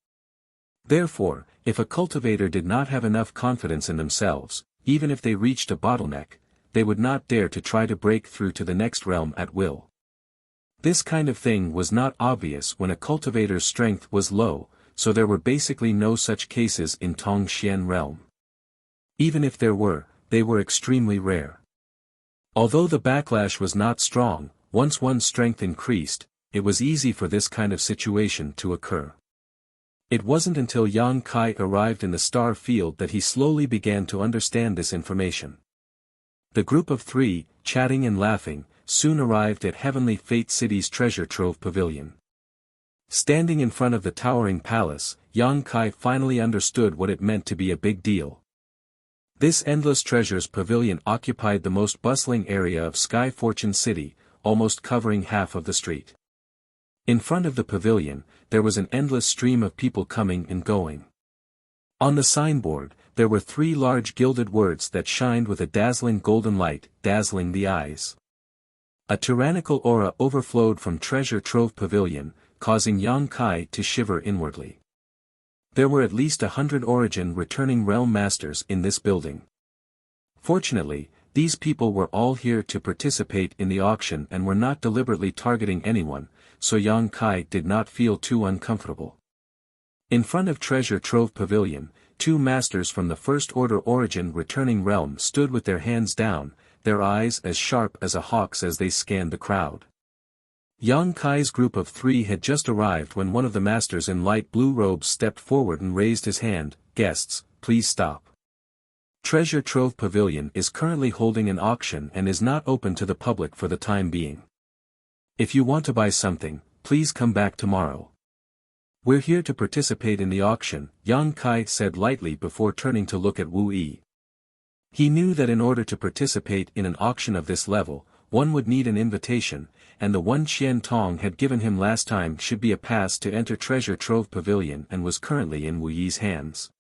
Therefore, if a cultivator did not have enough confidence in themselves, even if they reached a bottleneck, they would not dare to try to break through to the next realm at will. This kind of thing was not obvious when a cultivator's strength was low, so there were basically no such cases in Tongxian realm. Even if there were, they were extremely rare. Although the backlash was not strong, once one's strength increased, it was easy for this kind of situation to occur. It wasn't until Yang Kai arrived in the star field that he slowly began to understand this information. The group of three, chatting and laughing, soon arrived at Heavenly Fate City's treasure trove pavilion. Standing in front of the towering palace, Yang Kai finally understood what it meant to be a big deal. This endless treasures pavilion occupied the most bustling area of Sky Fortune City, almost covering half of the street. In front of the pavilion, there was an endless stream of people coming and going. On the signboard, there were 3 large gilded words that shined with a dazzling golden light, dazzling the eyes. A tyrannical aura overflowed from Treasure Trove Pavilion, causing Yang Kai to shiver inwardly. There were at least 100 Origin returning realm masters in this building. Fortunately, these people were all here to participate in the auction and were not deliberately targeting anyone, so Yang Kai did not feel too uncomfortable. In front of Treasure Trove Pavilion, 2 masters from the First Order Origin returning realm stood with their hands down, their eyes as sharp as a hawk's as they scanned the crowd. Yang Kai's group of 3 had just arrived when one of the masters in light blue robes stepped forward and raised his hand. "Guests, please stop. Treasure Trove Pavilion is currently holding an auction and is not open to the public for the time being. If you want to buy something, please come back tomorrow. We're here to participate in the auction," Yang Kai said lightly before turning to look at Wu Yi. He knew that in order to participate in an auction of this level, one would need an invitation, and the one Qian Tong had given him last time should be a pass to enter Treasure Trove Pavilion and was currently in Wu Yi's hands.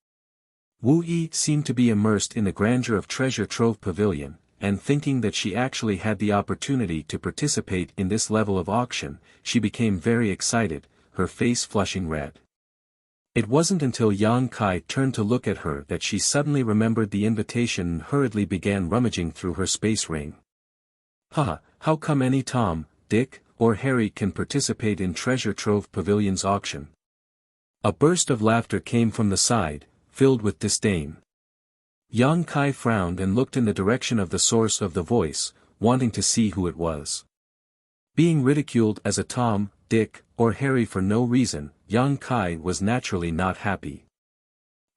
Wu Yi seemed to be immersed in the grandeur of Treasure Trove Pavilion, and thinking that she actually had the opportunity to participate in this level of auction, she became very excited, her face flushing red. It wasn't until Yang Kai turned to look at her that she suddenly remembered the invitation and hurriedly began rummaging through her space ring. "Haha, how come any Tom, Dick, or Harry can participate in Treasure Trove Pavilion's auction?" A burst of laughter came from the side, filled with disdain. Yang Kai frowned and looked in the direction of the source of the voice, wanting to see who it was. Being ridiculed as a Tom, Dick, or Harry for no reason, Yang Kai was naturally not happy.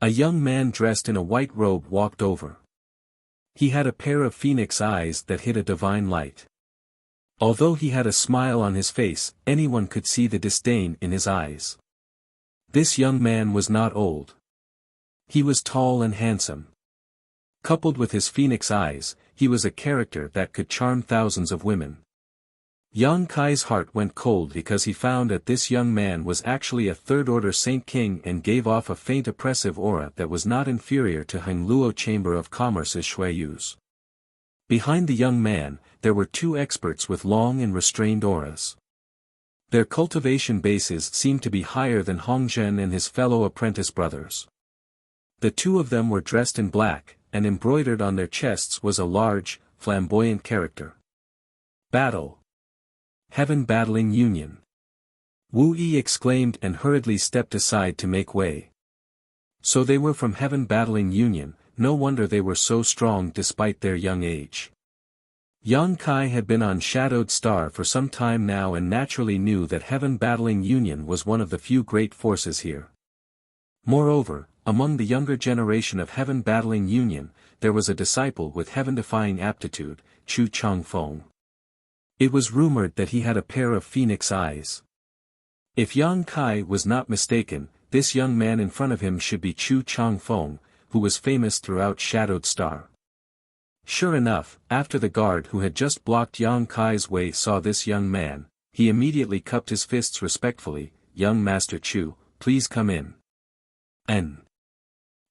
A young man dressed in a white robe walked over. He had a pair of phoenix eyes that hid a divine light. Although he had a smile on his face, anyone could see the disdain in his eyes. This young man was not old. He was tall and handsome. Coupled with his phoenix eyes, he was a character that could charm thousands of women. Yang Kai's heart went cold because he found that this young man was actually a third-order Saint King and gave off a faint oppressive aura that was not inferior to Heng Luo Chamber of Commerce's Shui Yu's. Behind the young man, there were two experts with long and restrained auras. Their cultivation bases seemed to be higher than Hong Zhen and his fellow apprentice brothers. The two of them were dressed in black, and embroidered on their chests was a large, flamboyant character. Battle. Heaven Battling Union. Wu Yi exclaimed and hurriedly stepped aside to make way. So they were from Heaven Battling Union, no wonder they were so strong despite their young age. Yang Kai had been on Shadowed Star for some time now and naturally knew that Heaven Battling Union was one of the few great forces here. Moreover, among the younger generation of Heaven Battling Union, there was a disciple with heaven-defying aptitude, Chu Changfeng. It was rumored that he had a pair of phoenix eyes. If Yang Kai was not mistaken, this young man in front of him should be Chu Changfeng, who was famous throughout Shadowed Star. Sure enough, after the guard who had just blocked Yang Kai's way saw this young man, he immediately cupped his fists respectfully. "Young Master Chu, please come in." N.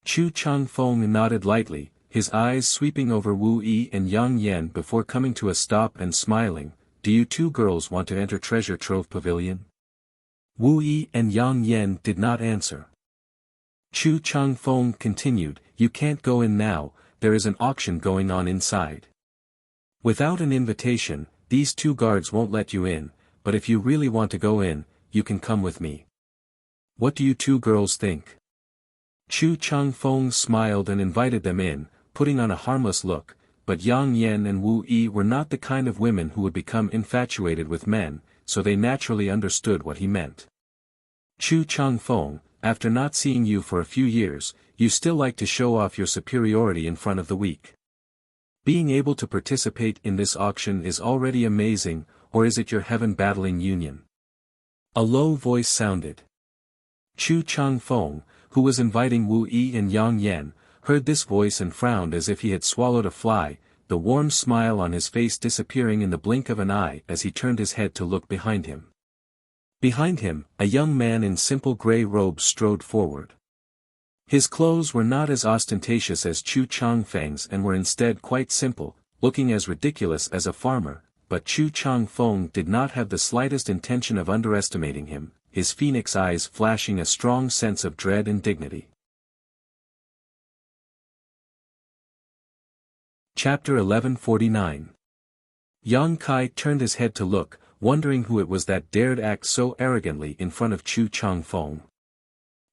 Chu Changfeng nodded lightly, his eyes sweeping over Wu Yi and Yang Yan before coming to a stop and smiling. "Do you two girls want to enter Treasure Trove Pavilion?" Wu Yi and Yang Yan did not answer. Chu Changfeng continued, "You can't go in now, there is an auction going on inside. Without an invitation, these two guards won't let you in, but if you really want to go in, you can come with me. What do you two girls think?" Chu Changfeng smiled and invited them in, putting on a harmless look, but Yang Yan and Wu Yi were not the kind of women who would become infatuated with men, so they naturally understood what he meant. "Chu Changfeng, after not seeing you for a few years, you still like to show off your superiority in front of the weak. Being able to participate in this auction is already amazing, or is it your Heaven Battling Union?" A low voice sounded. Chu Changfeng, who was inviting Wu Yi and Yang Yan, heard this voice and frowned as if he had swallowed a fly, the warm smile on his face disappearing in the blink of an eye as he turned his head to look behind him. Behind him, a young man in simple grey robes strode forward. His clothes were not as ostentatious as Chu Changfeng's and were instead quite simple, looking as ridiculous as a farmer, but Chu Changfeng did not have the slightest intention of underestimating him, his phoenix eyes flashing a strong sense of dread and dignity. Chapter 1149. Yang Kai turned his head to look, wondering who it was that dared act so arrogantly in front of Chu Changfeng.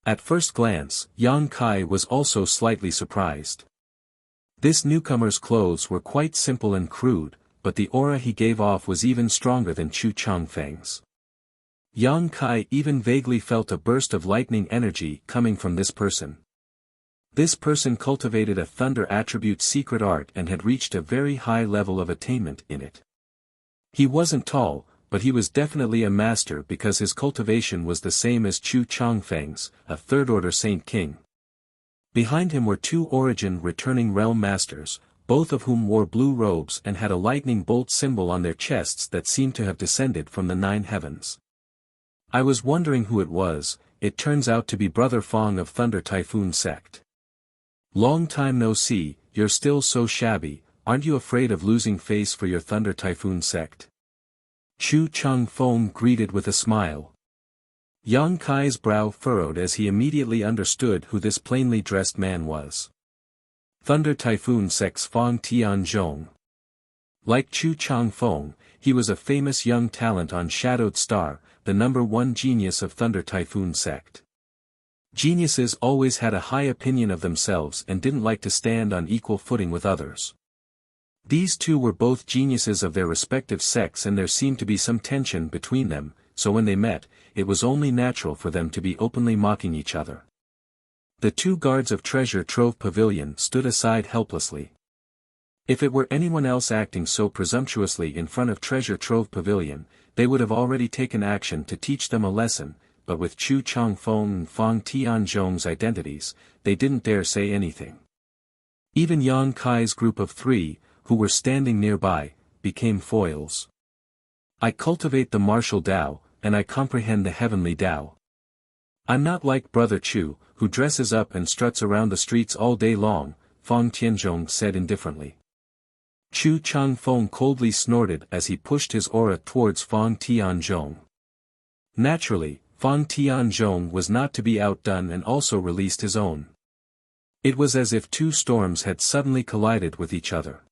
At first glance, Yang Kai was also slightly surprised. This newcomer's clothes were quite simple and crude, but the aura he gave off was even stronger than Chu Changfeng's. Yang Kai even vaguely felt a burst of lightning energy coming from this person. This person cultivated a thunder attribute secret art and had reached a very high level of attainment in it. He wasn't tall, but he was definitely a master because his cultivation was the same as Chu Changfeng's, a third-order Saint King. Behind him were two Origin returning realm masters, both of whom wore blue robes and had a lightning bolt symbol on their chests that seemed to have descended from the 9 heavens. I was wondering who it was. It turns out to be Brother Fong of Thunder Typhoon Sect. "Long time no see, you're still so shabby, aren't you afraid of losing face for your Thunder Typhoon Sect?" Chu Changfeng greeted with a smile. Yang Kai's brow furrowed as he immediately understood who this plainly dressed man was. Thunder Typhoon Sect's Fong Tianzhong. Like Chu Changfeng, he was a famous young talent on Shadowed Star, the #1 genius of Thunder Typhoon Sect. Geniuses always had a high opinion of themselves and didn't like to stand on equal footing with others. These two were both geniuses of their respective sex and there seemed to be some tension between them, so when they met, it was only natural for them to be openly mocking each other. The two guards of Treasure Trove Pavilion stood aside helplessly. If it were anyone else acting so presumptuously in front of Treasure Trove Pavilion, they would have already taken action to teach them a lesson, but with Chu Changfeng and Fang Tianzhong's identities, they didn't dare say anything. Even Yang Kai's group of three, who were standing nearby, became foils. I cultivate the martial Tao, and I comprehend the heavenly Tao. I'm not like Brother Chu, who dresses up and struts around the streets all day long, Fang Tianzhong said indifferently. Chu Changfeng coldly snorted as he pushed his aura towards Fang Tianzhong. Naturally, Fang Tianzhong was not to be outdone and also released his own. It was as if two storms had suddenly collided with each other.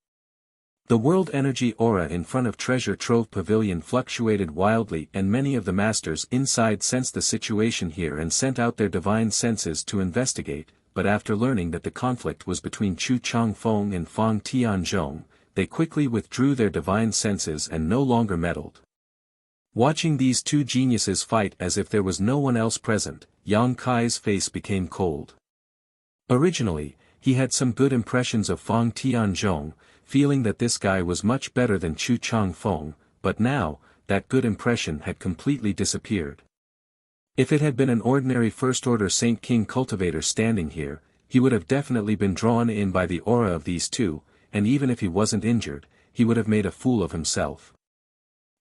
The world energy aura in front of Treasure Trove Pavilion fluctuated wildly and many of the masters inside sensed the situation here and sent out their divine senses to investigate, but after learning that the conflict was between Chu Changfeng and Fang Tianzhong, they quickly withdrew their divine senses and no longer meddled. Watching these two geniuses fight as if there was no one else present, Yang Kai's face became cold. Originally, he had some good impressions of Fang Tianzhong, feeling that this guy was much better than Chu Changfeng, but now, that good impression had completely disappeared. If it had been an ordinary first-order Saint King cultivator standing here, he would have definitely been drawn in by the aura of these two, and even if he wasn't injured, he would have made a fool of himself.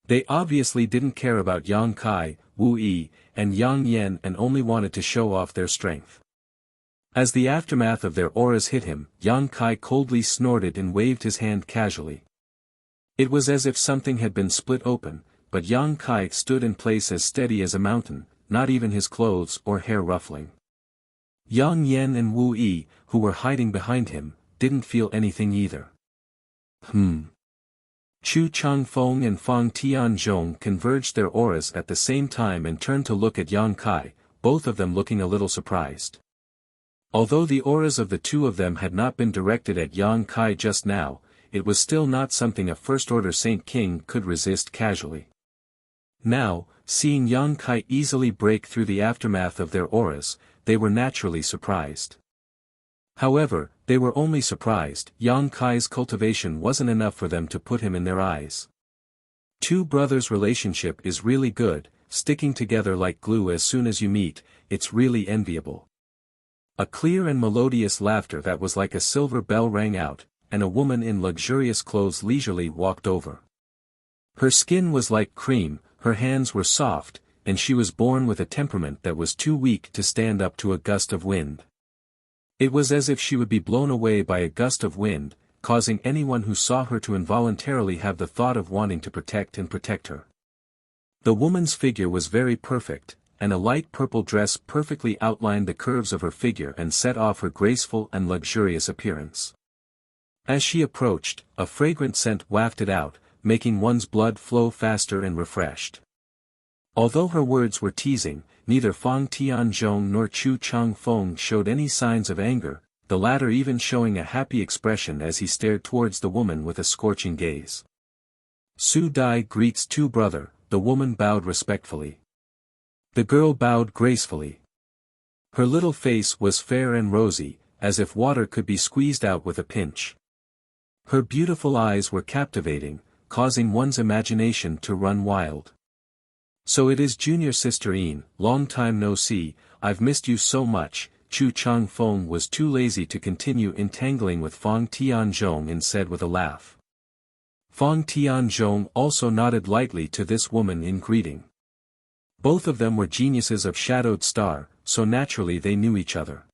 They obviously didn't care about Yang Kai, Wu Yi, and Yang Yan and only wanted to show off their strength. As the aftermath of their auras hit him, Yang Kai coldly snorted and waved his hand casually. It was as if something had been split open, but Yang Kai stood in place as steady as a mountain, not even his clothes or hair ruffling. Yang Yan and Wu Yi, who were hiding behind him, didn't feel anything either. Chu Changfeng and Fang Tianzhong converged their auras at the same time and turned to look at Yang Kai, both of them looking a little surprised. Although the auras of the two of them had not been directed at Yang Kai just now, it was still not something a first-order Saint King could resist casually. Now, seeing Yang Kai easily break through the aftermath of their auras, they were naturally surprised. However, they were only surprised. Yang Kai's cultivation wasn't enough for them to put him in their eyes. Two brothers' relationship is really good, sticking together like glue as soon as you meet, it's really enviable. A clear and melodious laughter that was like a silver bell rang out, and a woman in luxurious clothes leisurely walked over. Her skin was like cream, her hands were soft, and she was born with a temperament that was too weak to stand up to a gust of wind. It was as if she would be blown away by a gust of wind, causing anyone who saw her to involuntarily have the thought of wanting to protect her. The woman's figure was very perfect, and a light purple dress perfectly outlined the curves of her figure and set off her graceful and luxurious appearance. As she approached, a fragrant scent wafted out, making one's blood flow faster and refreshed. Although her words were teasing, neither Fang Tianzhong nor Chu Changfeng showed any signs of anger, the latter even showing a happy expression as he stared towards the woman with a scorching gaze. Su Dai greets two brother, the woman bowed respectfully. The girl bowed gracefully. Her little face was fair and rosy, as if water could be squeezed out with a pinch. Her beautiful eyes were captivating, causing one's imagination to run wild. So it is junior sister Yin, long time no see, I've missed you so much. Chu Changfeng was too lazy to continue entangling with Fang Tianzhong and said with a laugh. Fang Tianzhong also nodded lightly to this woman in greeting. Both of them were geniuses of Shadowed Star, so naturally they knew each other.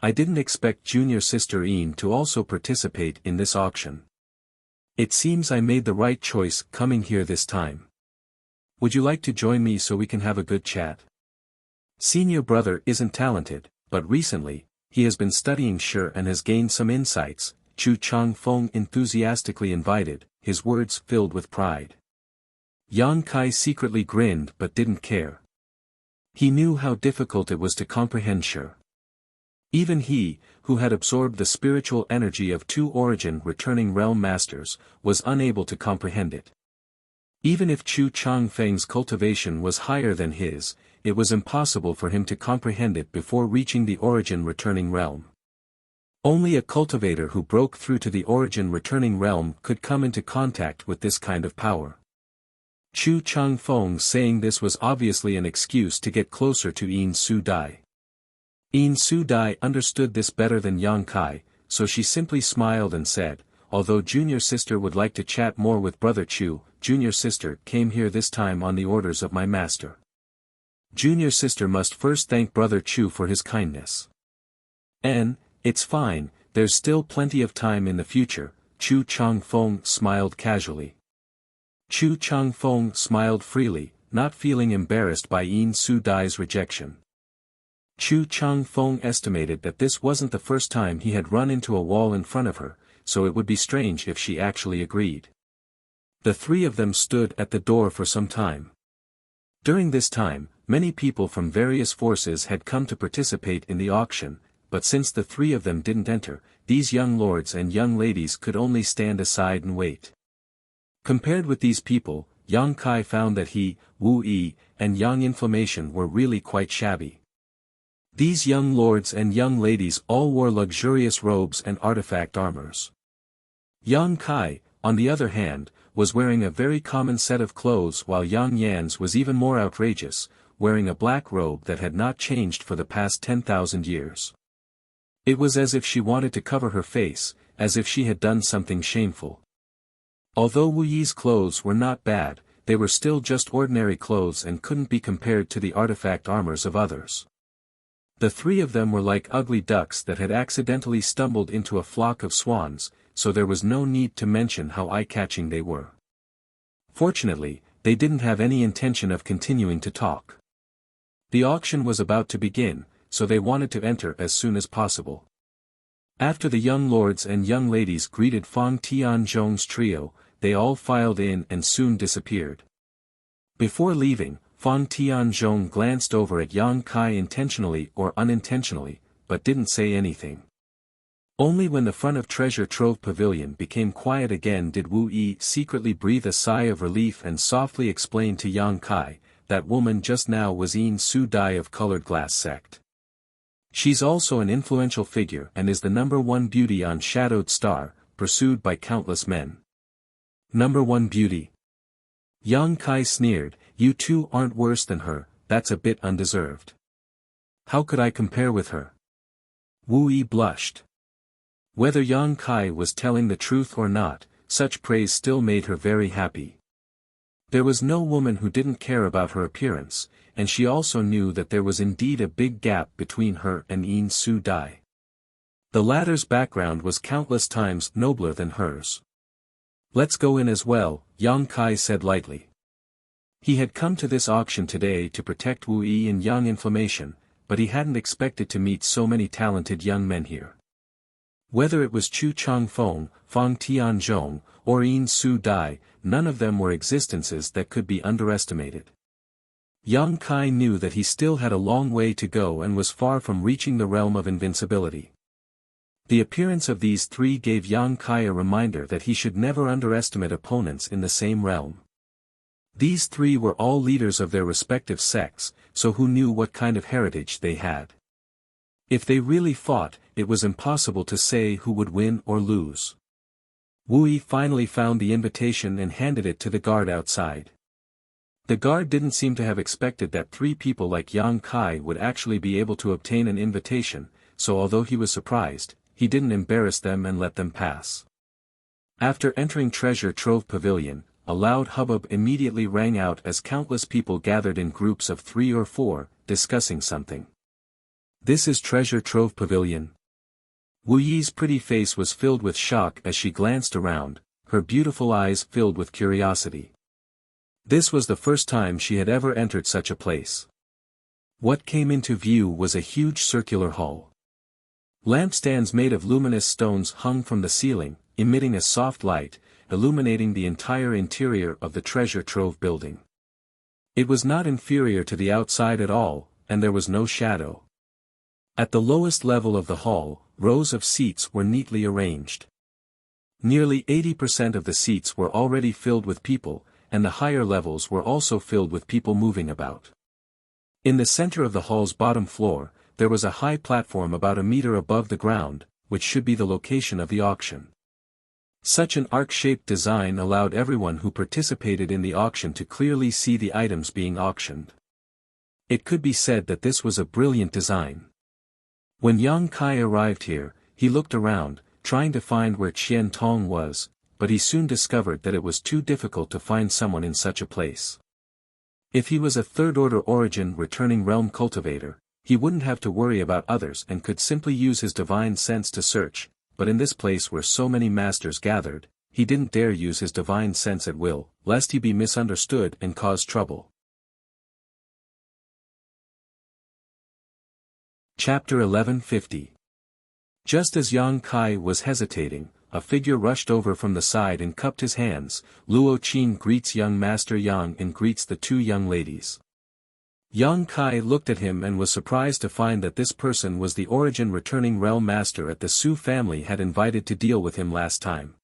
I didn't expect junior sister Yin to also participate in this auction. It seems I made the right choice coming here this time. Would you like to join me so we can have a good chat? Senior brother isn't talented, but recently, he has been studying Shi and has gained some insights. Chu Changfeng enthusiastically invited, his words filled with pride. Yang Kai secretly grinned but didn't care. He knew how difficult it was to comprehend Shi. Even he, who had absorbed the spiritual energy of two origin-returning realm masters, was unable to comprehend it. Even if Chu Changfeng's cultivation was higher than his, it was impossible for him to comprehend it before reaching the origin-returning realm. Only a cultivator who broke through to the origin-returning realm could come into contact with this kind of power. Chu Changfeng saying this was obviously an excuse to get closer to Yin Su Dai. Yin Su Dai understood this better than Yang Kai, so she simply smiled and said, although junior sister would like to chat more with brother Chu, junior sister came here this time on the orders of my master. Junior sister must first thank brother Chu for his kindness. It's fine, there's still plenty of time in the future, Chu Changfeng smiled casually. Chu Changfeng smiled freely, not feeling embarrassed by Yin Su Dai's rejection. Chu Changfeng estimated that this wasn't the first time he had run into a wall in front of her, so it would be strange if she actually agreed. The three of them stood at the door for some time. During this time, many people from various forces had come to participate in the auction, but since the three of them didn't enter, these young lords and young ladies could only stand aside and wait. Compared with these people, Yang Kai found that he, Wu Yi, and Yang Inflammation were really quite shabby. These young lords and young ladies all wore luxurious robes and artifact armors. Yang Kai, on the other hand, was wearing a very common set of clothes while Yang Yan's was even more outrageous, wearing a black robe that had not changed for the past 10,000 years. It was as if she wanted to cover her face, as if she had done something shameful. Although Wu Yi's clothes were not bad, they were still just ordinary clothes and couldn't be compared to the artifact armors of others. The three of them were like ugly ducks that had accidentally stumbled into a flock of swans, so there was no need to mention how eye-catching they were. Fortunately, they didn't have any intention of continuing to talk. The auction was about to begin, so they wanted to enter as soon as possible. After the young lords and young ladies greeted Fang Tianzhong's trio, they all filed in and soon disappeared. Before leaving, Fang Tianzhong glanced over at Yang Kai intentionally or unintentionally, but didn't say anything. Only when the front of Treasure Trove Pavilion became quiet again did Wu Yi secretly breathe a sigh of relief and softly explain to Yang Kai, that woman just now was Yin Su Dai of Colored Glass Sect. She's also an influential figure and is the #1 beauty on Shadowed Star, pursued by countless men. #1 beauty. Yang Kai sneered, you two aren't worse than her, that's a bit undeserved. How could I compare with her? Wu Yi blushed. Whether Yang Kai was telling the truth or not, such praise still made her very happy. There was no woman who didn't care about her appearance, and she also knew that there was indeed a big gap between her and Yin Su Dai. The latter's background was countless times nobler than hers. Let's go in as well, Yang Kai said lightly. He had come to this auction today to protect Wu Yi and Yang Inflammation, but he hadn't expected to meet so many talented young men here. Whether it was Chu Changfeng, Fang Tianzhong, or Yin Su Dai, none of them were existences that could be underestimated. Yang Kai knew that he still had a long way to go and was far from reaching the realm of invincibility. The appearance of these three gave Yang Kai a reminder that he should never underestimate opponents in the same realm. These three were all leaders of their respective sects, so who knew what kind of heritage they had? If they really fought, it was impossible to say who would win or lose. Wu Yi finally found the invitation and handed it to the guard outside. The guard didn't seem to have expected that three people like Yang Kai would actually be able to obtain an invitation, so although he was surprised, he didn't embarrass them and let them pass. After entering Treasure Trove Pavilion, a loud hubbub immediately rang out as countless people gathered in groups of 3 or 4, discussing something. This is Treasure Trove Pavilion. Wu Yi's pretty face was filled with shock as she glanced around, her beautiful eyes filled with curiosity. This was the first time she had ever entered such a place. What came into view was a huge circular hall. Lampstands made of luminous stones hung from the ceiling, emitting a soft light, illuminating the entire interior of the Treasure Trove building. It was not inferior to the outside at all, and there was no shadow. At the lowest level of the hall, rows of seats were neatly arranged. Nearly 80% of the seats were already filled with people, and the higher levels were also filled with people moving about. In the center of the hall's bottom floor, there was a high platform about a meter above the ground, which should be the location of the auction. Such an arc-shaped design allowed everyone who participated in the auction to clearly see the items being auctioned. It could be said that this was a brilliant design. When Yang Kai arrived here, he looked around, trying to find where Qian Tong was, but he soon discovered that it was too difficult to find someone in such a place. If he was a third-order origin returning realm cultivator, he wouldn't have to worry about others and could simply use his divine sense to search, but in this place where so many masters gathered, he didn't dare use his divine sense at will, lest he be misunderstood and cause trouble. Chapter 1150. Just as Yang Kai was hesitating, a figure rushed over from the side and cupped his hands. Luo Qin greets young Master Yang and greets the two young ladies. Yang Kai looked at him and was surprised to find that this person was the origin returning realm master at the Su family had invited to deal with him last time.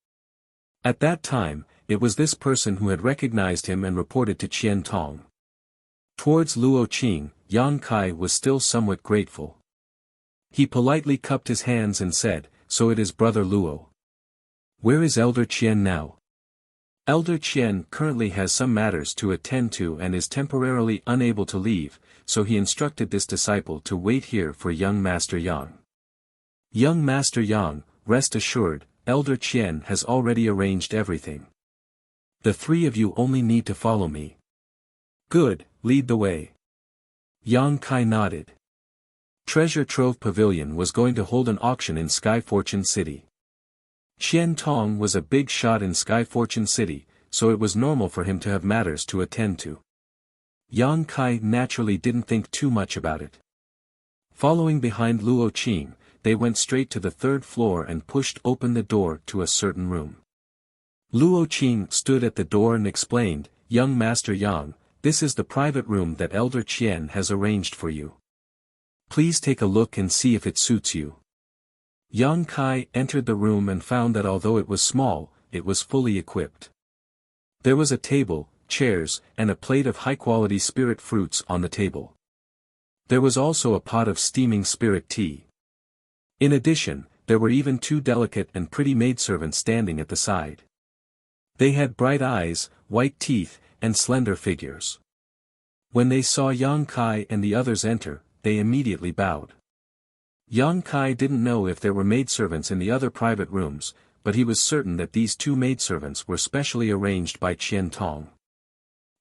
At that time, it was this person who had recognized him and reported to Qian Tong. Towards Luo Qing, Yang Kai was still somewhat grateful. He politely cupped his hands and said, "So it is Brother Luo. Where is Elder Qian now?" Elder Qian currently has some matters to attend to and is temporarily unable to leave, so he instructed this disciple to wait here for young Master Yang. Young Master Yang, rest assured, Elder Qian has already arranged everything. The three of you only need to follow me. Good, lead the way. Yang Kai nodded. Treasure Trove Pavilion was going to hold an auction in Sky Fortune City. Qian Tong was a big shot in Sky Fortune City, so it was normal for him to have matters to attend to. Yang Kai naturally didn't think too much about it. Following behind Luo Qing, they went straight to the third floor and pushed open the door to a certain room. Luo Qing stood at the door and explained, "Young Master Yang, this is the private room that Elder Qian has arranged for you. Please take a look and see if it suits you." Yang Kai entered the room and found that although it was small, it was fully equipped. There was a table, chairs, and a plate of high-quality spirit fruits on the table. There was also a pot of steaming spirit tea. In addition, there were even two delicate and pretty maidservants standing at the side. They had bright eyes, white teeth, and slender figures. When they saw Yang Kai and the others enter, they immediately bowed. Yang Kai didn't know if there were maidservants in the other private rooms, but he was certain that these two maidservants were specially arranged by Qian Tong.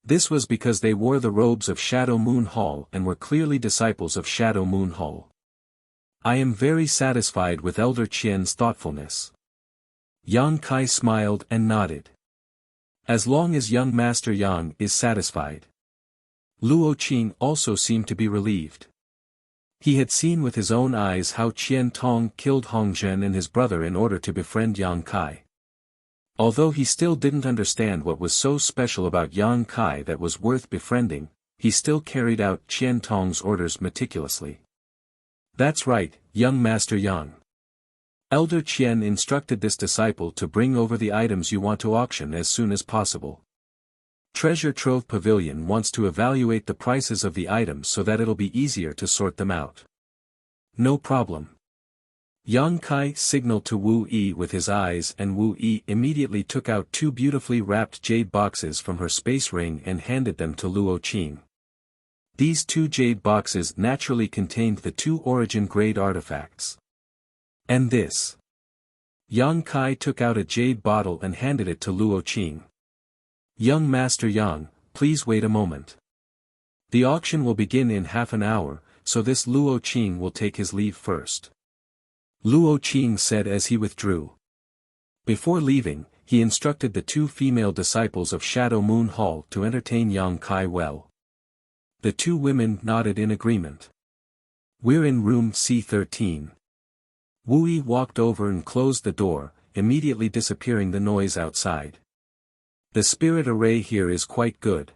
This was because they wore the robes of Shadow Moon Hall and were clearly disciples of Shadow Moon Hall. "I am very satisfied with Elder Qian's thoughtfulness." Yang Kai smiled and nodded. As long as young Master Yang is satisfied. Luo Qing also seemed to be relieved. He had seen with his own eyes how Qian Tong killed Hong Zhen and his brother in order to befriend Yang Kai. Although he still didn't understand what was so special about Yang Kai that was worth befriending, he still carried out Qian Tong's orders meticulously. "That's right, young Master Yang. Elder Qian instructed this disciple to bring over the items you want to auction as soon as possible. Treasure Trove Pavilion wants to evaluate the prices of the items so that it'll be easier to sort them out." "No problem." Yang Kai signaled to Wu Yi with his eyes and Wu Yi immediately took out two beautifully wrapped jade boxes from her space ring and handed them to Luo Qing. These two jade boxes naturally contained the two origin-grade artifacts. "And this?" Yang Kai took out a jade bottle and handed it to Luo Qing. "Young Master Yang, please wait a moment. The auction will begin in half an hour, so this Luo Qing will take his leave first." Luo Qing said as he withdrew. Before leaving, he instructed the two female disciples of Shadow Moon Hall to entertain Yang Kai well. The two women nodded in agreement. "We're in room C13. Wu Yi walked over and closed the door, immediately disappearing the noise outside. "The spirit array here is quite good."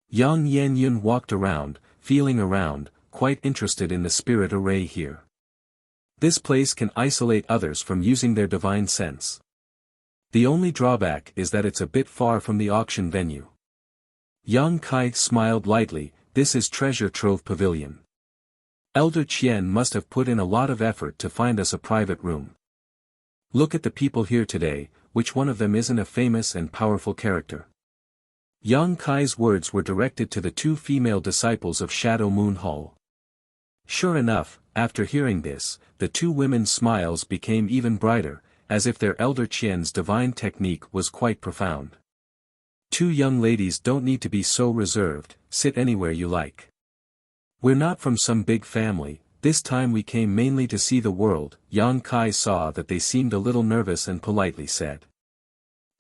Yang Yanyun walked around, feeling around, quite interested in the spirit array here. This place can isolate others from using their divine sense. The only drawback is that it's a bit far from the auction venue. Yang Kai smiled lightly. This is Treasure Trove Pavilion. Elder Qian must have put in a lot of effort to find us a private room. Look at the people here today, which one of them isn't a famous and powerful character? Yang Kai's words were directed to the two female disciples of Shadow Moon Hall. Sure enough, after hearing this, the two women's smiles became even brighter, as if their Elder Qian's divine technique was quite profound. Two young ladies don't need to be so reserved, sit anywhere you like. We're not from some big family, this time we came mainly to see the world. Yang Kai saw that they seemed a little nervous and politely said.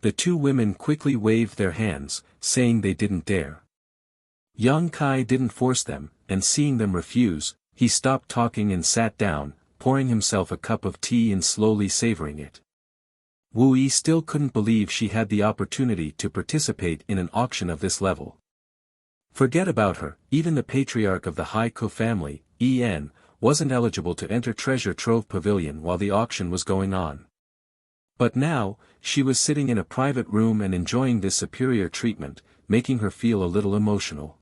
The two women quickly waved their hands, saying they didn't dare. Yang Kai didn't force them, and seeing them refuse, he stopped talking and sat down, pouring himself a cup of tea and slowly savoring it. Wu Yi still couldn't believe she had the opportunity to participate in an auction of this level. Forget about her, even the patriarch of the Haikou family, En, wasn't eligible to enter Treasure Trove Pavilion while the auction was going on. But now, she was sitting in a private room and enjoying this superior treatment, making her feel a little emotional.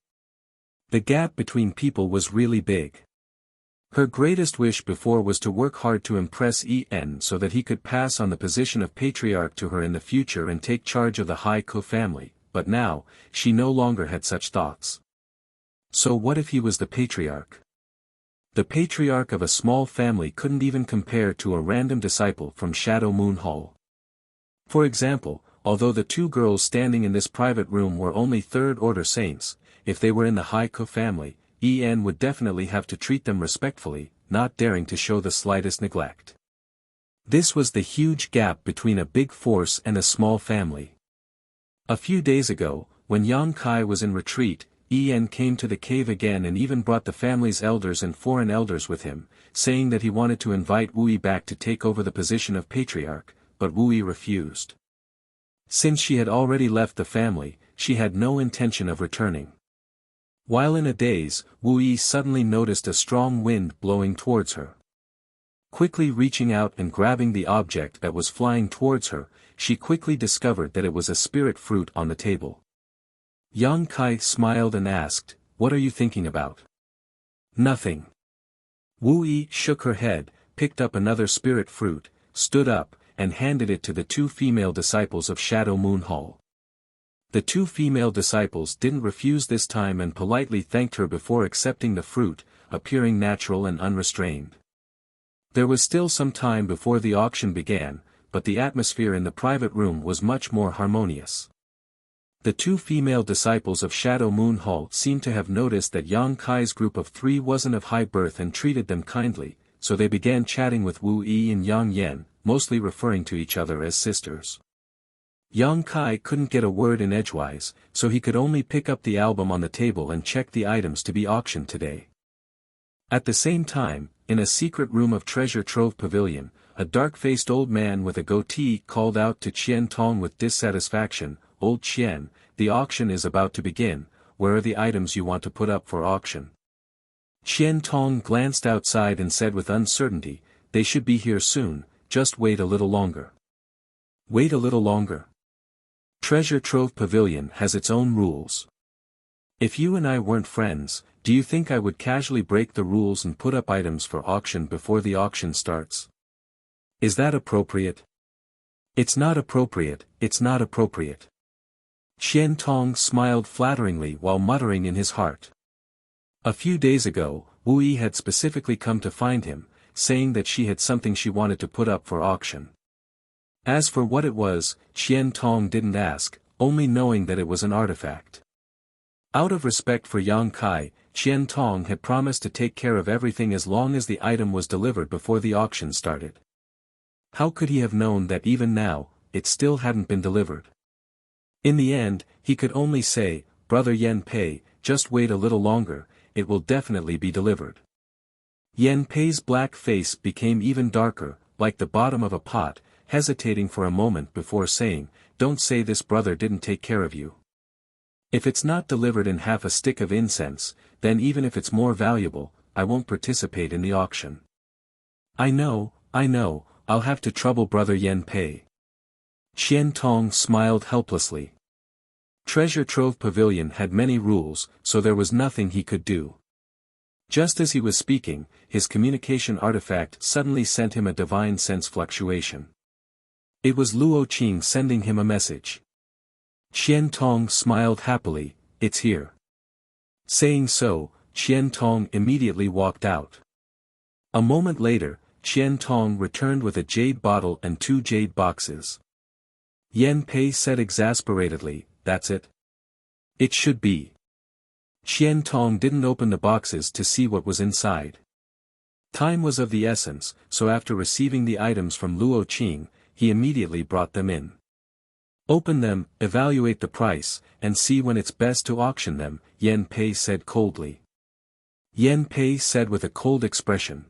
The gap between people was really big. Her greatest wish before was to work hard to impress En so that he could pass on the position of patriarch to her in the future and take charge of the Haikou family, but now, she no longer had such thoughts. So what if he was the patriarch? The patriarch of a small family couldn't even compare to a random disciple from Shadow Moon Hall. For example, although the two girls standing in this private room were only third-order saints, if they were in the Haikou family, En would definitely have to treat them respectfully, not daring to show the slightest neglect. This was the huge gap between a big force and a small family. A few days ago, when Yang Kai was in retreat, En came to the cave again and even brought the family's elders and foreign elders with him, saying that he wanted to invite Wu Yi back to take over the position of patriarch, but Wu Yi refused. Since she had already left the family, she had no intention of returning. While in a daze, Wu Yi suddenly noticed a strong wind blowing towards her. Quickly reaching out and grabbing the object that was flying towards her, she quickly discovered that it was a spirit fruit on the table. Yang Kai smiled and asked, "What are you thinking about?" "Nothing." Wu Yi shook her head, picked up another spirit fruit, stood up, and handed it to the two female disciples of Shadow Moon Hall. The two female disciples didn't refuse this time and politely thanked her before accepting the fruit, appearing natural and unrestrained. There was still some time before the auction began, but the atmosphere in the private room was much more harmonious. The two female disciples of Shadow Moon Hall seemed to have noticed that Yang Kai's group of three wasn't of high birth and treated them kindly, so they began chatting with Wu Yi and Yang Yan, mostly referring to each other as sisters. Yang Kai couldn't get a word in edgewise, so he could only pick up the album on the table and check the items to be auctioned today. At the same time, in a secret room of Treasure Trove Pavilion, a dark-faced old man with a goatee called out to Qian Tong with dissatisfaction, "Old Qian, the auction is about to begin, where are the items you want to put up for auction?" Qian Tong glanced outside and said with uncertainty, "They should be here soon, just wait a little longer." Wait a little longer? Treasure Trove Pavilion has its own rules. If you and I weren't friends, do you think I would casually break the rules and put up items for auction before the auction starts? Is that appropriate? It's not appropriate, it's not appropriate. Qian Tong smiled flatteringly while muttering in his heart. A few days ago, Wu Yi had specifically come to find him, saying that she had something she wanted to put up for auction. As for what it was, Qian Tong didn't ask, only knowing that it was an artifact. Out of respect for Yang Kai, Qian Tong had promised to take care of everything as long as the item was delivered before the auction started. How could he have known that even now, it still hadn't been delivered? In the end, he could only say, "Brother Yan Pei, just wait a little longer, it will definitely be delivered." Yan Pei's black face became even darker, like the bottom of a pot, hesitating for a moment before saying, "Don't say this brother didn't take care of you. If it's not delivered in half a stick of incense, then even if it's more valuable, I won't participate in the auction. I know, I'll have to trouble Brother Yen Pei. Qian Tong smiled helplessly. Treasure Trove Pavilion had many rules, so there was nothing he could do. Just as he was speaking, his communication artifact suddenly sent him a divine sense fluctuation. It was Luo Qing sending him a message. Qian Tong smiled happily, "It's here." Saying so, Qian Tong immediately walked out. A moment later, Qian Tong returned with a jade bottle and 2 jade boxes. Yen Pei said exasperatedly, "That's it? It should be." Qian Tong didn't open the boxes to see what was inside. Time was of the essence, so after receiving the items from Luo Qing, he immediately brought them in. "Open them, evaluate the price, and see when it's best to auction them," Yen Pei said coldly. Yen Pei said with a cold expression.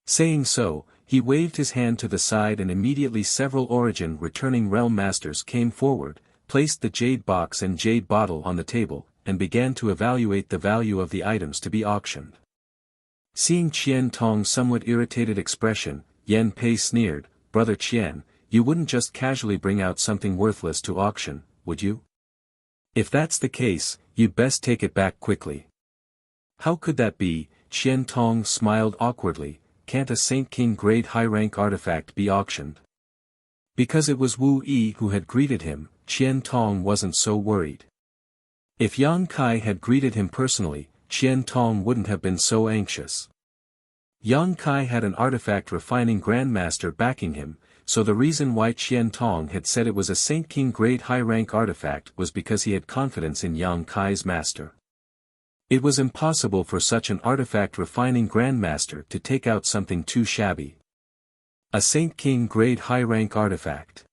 Saying so, he waved his hand to the side and immediately several origin returning realm masters came forward, placed the jade box and jade bottle on the table, and began to evaluate the value of the items to be auctioned. Seeing Qian Tong's somewhat irritated expression, Yen Pei sneered, "Brother Qian, you wouldn't just casually bring out something worthless to auction, would you? If that's the case, you'd best take it back quickly." "How could that be?" Qian Tong smiled awkwardly. "Can't a Saint King grade high-rank artifact be auctioned?" Because it was Wu Yi who had greeted him, Qian Tong wasn't so worried. If Yang Kai had greeted him personally, Qian Tong wouldn't have been so anxious. Yang Kai had an artifact refining grandmaster backing him, so the reason why Qian Tong had said it was a Saint King grade high-rank artifact was because he had confidence in Yang Kai's master. It was impossible for such an artifact refining grandmaster to take out something too shabby. A Saint King grade high-rank artifact.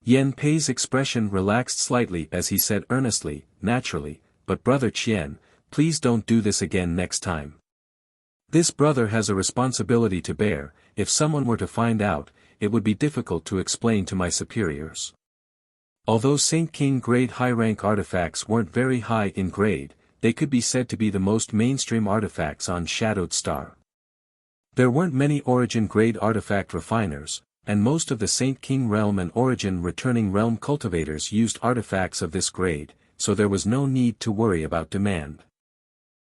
Yen Pei's expression relaxed slightly as he said earnestly, "Naturally, but Brother Qian, please don't do this again next time. This brother has a responsibility to bear. If someone were to find out, it would be difficult to explain to my superiors." Although Saint King grade high-rank artifacts weren't very high in grade, they could be said to be the most mainstream artifacts on Shadowed Star. There weren't many Origin grade artifact refiners, and most of the Saint King realm and Origin returning realm cultivators used artifacts of this grade, so there was no need to worry about demand.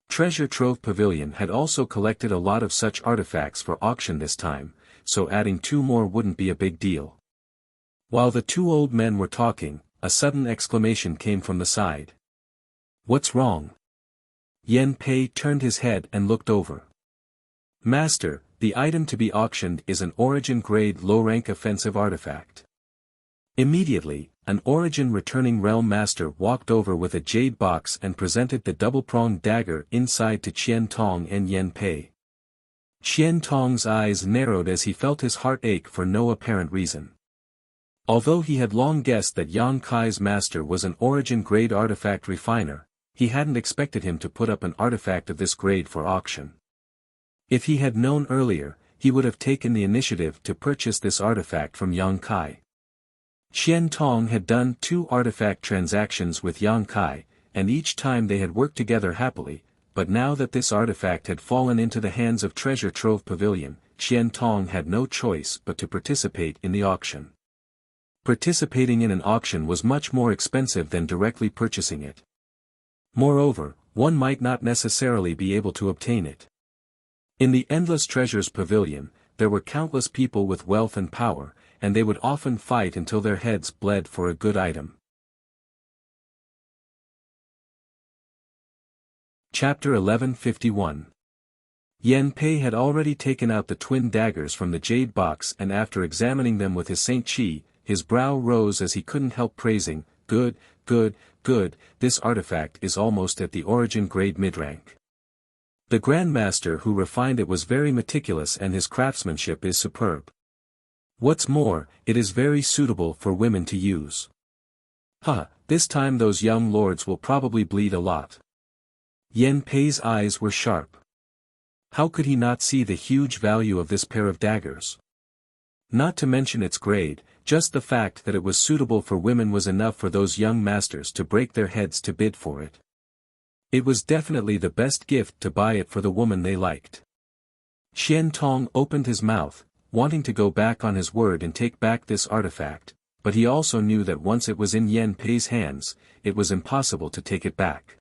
Treasure Trove Pavilion had also collected a lot of such artifacts for auction this time, so adding 2 more wouldn't be a big deal. While the 2 old men were talking, a sudden exclamation came from the side. "What's wrong?" Yen Pei turned his head and looked over. "Master, the item to be auctioned is an Origin grade low-rank offensive artifact." Immediately, an Origin returning realm master walked over with a jade box and presented the double-pronged dagger inside to Qian Tong and Yen Pei. Qian Tong's eyes narrowed as he felt his heart ache for no apparent reason. Although he had long guessed that Yang Kai's master was an Origin grade artifact refiner, he hadn't expected him to put up an artifact of this grade for auction. If he had known earlier, he would have taken the initiative to purchase this artifact from Yang Kai. Qian Tong had done 2 artifact transactions with Yang Kai, and each time they had worked together happily, but now that this artifact had fallen into the hands of Treasure Trove Pavilion, Qian Tong had no choice but to participate in the auction. Participating in an auction was much more expensive than directly purchasing it. Moreover, one might not necessarily be able to obtain it. In the Endless Treasures Pavilion, there were countless people with wealth and power, and they would often fight until their heads bled for a good item. Chapter 1151. Yen Pei had already taken out the twin daggers from the jade box, and after examining them with his Saint Chi, his brow rose as he couldn't help praising, "Good, good, good, this artifact is almost at the Origin grade mid-rank. The Grandmaster who refined it was very meticulous and his craftsmanship is superb. What's more, it is very suitable for women to use. This time those young lords will probably bleed a lot." Yen Pei's eyes were sharp. How could he not see the huge value of this pair of daggers? Not to mention its grade, just the fact that it was suitable for women was enough for those young masters to break their heads to bid for it. It was definitely the best gift to buy it for the woman they liked. Qian Tong opened his mouth, wanting to go back on his word and take back this artifact, but he also knew that once it was in Yan Pei's hands, it was impossible to take it back.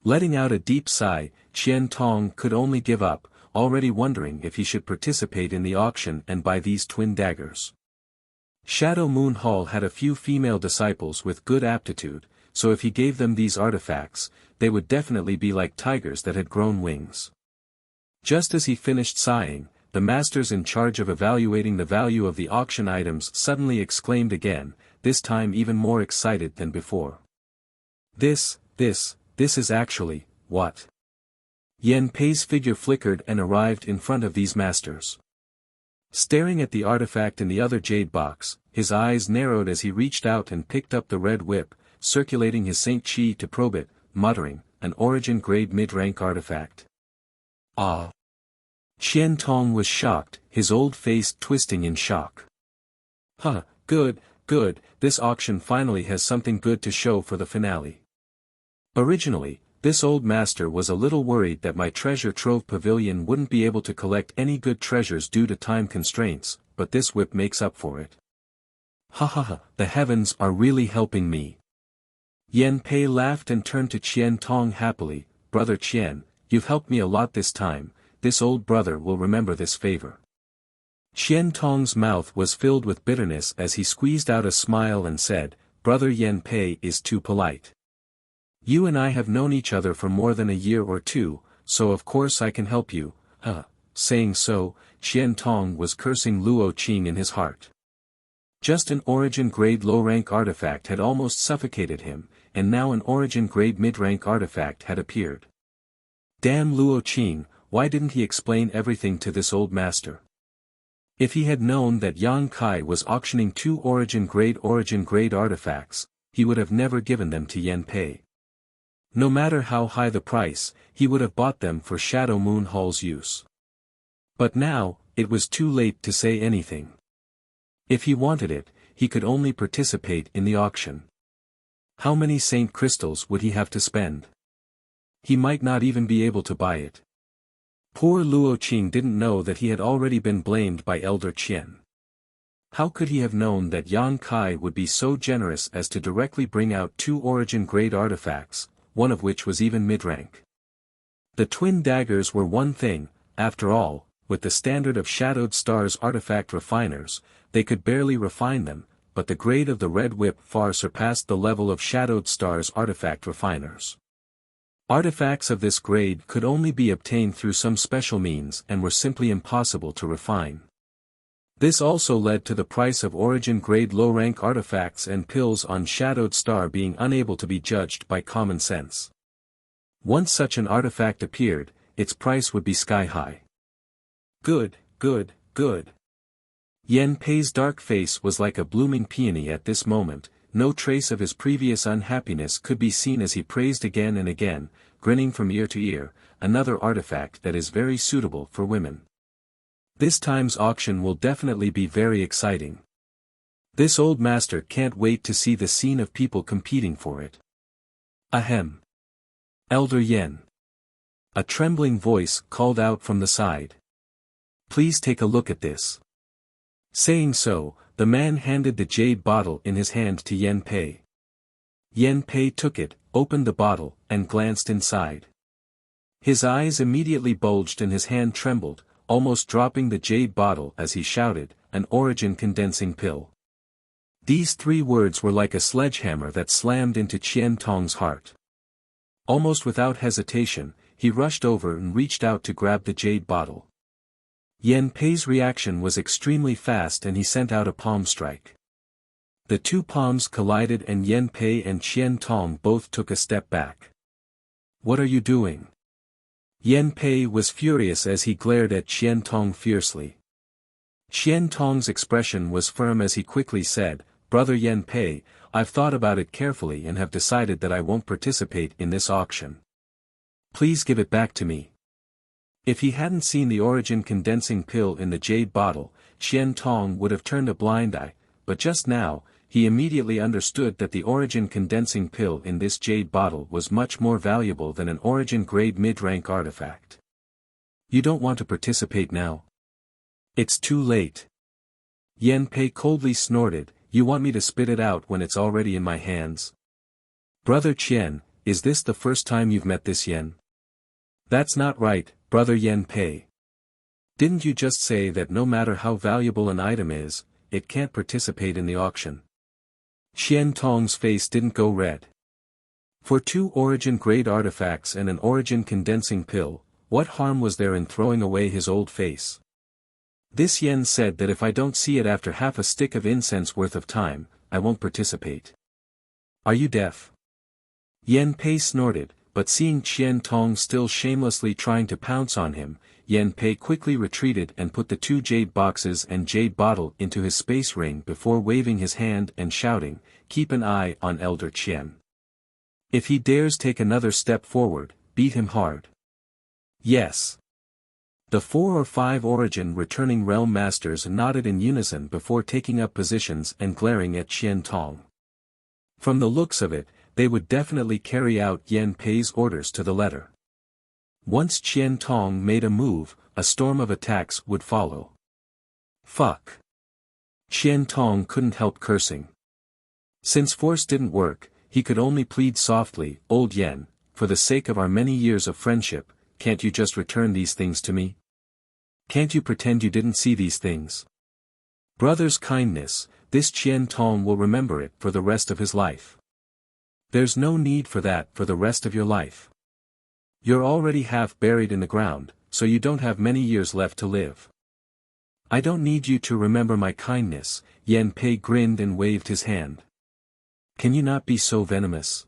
Letting out a deep sigh, Qian Tong could only give up, already wondering if he should participate in the auction and buy these twin daggers. Shadow Moon Hall had a few female disciples with good aptitude, so if he gave them these artifacts, they would definitely be like tigers that had grown wings. Just as he finished sighing, the masters in charge of evaluating the value of the auction items suddenly exclaimed again, this time even more excited than before. This is actually, what? Yan Pei's figure flickered and arrived in front of these masters. Staring at the artifact in the other jade box, his eyes narrowed as he reached out and picked up the red whip, circulating his Saint Chi to probe it, muttering, an origin-grade mid-rank artifact. Ah! Qian Tong was shocked, his old face twisting in shock. Huh, good, this auction finally has something good to show for the finale. Originally, this old master was a little worried that my treasure trove pavilion wouldn't be able to collect any good treasures due to time constraints, but this whip makes up for it. Ha ha ha, the heavens are really helping me. Yan Pei laughed and turned to Qian Tong happily, Brother Qian, you've helped me a lot this time, this old brother will remember this favor. Qian Tong's mouth was filled with bitterness as he squeezed out a smile and said, Brother Yan Pei is too polite. You and I have known each other for more than a year or two, so of course I can help you, Saying so, Qian Tong was cursing Luo Qing in his heart. Just an origin-grade low-rank artifact had almost suffocated him, and now an origin-grade mid-rank artifact had appeared. Damn Luo Qing, why didn't he explain everything to this old master? If he had known that Yang Kai was auctioning two origin-grade artifacts, he would have never given them to Yan Pei. No matter how high the price, he would have bought them for Shadow Moon Hall's use. But now, it was too late to say anything. If he wanted it, he could only participate in the auction. How many Saint Crystals would he have to spend? He might not even be able to buy it. Poor Luo Qing didn't know that he had already been blamed by Elder Qian. How could he have known that Yang Kai would be so generous as to directly bring out two origin-grade artifacts, one of which was even mid-rank? The twin daggers were one thing, after all, with the standard of Shadowed Star's artifact refiners, they could barely refine them, but the grade of the red whip far surpassed the level of Shadowed Star's artifact refiners. Artifacts of this grade could only be obtained through some special means and were simply impossible to refine. This also led to the price of origin-grade low-rank artifacts and pills on Shadowed Star being unable to be judged by common sense. Once such an artifact appeared, its price would be sky-high. Good. Yan Pei's dark face was like a blooming peony at this moment, no trace of his previous unhappiness could be seen as he praised again and again, grinning from ear to ear, another artifact that is very suitable for women. This time's auction will definitely be very exciting. This old master can't wait to see the scene of people competing for it. Ahem. Elder Yen. A trembling voice called out from the side. Please take a look at this. Saying so, the man handed the jade bottle in his hand to Yan Pei. Yan Pei took it, opened the bottle, and glanced inside. His eyes immediately bulged and his hand trembled, almost dropping the jade bottle as he shouted, an origin condensing pill. These three words were like a sledgehammer that slammed into Qian Tong's heart. Almost without hesitation, he rushed over and reached out to grab the jade bottle. Yan Pei's reaction was extremely fast and he sent out a palm strike. The two palms collided and Yan Pei and Qian Tong both took a step back. What are you doing? Yan Pei was furious as he glared at Qian Tong fiercely. Qian Tong's expression was firm as he quickly said, Brother Yan Pei, I've thought about it carefully and have decided that I won't participate in this auction. Please give it back to me. If he hadn't seen the origin condensing pill in the jade bottle, Qian Tong would have turned a blind eye, but just now, he immediately understood that the origin condensing pill in this jade bottle was much more valuable than an origin-grade mid-rank artifact. You don't want to participate now? It's too late. Yan Pei coldly snorted, you want me to spit it out when it's already in my hands? Brother Qian, is this the first time you've met this Yen? That's not right, Brother Yan Pei. Didn't you just say that no matter how valuable an item is, it can't participate in the auction? Qian Tong's face didn't go red. For 2 origin-grade artifacts and an origin condensing pill, what harm was there in throwing away his old face? This Yen said that if I don't see it after half a stick of incense worth of time, I won't participate. Are you deaf? Yan Pei snorted, but seeing Qian Tong still shamelessly trying to pounce on him, Yan Pei quickly retreated and put the 2 jade boxes and jade bottle into his space ring before waving his hand and shouting, keep an eye on Elder Qian. If he dares take another step forward, beat him hard. Yes. The 4 or 5 origin returning realm masters nodded in unison before taking up positions and glaring at Qian Tong. From the looks of it, they would definitely carry out Yan Pei's orders to the letter. Once Qian Tong made a move, a storm of attacks would follow. Fuck. Qian Tong couldn't help cursing. Since force didn't work, he could only plead softly, Old Yen, for the sake of our many years of friendship, can't you just return these things to me? Can't you pretend you didn't see these things? Brother's kindness, this Qian Tong will remember it for the rest of his life. There's no need for that for the rest of your life. You're already half buried in the ground, so you don't have many years left to live. I don't need you to remember my kindness, Yan Pei grinned and waved his hand. Can you not be so venomous?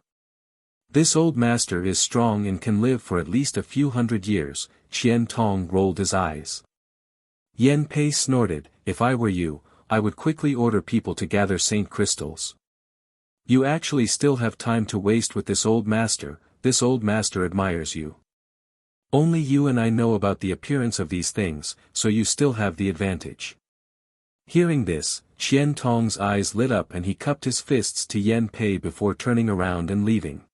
This old master is strong and can live for at least a few hundred years, Qian Tong rolled his eyes. Yan Pei snorted, if I were you, I would quickly order people to gather Saint crystals. You actually still have time to waste with this old master admires you. Only you and I know about the appearance of these things, so you still have the advantage. Hearing this, Qian Tong's eyes lit up and he cupped his fists to Yan Pei before turning around and leaving.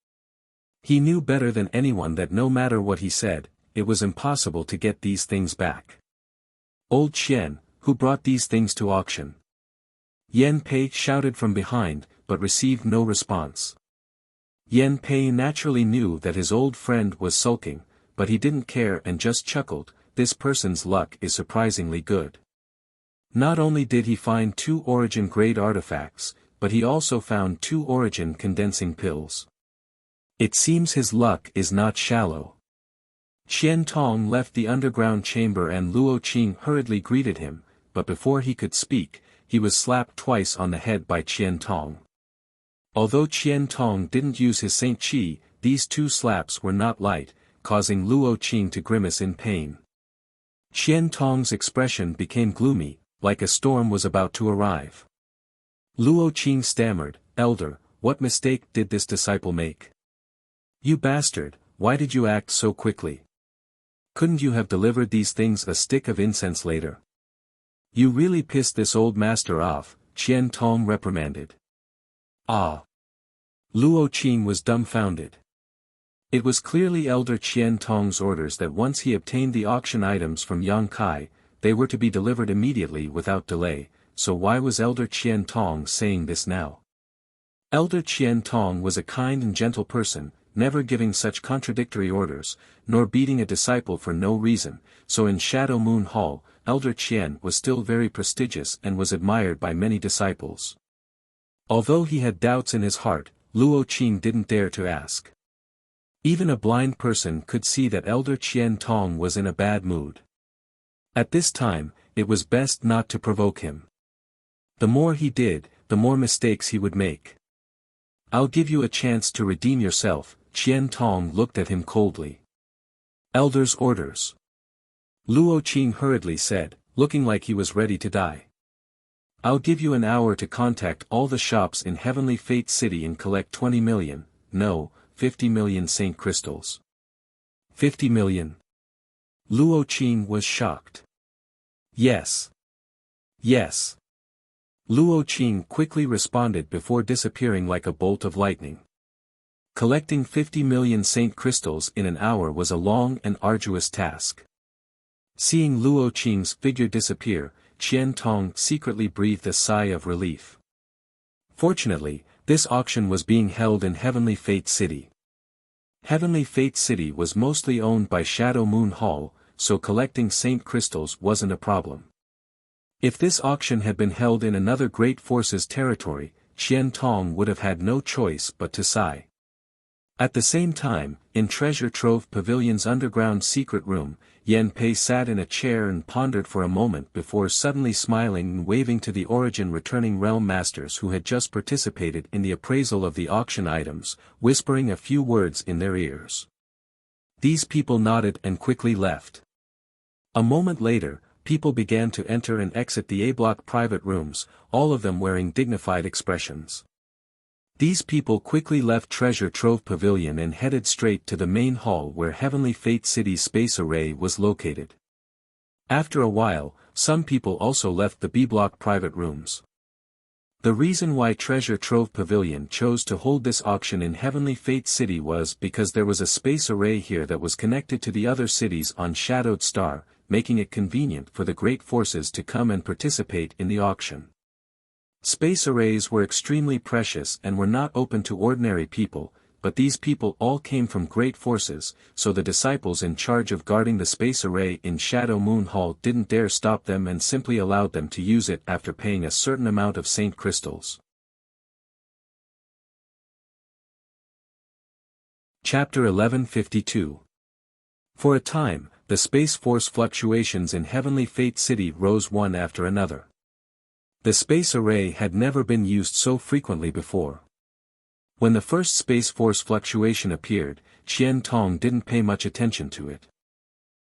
He knew better than anyone that no matter what he said, it was impossible to get these things back. Old Qian, who brought these things to auction? Yan Pei shouted from behind, but received no response. Yan Pei naturally knew that his old friend was sulking, but he didn't care and just chuckled, this person's luck is surprisingly good. Not only did he find 2 origin-grade artifacts, but he also found 2 origin condensing pills. It seems his luck is not shallow. Qian Tong left the underground chamber and Luo Qing hurriedly greeted him, but before he could speak, he was slapped twice on the head by Qian Tong. Although Qian Tong didn't use his Saint Qi, these 2 slaps were not light, causing Luo Qing to grimace in pain. Qian Tong's expression became gloomy, like a storm was about to arrive. Luo Qing stammered, Elder, what mistake did this disciple make? You bastard, why did you act so quickly? Couldn't you have delivered these things a stick of incense later? You really pissed this old master off, Qian Tong reprimanded. Ah! Luo Qing was dumbfounded. It was clearly Elder Qian Tong's orders that once he obtained the auction items from Yang Kai, they were to be delivered immediately without delay, so why was Elder Qian Tong saying this now? Elder Qian Tong was a kind and gentle person, never giving such contradictory orders, nor beating a disciple for no reason, so in Shadow Moon Hall, Elder Qian was still very prestigious and was admired by many disciples. Although he had doubts in his heart, Luo Qing didn't dare to ask. Even a blind person could see that Elder Qian Tong was in a bad mood. At this time, it was best not to provoke him. The more he did, the more mistakes he would make. I'll give you a chance to redeem yourself, Qian Tong looked at him coldly. Elder's orders. Luo Qing hurriedly said, looking like he was ready to die. I'll give you an hour to contact all the shops in Heavenly Fate City and collect 20 million, no, 50 million Saint crystals. 50 million. Luo Qing was shocked. Yes. Yes. Luo Qing quickly responded before disappearing like a bolt of lightning. Collecting 50 million saint crystals in an hour was a long and arduous task. Seeing Luo Qing's figure disappear, Qian Tong secretly breathed a sigh of relief. Fortunately, this auction was being held in Heavenly Fate City. Heavenly Fate City was mostly owned by Shadow Moon Hall, so collecting saint crystals wasn't a problem. If this auction had been held in another Great Force's territory, Qian Tong would have had no choice but to sigh. At the same time, in Treasure Trove Pavilion's underground secret room, Yan Pei sat in a chair and pondered for a moment before suddenly smiling and waving to the Origin returning realm masters who had just participated in the appraisal of the auction items, whispering a few words in their ears. These people nodded and quickly left. A moment later, people began to enter and exit the A-block private rooms, all of them wearing dignified expressions. These people quickly left Treasure Trove Pavilion and headed straight to the main hall where Heavenly Fate City's space array was located. After a while, some people also left the B-block private rooms. The reason why Treasure Trove Pavilion chose to hold this auction in Heavenly Fate City was because there was a space array here that was connected to the other cities on Shadowed Star, making it convenient for the Great Forces to come and participate in the auction. Space arrays were extremely precious and were not open to ordinary people, but these people all came from Great Forces, so the disciples in charge of guarding the space array in Shadow Moon Hall didn't dare stop them and simply allowed them to use it after paying a certain amount of saint crystals. Chapter 1152. For a time, the space force fluctuations in Heavenly Fate City rose one after another. The space array had never been used so frequently before. When the first space force fluctuation appeared, Qian Tong didn't pay much attention to it.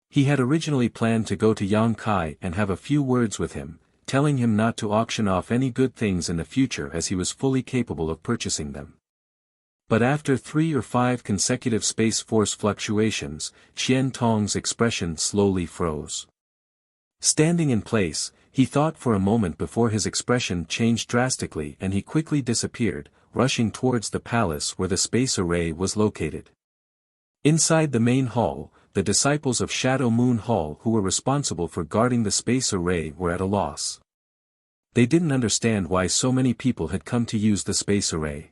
He had originally planned to go to Yang Kai and have a few words with him, telling him not to auction off any good things in the future as he was fully capable of purchasing them. But after 3 or 5 consecutive space force fluctuations, Qian Tong's expression slowly froze. Standing in place, he thought for a moment before his expression changed drastically and he quickly disappeared, rushing towards the palace where the space array was located. Inside the main hall, the disciples of Shadow Moon Hall who were responsible for guarding the space array were at a loss. They didn't understand why so many people had come to use the space array.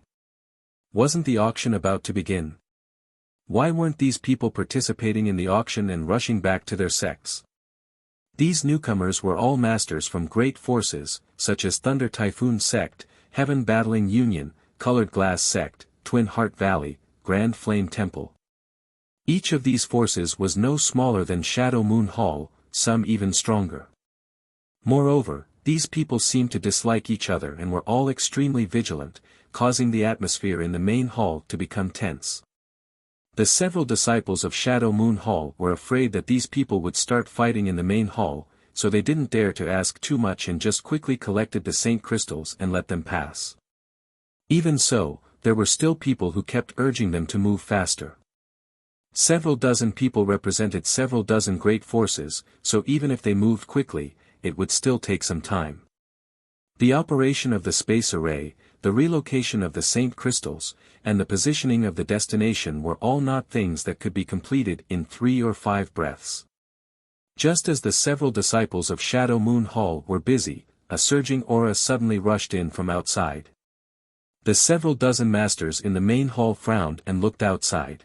Wasn't the auction about to begin? Why weren't these people participating in the auction and rushing back to their sects? These newcomers were all masters from great forces, such as Thunder Typhoon Sect, Heaven Battling Union, Colored Glass Sect, Twin Heart Valley, Grand Flame Temple. Each of these forces was no smaller than Shadow Moon Hall, some even stronger. Moreover, these people seemed to dislike each other and were all extremely vigilant, causing the atmosphere in the main hall to become tense. The several disciples of Shadow Moon Hall were afraid that these people would start fighting in the main hall, so they didn't dare to ask too much and just quickly collected the saint crystals and let them pass. Even so, there were still people who kept urging them to move faster. Several dozen people represented several dozen great forces, so even if they moved quickly, it would still take some time. The operation of the space array, the relocation of the saint crystals, and the positioning of the destination were all not things that could be completed in 3 or 5 breaths. Just as the several disciples of Shadow Moon Hall were busy, a surging aura suddenly rushed in from outside. The several dozen masters in the main hall frowned and looked outside.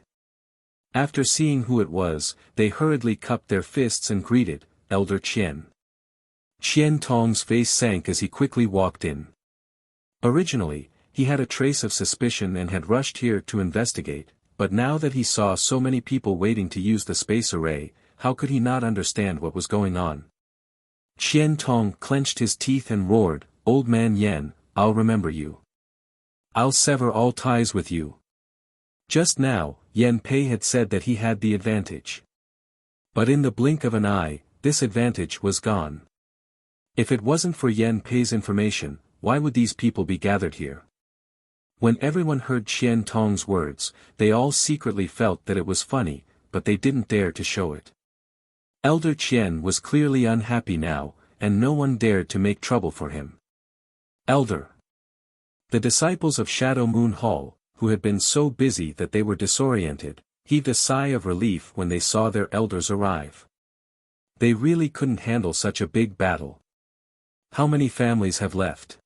After seeing who it was, they hurriedly cupped their fists and greeted, Elder Qian. Qian Tong's face sank as he quickly walked in. Originally, he had a trace of suspicion and had rushed here to investigate, but now that he saw so many people waiting to use the space array, how could he not understand what was going on? Qian Tong clenched his teeth and roared, "Old man Yan, I'll remember you. I'll sever all ties with you." Just now, Yan Pei had said that he had the advantage. But in the blink of an eye, this advantage was gone. If it wasn't for Yan Pei's information, why would these people be gathered here? When everyone heard Qian Tong's words, they all secretly felt that it was funny, but they didn't dare to show it. Elder Qian was clearly unhappy now, and no one dared to make trouble for him. Elder. The disciples of Shadow Moon Hall, who had been so busy that they were disoriented, heaved a sigh of relief when they saw their elders arrive. They really couldn't handle such a big battle. How many families have left?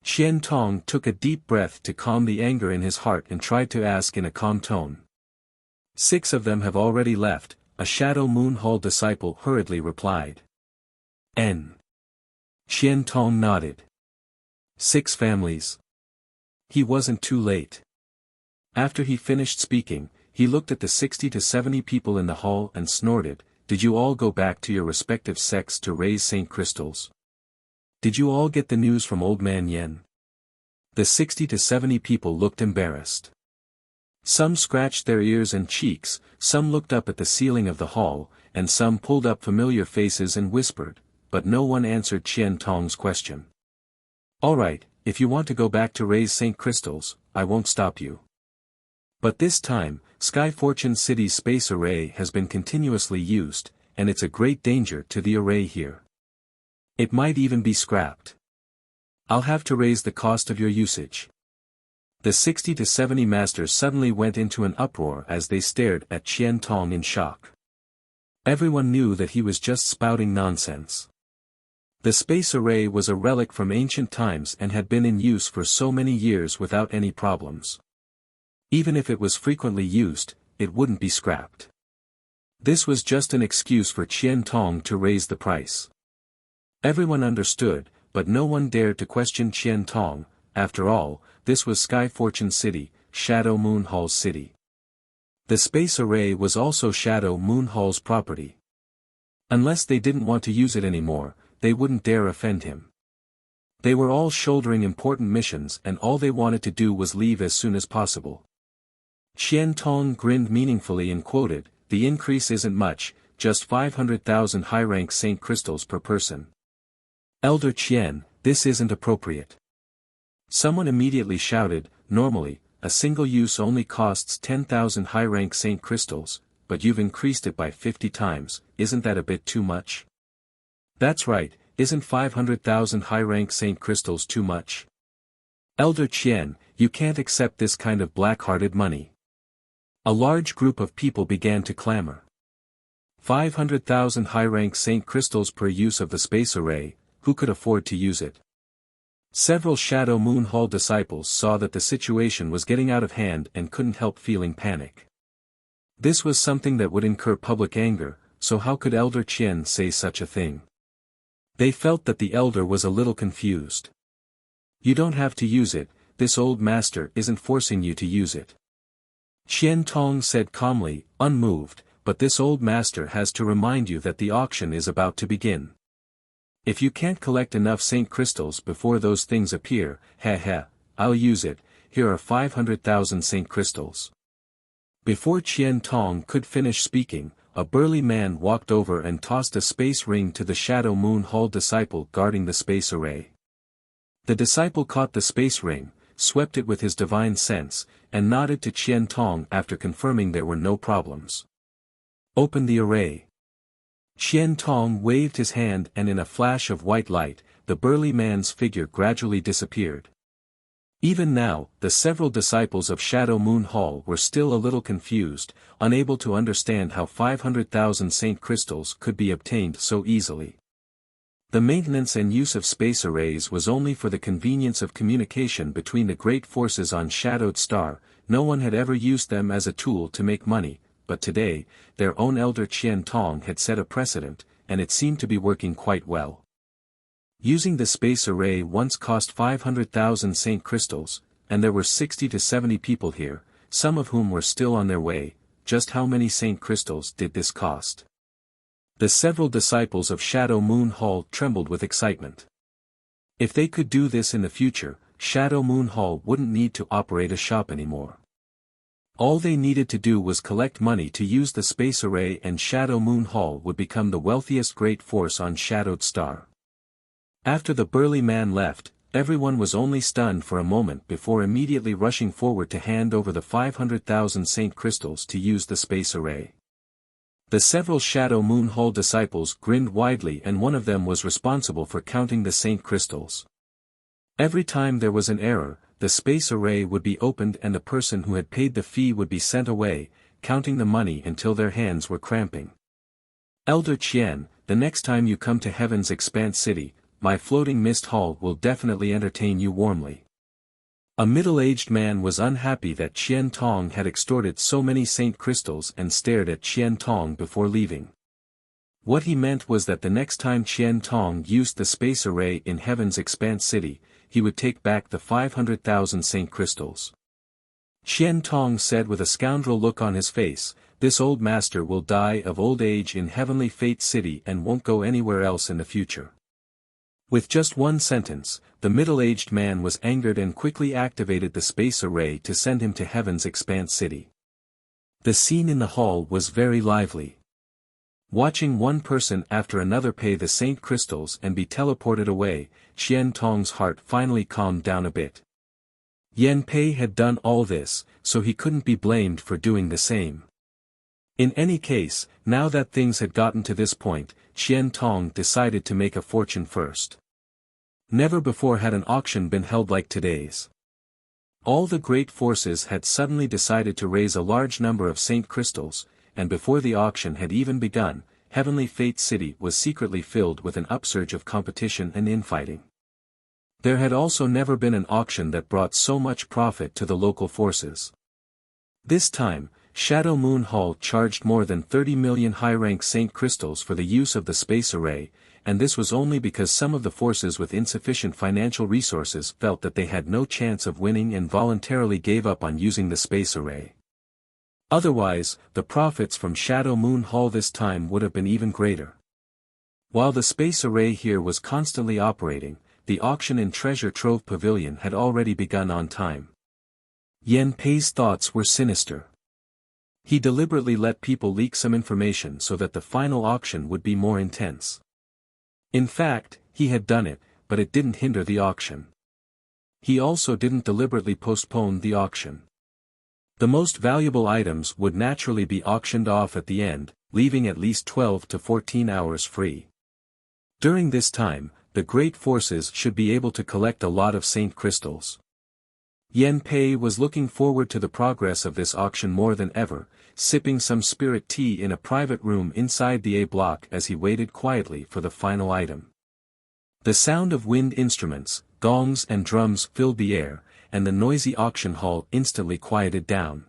Qian Tong took a deep breath to calm the anger in his heart and tried to ask in a calm tone. 6 of them have already left, a Shadow Moon Hall disciple hurriedly replied. N. Qian Tong nodded. 6 families. He wasn't too late. After he finished speaking, he looked at the 60 to 70 people in the hall and snorted, "Did you all go back to your respective sects to raise Saint Crystals? Did you all get the news from Old Man Yen?" The 60 to 70 people looked embarrassed. Some scratched their ears and cheeks, some looked up at the ceiling of the hall, and some pulled up familiar faces and whispered, but no one answered Qian Tong's question. "All right, if you want to go back to raise Saint Crystals, I won't stop you. But this time, Sky Fortune City's space array has been continuously used, and it's a great danger to the array here. It might even be scrapped. I'll have to raise the cost of your usage." The 60 to 70 masters suddenly went into an uproar as they stared at Qian Tong in shock. Everyone knew that he was just spouting nonsense. The space array was a relic from ancient times and had been in use for so many years without any problems. Even if it was frequently used, it wouldn't be scrapped. This was just an excuse for Qian Tong to raise the price. Everyone understood, but no one dared to question Qian Tong. After all, this was Sky Fortune City, Shadow Moon Hall's city. The space array was also Shadow Moon Hall's property. Unless they didn't want to use it anymore, they wouldn't dare offend him. They were all shouldering important missions and all they wanted to do was leave as soon as possible. Qian Tong grinned meaningfully and quoted, "The increase isn't much, just 500,000 high-rank Saint Crystals per person." "Elder Qian, this isn't appropriate." Someone immediately shouted, "Normally, a single use only costs 10,000 high-rank Saint Crystals, but you've increased it by 50 times, isn't that a bit too much?" "That's right, isn't 500,000 high-rank Saint Crystals too much?" "Elder Qian, you can't accept this kind of black-hearted money." A large group of people began to clamor. 500,000 high-rank Saint Crystals per use of the space array, who could afford to use it? Several Shadow Moon Hall disciples saw that the situation was getting out of hand and couldn't help feeling panic. This was something that would incur public anger, so how could Elder Qian say such a thing? They felt that the elder was a little confused. "You don't have to use it, this old master isn't forcing you to use it." Qian Tong said calmly, unmoved, "But this old master has to remind you that the auction is about to begin. If you can't collect enough Saint Crystals before those things appear, I'll use it, here are 500,000 Saint Crystals." Before Qian Tong could finish speaking, a burly man walked over and tossed a space ring to the Shadow Moon Hall disciple guarding the space array. The disciple caught the space ring, swept it with his divine sense, and nodded to Qian Tong after confirming there were no problems. "Open the array." Qian Tong waved his hand and in a flash of white light, the burly man's figure gradually disappeared. Even now, the several disciples of Shadow Moon Hall were still a little confused, unable to understand how 500,000 Saint Crystals could be obtained so easily. The maintenance and use of space arrays was only for the convenience of communication between the great forces on Shadowed Star. No one had ever used them as a tool to make money, but today, their own elder Qian Tong had set a precedent, and it seemed to be working quite well. Using the space array once cost 500,000 Saint Crystals, and there were 60 to 70 people here, some of whom were still on their way. Just how many Saint Crystals did this cost? The several disciples of Shadow Moon Hall trembled with excitement. If they could do this in the future, Shadow Moon Hall wouldn't need to operate a shop anymore. All they needed to do was collect money to use the space array and Shadow Moon Hall would become the wealthiest great force on Shadowed Star. After the burly man left, everyone was only stunned for a moment before immediately rushing forward to hand over the 500,000 Saint Crystals to use the space array. The several Shadow Moon Hall disciples grinned widely and one of them was responsible for counting the Saint Crystals. Every time there was an error, the space array would be opened and the person who had paid the fee would be sent away, counting the money until their hands were cramping. Elder Qian, the next time you come to Heaven's Expanse City, my floating mist hall will definitely entertain you warmly. A middle-aged man was unhappy that Qian Tong had extorted so many saint crystals and stared at Qian Tong before leaving. What he meant was that the next time Qian Tong used the space array in Heaven's Expanse City, he would take back the 500,000 saint crystals. Qian Tong said with a scoundrel look on his face, "This old master will die of old age in Heavenly Fate City and won't go anywhere else in the future." With just one sentence, the middle-aged man was angered and quickly activated the space array to send him to Heaven's Expanse City. The scene in the hall was very lively. Watching one person after another pay the saint crystals and be teleported away, Qian Tong's heart finally calmed down a bit. Yan Pei had done all this, so he couldn't be blamed for doing the same. In any case, now that things had gotten to this point, Qian Tong decided to make a fortune first. Never before had an auction been held like today's. All the great forces had suddenly decided to raise a large number of saint crystals, and before the auction had even begun, Heavenly Fate City was secretly filled with an upsurge of competition and infighting. There had also never been an auction that brought so much profit to the local forces. This time, Shadow Moon Hall charged more than 30 million high-rank saint crystals for the use of the space array, and this was only because some of the forces with insufficient financial resources felt that they had no chance of winning and voluntarily gave up on using the space array. Otherwise, the profits from Shadow Moon Hall this time would have been even greater. While the space array here was constantly operating, the auction in Treasure Trove Pavilion had already begun on time. Yan Pei's thoughts were sinister. He deliberately let people leak some information so that the final auction would be more intense. In fact, he had done it, but it didn't hinder the auction. He also didn't deliberately postpone the auction. The most valuable items would naturally be auctioned off at the end, leaving at least 12 to 14 hours free. During this time, the great forces should be able to collect a lot of saint crystals. Yan Pei was looking forward to the progress of this auction more than ever, sipping some spirit tea in a private room inside the A block as he waited quietly for the final item. The sound of wind instruments, gongs and drums filled the air, and the noisy auction hall instantly quieted down.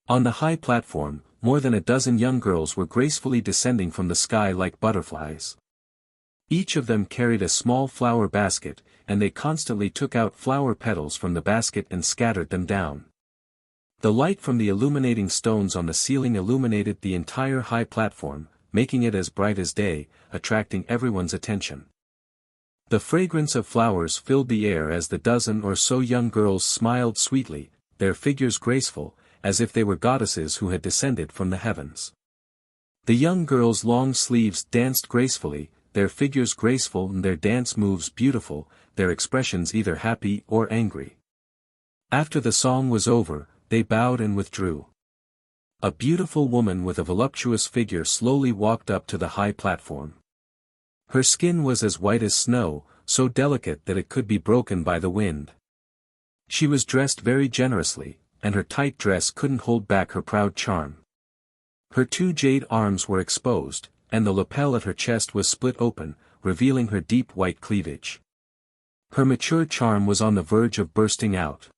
On the high platform, more than a dozen young girls were gracefully descending from the sky like butterflies. Each of them carried a small flower basket, and they constantly took out flower petals from the basket and scattered them down. The light from the illuminating stones on the ceiling illuminated the entire high platform, making it as bright as day, attracting everyone's attention. The fragrance of flowers filled the air as the dozen or so young girls smiled sweetly, their figures graceful, as if they were goddesses who had descended from the heavens. The young girls' long sleeves danced gracefully, their figures graceful and their dance moves beautiful, their expressions either happy or angry. After the song was over, they bowed and withdrew. A beautiful woman with a voluptuous figure slowly walked up to the high platform. Her skin was as white as snow, so delicate that it could be broken by the wind. She was dressed very generously, and her tight dress couldn't hold back her proud charm. Her two jade arms were exposed, and the lapel at her chest was split open, revealing her deep white cleavage. Her mature charm was on the verge of bursting out.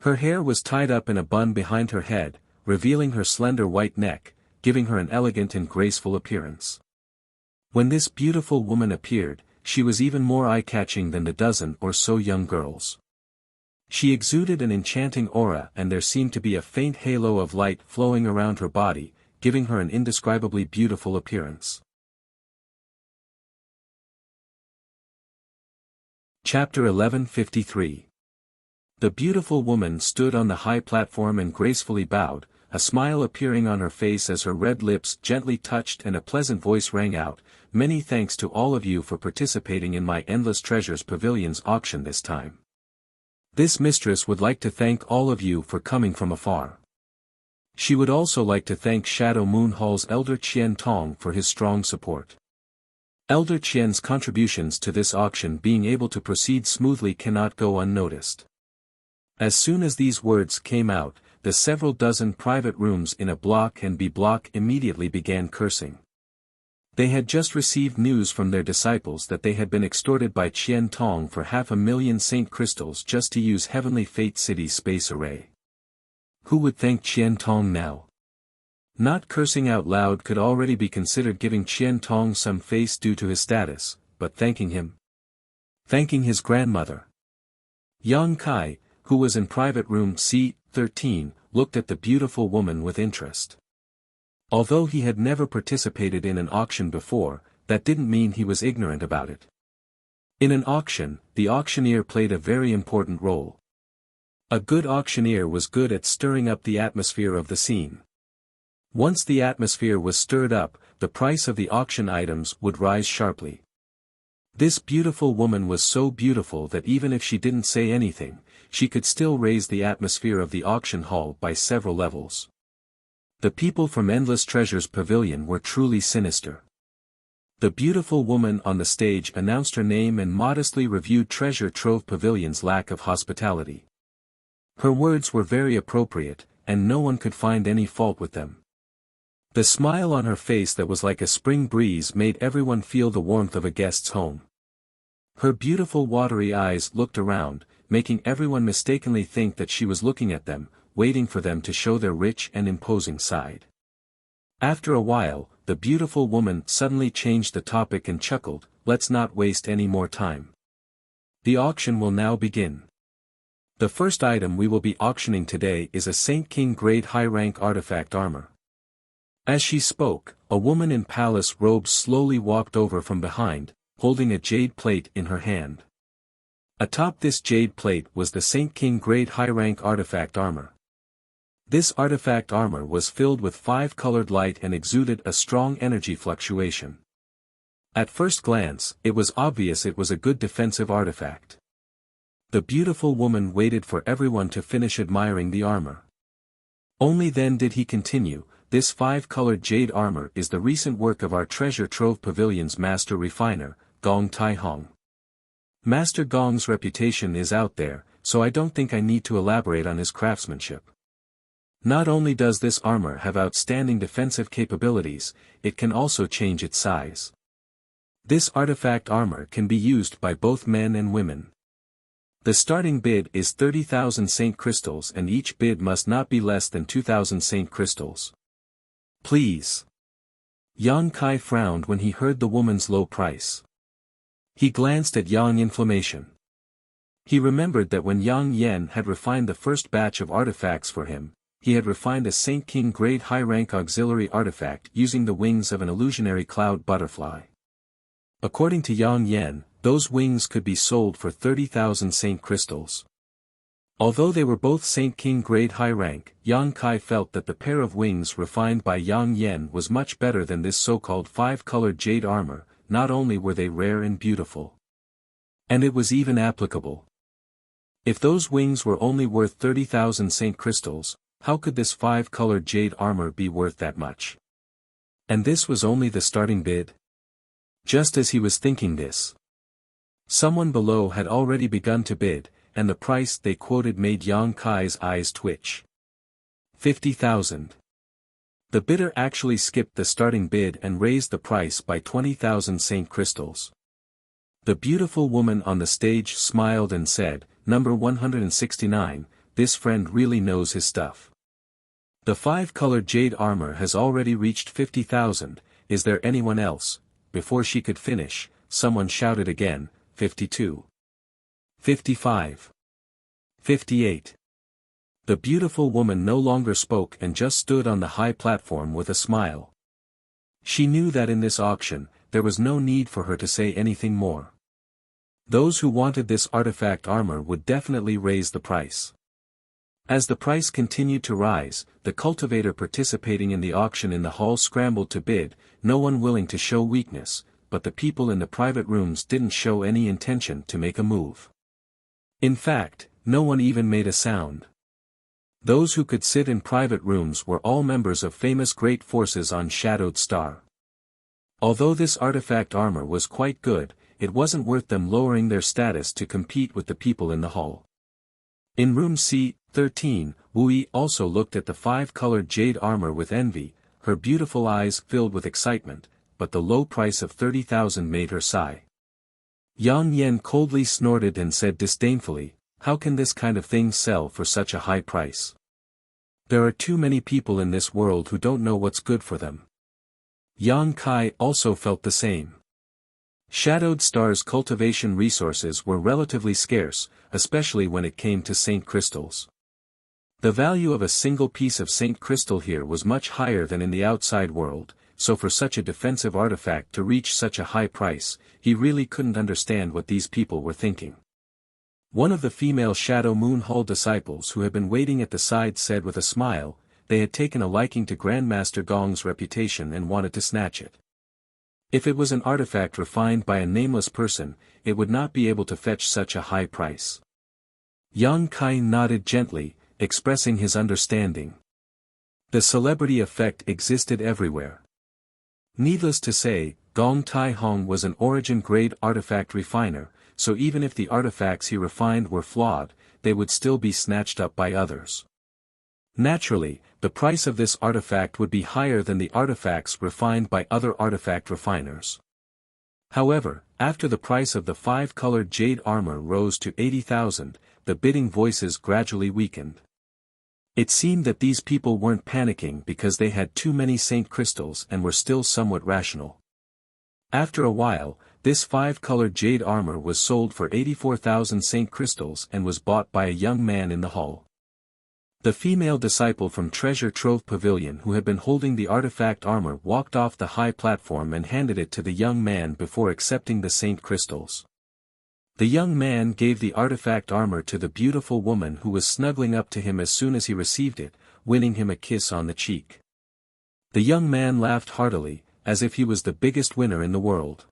Her hair was tied up in a bun behind her head, revealing her slender white neck, giving her an elegant and graceful appearance. When this beautiful woman appeared, she was even more eye-catching than the dozen or so young girls. She exuded an enchanting aura and there seemed to be a faint halo of light flowing around her body, giving her an indescribably beautiful appearance. Chapter 1153. The beautiful woman stood on the high platform and gracefully bowed, a smile appearing on her face as her red lips gently touched and a pleasant voice rang out, "Many thanks to all of you for participating in my Endless Treasures Pavilion's auction this time. This mistress would like to thank all of you for coming from afar. She would also like to thank Shadow Moon Hall's elder Qian Tong for his strong support. Elder Qian's contributions to this auction being able to proceed smoothly cannot go unnoticed. As soon as these words came out, the several dozen private rooms in A block and B block immediately began cursing. They had just received news from their disciples that they had been extorted by Qian Tong for 500,000 Saint crystals just to use Heavenly Fate City's space array. Who would thank Qian Tong now? Not cursing out loud could already be considered giving Qian Tong some face due to his status, but thanking him? Thanking his grandmother. Yang Kai, who was in private room C13, looked at the beautiful woman with interest. Although he had never participated in an auction before, that didn't mean he was ignorant about it. In an auction, the auctioneer played a very important role. A good auctioneer was good at stirring up the atmosphere of the scene. Once the atmosphere was stirred up, the price of the auction items would rise sharply. This beautiful woman was so beautiful that even if she didn't say anything, she could still raise the atmosphere of the auction hall by several levels. The people from Endless Treasures Pavilion were truly sinister. The beautiful woman on the stage announced her name and modestly reviewed Treasure Trove Pavilion's lack of hospitality. Her words were very appropriate, and no one could find any fault with them. The smile on her face that was like a spring breeze made everyone feel the warmth of a guest's home. Her beautiful watery eyes looked around, making everyone mistakenly think that she was looking at them, waiting for them to show their rich and imposing side. After a while, the beautiful woman suddenly changed the topic and chuckled, "Let's not waste any more time. The auction will now begin. The first item we will be auctioning today is a Saint King grade high-rank artifact armor." As she spoke, a woman in palace robes slowly walked over from behind, holding a jade plate in her hand. Atop this jade plate was the Saint King grade high-rank artifact armor. This artifact armor was filled with 5-colored light and exuded a strong energy fluctuation. At first glance, it was obvious it was a good defensive artifact. The beautiful woman waited for everyone to finish admiring the armor. Only then did he continue, "This 5-colored jade armor is the recent work of our Treasure Trove Pavilion's master refiner, Gong Taihong. Master Gong's reputation is out there, so I don't think I need to elaborate on his craftsmanship. Not only does this armor have outstanding defensive capabilities, it can also change its size. This artifact armor can be used by both men and women. The starting bid is 30,000 Saint crystals and each bid must not be less than 2,000 Saint crystals. Please." Yang Kai frowned when he heard the woman's low price. He glanced at Yang Inflammation. He remembered that when Yang Yen had refined the first batch of artifacts for him, he had refined a Saint King grade high-rank auxiliary artifact using the wings of an illusionary cloud butterfly. According to Yang Yen, those wings could be sold for 30,000 Saint crystals. Although they were both Saint King grade high rank, Yang Kai felt that the pair of wings refined by Yang Yen was much better than this so-called 5-colored jade armor. Not only were they rare and beautiful, and it was even applicable. If those wings were only worth 30,000 Saint crystals, how could this 5-colored jade armor be worth that much? And this was only the starting bid? Just as he was thinking this, someone below had already begun to bid, and the price they quoted made Yang Kai's eyes twitch. 50,000. The bidder actually skipped the starting bid and raised the price by 20,000 Saint crystals. The beautiful woman on the stage smiled and said, "Number 169, this friend really knows his stuff. The 5-colored jade armor has already reached 50,000, is there anyone else?" Before she could finish, someone shouted again, 52. 55. 58. The beautiful woman no longer spoke and just stood on the high platform with a smile. She knew that in this auction, there was no need for her to say anything more. Those who wanted this artifact armor would definitely raise the price. As the price continued to rise, the cultivator participating in the auction in the hall scrambled to bid, no one willing to show weakness, but the people in the private rooms didn't show any intention to make a move. In fact, no one even made a sound. Those who could sit in private rooms were all members of famous great forces on Shadowed Star. Although this artifact armor was quite good, it wasn't worth them lowering their status to compete with the people in the hall. In room C-13, Wu Yi also looked at the 5-colored jade armor with envy, her beautiful eyes filled with excitement, but the low price of 30,000 made her sigh. Yang Yan coldly snorted and said disdainfully, "How can this kind of thing sell for such a high price? There are too many people in this world who don't know what's good for them." Yang Kai also felt the same. Shadowed Star's cultivation resources were relatively scarce, especially when it came to Saint Crystals. The value of a single piece of Saint Crystal here was much higher than in the outside world, so for such a defensive artifact to reach such a high price, he really couldn't understand what these people were thinking. One of the female Shadow Moon Hall disciples who had been waiting at the side said with a smile, they had taken a liking to Grandmaster Gong's reputation and wanted to snatch it. If it was an artifact refined by a nameless person, it would not be able to fetch such a high price. Yang Kai nodded gently, expressing his understanding. The celebrity effect existed everywhere. Needless to say, Gong Tai Hong was an origin-grade artifact refiner, so even if the artifacts he refined were flawed, they would still be snatched up by others. Naturally, the price of this artifact would be higher than the artifacts refined by other artifact refiners. However, after the price of the 5-colored jade armor rose to 80,000, the bidding voices gradually weakened. It seemed that these people weren't panicking because they had too many Saint Crystals and were still somewhat rational. After a while, this 5-colored jade armor was sold for 84,000 Saint Crystals and was bought by a young man in the hall. The female disciple from Treasure Trove Pavilion who had been holding the artifact armor walked off the high platform and handed it to the young man before accepting the Saint Crystals. The young man gave the artifact armor to the beautiful woman who was snuggling up to him as soon as he received it, winning him a kiss on the cheek. The young man laughed heartily, as if he was the biggest winner in the world.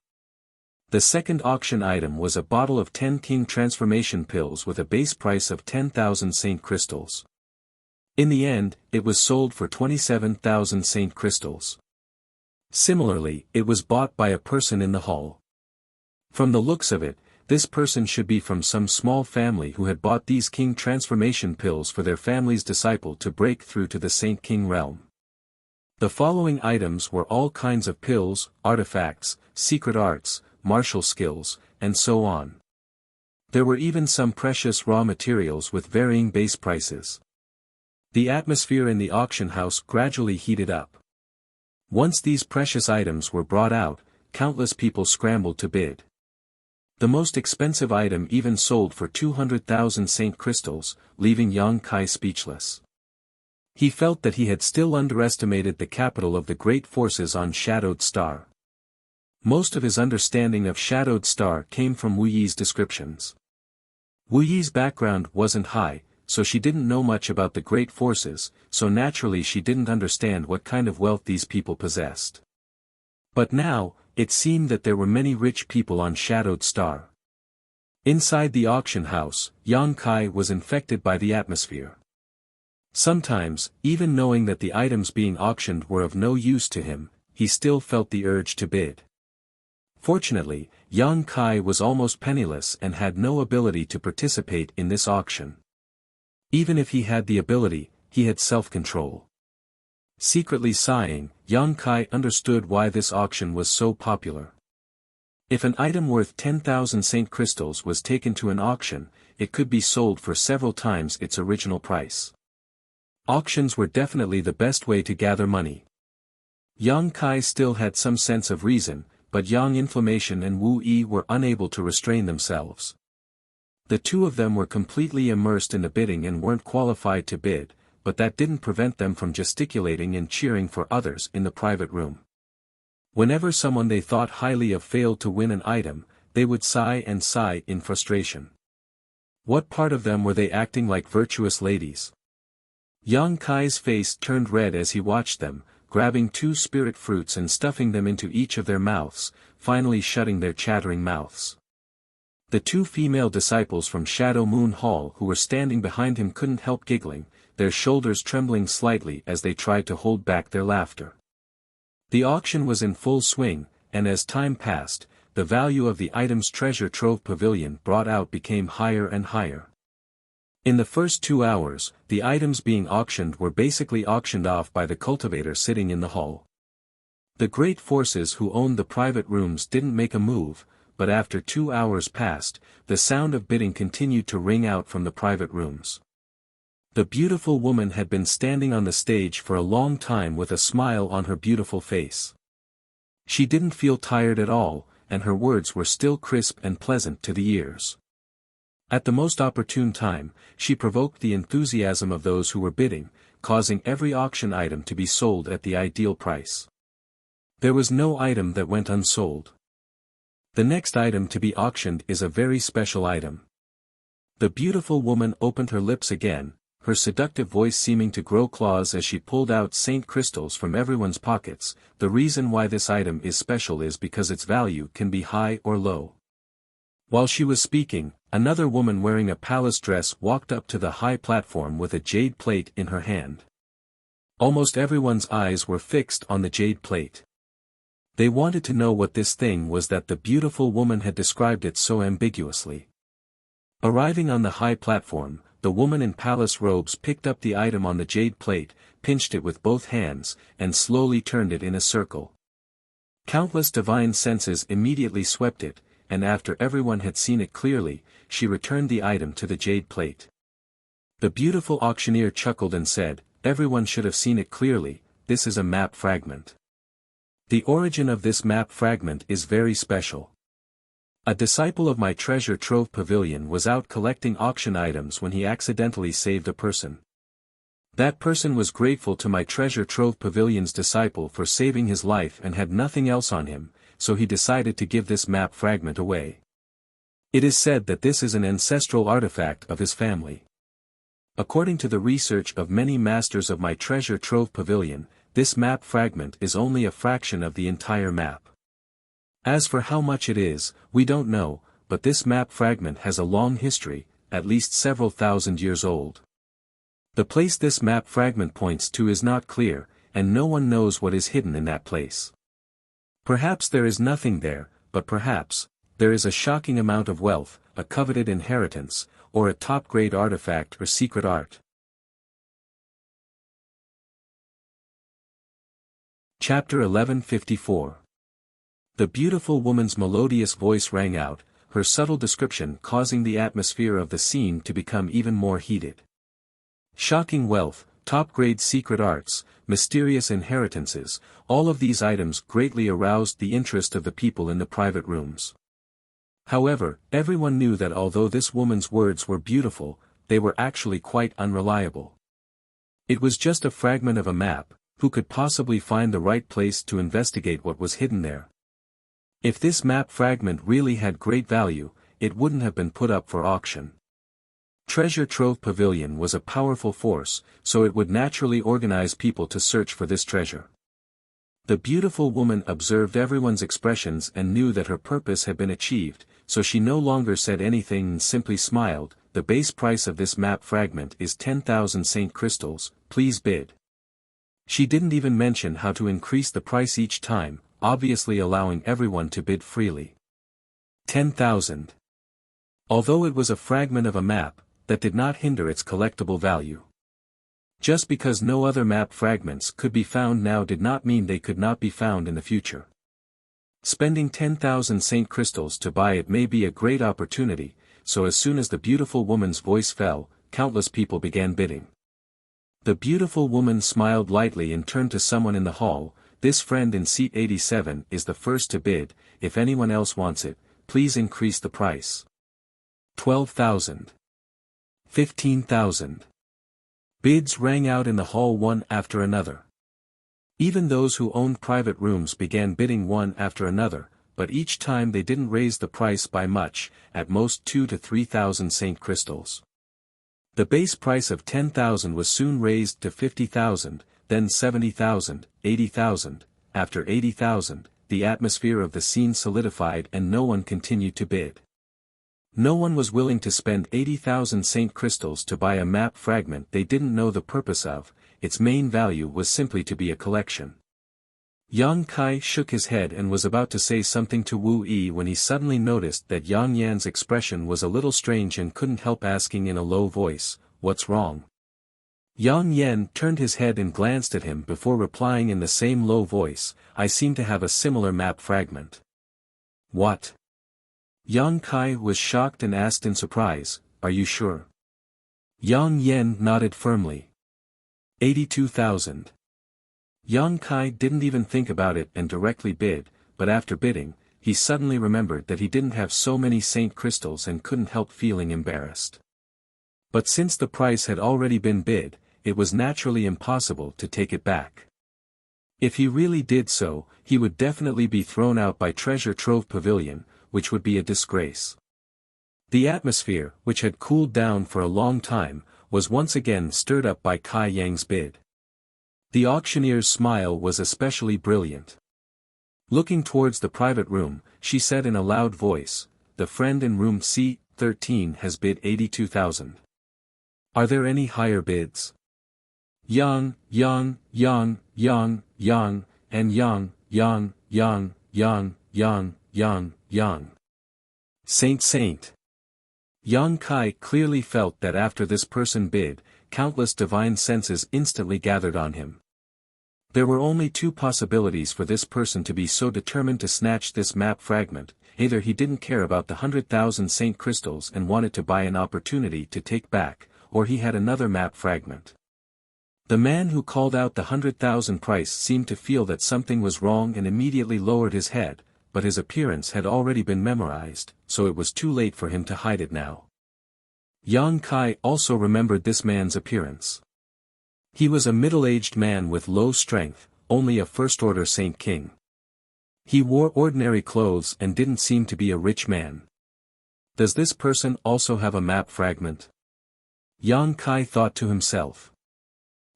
The second auction item was a bottle of 10 King Transformation Pills with a base price of 10,000 Saint Crystals. In the end, it was sold for 27,000 Saint Crystals. Similarly, it was bought by a person in the hall. From the looks of it, this person should be from some small family who had bought these King Transformation Pills for their family's disciple to break through to the Saint King realm. The following items were all kinds of pills, artifacts, secret arts, martial skills, and so on. There were even some precious raw materials with varying base prices. The atmosphere in the auction house gradually heated up. Once these precious items were brought out, countless people scrambled to bid. The most expensive item even sold for 200,000 Saint Crystals, leaving Yang Kai speechless. He felt that he had still underestimated the capital of the great forces on Shadowed Star. Most of his understanding of Shadowed Star came from Wu Yi's descriptions. Wu Yi's background wasn't high, so she didn't know much about the great forces, so naturally she didn't understand what kind of wealth these people possessed. But now, it seemed that there were many rich people on Shadowed Star. Inside the auction house, Yang Kai was infected by the atmosphere. Sometimes, even knowing that the items being auctioned were of no use to him, he still felt the urge to bid. Fortunately, Yang Kai was almost penniless and had no ability to participate in this auction. Even if he had the ability, he had self-control. Secretly sighing, Yang Kai understood why this auction was so popular. If an item worth 10,000 Saint Crystals was taken to an auction, it could be sold for several times its original price. Auctions were definitely the best way to gather money. Yang Kai still had some sense of reason, but Yang Inflammation and Wu Yi were unable to restrain themselves. The two of them were completely immersed in the bidding and weren't qualified to bid, but that didn't prevent them from gesticulating and cheering for others in the private room. Whenever someone they thought highly of failed to win an item, they would sigh and sigh in frustration. What part of them were they acting like virtuous ladies? Yang Kai's face turned red as he watched them, grabbing 2 spirit fruits and stuffing them into each of their mouths, finally shutting their chattering mouths. The 2 female disciples from Shadow Moon Hall who were standing behind him couldn't help giggling, their shoulders trembling slightly as they tried to hold back their laughter. The auction was in full swing, and as time passed, the value of the item's treasure trove pavilion brought out became higher and higher. In the first 2 hours, the items being auctioned were basically auctioned off by the cultivator sitting in the hall. The great forces who owned the private rooms didn't make a move, but after 2 hours passed, the sound of bidding continued to ring out from the private rooms. The beautiful woman had been standing on the stage for a long time with a smile on her beautiful face. She didn't feel tired at all, and her words were still crisp and pleasant to the ears. At the most opportune time, she provoked the enthusiasm of those who were bidding, causing every auction item to be sold at the ideal price. There was no item that went unsold. The next item to be auctioned is a very special item. The beautiful woman opened her lips again, her seductive voice seeming to grow claws as she pulled out Saint crystals from everyone's pockets. The reason why this item is special is because its value can be high or low. While she was speaking, another woman wearing a palace dress walked up to the high platform with a jade plate in her hand. Almost everyone's eyes were fixed on the jade plate. They wanted to know what this thing was that the beautiful woman had described it so ambiguously. Arriving on the high platform, the woman in palace robes picked up the item on the jade plate, pinched it with both hands, and slowly turned it in a circle. Countless divine senses immediately swept it, and after everyone had seen it clearly, she returned the item to the jade plate. The beautiful auctioneer chuckled and said, "Everyone should have seen it clearly, this is a map fragment. The origin of this map fragment is very special. A disciple of my treasure trove pavilion was out collecting auction items when he accidentally saved a person. That person was grateful to my treasure trove pavilion's disciple for saving his life and had nothing else on him, so he decided to give this map fragment away. It is said that this is an ancestral artifact of his family. According to the research of many masters of my treasure trove pavilion, this map fragment is only a fraction of the entire map. As for how much it is, we don't know, but this map fragment has a long history, at least several thousand years old. The place this map fragment points to is not clear, and no one knows what is hidden in that place. Perhaps there is nothing there, but perhaps there is a shocking amount of wealth, a coveted inheritance, or a top-grade artifact or secret art. Chapter 1154. The beautiful woman's melodious voice rang out, her subtle description causing the atmosphere of the scene to become even more heated. Shocking wealth, top-grade secret arts, mysterious inheritances, all of these items greatly aroused the interest of the people in the private rooms. However, everyone knew that although this woman's words were beautiful, they were actually quite unreliable. It was just a fragment of a map, who could possibly find the right place to investigate what was hidden there? If this map fragment really had great value, it wouldn't have been put up for auction. Treasure Trove Pavilion was a powerful force, so it would naturally organize people to search for this treasure. The beautiful woman observed everyone's expressions and knew that her purpose had been achieved, so she no longer said anything and simply smiled. The base price of this map fragment is 10,000 Saint crystals, please bid. She didn't even mention how to increase the price each time, obviously allowing everyone to bid freely. 10,000. Although it was a fragment of a map, that did not hinder its collectible value. Just because no other map fragments could be found now did not mean they could not be found in the future. Spending 10,000 Saint crystals to buy it may be a great opportunity, so as soon as the beautiful woman's voice fell, countless people began bidding. The beautiful woman smiled lightly and turned to someone in the hall. This friend in seat 87 is the first to bid. If anyone else wants it, please increase the price. 12,000. 15,000. Bids rang out in the hall one after another. Even those who owned private rooms began bidding one after another, but each time they didn't raise the price by much, at most 2,000 to 3,000 Saint crystals. The base price of 10,000 was soon raised to 50,000, then 70,000, 80,000, after 80,000, the atmosphere of the scene solidified and no one continued to bid. No one was willing to spend 80,000 Saint crystals to buy a map fragment they didn't know the purpose of. Its main value was simply to be a collection. Yang Kai shook his head and was about to say something to Wu Yi when he suddenly noticed that Yang Yan's expression was a little strange and couldn't help asking in a low voice, "What's wrong?" Yang Yan turned his head and glanced at him before replying in the same low voice, "I seem to have a similar map fragment." "What?" Yang Kai was shocked and asked in surprise, "Are you sure?" Yang Yan nodded firmly. 82,000. Yang Kai didn't even think about it and directly bid, but after bidding, he suddenly remembered that he didn't have so many saint crystals and couldn't help feeling embarrassed. But since the price had already been bid, it was naturally impossible to take it back. If he really did so, he would definitely be thrown out by Treasure Trove Pavilion, which would be a disgrace. The atmosphere, which had cooled down for a long time, was once again stirred up by Kai Yang's bid. The auctioneer's smile was especially brilliant. Looking towards the private room, she said in a loud voice, "The friend in room C13 has bid 82,000. Are there any higher bids?" Yang, and yang. Saint. Yang Kai clearly felt that after this person bid, countless divine senses instantly gathered on him. There were only two possibilities for this person to be so determined to snatch this map fragment: either he didn't care about the 100,000 saint crystals and wanted to buy an opportunity to take back, or he had another map fragment. The man who called out the 100,000 price seemed to feel that something was wrong and immediately lowered his head, but his appearance had already been memorized, so it was too late for him to hide it now. Yang Kai also remembered this man's appearance. He was a middle-aged man with low strength, only a first-order Saint King. He wore ordinary clothes and didn't seem to be a rich man. Does this person also have a map fragment? Yang Kai thought to himself.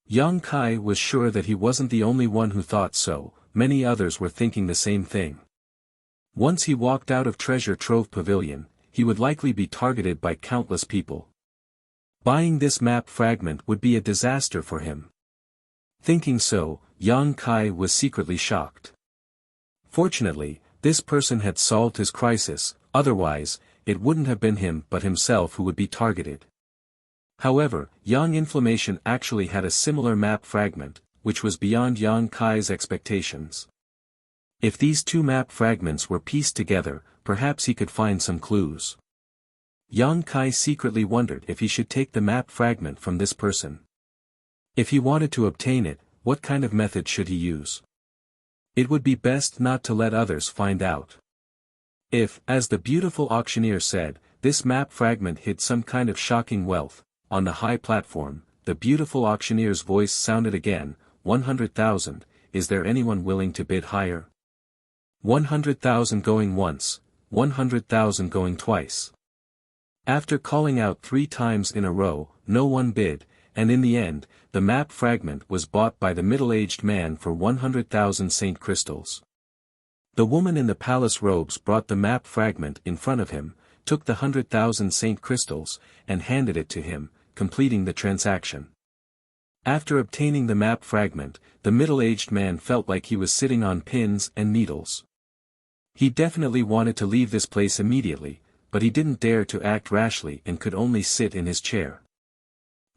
Yang Kai was sure that he wasn't the only one who thought so, many others were thinking the same thing. Once he walked out of Treasure Trove Pavilion, he would likely be targeted by countless people. Buying this map fragment would be a disaster for him. Thinking so, Yang Kai was secretly shocked. Fortunately, this person had solved his crisis, otherwise, it wouldn't have been him but himself who would be targeted. However, Yang Inflammation actually had a similar map fragment, which was beyond Yang Kai's expectations. If these two map fragments were pieced together, perhaps he could find some clues. Yang Kai secretly wondered if he should take the map fragment from this person. If he wanted to obtain it, what kind of method should he use? It would be best not to let others find out. If, as the beautiful auctioneer said, this map fragment hid some kind of shocking wealth, on the high platform, the beautiful auctioneer's voice sounded again, 100,000, is there anyone willing to bid higher? 100,000 going once, 100,000 going twice. After calling out 3 times in a row, no one bid, and in the end, the map fragment was bought by the middle-aged man for 100,000 saint crystals. The woman in the palace robes brought the map fragment in front of him, took the 100,000 saint crystals, and handed it to him, completing the transaction. After obtaining the map fragment, the middle-aged man felt like he was sitting on pins and needles. He definitely wanted to leave this place immediately, but he didn't dare to act rashly and could only sit in his chair.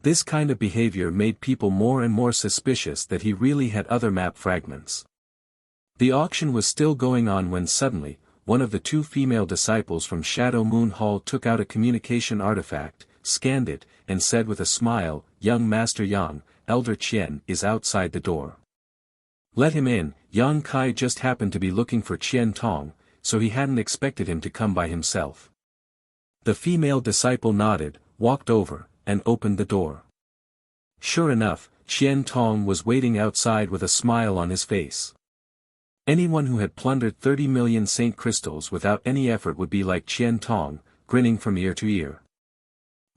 This kind of behavior made people more and more suspicious that he really had other map fragments. The auction was still going on when suddenly, one of the 2 female disciples from Shadow Moon Hall took out a communication artifact, scanned it, and said with a smile, "Young Master Yang, Elder Qian is outside the door. Let him in." Yang Kai just happened to be looking for Qian Tong, so he hadn't expected him to come by himself. The female disciple nodded, walked over, and opened the door. Sure enough, Qian Tong was waiting outside with a smile on his face. Anyone who had plundered 30 million saint crystals without any effort would be like Qian Tong, grinning from ear to ear.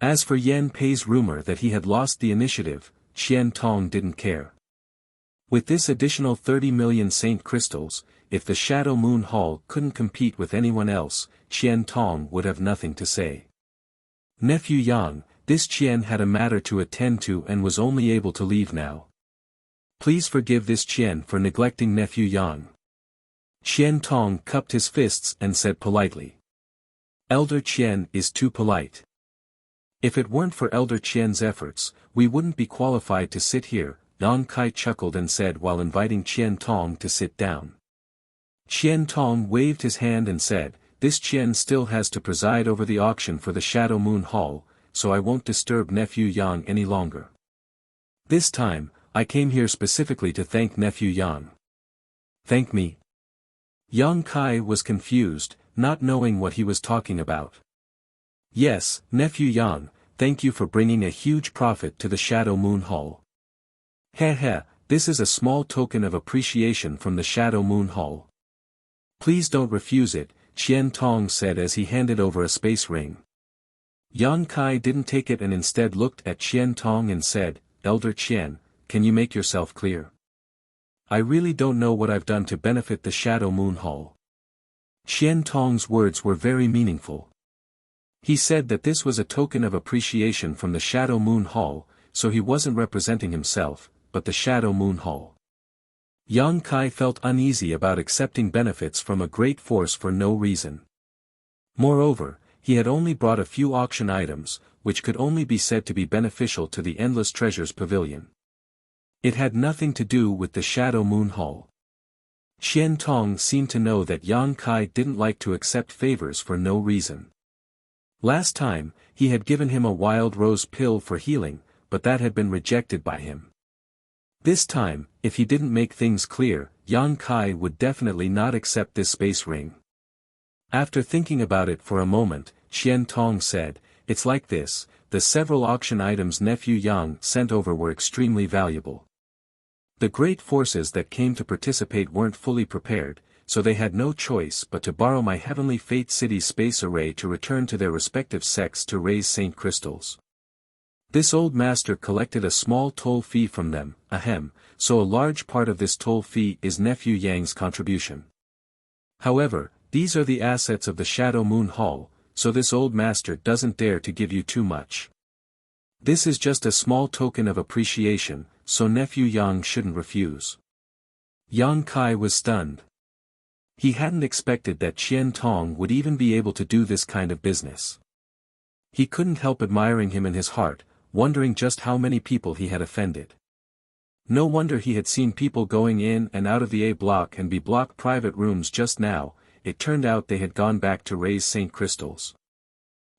As for Yan Pei's rumor that he had lost the initiative, Qian Tong didn't care. With this additional 30 million saint crystals, if the Shadow Moon Hall couldn't compete with anyone else, Qian Tong would have nothing to say. Nephew Yang, this Qian had a matter to attend to and was only able to leave now. Please forgive this Qian for neglecting nephew Yang. Qian Tong cupped his fists and said politely. Elder Qian is too polite. If it weren't for Elder Qian's efforts, we wouldn't be qualified to sit here, Yang Kai chuckled and said while inviting Qian Tong to sit down. Qian Tong waved his hand and said, this Qian still has to preside over the auction for the Shadow Moon Hall, so I won't disturb nephew Yang any longer. This time, I came here specifically to thank nephew Yang. Thank me? Yang Kai was confused, not knowing what he was talking about. Yes, nephew Yang, thank you for bringing a huge profit to the Shadow Moon Hall. Heh, this is a small token of appreciation from the Shadow Moon Hall. Please don't refuse it, Qian Tong said as he handed over a space ring. Yang Kai didn't take it and instead looked at Qian Tong and said, Elder Qian, can you make yourself clear? I really don't know what I've done to benefit the Shadow Moon Hall. Qian Tong's words were very meaningful. He said that this was a token of appreciation from the Shadow Moon Hall, so he wasn't representing himself, but the Shadow Moon Hall. Yang Kai felt uneasy about accepting benefits from a great force for no reason. Moreover, he had only brought a few auction items, which could only be said to be beneficial to the Endless Treasures Pavilion. It had nothing to do with the Shadow Moon Hall. Qian Tong seemed to know that Yang Kai didn't like to accept favors for no reason. Last time, he had given him a wild rose pill for healing, but that had been rejected by him. This time, if he didn't make things clear, Yang Kai would definitely not accept this space ring. After thinking about it for a moment, Qian Tong said, it's like this, the several auction items nephew Yang sent over were extremely valuable. The great forces that came to participate weren't fully prepared, so they had no choice but to borrow my Heavenly Fate City's space array to return to their respective sects to raise Saint Crystals. This old master collected a small toll fee from them, so a large part of this toll fee is nephew Yang's contribution. However, these are the assets of the Shadow Moon Hall, so this old master doesn't dare to give you too much. This is just a small token of appreciation, so nephew Yang shouldn't refuse. Yang Kai was stunned. He hadn't expected that Qian Tong would even be able to do this kind of business. He couldn't help admiring him in his heart, wondering just how many people he had offended. No wonder he had seen people going in and out of the A block and B block private rooms just now. It turned out they had gone back to raise Saint Crystals.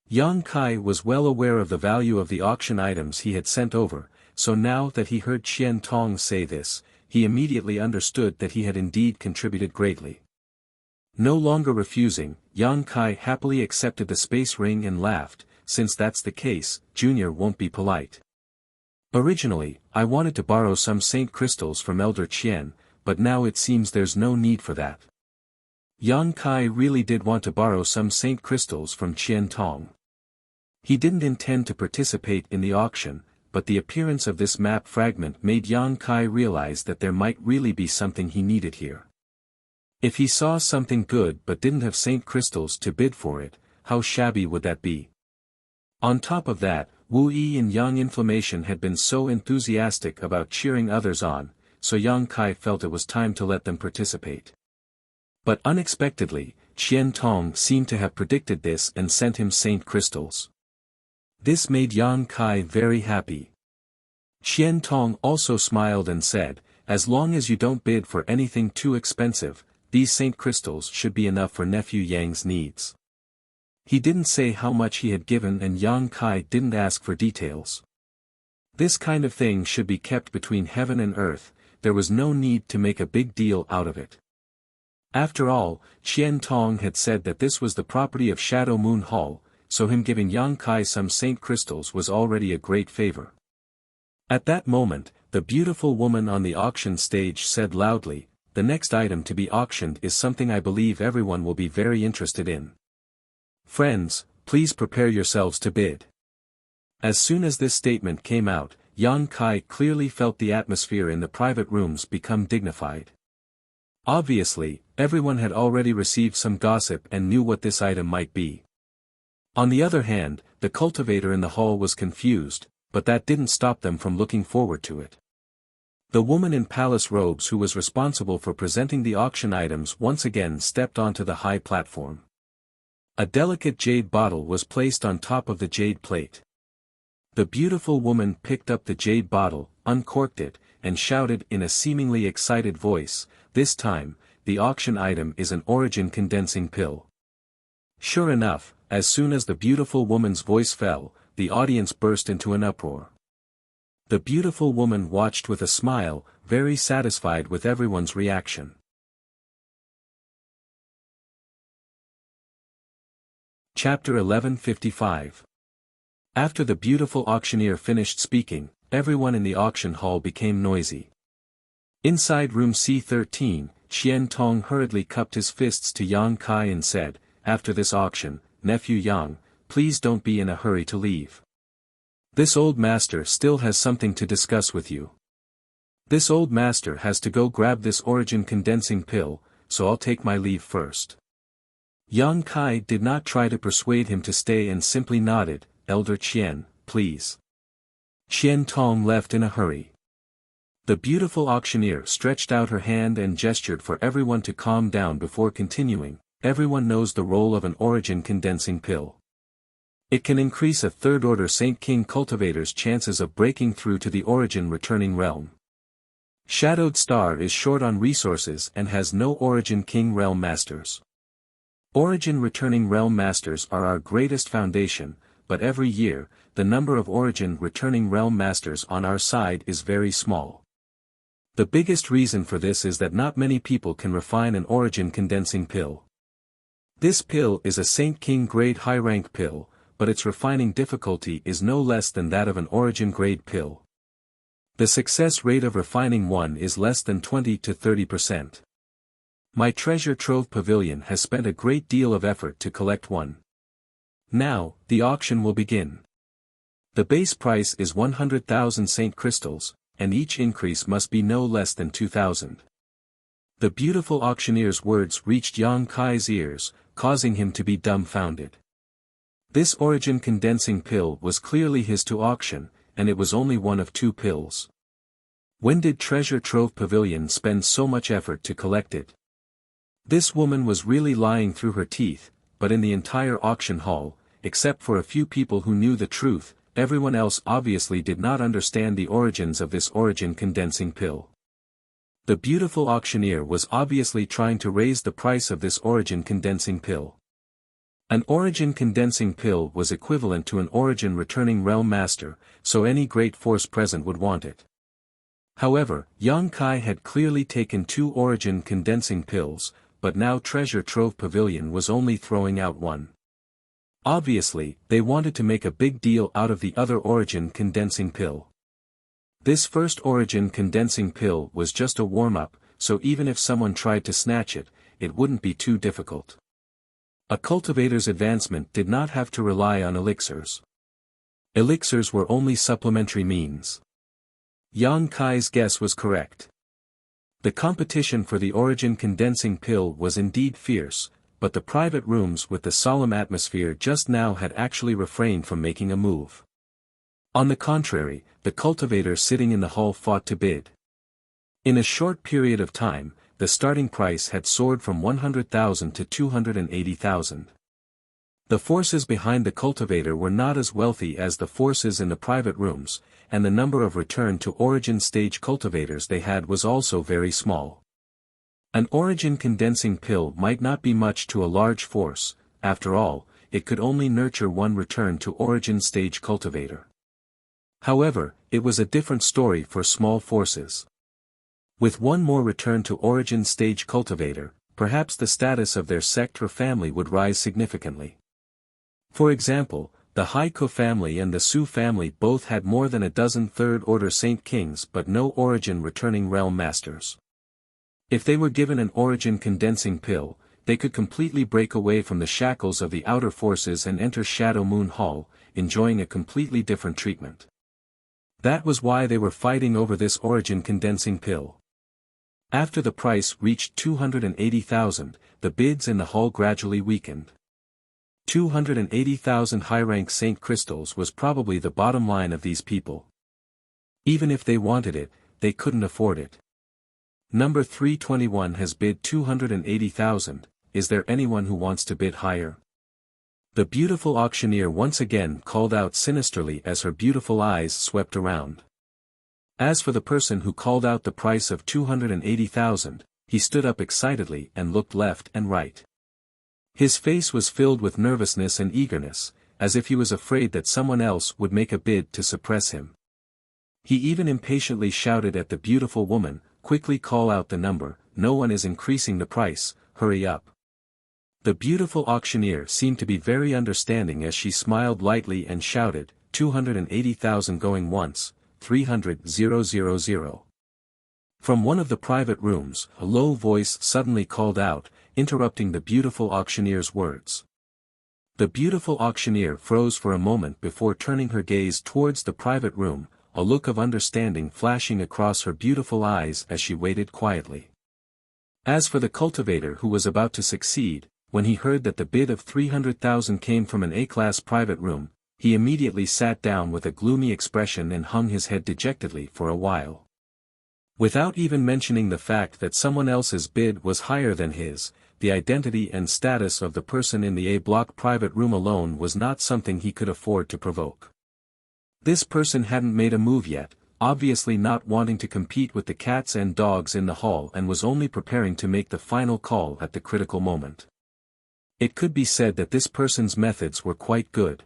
Yang Kai was well aware of the value of the auction items he had sent over, so now that he heard Qian Tong say this, he immediately understood that he had indeed contributed greatly. No longer refusing, Yang Kai happily accepted the space ring and laughed, since that's the case, Junior won't be polite. Originally, I wanted to borrow some Saint Crystals from Elder Qian, but now it seems there's no need for that. Yang Kai really did want to borrow some Saint Crystals from Qian Tong. He didn't intend to participate in the auction, but the appearance of this map fragment made Yang Kai realize that there might really be something he needed here. If he saw something good but didn't have Saint Crystals to bid for it, how shabby would that be? On top of that, Wu Yi and Yang Inflammation had been so enthusiastic about cheering others on, so Yang Kai felt it was time to let them participate. But unexpectedly, Qian Tong seemed to have predicted this and sent him Saint Crystals. This made Yang Kai very happy. Qian Tong also smiled and said, as long as you don't bid for anything too expensive, these Saint Crystals should be enough for nephew Yang's needs. He didn't say how much he had given and Yang Kai didn't ask for details. This kind of thing should be kept between heaven and earth, there was no need to make a big deal out of it. After all, Qian Tong had said that this was the property of Shadow Moon Hall, so him giving Yang Kai some Saint Crystals was already a great favor. At that moment, the beautiful woman on the auction stage said loudly, the next item to be auctioned is something I believe everyone will be very interested in. Friends, please prepare yourselves to bid. As soon as this statement came out, Yang Kai clearly felt the atmosphere in the private rooms become dignified. Obviously, everyone had already received some gossip and knew what this item might be. On the other hand, the cultivator in the hall was confused, but that didn't stop them from looking forward to it. The woman in palace robes who was responsible for presenting the auction items once again stepped onto the high platform. A delicate jade bottle was placed on top of the jade plate. The beautiful woman picked up the jade bottle, uncorked it, and shouted in a seemingly excited voice, "This time, the auction item is an origin condensing pill." Sure enough, as soon as the beautiful woman's voice fell, the audience burst into an uproar. The beautiful woman watched with a smile, very satisfied with everyone's reaction. Chapter 1155. After the beautiful auctioneer finished speaking, everyone in the auction hall became noisy. Inside room C13, Qian Tong hurriedly cupped his fists to Yang Kai and said, "After this auction, nephew Yang, please don't be in a hurry to leave. This old master still has something to discuss with you. This old master has to go grab this origin condensing pill, so I'll take my leave first." Yang Kai did not try to persuade him to stay and simply nodded, "Elder Qian, please." Qian Tong left in a hurry. The beautiful auctioneer stretched out her hand and gestured for everyone to calm down before continuing. Everyone knows the role of an origin condensing pill. It can increase a third-order Saint King cultivator's chances of breaking through to the origin returning realm. Shadowed Star is short on resources and has no origin King realm masters. Origin returning realm masters are our greatest foundation, but every year, the number of origin returning realm masters on our side is very small. The biggest reason for this is that not many people can refine an origin condensing pill. This pill is a Saint King grade high rank pill, but its refining difficulty is no less than that of an origin grade pill. The success rate of refining one is less than 20 to 30%. My treasure trove pavilion has spent a great deal of effort to collect one. Now, the auction will begin. The base price is 100,000 Saint crystals, and each increase must be no less than 2,000. The beautiful auctioneer's words reached Yang Kai's ears, causing him to be dumbfounded. This origin condensing pill was clearly his to auction, and it was only one of two pills. When did Treasure Trove Pavilion spend so much effort to collect it? This woman was really lying through her teeth, but in the entire auction hall, except for a few people who knew the truth, everyone else obviously did not understand the origins of this origin condensing pill. The beautiful auctioneer was obviously trying to raise the price of this origin condensing pill. An origin condensing pill was equivalent to an origin returning realm master, so any great force present would want it. However, Yang Kai had clearly taken two origin condensing pills, but now Treasure Trove Pavilion was only throwing out one. Obviously, they wanted to make a big deal out of the other origin condensing pill. This first origin condensing pill was just a warm-up, so even if someone tried to snatch it, it wouldn't be too difficult. A cultivator's advancement did not have to rely on elixirs. Elixirs were only supplementary means. Yang Kai's guess was correct. The competition for the origin condensing pill was indeed fierce, but the private rooms with the solemn atmosphere just now had actually refrained from making a move. On the contrary, the cultivators sitting in the hall fought to bid. In a short period of time, the starting price had soared from 100,000 to 280,000. The forces behind the cultivator were not as wealthy as the forces in the private rooms, and the number of return to origin stage cultivators they had was also very small. An origin condensing pill might not be much to a large force, after all, it could only nurture one return to origin stage cultivator. However, it was a different story for small forces. With one more return to origin stage cultivator, perhaps the status of their sect or family would rise significantly. For example, the Haiko family and the Su family both had more than a dozen third-order Saint Kings but no origin returning realm masters. If they were given an origin condensing pill, they could completely break away from the shackles of the outer forces and enter Shadow Moon Hall, enjoying a completely different treatment. That was why they were fighting over this origin condensing pill. After the price reached 280,000, the bids in the hall gradually weakened. 280,000 high-rank Saint crystals was probably the bottom line of these people. Even if they wanted it, they couldn't afford it. Number 321 has bid 280,000, is there anyone who wants to bid higher? The beautiful auctioneer once again called out sinisterly as her beautiful eyes swept around. As for the person who called out the price of 280,000, he stood up excitedly and looked left and right. His face was filled with nervousness and eagerness, as if he was afraid that someone else would make a bid to suppress him. He even impatiently shouted at the beautiful woman, "Quickly call out the number, no one is increasing the price, hurry up." The beautiful auctioneer seemed to be very understanding as she smiled lightly and shouted, 280,000 going once, 300,000. From one of the private rooms, a low voice suddenly called out, interrupting the beautiful auctioneer's words. The beautiful auctioneer froze for a moment before turning her gaze towards the private room, a look of understanding flashing across her beautiful eyes as she waited quietly. As for the cultivator who was about to succeed, when he heard that the bid of 300,000 came from an A-class private room, he immediately sat down with a gloomy expression and hung his head dejectedly for a while. Without even mentioning the fact that someone else's bid was higher than his, the identity and status of the person in the A-block private room alone was not something he could afford to provoke. This person hadn't made a move yet, obviously not wanting to compete with the cats and dogs in the hall, and was only preparing to make the final call at the critical moment. It could be said that this person's methods were quite good.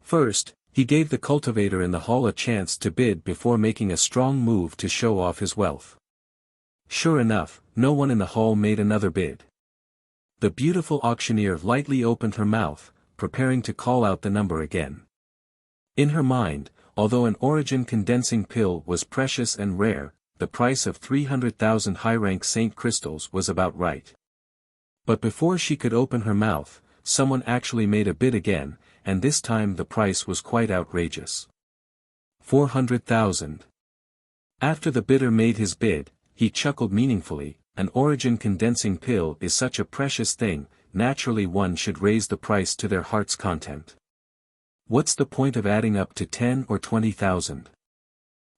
First, he gave the cultivator in the hall a chance to bid before making a strong move to show off his wealth. Sure enough, no one in the hall made another bid. The beautiful auctioneer lightly opened her mouth, preparing to call out the number again. In her mind, although an origin condensing pill was precious and rare, the price of 300,000 high-rank St. crystals was about right. But before she could open her mouth, someone actually made a bid again, and this time the price was quite outrageous. 400,000. After the bidder made his bid, he chuckled meaningfully, an origin condensing pill is such a precious thing, naturally one should raise the price to their heart's content. What's the point of adding up to 10 or 20,000?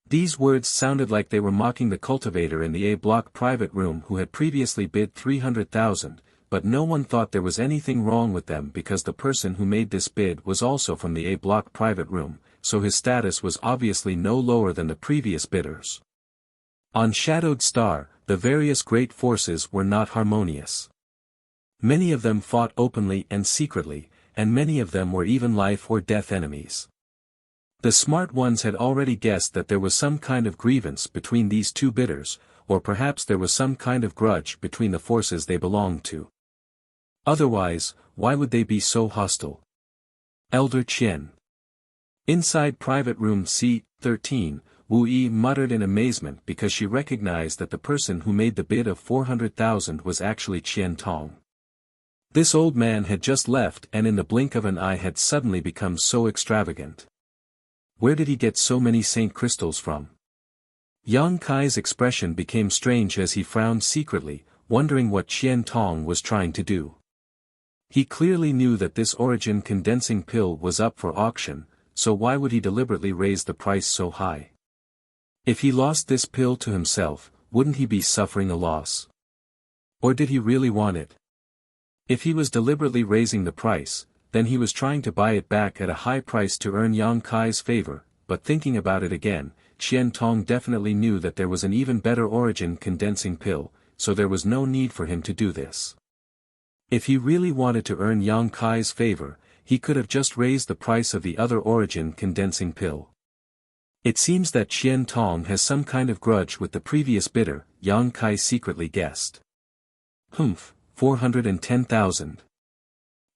These words sounded like they were mocking the cultivator in the A-block private room who had previously bid 300,000, but no one thought there was anything wrong with them because the person who made this bid was also from the A-block private room, so his status was obviously no lower than the previous bidders. On Shadowed Star, the various great forces were not harmonious. Many of them fought openly and secretly, and many of them were even life or death enemies. The smart ones had already guessed that there was some kind of grievance between these two bidders, or perhaps there was some kind of grudge between the forces they belonged to. Otherwise, why would they be so hostile? Elder Qian. Inside private room C-13, Wu Yi muttered in amazement because she recognized that the person who made the bid of 400,000 was actually Qian Tong. This old man had just left and in the blink of an eye had suddenly become so extravagant. Where did he get so many Saint crystals from? Yang Kai's expression became strange as he frowned secretly, wondering what Qian Tong was trying to do. He clearly knew that this origin condensing pill was up for auction, so why would he deliberately raise the price so high? If he lost this pill to himself, wouldn't he be suffering a loss? Or did he really want it? If he was deliberately raising the price, then he was trying to buy it back at a high price to earn Yang Kai's favor, but thinking about it again, Qian Tong definitely knew that there was an even better origin condensing pill, so there was no need for him to do this. If he really wanted to earn Yang Kai's favor, he could have just raised the price of the other origin condensing pill. It seems that Qian Tong has some kind of grudge with the previous bidder, Yang Kai secretly guessed. 410,000.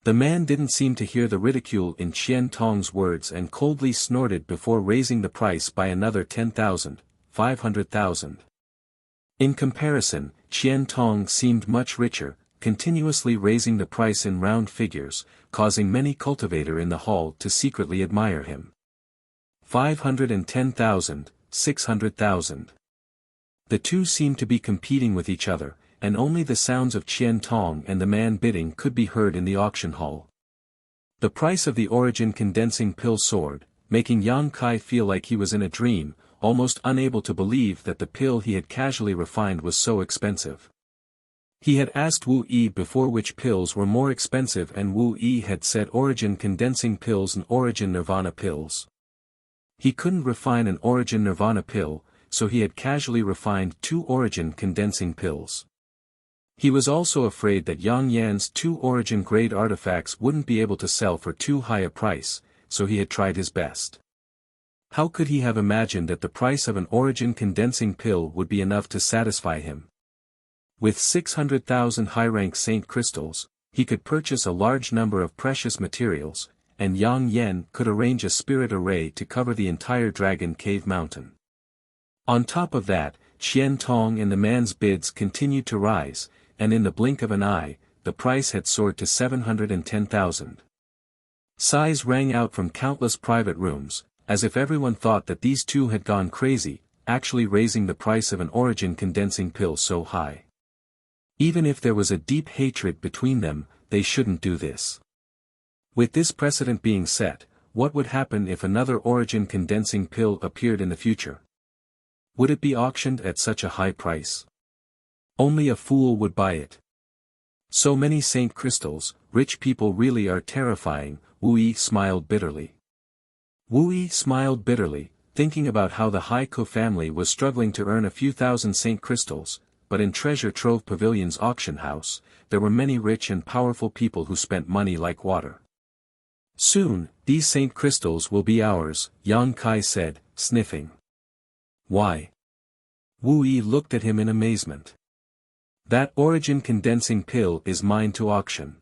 The man didn't seem to hear the ridicule in Qian Tong's words and coldly snorted before raising the price by another 10,000, 500,000. In comparison, Qian Tong seemed much richer, continuously raising the price in round figures, causing many cultivator in the hall to secretly admire him. 510,000, 600,000. The two seemed to be competing with each other, and only the sounds of Qian Tong and the man bidding could be heard in the auction hall. The price of the origin condensing pill soared, making Yang Kai feel like he was in a dream, almost unable to believe that the pill he had casually refined was so expensive. He had asked Wu Yi before which pills were more expensive, and Wu Yi had said origin condensing pills and origin nirvana pills. He couldn't refine an origin nirvana pill, so he had casually refined 2 origin condensing pills. He was also afraid that Yang Yan's 2 origin grade artifacts wouldn't be able to sell for too high a price, so he had tried his best. How could he have imagined that the price of an origin condensing pill would be enough to satisfy him? With 600,000 high-rank saint crystals, he could purchase a large number of precious materials, and Yang Yan could arrange a spirit array to cover the entire Dragon Cave Mountain. On top of that, Qian Tong and the man's bids continued to rise, and in the blink of an eye, the price had soared to 710,000. Sighs rang out from countless private rooms, as if everyone thought that these two had gone crazy, actually raising the price of an origin condensing pill so high. Even if there was a deep hatred between them, they shouldn't do this. With this precedent being set, what would happen if another origin condensing pill appeared in the future? Would it be auctioned at such a high price? Only a fool would buy it. So many saint crystals, rich people really are terrifying, Wu Yi smiled bitterly. Wu Yi smiled bitterly, thinking about how the Haikou family was struggling to earn a few thousand saint crystals, but in Treasure Trove Pavilion's auction house, there were many rich and powerful people who spent money like water. Soon, these saint crystals will be ours, Yang Kai said, sniffing. Why? Wu Yi looked at him in amazement. That origin condensing pill is mine to auction.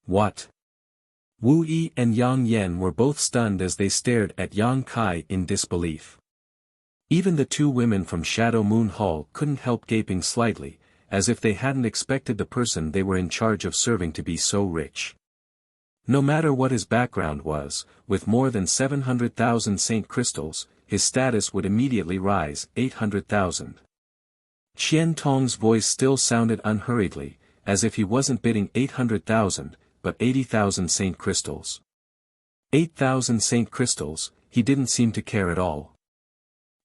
What? Wu Yi and Yang Yan were both stunned as they stared at Yang Kai in disbelief. Even the 2 women from Shadow Moon Hall couldn't help gaping slightly, as if they hadn't expected the person they were in charge of serving to be so rich. No matter what his background was, with more than 700,000 saint crystals, his status would immediately rise 800,000. Qian Tong's voice still sounded unhurriedly, as if he wasn't bidding 800,000, but 80,000 saint crystals. 8,000 saint crystals, he didn't seem to care at all.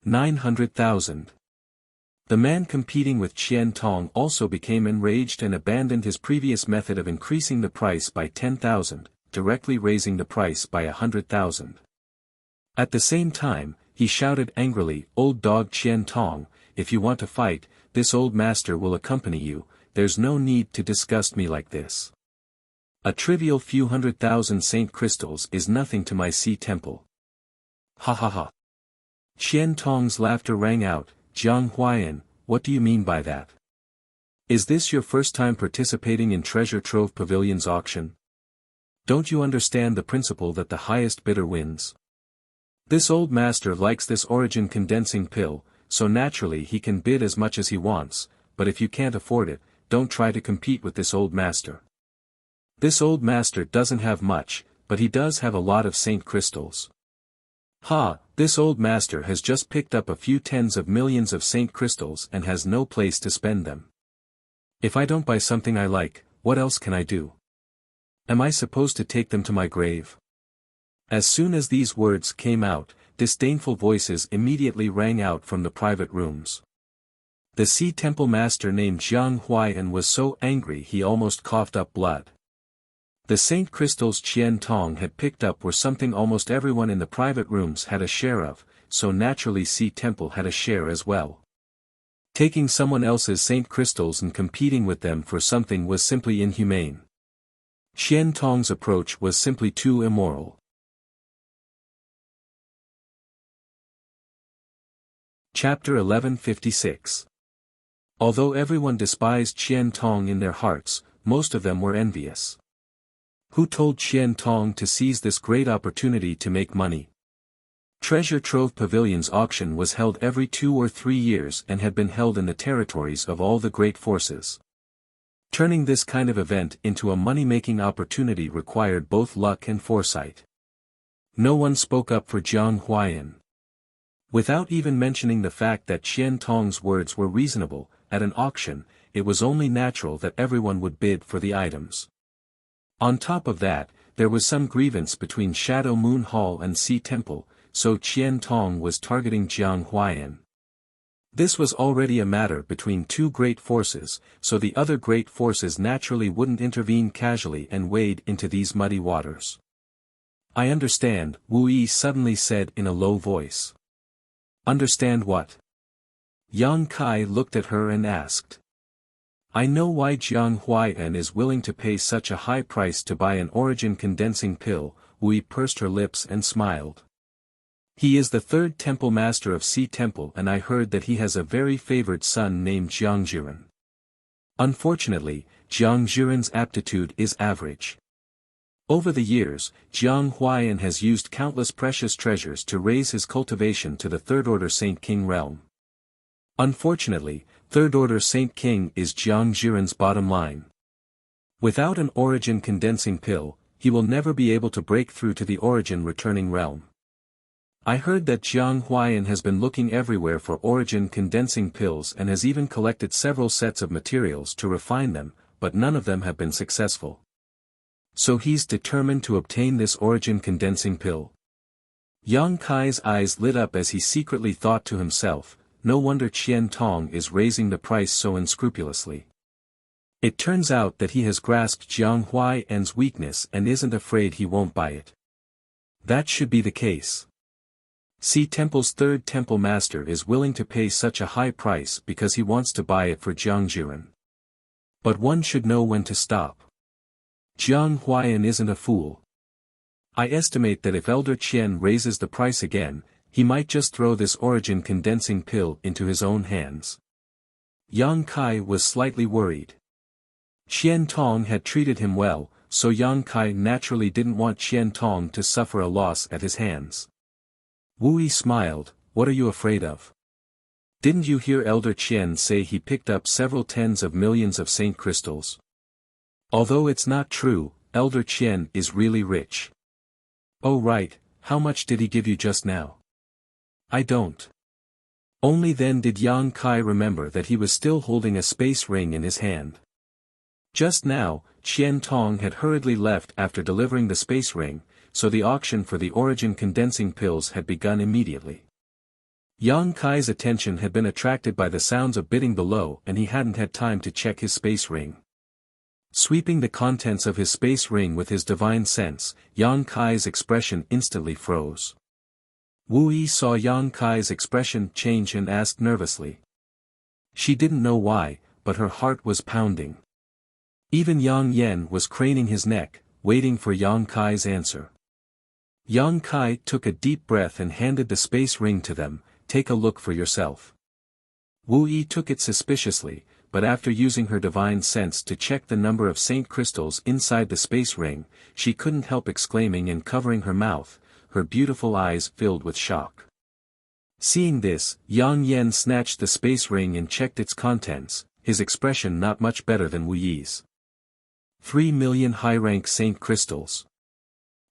900,000. The man competing with Qian Tong also became enraged and abandoned his previous method of increasing the price by 10,000, directly raising the price by 100,000. At the same time, he shouted angrily, "Old dog Qian Tong, if you want to fight, this old master will accompany you, there's no need to disgust me like this. A trivial few 100,000 saint crystals is nothing to my sea temple." Ha ha ha. Qian Tong's laughter rang out, "Jiang Huaiyan, what do you mean by that? Is this your first time participating in Treasure Trove Pavilion's auction? Don't you understand the principle that the highest bidder wins? This old master likes this origin condensing pill, so naturally he can bid as much as he wants, but if you can't afford it, don't try to compete with this old master. This old master doesn't have much, but he does have a lot of saint crystals. Ha, this old master has just picked up a few tens of millions of saint crystals and has no place to spend them. If I don't buy something I like, what else can I do? Am I supposed to take them to my grave?" As soon as these words came out, disdainful voices immediately rang out from the private rooms. The Sea Temple master named Jiang Huaiyan was so angry he almost coughed up blood. The saint crystals Qian Tong had picked up were something almost everyone in the private rooms had a share of, so naturally Sea Temple had a share as well. Taking someone else's saint crystals and competing with them for something was simply inhumane. Qian Tong's approach was simply too immoral. Chapter 1156. Although everyone despised Qian Tong in their hearts, most of them were envious. Who told Qian Tong to seize this great opportunity to make money? Treasure Trove Pavilion's auction was held every 2 or 3 years and had been held in the territories of all the great forces. Turning this kind of event into a money-making opportunity required both luck and foresight. No one spoke up for Jiang Huaiyan. Without even mentioning the fact that Qian Tong's words were reasonable, at an auction, it was only natural that everyone would bid for the items. On top of that, there was some grievance between Shadow Moon Hall and Sea Temple, so Qian Tong was targeting Jiang Huaiyan. This was already a matter between two great forces, so the other great forces naturally wouldn't intervene casually and wade into these muddy waters. I understand, Wu Yi suddenly said in a low voice. Understand what? Yang Kai looked at her and asked. I know why Jiang Huaiyan is willing to pay such a high price to buy an origin condensing pill. Wu Yi pursed her lips and smiled. He is the third temple master of Sea Temple, and I heard that he has a very favored son named Jiang Zhiren. Unfortunately, Jiang Zhiren's aptitude is average. Over the years, Jiang Huaiyan has used countless precious treasures to raise his cultivation to the Third Order Saint King realm. Unfortunately, Third Order Saint King is Jiang Zhiren's bottom line. Without an origin condensing pill, he will never be able to break through to the origin returning realm. I heard that Jiang Huaiyan has been looking everywhere for origin condensing pills and has even collected several sets of materials to refine them, but none of them have been successful. So he's determined to obtain this origin condensing pill. Yang Kai's eyes lit up as he secretly thought to himself, no wonder Qian Tong is raising the price so unscrupulously. It turns out that he has grasped Jiang Huaiyan's weakness and isn't afraid he won't buy it. That should be the case. Sea Temple's third temple master is willing to pay such a high price because he wants to buy it for Jiang Zhiren. But one should know when to stop. Jiang Huaiyan isn't a fool. I estimate that if Elder Qian raises the price again, he might just throw this origin condensing pill into his own hands. Yang Kai was slightly worried. Qian Tong had treated him well, so Yang Kai naturally didn't want Qian Tong to suffer a loss at his hands. Wu Yi smiled, what are you afraid of? Didn't you hear Elder Qian say he picked up several tens of millions of saint crystals? Although it's not true, Elder Qian is really rich. Oh right, how much did he give you just now? I don't. Only then did Yang Kai remember that he was still holding a space ring in his hand. Just now, Qian Tong had hurriedly left after delivering the space ring, so the auction for the origin condensing pills had begun immediately. Yang Kai's attention had been attracted by the sounds of bidding below and he hadn't had time to check his space ring. Sweeping the contents of his space ring with his divine sense, Yang Kai's expression instantly froze. Wu Yi saw Yang Kai's expression change and asked nervously. She didn't know why, but her heart was pounding. Even Yang Yen was craning his neck, waiting for Yang Kai's answer. Yang Kai took a deep breath and handed the space ring to them, take a look for yourself. Wu Yi took it suspiciously, but after using her divine sense to check the number of saint crystals inside the space ring, she couldn't help exclaiming and covering her mouth, her beautiful eyes filled with shock. Seeing this, Yang Yen snatched the space ring and checked its contents, his expression not much better than Wu Yi's. 3 million high-rank saint crystals.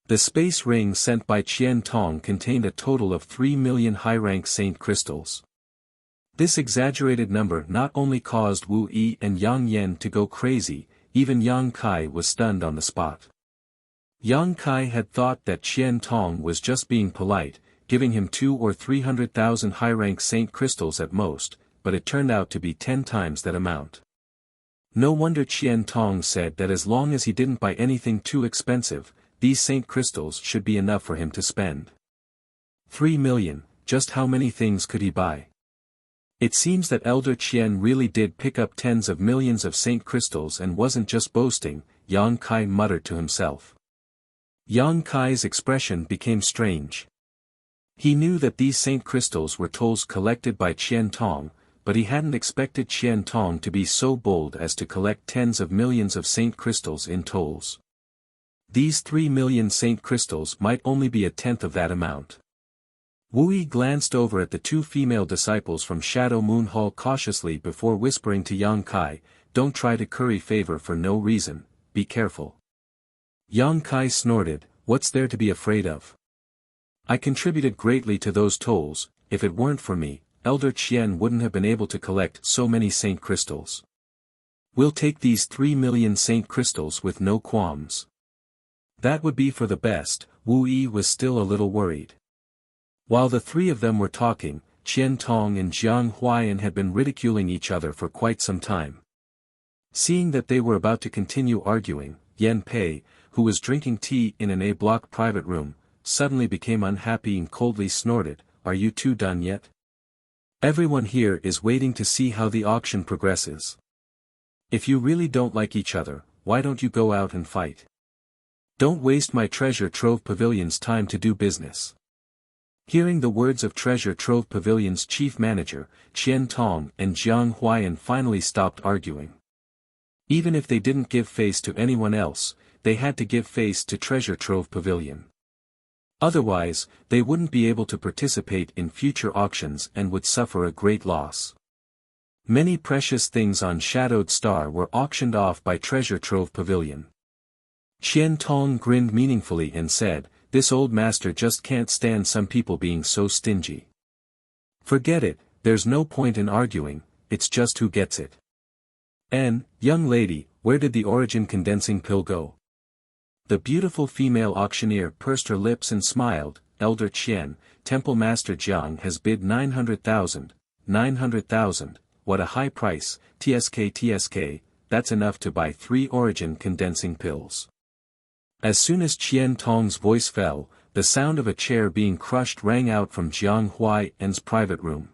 The space ring sent by Qian Tong contained a total of 3 million high-rank saint crystals. This exaggerated number not only caused Wu Yi and Yang Yen to go crazy, even Yang Kai was stunned on the spot. Yang Kai had thought that Qian Tong was just being polite, giving him 200,000 or 300,000 high-rank saint crystals at most, but it turned out to be 10 times that amount. No wonder Qian Tong said that as long as he didn't buy anything too expensive, these saint crystals should be enough for him to spend. 3 million, just how many things could he buy? It seems that Elder Qian really did pick up tens of millions of saint crystals and wasn't just boasting, Yang Kai muttered to himself. Yang Kai's expression became strange. He knew that these saint crystals were tolls collected by Qian Tong, but he hadn't expected Qian Tong to be so bold as to collect tens of millions of saint crystals in tolls. These 3 million saint crystals might only be a tenth of that amount. Wu Yi glanced over at the two female disciples from Shadow Moon Hall cautiously before whispering to Yang Kai, don't try to curry favor for no reason, be careful. Yang Kai snorted, what's there to be afraid of? I contributed greatly to those tolls, if it weren't for me, Elder Qian wouldn't have been able to collect so many saint crystals. We'll take these 3 million saint crystals with no qualms. That would be for the best. Wu Yi was still a little worried. While the three of them were talking, Qian Tong and Jiang Huaiyan had been ridiculing each other for quite some time. Seeing that they were about to continue arguing, Yan Pei, who was drinking tea in an A-block private room, suddenly became unhappy and coldly snorted, "Are you two done yet? Everyone here is waiting to see how the auction progresses. If you really don't like each other, why don't you go out and fight? Don't waste my Treasure Trove Pavilion's time to do business." Hearing the words of Treasure Trove Pavilion's chief manager, Qian Tong and Jiang Huaiyan finally stopped arguing. Even if they didn't give face to anyone else, they had to give face to Treasure Trove Pavilion. Otherwise, they wouldn't be able to participate in future auctions and would suffer a great loss. Many precious things on Shadowed Star were auctioned off by Treasure Trove Pavilion. Qian Tong grinned meaningfully and said, "This old master just can't stand some people being so stingy. Forget it, there's no point in arguing, it's just who gets it." Young lady, where did the Origin Condensing Pill go?" The beautiful female auctioneer pursed her lips and smiled. "Elder Qian, Temple Master Jiang has bid 900,000, 900,000, what a high price, TSK, that's enough to buy 3 Origin Condensing Pills." As soon as Qian Tong's voice fell, the sound of a chair being crushed rang out from Jiang Huaiyan's private room.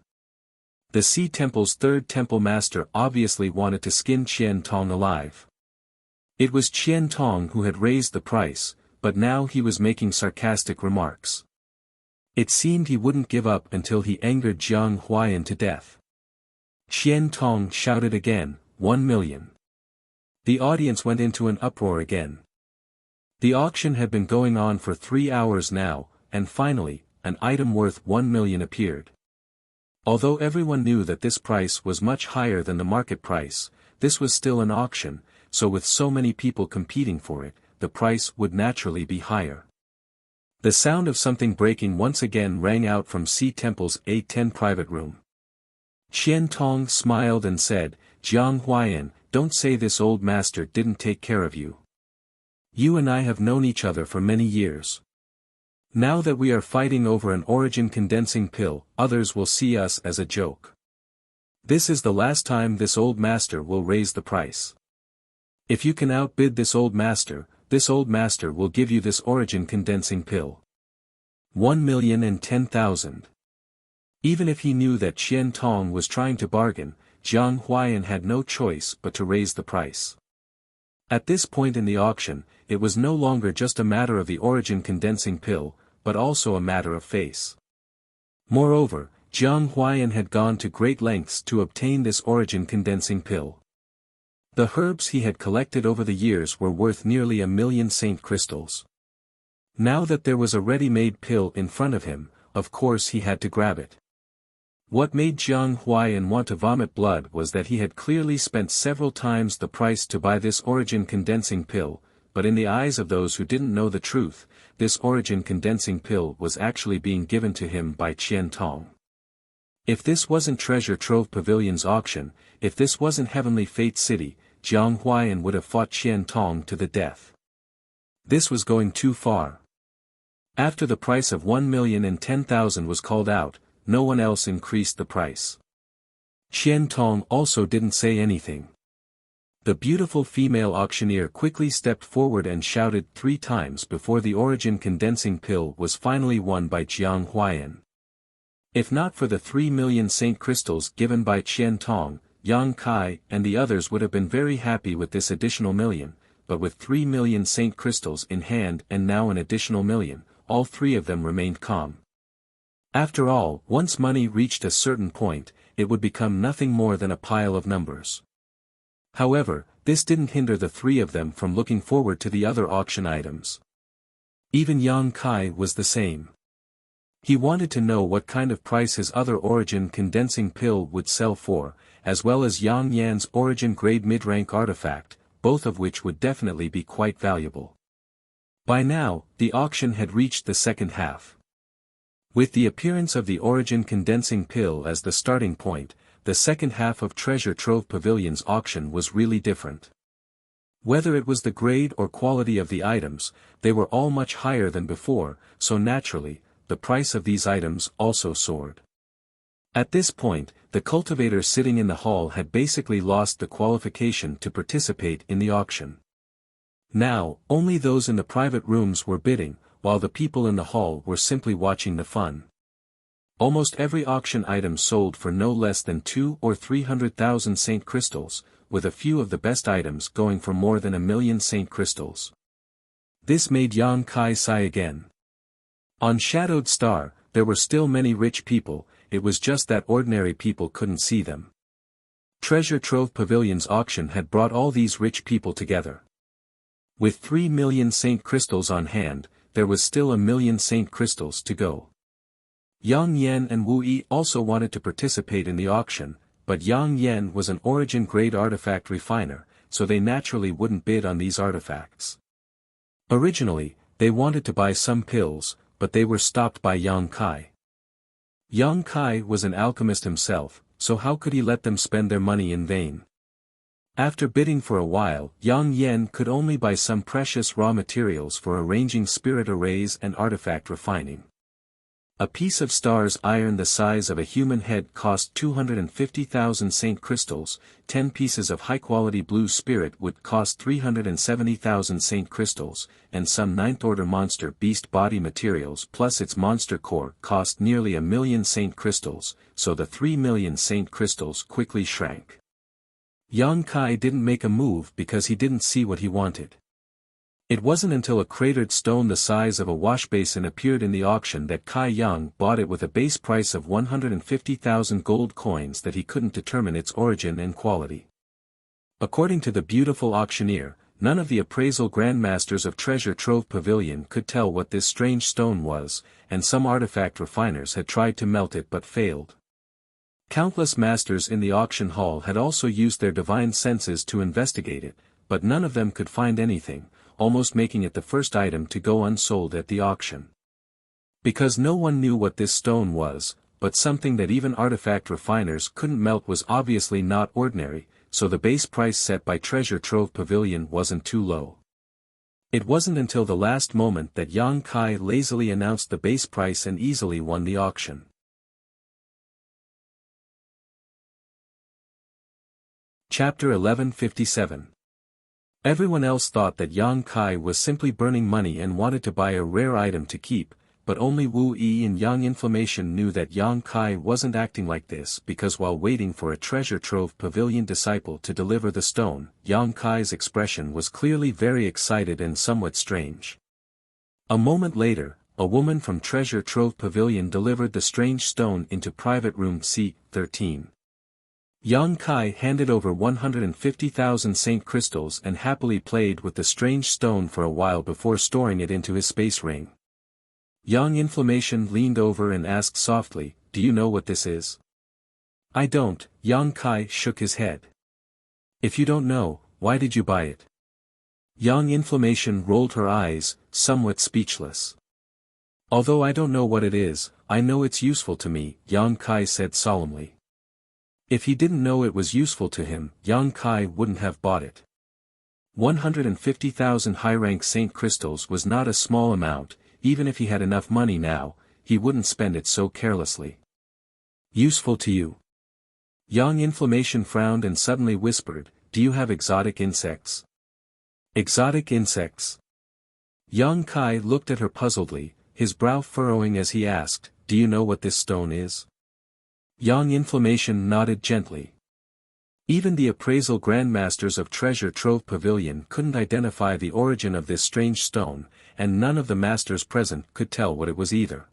The Sea Temple's third temple master obviously wanted to skin Qian Tong alive. It was Qian Tong who had raised the price, but now he was making sarcastic remarks. It seemed he wouldn't give up until he angered Jiang Huaiyan to death. Qian Tong shouted again, 1 million. The audience went into an uproar again. The auction had been going on for 3 hours now, and finally, an item worth 1 million appeared. Although everyone knew that this price was much higher than the market price, this was still an auction, so with so many people competing for it, the price would naturally be higher. The sound of something breaking once again rang out from Sea Temple's A10 private room. Qian Tong smiled and said, "Jiang Huaiyan, don't say this old master didn't take care of you. You and I have known each other for many years. Now that we are fighting over an Origin Condensing Pill, others will see us as a joke. This is the last time this old master will raise the price. If you can outbid this old master will give you this Origin Condensing Pill. 1,010,000. Even if he knew that Qian Tong was trying to bargain, Jiang Huaiyan had no choice but to raise the price. At this point in the auction, it was no longer just a matter of the Origin Condensing Pill, but also a matter of face. Moreover, Jiang Huaiyan had gone to great lengths to obtain this Origin Condensing Pill. The herbs he had collected over the years were worth nearly 1 million saint crystals. Now that there was a ready-made pill in front of him, of course he had to grab it. What made Jiang Huaiyan want to vomit blood was that he had clearly spent several times the price to buy this Origin Condensing Pill, but in the eyes of those who didn't know the truth, this Origin Condensing Pill was actually being given to him by Qian Tong. If this wasn't Treasure Trove Pavilion's auction, if this wasn't Heavenly Fate City, Jiang Huaiyan would have fought Qian Tong to the death. This was going too far. After the price of 1,010,000 was called out, no one else increased the price. Qian Tong also didn't say anything. The beautiful female auctioneer quickly stepped forward and shouted 3 times before the Origin Condensing Pill was finally won by Jiang Huaiyan. If not for the 3 million saint crystals given by Qian Tong, Yang Kai and the others would have been very happy with this additional million, but with 3 million saint crystals in hand and now an additional million, all 3 of them remained calm. After all, once money reached a certain point, it would become nothing more than a pile of numbers. However, this didn't hinder the 3 of them from looking forward to the other auction items. Even Yang Kai was the same. He wanted to know what kind of price his other Origin Condensing Pill would sell for, as well as Yang Yan's Origin Grade Mid-Rank Artifact, both of which would definitely be quite valuable. By now, the auction had reached the second half. With the appearance of the Origin Condensing Pill as the starting point, the second half of Treasure Trove Pavilion's auction was really different. Whether it was the grade or quality of the items, they were all much higher than before, so naturally, the price of these items also soared. At this point, the cultivator sitting in the hall had basically lost the qualification to participate in the auction. Now, only those in the private rooms were bidding, while the people in the hall were simply watching the fun. Almost every auction item sold for no less than 200,000 or 300,000 Saint crystals, with a few of the best items going for more than 1,000,000 Saint crystals. This made Yang Kai sigh again. On Shadowed Star, there were still many rich people, it was just that ordinary people couldn't see them. Treasure Trove Pavilion's auction had brought all these rich people together. With 3,000,000 Saint crystals on hand, there was still 1,000,000 Saint crystals to go. Yang Yan and Wu Yi also wanted to participate in the auction, but Yang Yan was an origin-grade artifact refiner, so they naturally wouldn't bid on these artifacts. Originally, they wanted to buy some pills, but they were stopped by Yang Kai. Yang Kai was an alchemist himself, so how could he let them spend their money in vain? After bidding for a while, Yang Yan could only buy some precious raw materials for arranging spirit arrays and artifact refining. A piece of stars iron the size of a human head cost 250,000 Saint crystals, 10 pieces of high-quality blue spirit would cost 370,000 Saint crystals, and some ninth-order monster beast body materials plus its monster core cost nearly 1,000,000 Saint crystals, so the 3,000,000 Saint crystals quickly shrank. Yang Kai didn't make a move because he didn't see what he wanted. It wasn't until a cratered stone the size of a washbasin appeared in the auction that Kai Yang bought it with a base price of 150,000 gold coins that he couldn't determine its origin and quality. According to the beautiful auctioneer, none of the appraisal grandmasters of Treasure Trove Pavilion could tell what this strange stone was, and some artifact refiners had tried to melt it but failed. Countless masters in the auction hall had also used their divine senses to investigate it, but none of them could find anything, almost making it the first item to go unsold at the auction. Because no one knew what this stone was, but something that even artifact refiners couldn't melt was obviously not ordinary, so the base price set by Treasure Trove Pavilion wasn't too low. It wasn't until the last moment that Yang Kai lazily announced the base price and easily won the auction. Chapter 1157. Everyone else thought that Yang Kai was simply burning money and wanted to buy a rare item to keep, but only Wu Yi and Yang Inflammation knew that Yang Kai wasn't acting like this because while waiting for a Treasure Trove Pavilion disciple to deliver the stone, Yang Kai's expression was clearly very excited and somewhat strange. A moment later, a woman from Treasure Trove Pavilion delivered the strange stone into private room C13. Yang Kai handed over 150,000 Saint crystals and happily played with the strange stone for a while before storing it into his space ring. Yang Inflammation leaned over and asked softly, "Do you know what this is?" "I don't," Yang Kai shook his head. "If you don't know, why did you buy it?" Yang Inflammation rolled her eyes, somewhat speechless. "Although I don't know what it is, I know it's useful to me," Yang Kai said solemnly. If he didn't know it was useful to him, Yang Kai wouldn't have bought it. 150,000 high-rank Saint crystals was not a small amount, even if he had enough money now, he wouldn't spend it so carelessly. "Useful to you?" Yang Inflammation frowned and suddenly whispered, "Do you have exotic insects?" "Exotic insects?" Yang Kai looked at her puzzledly, his brow furrowing as he asked, "Do you know what this stone is?" Yang Inflammation nodded gently. Even the appraisal grandmasters of Treasure Trove Pavilion couldn't identify the origin of this strange stone, and none of the masters present could tell what it was either.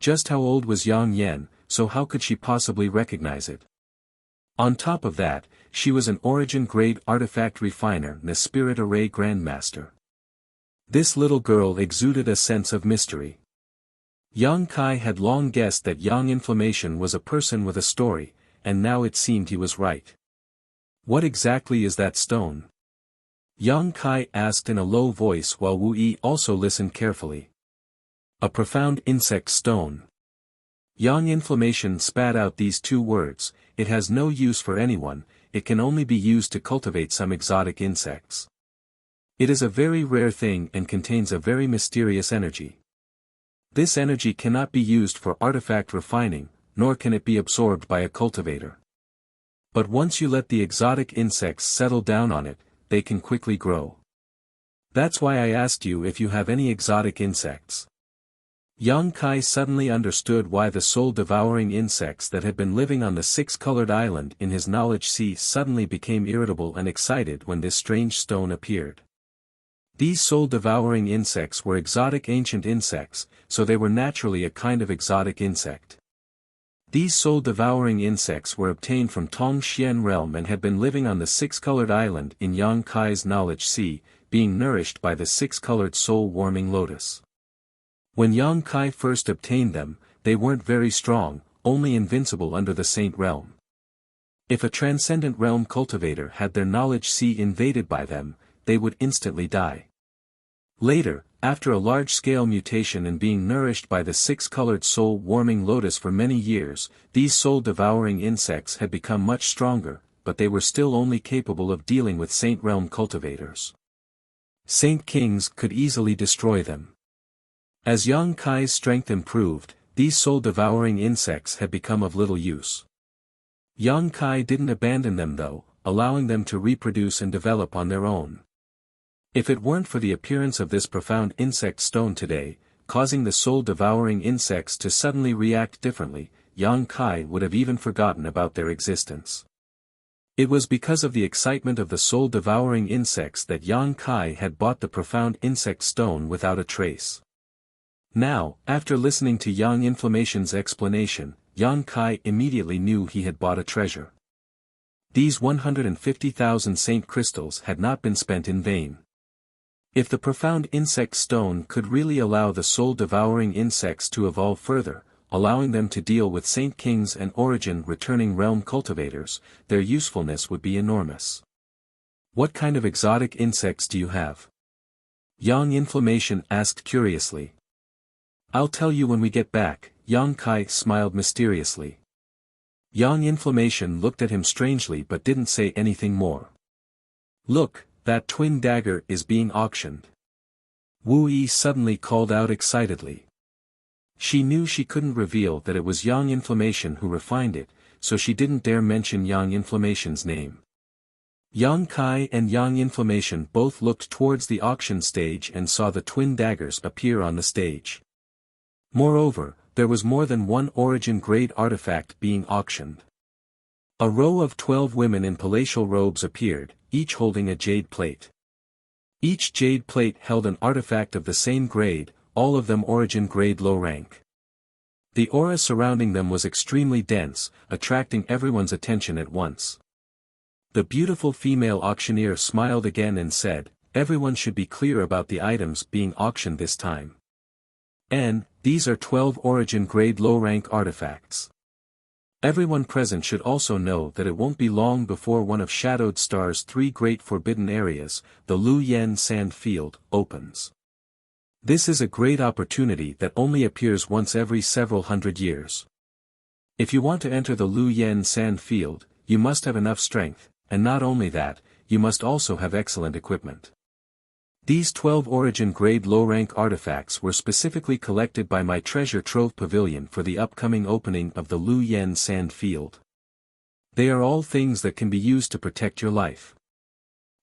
Just how old was Yang Yan, so how could she possibly recognize it? On top of that, she was an origin-grade artifact refiner and a spirit array grandmaster. This little girl exuded a sense of mystery. Yang Kai had long guessed that Yang Inflammation was a person with a story, and now it seemed he was right. "What exactly is that stone?" Yang Kai asked in a low voice while Wu Yi also listened carefully. "A profound insect stone." Yang Inflammation spat out these two words, "It has no use for anyone, it can only be used to cultivate some exotic insects. It is a very rare thing and contains a very mysterious energy." This energy cannot be used for artifact refining, nor can it be absorbed by a cultivator. But once you let the exotic insects settle down on it, they can quickly grow. That's why I asked you if you have any exotic insects. Yang Kai suddenly understood why the soul-devouring insects that had been living on the six-colored island in his knowledge sea suddenly became irritable and excited when this strange stone appeared. These soul-devouring insects were exotic ancient insects, so they were naturally a kind of exotic insect. These soul-devouring insects were obtained from Tongxian realm and had been living on the six-colored island in Yang Kai's knowledge sea, being nourished by the six-colored soul-warming lotus. When Yang Kai first obtained them, they weren't very strong, only invincible under the saint realm. If a transcendent realm cultivator had their knowledge sea invaded by them, they would instantly die. Later, after a large-scale mutation and being nourished by the six-colored soul-warming lotus for many years, these soul-devouring insects had become much stronger, but they were still only capable of dealing with saint realm cultivators. Saint kings could easily destroy them. As Yang Kai's strength improved, these soul-devouring insects had become of little use. Yang Kai didn't abandon them though, allowing them to reproduce and develop on their own. If it weren't for the appearance of this profound insect stone today, causing the soul-devouring insects to suddenly react differently, Yang Kai would have even forgotten about their existence. It was because of the excitement of the soul-devouring insects that Yang Kai had bought the profound insect stone without a trace. Now, after listening to Yang Inflammation's explanation, Yang Kai immediately knew he had bought a treasure. These 150,000 saint crystals had not been spent in vain. If the profound insect stone could really allow the soul-devouring insects to evolve further, allowing them to deal with saint kings and origin returning realm cultivators, their usefulness would be enormous. What kind of exotic insects do you have? Yang Inflammation asked curiously. I'll tell you when we get back, Yang Kai smiled mysteriously. Yang Inflammation looked at him strangely but didn't say anything more. Look, that twin dagger is being auctioned. Wu Yi suddenly called out excitedly. She knew she couldn't reveal that it was Yang Inflammation who refined it, so she didn't dare mention Yang Inflammation's name. Yang Kai and Yang Inflammation both looked towards the auction stage and saw the twin daggers appear on the stage. Moreover, there was more than one origin-grade artifact being auctioned. A row of 12 women in palatial robes appeared, each holding a jade plate. Each jade plate held an artifact of the same grade, all of them origin grade low rank. The aura surrounding them was extremely dense, attracting everyone's attention at once. The beautiful female auctioneer smiled again and said, everyone should be clear about the items being auctioned this time. And, these are 12 origin grade low rank artifacts. Everyone present should also know that it won't be long before one of Shadowed Star's 3 great forbidden areas, the Lu Yen Sand Field, opens. This is a great opportunity that only appears once every several hundred years. If you want to enter the Lu Yen Sand Field, you must have enough strength, and not only that, you must also have excellent equipment. These 12 origin-grade low-rank artifacts were specifically collected by my treasure trove pavilion for the upcoming opening of the Lu Yen Sand Field. They are all things that can be used to protect your life.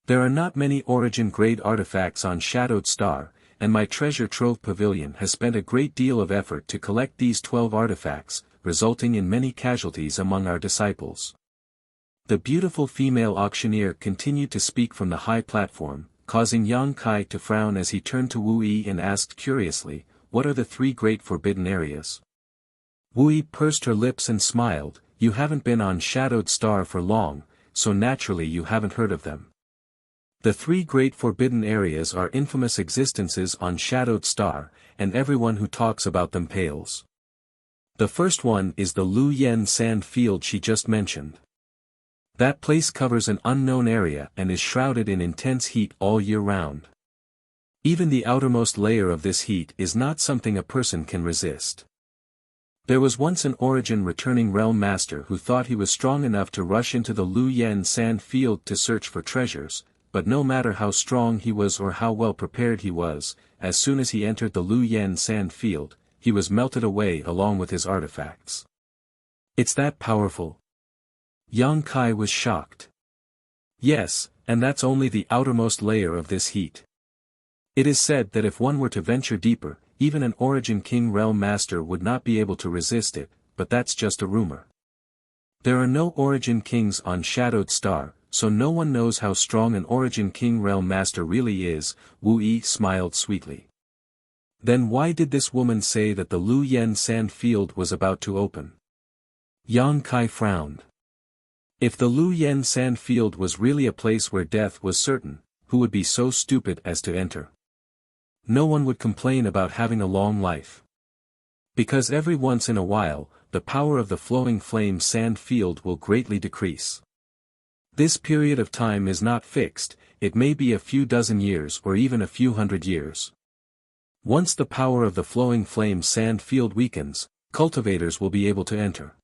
There are not many origin-grade artifacts on Shadowed Star, and my treasure trove pavilion has spent a great deal of effort to collect these 12 artifacts, resulting in many casualties among our disciples. The beautiful female auctioneer continued to speak from the high platform, causing Yang Kai to frown as he turned to Wu Yi and asked curiously, what are the 3 great forbidden areas? Wu Yi pursed her lips and smiled, you haven't been on Shadowed Star for long, so naturally you haven't heard of them. The 3 great forbidden areas are infamous existences on Shadowed Star, and everyone who talks about them pales. The first one is the Lu Yen Sand Field she just mentioned. That place covers an unknown area and is shrouded in intense heat all year round. Even the outermost layer of this heat is not something a person can resist. There was once an origin returning realm master who thought he was strong enough to rush into the Lu Yen Sand Field to search for treasures, but no matter how strong he was or how well prepared he was, as soon as he entered the Lu Yen Sand Field, he was melted away along with his artifacts. It's that powerful? Yang Kai was shocked. Yes, and that's only the outermost layer of this heat. It is said that if one were to venture deeper, even an Origin King Realm Master would not be able to resist it, but that's just a rumor. There are no Origin Kings on Shadowed Star, so no one knows how strong an Origin King Realm Master really is. Wu Yi smiled sweetly. Then why did this woman say that the Lu Yen sand field was about to open? Yang Kai frowned. If the Lu Yen sand field was really a place where death was certain, who would be so stupid as to enter? No one would complain about having a long life. Because every once in a while, the power of the flowing flame sand field will greatly decrease. This period of time is not fixed, it may be a few dozen years or even a few hundred years. Once the power of the flowing flame sand field weakens, cultivators will be able to enter.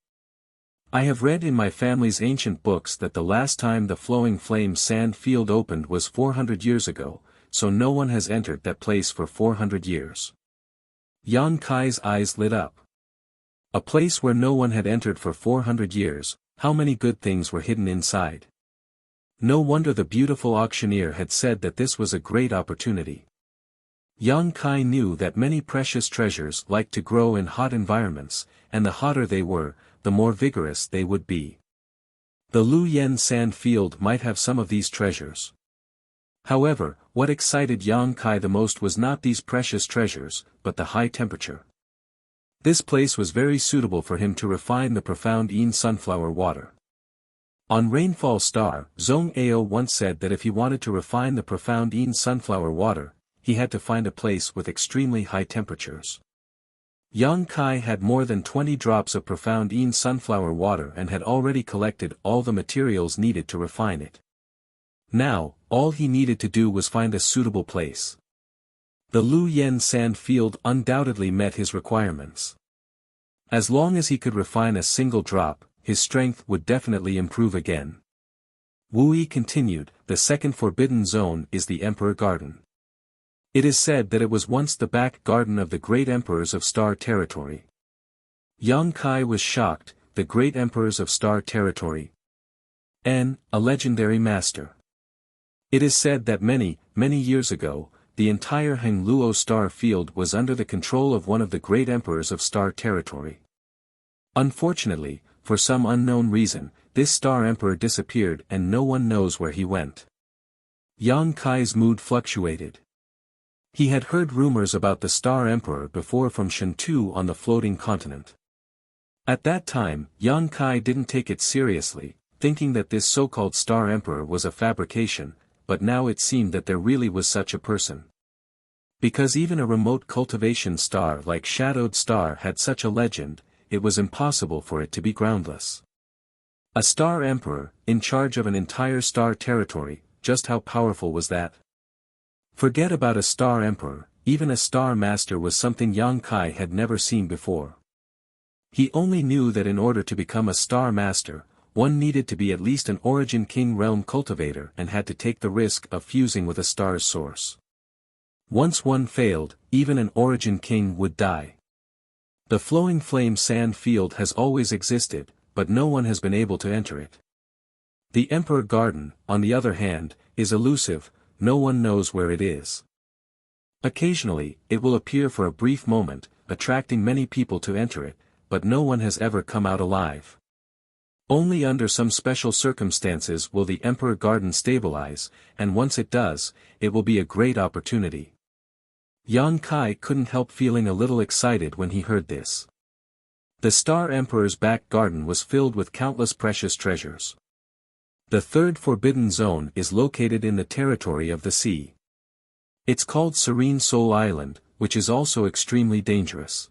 I have read in my family's ancient books that the last time the flowing flame sand field opened was 400 years ago, so no one has entered that place for 400 years. Yang Kai's eyes lit up. A place where no one had entered for 400 years, how many good things were hidden inside. No wonder the beautiful auctioneer had said that this was a great opportunity. Yang Kai knew that many precious treasures like to grow in hot environments, and the hotter they were, the more vigorous they would be. The Lu Yen sand field might have some of these treasures. However, what excited Yang Kai the most was not these precious treasures, but the high temperature. This place was very suitable for him to refine the profound Yin sunflower water. On Rainfall Star, Zhong Ao once said that if he wanted to refine the profound Yin sunflower water, he had to find a place with extremely high temperatures. Yang Kai had more than 20 drops of profound Yin sunflower water and had already collected all the materials needed to refine it. Now, all he needed to do was find a suitable place. The Lu Yen sand field undoubtedly met his requirements. As long as he could refine a single drop, his strength would definitely improve again. Wu Yi continued, the second forbidden zone is the Emperor Garden. It is said that it was once the back garden of the great emperors of Star Territory. Yang Kai was shocked, the great emperors of Star Territory. A legendary master. It is said that many years ago, the entire Heng Luo star field was under the control of one of the great emperors of Star Territory. Unfortunately, for some unknown reason, this star emperor disappeared and no one knows where he went. Yang Kai's mood fluctuated. He had heard rumors about the star emperor before from Shentu on the floating continent. At that time, Yang Kai didn't take it seriously, thinking that this so-called star emperor was a fabrication, but now it seemed that there really was such a person. Because even a remote cultivation star like Shadowed Star had such a legend, it was impossible for it to be groundless. A star emperor, in charge of an entire star territory, just how powerful was that? Forget about a star emperor, even a star master was something Yang Kai had never seen before. He only knew that in order to become a star master, one needed to be at least an Origin King Realm cultivator and had to take the risk of fusing with a star's source. Once one failed, even an Origin King would die. The flowing flame sand field has always existed, but no one has been able to enter it. The Emperor Garden, on the other hand, is elusive, no one knows where it is. Occasionally, it will appear for a brief moment, attracting many people to enter it, but no one has ever come out alive. Only under some special circumstances will the Emperor Garden stabilize, and once it does, it will be a great opportunity. Yang Kai couldn't help feeling a little excited when he heard this. The Star Emperor's back garden was filled with countless precious treasures. The third forbidden zone is located in the territory of the sea. It's called Serene Soul Island, which is also extremely dangerous.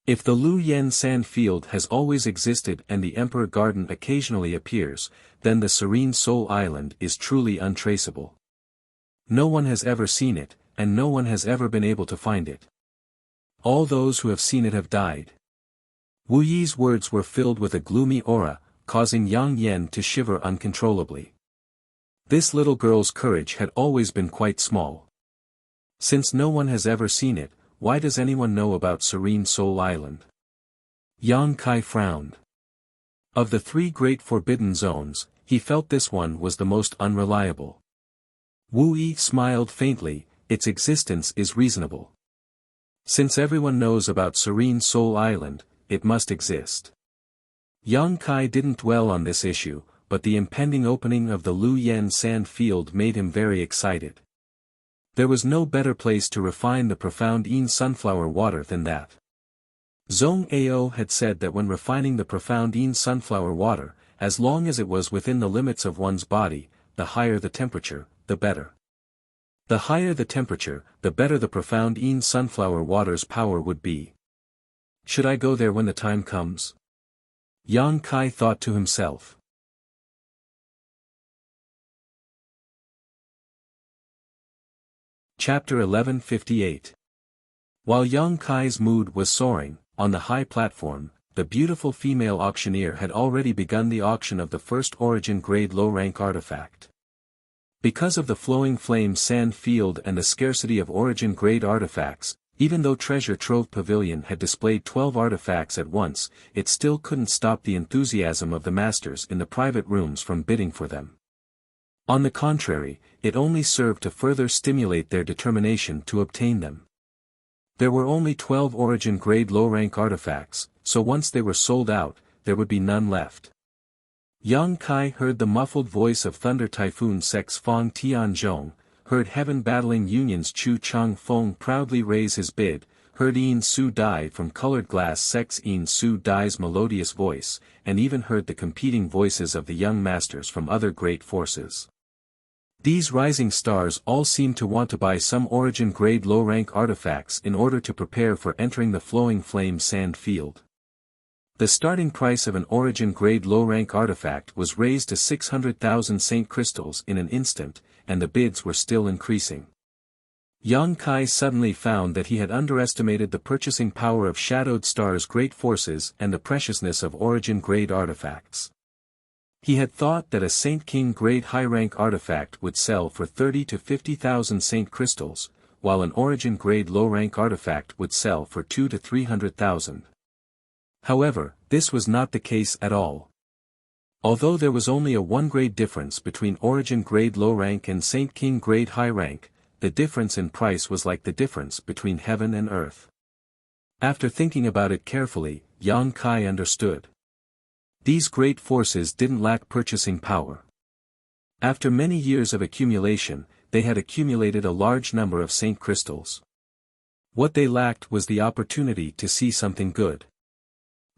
If the Lu Yen sand field has always existed and the Emperor Garden occasionally appears, then the Serene Soul Island is truly untraceable. No one has ever seen it, and no one has ever been able to find it. All those who have seen it have died. Wu Yi's words were filled with a gloomy aura, causing Yang Yen to shiver uncontrollably. This little girl's courage had always been quite small. Since no one has ever seen it, why does anyone know about Serene Soul Island? Yang Kai frowned. Of the 3 great forbidden zones, he felt this one was the most unreliable. Wu Yi smiled faintly, its existence is reasonable. Since everyone knows about Serene Soul Island, it must exist. Yang Kai didn't dwell on this issue, but the impending opening of the Lu Yen sand field made him very excited. There was no better place to refine the profound Yin sunflower water than that. Zhong Ao had said that when refining the profound Yin sunflower water, as long as it was within the limits of one's body, the higher the temperature, the better. The higher the temperature, the better the profound Yin sunflower water's power would be. Should I go there when the time comes? Yang Kai thought to himself. Chapter 1158. While Yang Kai's mood was soaring, on the high platform, the beautiful female auctioneer had already begun the auction of the first origin-grade low-rank artifact. Because of the flowing flame sand field and the scarcity of origin-grade artifacts, even though Treasure Trove Pavilion had displayed 12 artifacts at once, it still couldn't stop the enthusiasm of the masters in the private rooms from bidding for them. On the contrary, it only served to further stimulate their determination to obtain them. There were only 12 origin-grade low-rank artifacts, so once they were sold out, there would be none left. Yang Kai heard the muffled voice of Thunder Typhoon Sex Fong Tianzhong, heard Heaven Battling Union's Chu Chang Feng proudly raise his bid, heard Yin Su Dai from Colored Glass Sex Yin Su Dai's melodious voice, and even heard the competing voices of the young masters from other great forces. These rising stars all seemed to want to buy some origin-grade low-rank artifacts in order to prepare for entering the flowing flame sand field. The starting price of an origin-grade low-rank artifact was raised to 600,000 Saint crystals in an instant, and the bids were still increasing. Yang Kai suddenly found that he had underestimated the purchasing power of Shadowed Star's great forces and the preciousness of origin-grade artifacts. He had thought that a Saint King grade high-rank artifact would sell for 30 to 50,000 Saint crystals, while an origin grade low-rank artifact would sell for 2 to 300,000. However, this was not the case at all. Although there was only a 1-grade difference between origin grade low-rank and Saint King grade high-rank, the difference in price was like the difference between heaven and earth. After thinking about it carefully, Yang Kai understood. These great forces didn't lack purchasing power. After many years of accumulation, they had accumulated a large number of Saint crystals. What they lacked was the opportunity to see something good.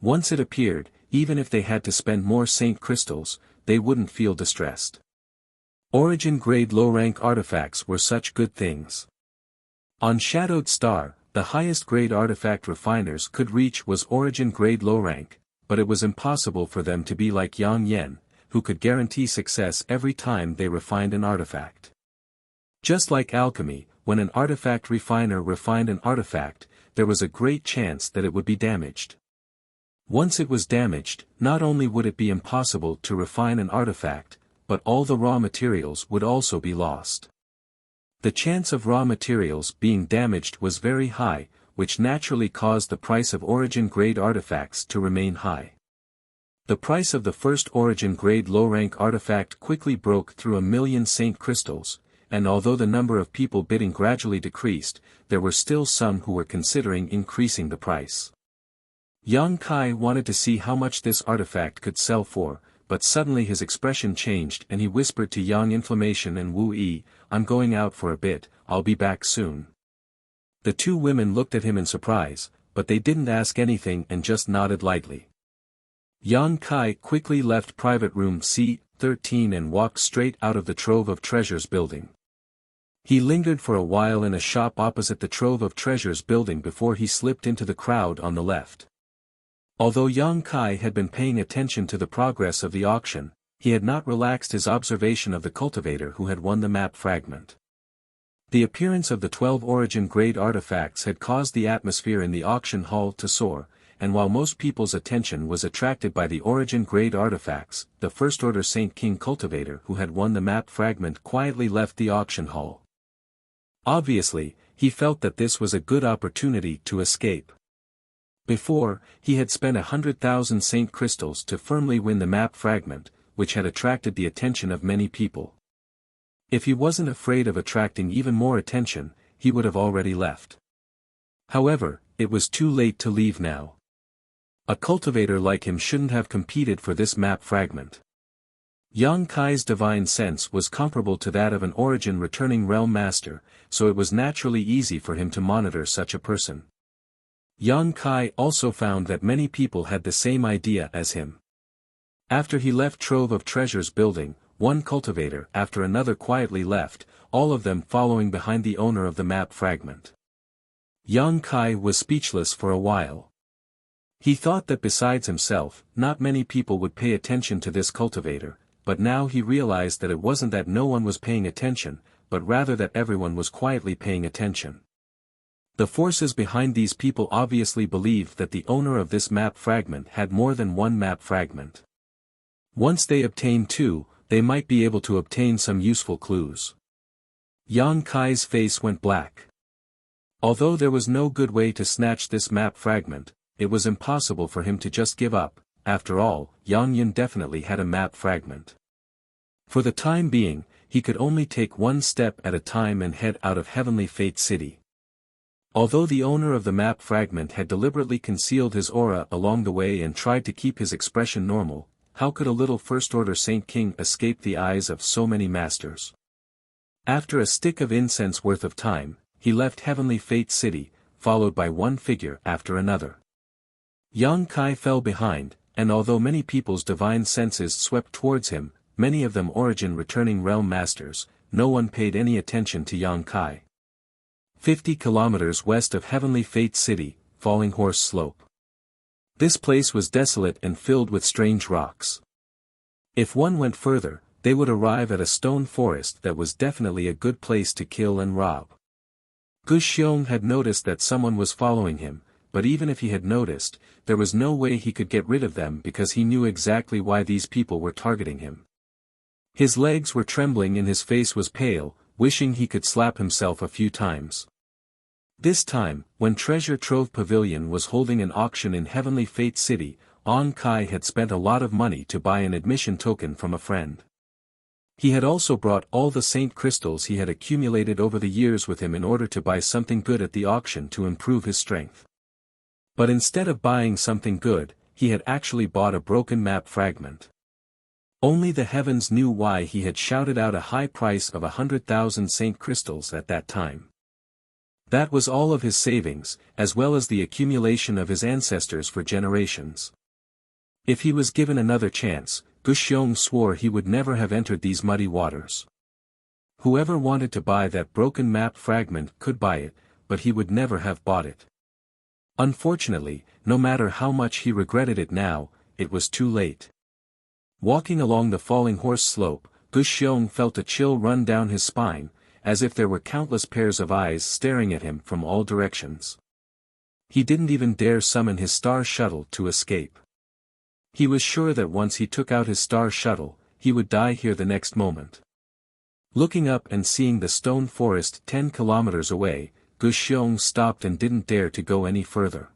Once it appeared, even if they had to spend more Saint crystals, they wouldn't feel distressed. Origin-grade low-rank artifacts were such good things. On Shadowed Star, the highest grade artifact refiners could reach was origin-grade low-rank, but it was impossible for them to be like Yang Yen, who could guarantee success every time they refined an artifact. Just like alchemy, when an artifact refiner refined an artifact, there was a great chance that it would be damaged. Once it was damaged, not only would it be impossible to refine an artifact, but all the raw materials would also be lost. The chance of raw materials being damaged was very high, which naturally caused the price of origin-grade artifacts to remain high. The price of the first origin-grade low-rank artifact quickly broke through 1 million Saint crystals, and although the number of people bidding gradually decreased, there were still some who were considering increasing the price. Yang Kai wanted to see how much this artifact could sell for, but suddenly his expression changed and he whispered to Yang Inflammation and Wu Yi, "I'm going out for a bit, I'll be back soon." The 2 women looked at him in surprise, but they didn't ask anything and just nodded lightly. Yang Kai quickly left private room C-13 and walked straight out of the Trove of Treasures building. He lingered for a while in a shop opposite the Trove of Treasures building before he slipped into the crowd on the left. Although Yang Kai had been paying attention to the progress of the auction, he had not relaxed his observation of the cultivator who had won the map fragment. The appearance of the 12 origin-grade artifacts had caused the atmosphere in the auction hall to soar, and while most people's attention was attracted by the origin-grade artifacts, the First Order Saint King cultivator who had won the map fragment quietly left the auction hall. Obviously, he felt that this was a good opportunity to escape. Before, he had spent 100,000 Saint crystals to firmly win the map fragment, which had attracted the attention of many people. If he wasn't afraid of attracting even more attention, he would have already left. However, it was too late to leave now. A cultivator like him shouldn't have competed for this map fragment. Yang Kai's divine sense was comparable to that of an origin returning realm master, so it was naturally easy for him to monitor such a person. Yang Kai also found that many people had the same idea as him. After he left Trove of Treasures building, one cultivator after another quietly left, all of them following behind the owner of the map fragment. Yang Kai was speechless for a while. He thought that besides himself, not many people would pay attention to this cultivator, but now he realized that it wasn't that no one was paying attention, but rather that everyone was quietly paying attention. The forces behind these people obviously believed that the owner of this map fragment had more than one map fragment. Once they obtained two, they might be able to obtain some useful clues. Yang Kai's face went black. Although there was no good way to snatch this map fragment, it was impossible for him to just give up. After all, Yang Yin definitely had a map fragment. For the time being, he could only take one step at a time and head out of Heavenly Fate City. Although the owner of the map fragment had deliberately concealed his aura along the way and tried to keep his expression normal, how could a little First-Order Saint King escape the eyes of so many masters? After a stick of incense worth of time, he left Heavenly Fate City, followed by one figure after another. Yang Kai fell behind, and although many people's divine senses swept towards him, many of them origin returning realm masters, no one paid any attention to Yang Kai. 50 kilometers west of Heavenly Fate City, Falling Horse Slope. This place was desolate and filled with strange rocks. If one went further, they would arrive at a stone forest that was definitely a good place to kill and rob. Gu Xiong had noticed that someone was following him, but even if he had noticed, there was no way he could get rid of them because he knew exactly why these people were targeting him. His legs were trembling and his face was pale, wishing he could slap himself a few times. This time, when Treasure Trove Pavilion was holding an auction in Heavenly Fate City, An Kai had spent a lot of money to buy an admission token from a friend. He had also brought all the saint crystals he had accumulated over the years with him in order to buy something good at the auction to improve his strength. But instead of buying something good, he had actually bought a broken map fragment. Only the heavens knew why he had shouted out a high price of 100,000 saint crystals at that time. That was all of his savings, as well as the accumulation of his ancestors for generations. If he was given another chance, Gu Xiong swore he would never have entered these muddy waters. Whoever wanted to buy that broken map fragment could buy it, but he would never have bought it. Unfortunately, no matter how much he regretted it now, it was too late. Walking along the Falling Horse Slope, Gu Xiong felt a chill run down his spine, as if there were countless pairs of eyes staring at him from all directions. He didn't even dare summon his star shuttle to escape. He was sure that once he took out his star shuttle, he would die here the next moment. Looking up and seeing the stone forest 10 kilometers away, Gu Xiong stopped and didn't dare to go any further.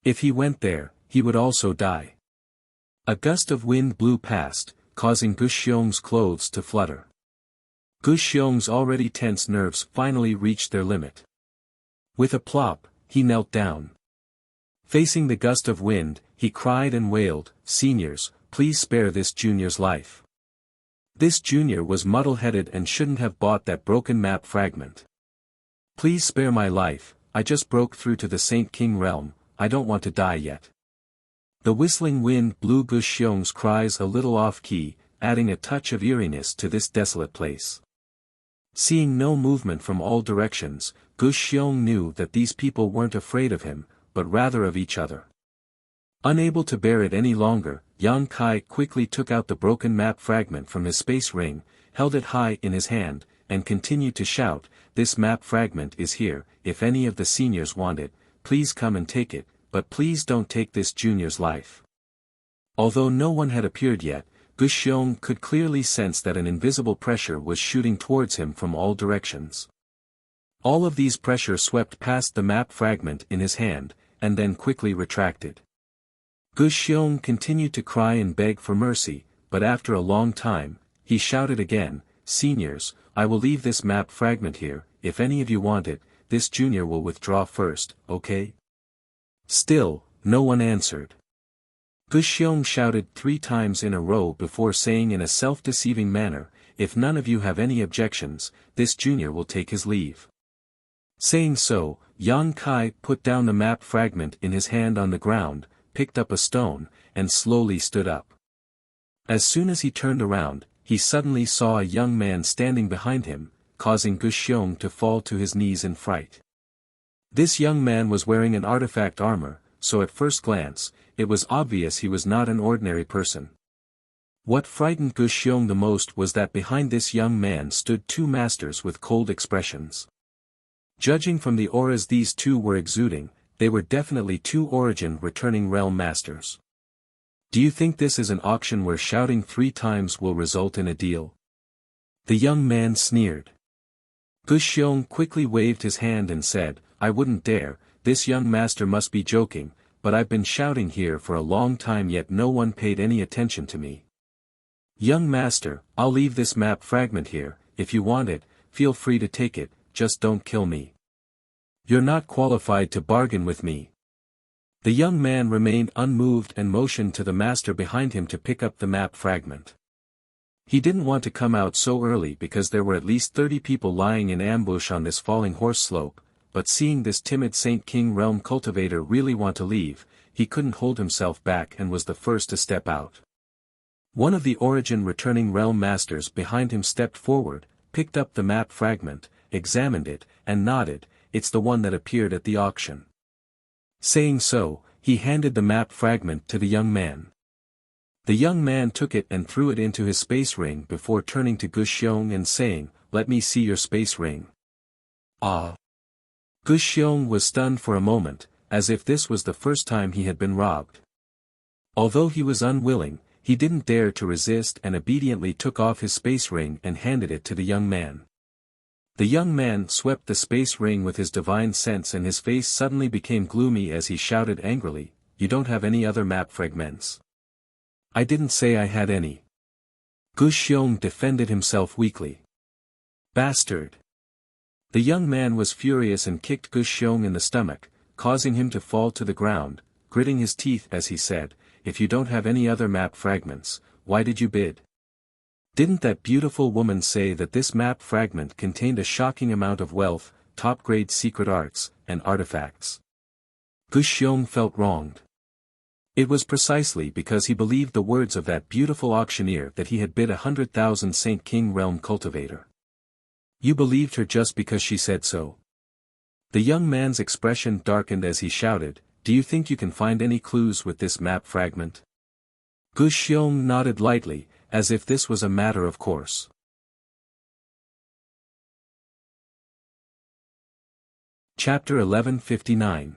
If he went there, he would also die. A gust of wind blew past, causing Gu Xiong's clothes to flutter. Gu Xiong's already tense nerves finally reached their limit. With a plop, he knelt down. Facing the gust of wind, he cried and wailed, "Seniors, please spare this junior's life." This junior was muddle-headed and shouldn't have bought that broken map fragment. "Please spare my life, I just broke through to the Saint King realm, I don't want to die yet." The whistling wind blew Gu Xiong's cries a little off-key, adding a touch of eeriness to this desolate place. Seeing no movement from all directions, Gu Xiong knew that these people weren't afraid of him, but rather of each other. Unable to bear it any longer, Yang Kai quickly took out the broken map fragment from his space ring, held it high in his hand, and continued to shout, "This map fragment is here, if any of the seniors want it, please come and take it, but please don't take this junior's life." Although no one had appeared yet, Gu Xiong could clearly sense that an invisible pressure was shooting towards him from all directions. All of these pressure swept past the map fragment in his hand, and then quickly retracted. Gu Xiong continued to cry and beg for mercy, but after a long time, he shouted again, "Seniors, I will leave this map fragment here. If any of you want it, this junior will withdraw first, okay?" Still, no one answered. Gu Xiong shouted 3 times in a row before saying in a self-deceiving manner, "If none of you have any objections, this junior will take his leave." Saying so, Yang Kai put down the map fragment in his hand on the ground, picked up a stone, and slowly stood up. As soon as he turned around, he suddenly saw a young man standing behind him, causing Gu Xiong to fall to his knees in fright. This young man was wearing an artifact armor, so at first glance, it was obvious he was not an ordinary person. What frightened Gu Xiong the most was that behind this young man stood 2 masters with cold expressions. Judging from the auras these 2 were exuding, they were definitely 2 origin returning realm masters. "Do you think this is an auction where shouting 3 times will result in a deal?" The young man sneered. Gu Xiong quickly waved his hand and said, "I wouldn't dare, this young master must be joking, but I've been shouting here for a long time yet no one paid any attention to me. Young master, I'll leave this map fragment here, if you want it, feel free to take it, just don't kill me. You're not qualified to bargain with me." The young man remained unmoved and motioned to the master behind him to pick up the map fragment. He didn't want to come out so early because there were at least 30 people lying in ambush on this falling horse slope, but seeing this timid Saint King realm cultivator really want to leave, he couldn't hold himself back and was the first to step out. One of the origin returning realm masters behind him stepped forward, picked up the map fragment, examined it, and nodded, "It's the one that appeared at the auction." Saying so, he handed the map fragment to the young man. The young man took it and threw it into his space ring before turning to Gu Xiong and saying, "Let me see your space ring." Ah! Gu Xiong was stunned for a moment, as if this was the first time he had been robbed. Although he was unwilling, he didn't dare to resist and obediently took off his space ring and handed it to the young man. The young man swept the space ring with his divine sense and his face suddenly became gloomy as he shouted angrily, "You don't have any other map fragments." "I didn't say I had any." Gu Xiong defended himself weakly. "Bastard!" The young man was furious and kicked Gu Xiong in the stomach, causing him to fall to the ground, gritting his teeth as he said, "If you don't have any other map fragments, why did you bid? Didn't that beautiful woman say that this map fragment contained a shocking amount of wealth, top-grade secret arts, and artifacts?" Gu Xiong felt wronged. It was precisely because he believed the words of that beautiful auctioneer that he had bid 100,000 Saint King realm cultivator. "You believed her just because she said so?" The young man's expression darkened as he shouted, "Do you think you can find any clues with this map fragment?" Gu Xiong nodded lightly, as if this was a matter of course. Chapter 1159.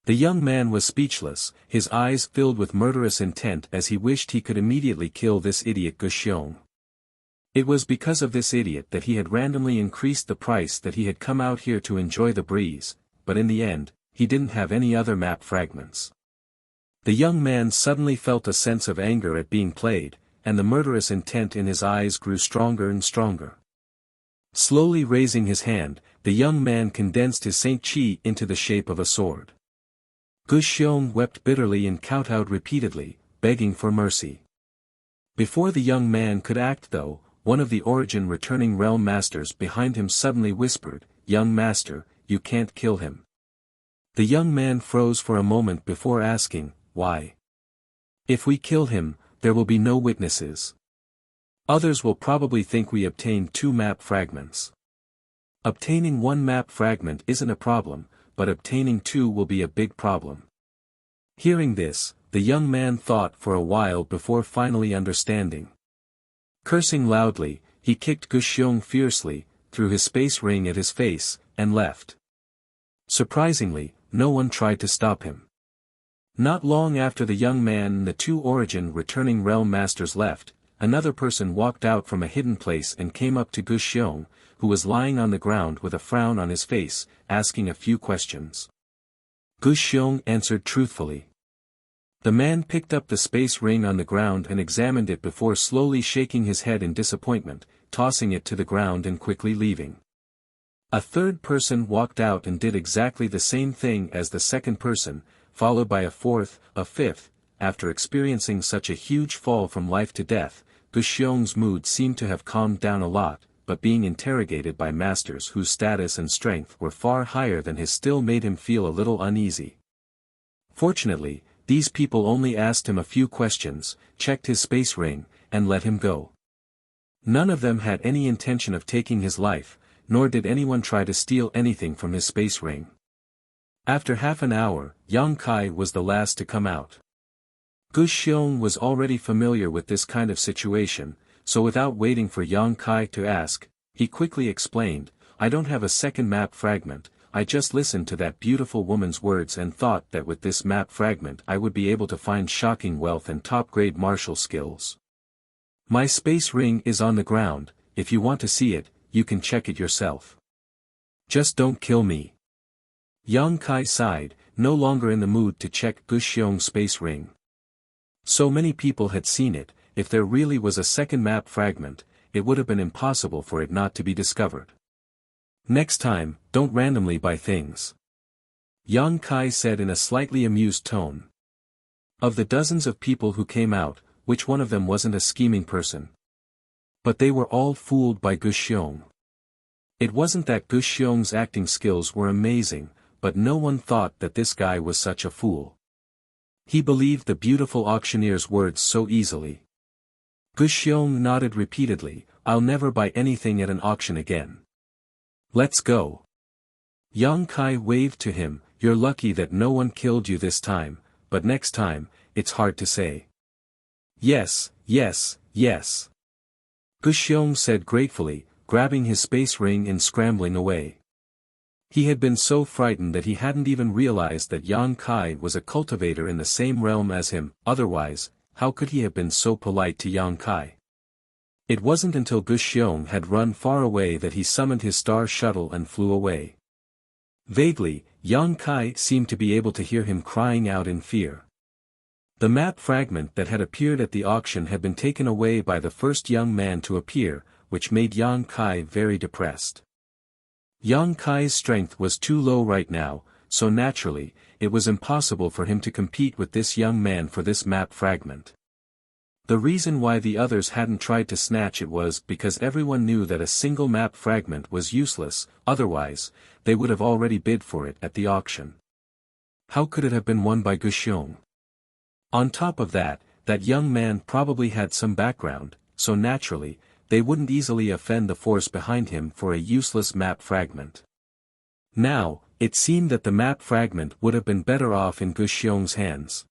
The young man was speechless, his eyes filled with murderous intent as he wished he could immediately kill this idiot Gu Xiong. It was because of this idiot that he had randomly increased the price that he had come out here to enjoy the breeze, but in the end, he didn't have any other map fragments. The young man suddenly felt a sense of anger at being played, and the murderous intent in his eyes grew stronger and stronger. Slowly raising his hand, the young man condensed his Saint Chi into the shape of a sword. Gu Xiong wept bitterly and kowtowed repeatedly, begging for mercy. Before the young man could act though, one of the origin returning realm masters behind him suddenly whispered, "Young master, you can't kill him." The young man froze for a moment before asking, "Why? If we kill him, there will be no witnesses. Others will probably think we obtained 2 map fragments. Obtaining 1 map fragment isn't a problem, but obtaining 2 will be a big problem." Hearing this, the young man thought for a while before finally understanding. Cursing loudly, he kicked Gu Xiong fiercely, threw his space ring at his face, and left. Surprisingly, no one tried to stop him. Not long after the young man and the 2 origin returning realm masters left, another person walked out from a hidden place and came up to Gu Xiong, who was lying on the ground with a frown on his face, asking a few questions. Gu Xiong answered truthfully. The man picked up the space ring on the ground and examined it before slowly shaking his head in disappointment, tossing it to the ground and quickly leaving. A third person walked out and did exactly the same thing as the second person, followed by a fourth, a fifth. After experiencing such a huge fall from life to death, Gu Xiong's mood seemed to have calmed down a lot, but being interrogated by masters whose status and strength were far higher than his still made him feel a little uneasy. Fortunately, these people only asked him a few questions, checked his space ring, and let him go. None of them had any intention of taking his life, nor did anyone try to steal anything from his space ring. After half an hour, Yang Kai was the last to come out. Gu Xiong was already familiar with this kind of situation, so without waiting for Yang Kai to ask, he quickly explained, "I don't have a second map fragment, I just listened to that beautiful woman's words and thought that with this map fragment I would be able to find shocking wealth and top-grade martial skills. My space ring is on the ground, if you want to see it, you can check it yourself. Just don't kill me." Yang Kai sighed, no longer in the mood to check Gu Xiong's space ring. So many people had seen it, if there really was a second map fragment, it would have been impossible for it not to be discovered. "Next time, don't randomly buy things," Yang Kai said in a slightly amused tone. Of the dozens of people who came out, which one of them wasn't a scheming person? But they were all fooled by Gu Xiong. It wasn't that Gu Xiong's acting skills were amazing, but no one thought that this guy was such a fool. He believed the beautiful auctioneer's words so easily. Gu Xiong nodded repeatedly, "I'll never buy anything at an auction again. Let's go." Yang Kai waved to him, "You're lucky that no one killed you this time, but next time, it's hard to say." "Yes, yes, yes," Gu Xiong said gratefully, grabbing his space ring and scrambling away. He had been so frightened that he hadn't even realized that Yang Kai was a cultivator in the same realm as him, otherwise, how could he have been so polite to Yang Kai? It wasn't until Gu Xiong had run far away that he summoned his star shuttle and flew away. Vaguely, Yang Kai seemed to be able to hear him crying out in fear. The map fragment that had appeared at the auction had been taken away by the first young man to appear, which made Yang Kai very depressed. Yang Kai's strength was too low right now, so naturally, it was impossible for him to compete with this young man for this map fragment. The reason why the others hadn't tried to snatch it was because everyone knew that a single map fragment was useless, otherwise, they would have already bid for it at the auction. How could it have been won by Gu Xiong? On top of that, that young man probably had some background, so naturally, they wouldn't easily offend the force behind him for a useless map fragment. Now, it seemed that the map fragment would have been better off in Gu Xiong's hands.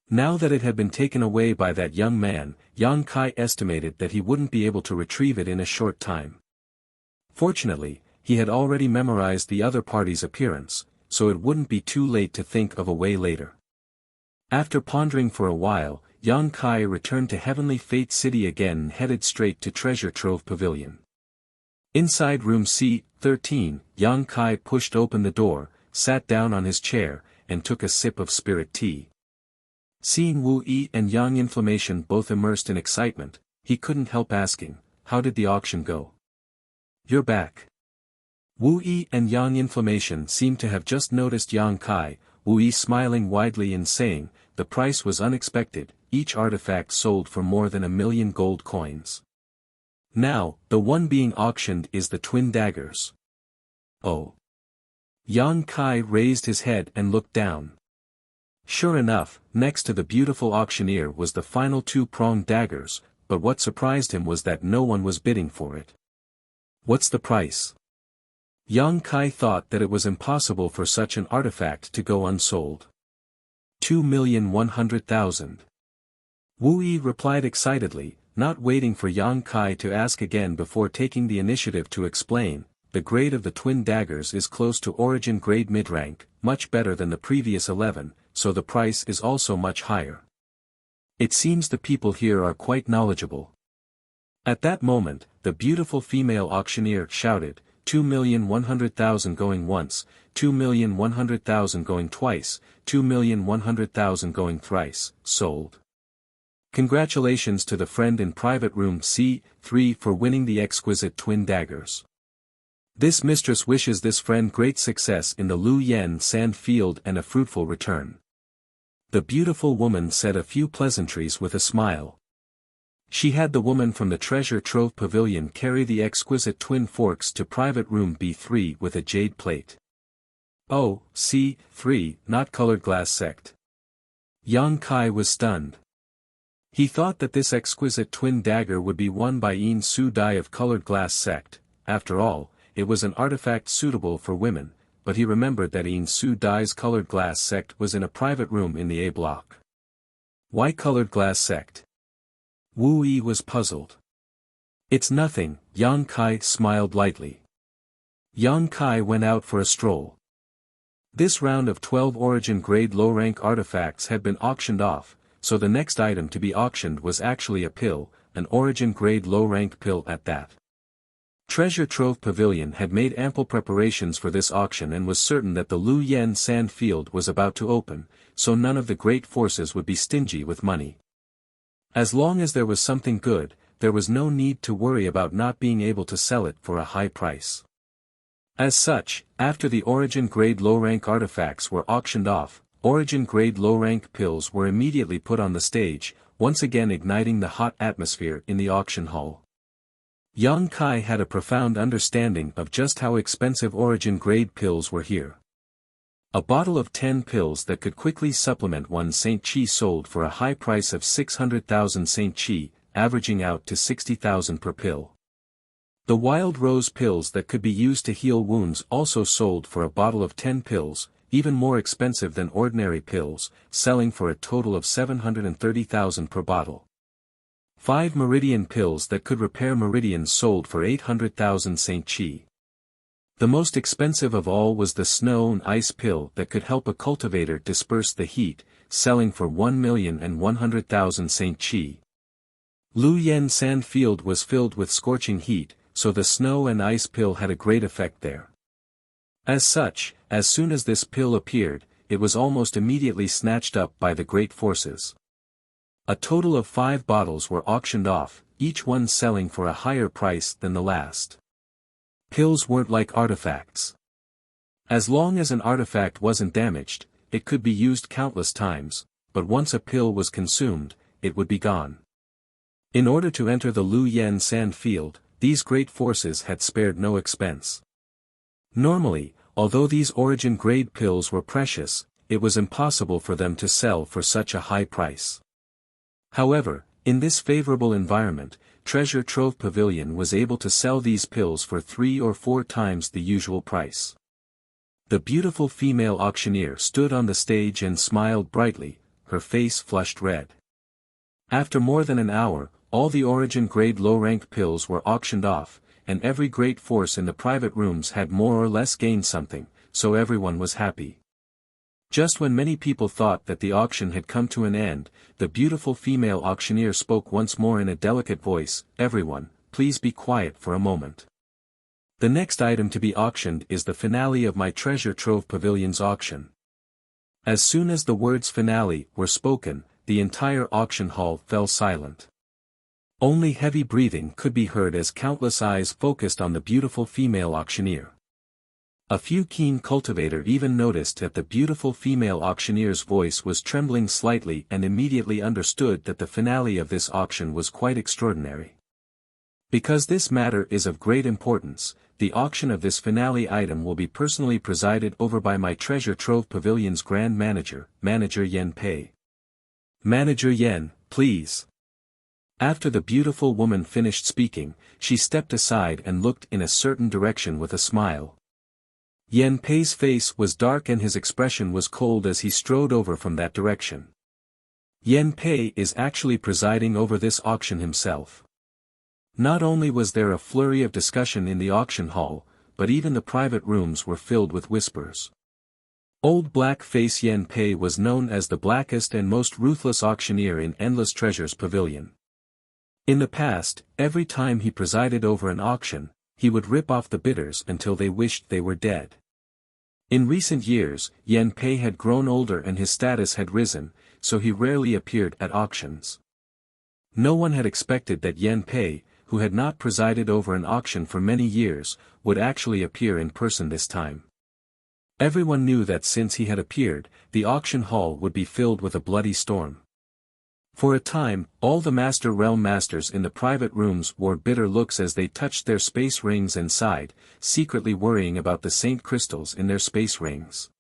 Now that it had been taken away by that young man, Yang Kai estimated that he wouldn't be able to retrieve it in a short time. Fortunately, he had already memorized the other party's appearance, so it wouldn't be too late to think of a way later. After pondering for a while, Yang Kai returned to Heavenly Fate City again and headed straight to Treasure Trove Pavilion. Inside room C-13, Yang Kai pushed open the door, sat down on his chair, and took a sip of spirit tea. Seeing Wu Yi and Yang Inflammation both immersed in excitement, he couldn't help asking, "How did the auction go?" "You're back." Wu Yi and Yang Inflammation seemed to have just noticed Yang Kai, Wu Yi smiling widely and saying, "The price was unexpected, each artifact sold for more than 1,000,000 gold coins. Now, the one being auctioned is the twin daggers." "Oh." Yang Kai raised his head and looked down. Sure enough, next to the beautiful auctioneer was the final two-pronged daggers, but what surprised him was that no one was bidding for it. "What's the price?" Yang Kai thought that it was impossible for such an artifact to go unsold. 2,100,000. Wu Yi replied excitedly, not waiting for Yang Kai to ask again before taking the initiative to explain, "The grade of the twin daggers is close to origin grade mid-rank, much better than the previous 11, so the price is also much higher. It seems the people here are quite knowledgeable. At that moment, the beautiful female auctioneer shouted, 2,100,000 going once, 2,100,000 going twice, 2,100,000 going thrice, sold. Congratulations to the friend in private room C3 for winning the exquisite twin daggers. This mistress wishes this friend great success in the Lu Yen sand field and a fruitful return. The beautiful woman said a few pleasantries with a smile. She had the woman from the treasure trove pavilion carry the exquisite twin forks to private room B3 with a jade plate. Oh, C3, not colored glass sect. Yang Kai was stunned. He thought that this exquisite twin dagger would be won by Yin Su Dai of colored glass sect. After all, it was an artifact suitable for women, but he remembered that Yin Su Dai's colored glass sect was in a private room in the A block. Why colored glass sect? Wu Yi was puzzled. It's nothing, Yang Kai smiled lightly. Yang Kai went out for a stroll. This round of 12 origin grade low-rank artifacts had been auctioned off, so the next item to be auctioned was actually a pill, an origin grade low-rank pill at that. Treasure Trove Pavilion had made ample preparations for this auction and was certain that the Lu Yen sand field was about to open, so none of the great forces would be stingy with money. As long as there was something good, there was no need to worry about not being able to sell it for a high price. As such, after the origin-grade low-rank artifacts were auctioned off, origin-grade low-rank pills were immediately put on the stage, once again igniting the hot atmosphere in the auction hall. Yang Kai had a profound understanding of just how expensive origin-grade pills were here. A bottle of 10 pills that could quickly supplement one St. Chi sold for a high price of 600,000 St. Chi, averaging out to 60,000 per pill. The wild rose pills that could be used to heal wounds also sold for a bottle of 10 pills, even more expensive than ordinary pills, selling for a total of 730,000 per bottle. 5 meridian pills that could repair meridians sold for 800,000 St. Chi. The most expensive of all was the snow and ice pill that could help a cultivator disperse the heat, selling for 1,100,000 St. Chi. Lu Yen sand field was filled with scorching heat, so the snow and ice pill had a great effect there. As such, as soon as this pill appeared, it was almost immediately snatched up by the great forces. A total of 5 bottles were auctioned off, each one selling for a higher price than the last. Pills weren't like artifacts. As long as an artifact wasn't damaged, it could be used countless times, but once a pill was consumed, it would be gone. In order to enter the Lu Yen sand field, these great forces had spared no expense. Normally, although these origin-grade pills were precious, it was impossible for them to sell for such a high price. However, in this favorable environment, Treasure Trove Pavilion was able to sell these pills for 3 or 4 times the usual price. The beautiful female auctioneer stood on the stage and smiled brightly, her face flushed red. After more than an hour, all the origin-grade low-rank pills were auctioned off, and every great force in the private rooms had more or less gained something, so everyone was happy. Just when many people thought that the auction had come to an end, the beautiful female auctioneer spoke once more in a delicate voice, "Everyone, please be quiet for a moment. The next item to be auctioned is the finale of my Treasure Trove Pavilion's auction." As soon as the words finale were spoken, the entire auction hall fell silent. Only heavy breathing could be heard as countless eyes focused on the beautiful female auctioneer. A few keen cultivators even noticed that the beautiful female auctioneer's voice was trembling slightly and immediately understood that the finale of this auction was quite extraordinary. Because this matter is of great importance, the auction of this finale item will be personally presided over by my Treasure Trove Pavilion's Grand Manager, Manager Yen Pei. Manager Yen, please. After the beautiful woman finished speaking, she stepped aside and looked in a certain direction with a smile. Yen Pei's face was dark and his expression was cold as he strode over from that direction. Yen Pei is actually presiding over this auction himself. Not only was there a flurry of discussion in the auction hall, but even the private rooms were filled with whispers. Old Black Face Yen Pei was known as the blackest and most ruthless auctioneer in Endless Treasures Pavilion. In the past, every time he presided over an auction, he would rip off the bidders until they wished they were dead. In recent years, Yen Pei had grown older and his status had risen, so he rarely appeared at auctions. No one had expected that Yen Pei, who had not presided over an auction for many years, would actually appear in person this time. Everyone knew that since he had appeared, the auction hall would be filled with a bloody storm. For a time, all the Master Realm Masters in the private rooms wore bitter looks as they touched their space rings and sighed, secretly worrying about the Saint Crystals in their space rings.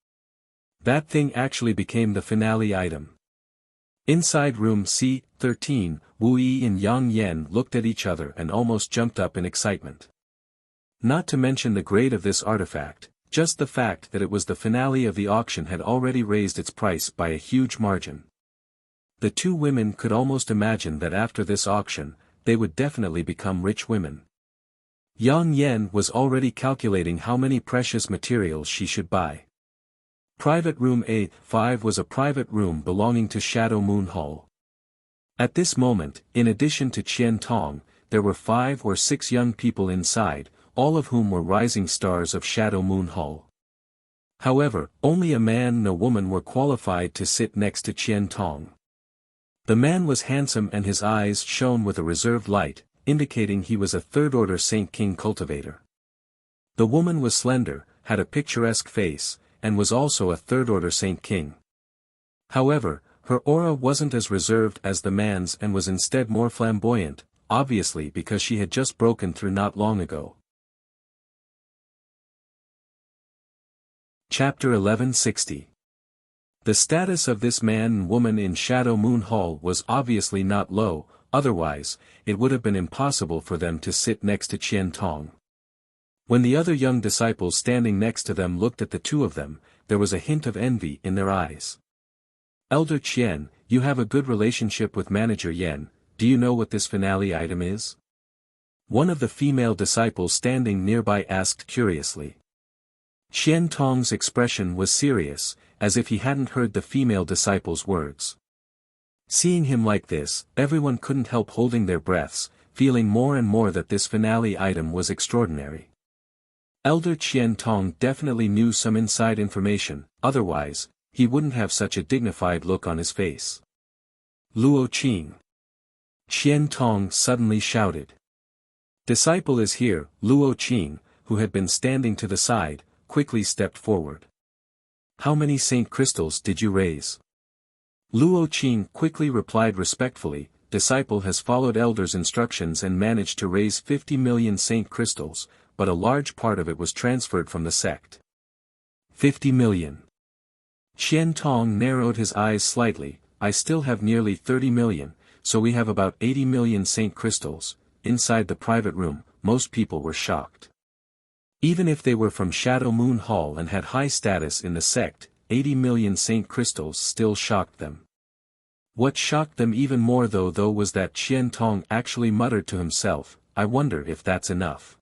That thing actually became the finale item. Inside room C-13, Wu Yi and Yang Yen looked at each other and almost jumped up in excitement. Not to mention the grade of this artifact, just the fact that it was the finale of the auction had already raised its price by a huge margin. The two women could almost imagine that after this auction, they would definitely become rich women. Yang Yen was already calculating how many precious materials she should buy. Private Room A5 was a private room belonging to Shadow Moon Hall. At this moment, in addition to Qian Tong, there were 5 or 6 young people inside, all of whom were rising stars of Shadow Moon Hall. However, only a man and a woman were qualified to sit next to Qian Tong. The man was handsome and his eyes shone with a reserved light, indicating he was a third-order Saint King cultivator. The woman was slender, had a picturesque face, and was also a third-order Saint King. However, her aura wasn't as reserved as the man's and was instead more flamboyant, obviously because she had just broken through not long ago. Chapter 1160. The status of this man and woman in Shadow Moon Hall was obviously not low, otherwise, it would have been impossible for them to sit next to Qian Tong. When the other young disciples standing next to them looked at the two of them, there was a hint of envy in their eyes. Elder Qian, you have a good relationship with Manager Yen, do you know what this finale item is? One of the female disciples standing nearby asked curiously. Qian Tong's expression was serious, as if he hadn't heard the female disciple's words. Seeing him like this, everyone couldn't help holding their breaths, feeling more and more that this finale item was extraordinary. Elder Qian Tong definitely knew some inside information, otherwise, he wouldn't have such a dignified look on his face. Luo Qing. Qian Tong suddenly shouted. Disciple is here. Luo Qing, who had been standing to the side, quickly stepped forward. How many Saint Crystals did you raise? Luo Qing quickly replied respectfully, Disciple has followed Elder's instructions and managed to raise 50 million Saint Crystals, but a large part of it was transferred from the sect. 50 million. Qian Tong narrowed his eyes slightly, I still have nearly 30 million, so we have about 80 million Saint Crystals. Inside the private room, most people were shocked. Even if they were from Shadow Moon Hall and had high status in the sect, 80 million Saint Crystals still shocked them. What shocked them even more though was that Qian Tong actually muttered to himself, I wonder if that's enough.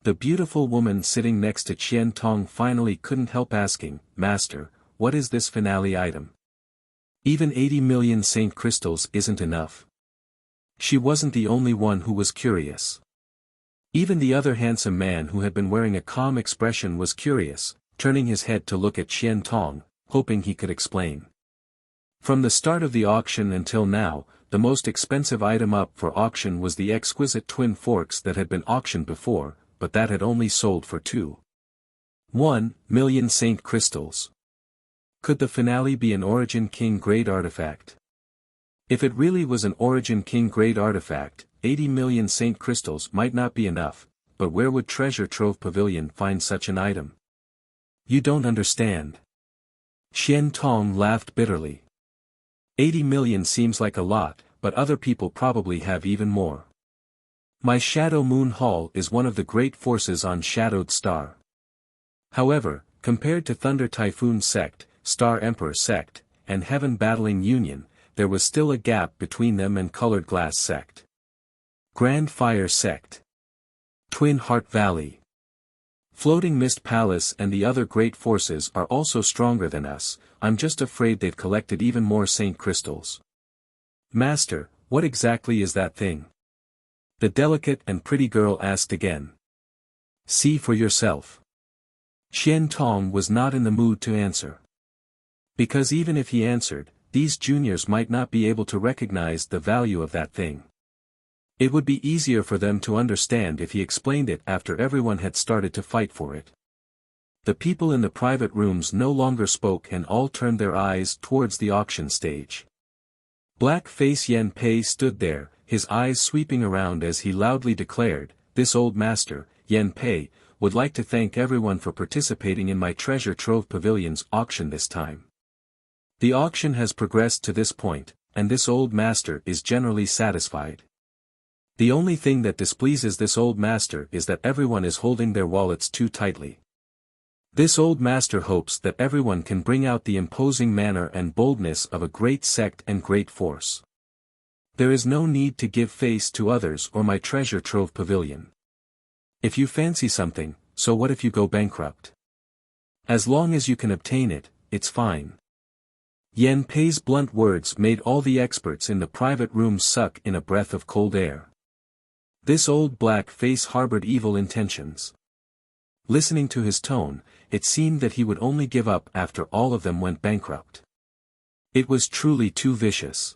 The beautiful woman sitting next to Qian Tong finally couldn't help asking, Master, what is this finale item? Even 80 million Saint Crystals isn't enough. She wasn't the only one who was curious. Even the other handsome man who had been wearing a calm expression was curious, turning his head to look at Qian Tong, hoping he could explain. From the start of the auction until now, the most expensive item up for auction was the exquisite twin forks that had been auctioned before, but that had only sold for 2.1 million Saint Crystals. Could the finale be an Origin King grade artifact? If it really was an Origin King grade artifact, 80 million Saint Crystals might not be enough, but where would Treasure Trove Pavilion find such an item? You don't understand. Qian Tong laughed bitterly. 80 million seems like a lot, but other people probably have even more. My Shadow Moon Hall is one of the great forces on Shadowed Star. However, compared to Thunder Typhoon Sect, Star Emperor Sect, and Heaven Battling Union, there was still a gap between them and Colored Glass Sect. Grand Fire Sect. Twin Heart Valley. Floating Mist Palace and the other great forces are also stronger than us, I'm just afraid they've collected even more saint crystals. Master, what exactly is that thing? The delicate and pretty girl asked again. See for yourself. Qian Tong was not in the mood to answer. Because even if he answered, these juniors might not be able to recognize the value of that thing. It would be easier for them to understand if he explained it after everyone had started to fight for it. The people in the private rooms no longer spoke and all turned their eyes towards the auction stage. Black Face Yan Pei stood there, his eyes sweeping around as he loudly declared, "This old master, Yan Pei, would like to thank everyone for participating in my treasure trove pavilion's auction this time. The auction has progressed to this point, and this old master is generally satisfied. The only thing that displeases this old master is that everyone is holding their wallets too tightly. This old master hopes that everyone can bring out the imposing manner and boldness of a great sect and great force. There is no need to give face to others or my treasure trove pavilion. If you fancy something, so what if you go bankrupt? As long as you can obtain it, it's fine." Yan Pei's blunt words made all the experts in the private room suck in a breath of cold air. This old black face harbored evil intentions. Listening to his tone, it seemed that he would only give up after all of them went bankrupt. It was truly too vicious.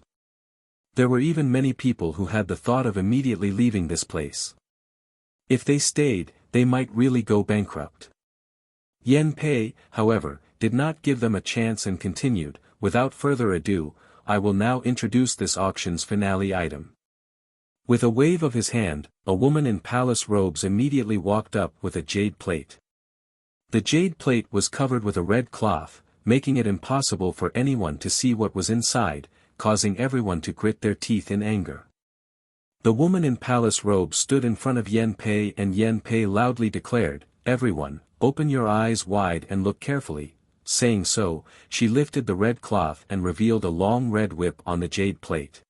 There were even many people who had the thought of immediately leaving this place. If they stayed, they might really go bankrupt. Yan Pei, however, did not give them a chance and continued, "Without further ado, I will now introduce this auction's finale item." With a wave of his hand, a woman in palace robes immediately walked up with a jade plate. The jade plate was covered with a red cloth, making it impossible for anyone to see what was inside, causing everyone to grit their teeth in anger. The woman in palace robes stood in front of Yan Pei and Yan Pei loudly declared, "Everyone, open your eyes wide and look carefully." Saying so, she lifted the red cloth and revealed a long red whip on the jade plate.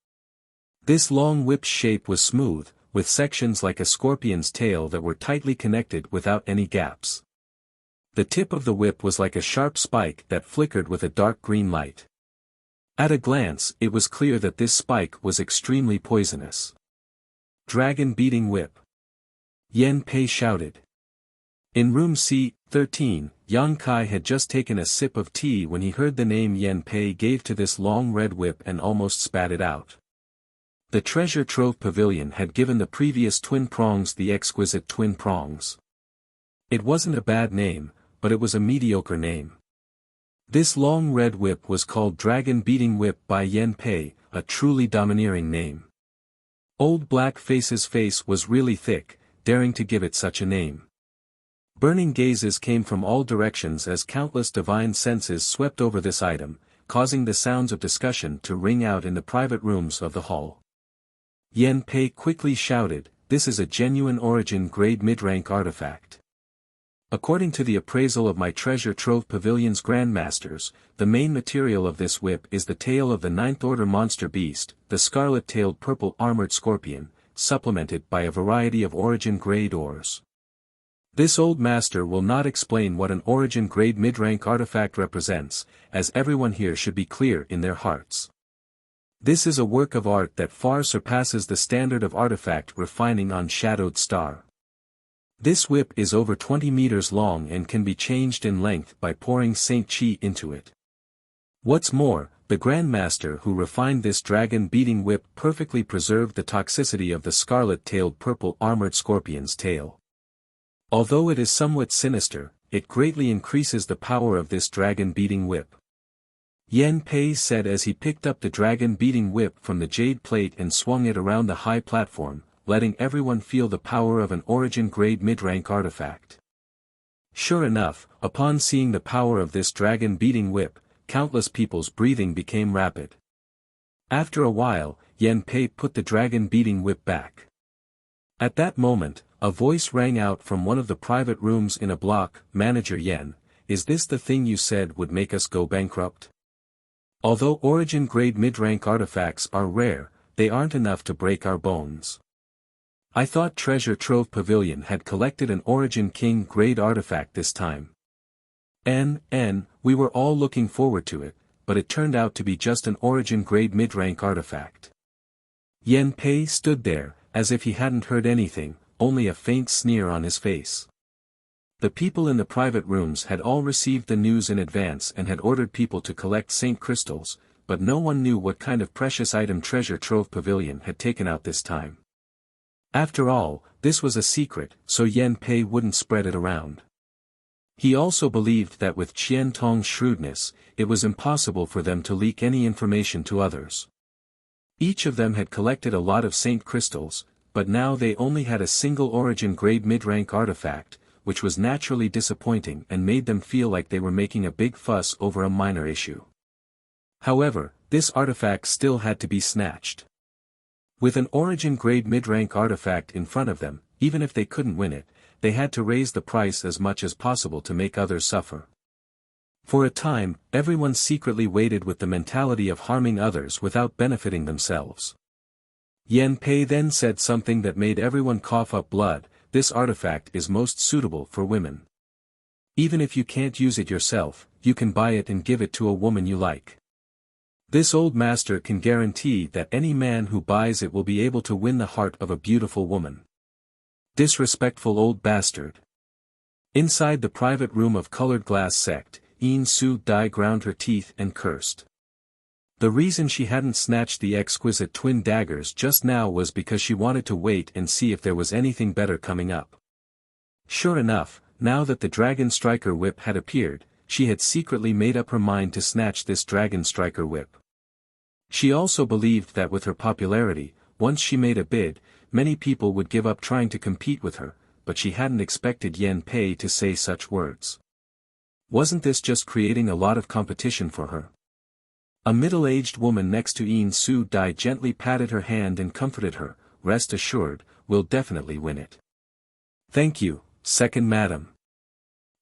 This long whip's shape was smooth, with sections like a scorpion's tail that were tightly connected without any gaps. The tip of the whip was like a sharp spike that flickered with a dark green light. At a glance it was clear that this spike was extremely poisonous. "Dragon beating whip!" Yan Pei shouted. In room C-13, Yang Kai had just taken a sip of tea when he heard the name Yan Pei gave to this long red whip and almost spat it out. The treasure trove pavilion had given the previous twin prongs the exquisite twin prongs. It wasn't a bad name, but it was a mediocre name. This long red whip was called Dragon Beating Whip by Yan Pei, a truly domineering name. Old Black Face's face was really thick, daring to give it such a name. Burning gazes came from all directions as countless divine senses swept over this item, causing the sounds of discussion to ring out in the private rooms of the hall. Yan Pei quickly shouted, "This is a genuine origin grade mid-rank artifact. According to the appraisal of my treasure trove pavilion's grandmasters, the main material of this whip is the tail of the ninth order monster beast, the scarlet-tailed purple armored scorpion, supplemented by a variety of origin grade ores. This old master will not explain what an origin grade mid-rank artifact represents, as everyone here should be clear in their hearts. This is a work of art that far surpasses the standard of artifact refining on Shadowed Star. This whip is over 20 meters long and can be changed in length by pouring Saint Chi into it. What's more, the Grandmaster who refined this dragon-beating whip perfectly preserved the toxicity of the scarlet-tailed purple armored scorpion's tail. Although it is somewhat sinister, it greatly increases the power of this dragon-beating whip." Yan Pei said as he picked up the dragon-beating whip from the jade plate and swung it around the high platform, letting everyone feel the power of an origin-grade mid-rank artifact. Sure enough, upon seeing the power of this dragon-beating whip, countless people's breathing became rapid. After a while, Yan Pei put the dragon-beating whip back. At that moment, a voice rang out from one of the private rooms in a block, "Manager Yan, is this the thing you said would make us go bankrupt? Although origin-grade mid-rank artifacts are rare, they aren't enough to break our bones. I thought Treasure Trove Pavilion had collected an Origin King grade artifact this time. We were all looking forward to it, but it turned out to be just an Origin grade mid-rank artifact. Yan Pei stood there, as if he hadn't heard anything, only a faint sneer on his face. The people in the private rooms had all received the news in advance and had ordered people to collect Saint Crystals, but no one knew what kind of precious item Treasure Trove Pavilion had taken out this time. After all, this was a secret, so Yan Pei wouldn't spread it around. He also believed that with Qian Tong's shrewdness, it was impossible for them to leak any information to others. Each of them had collected a lot of Saint Crystals, but now they only had a single Origin grade mid-rank artifact, which was naturally disappointing and made them feel like they were making a big fuss over a minor issue. However, this artifact still had to be snatched. With an Origin grade mid-rank artifact in front of them, even if they couldn't win it, they had to raise the price as much as possible to make others suffer. For a time, everyone secretly waited with the mentality of harming others without benefiting themselves. Yan Pei then said something that made everyone cough up blood: this artifact is most suitable for women. Even if you can't use it yourself, you can buy it and give it to a woman you like. This old master can guarantee that any man who buys it will be able to win the heart of a beautiful woman. Disrespectful old bastard. Inside the private room of Colored Glass Sect, Yin Su Dai ground her teeth and cursed. The reason she hadn't snatched the exquisite twin daggers just now was because she wanted to wait and see if there was anything better coming up. Sure enough, now that the Dragon Striker Whip had appeared, she had secretly made up her mind to snatch this Dragon Striker Whip. She also believed that with her popularity, once she made a bid, many people would give up trying to compete with her, but she hadn't expected Yan Pei to say such words. Wasn't this just creating a lot of competition for her? A middle-aged woman next to Yin Su Dai gently patted her hand and comforted her. Rest assured, we'll definitely win it. Thank you, second madam.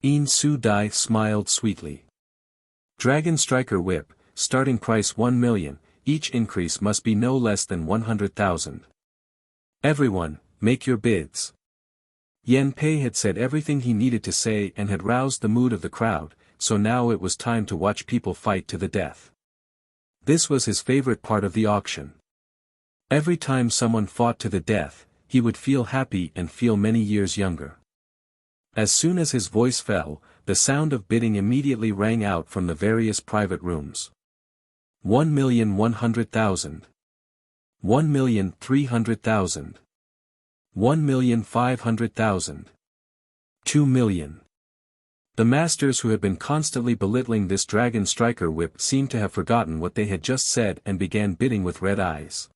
Yin Su Dai smiled sweetly. Dragon Striker Whip, starting price 1 million, each increase must be no less than 100,000. Everyone, make your bids. Yan Pei had said everything he needed to say and had roused the mood of the crowd, so now it was time to watch people fight to the death. This was his favorite part of the auction. Every time someone fought to the death, he would feel happy and feel many years younger. As soon as his voice fell, the sound of bidding immediately rang out from the various private rooms. 1,100,000. 1,300,000. 1,500,000. 2 million. The masters who had been constantly belittling this Dragon Striker Whip seemed to have forgotten what they had just said and began bidding with red eyes.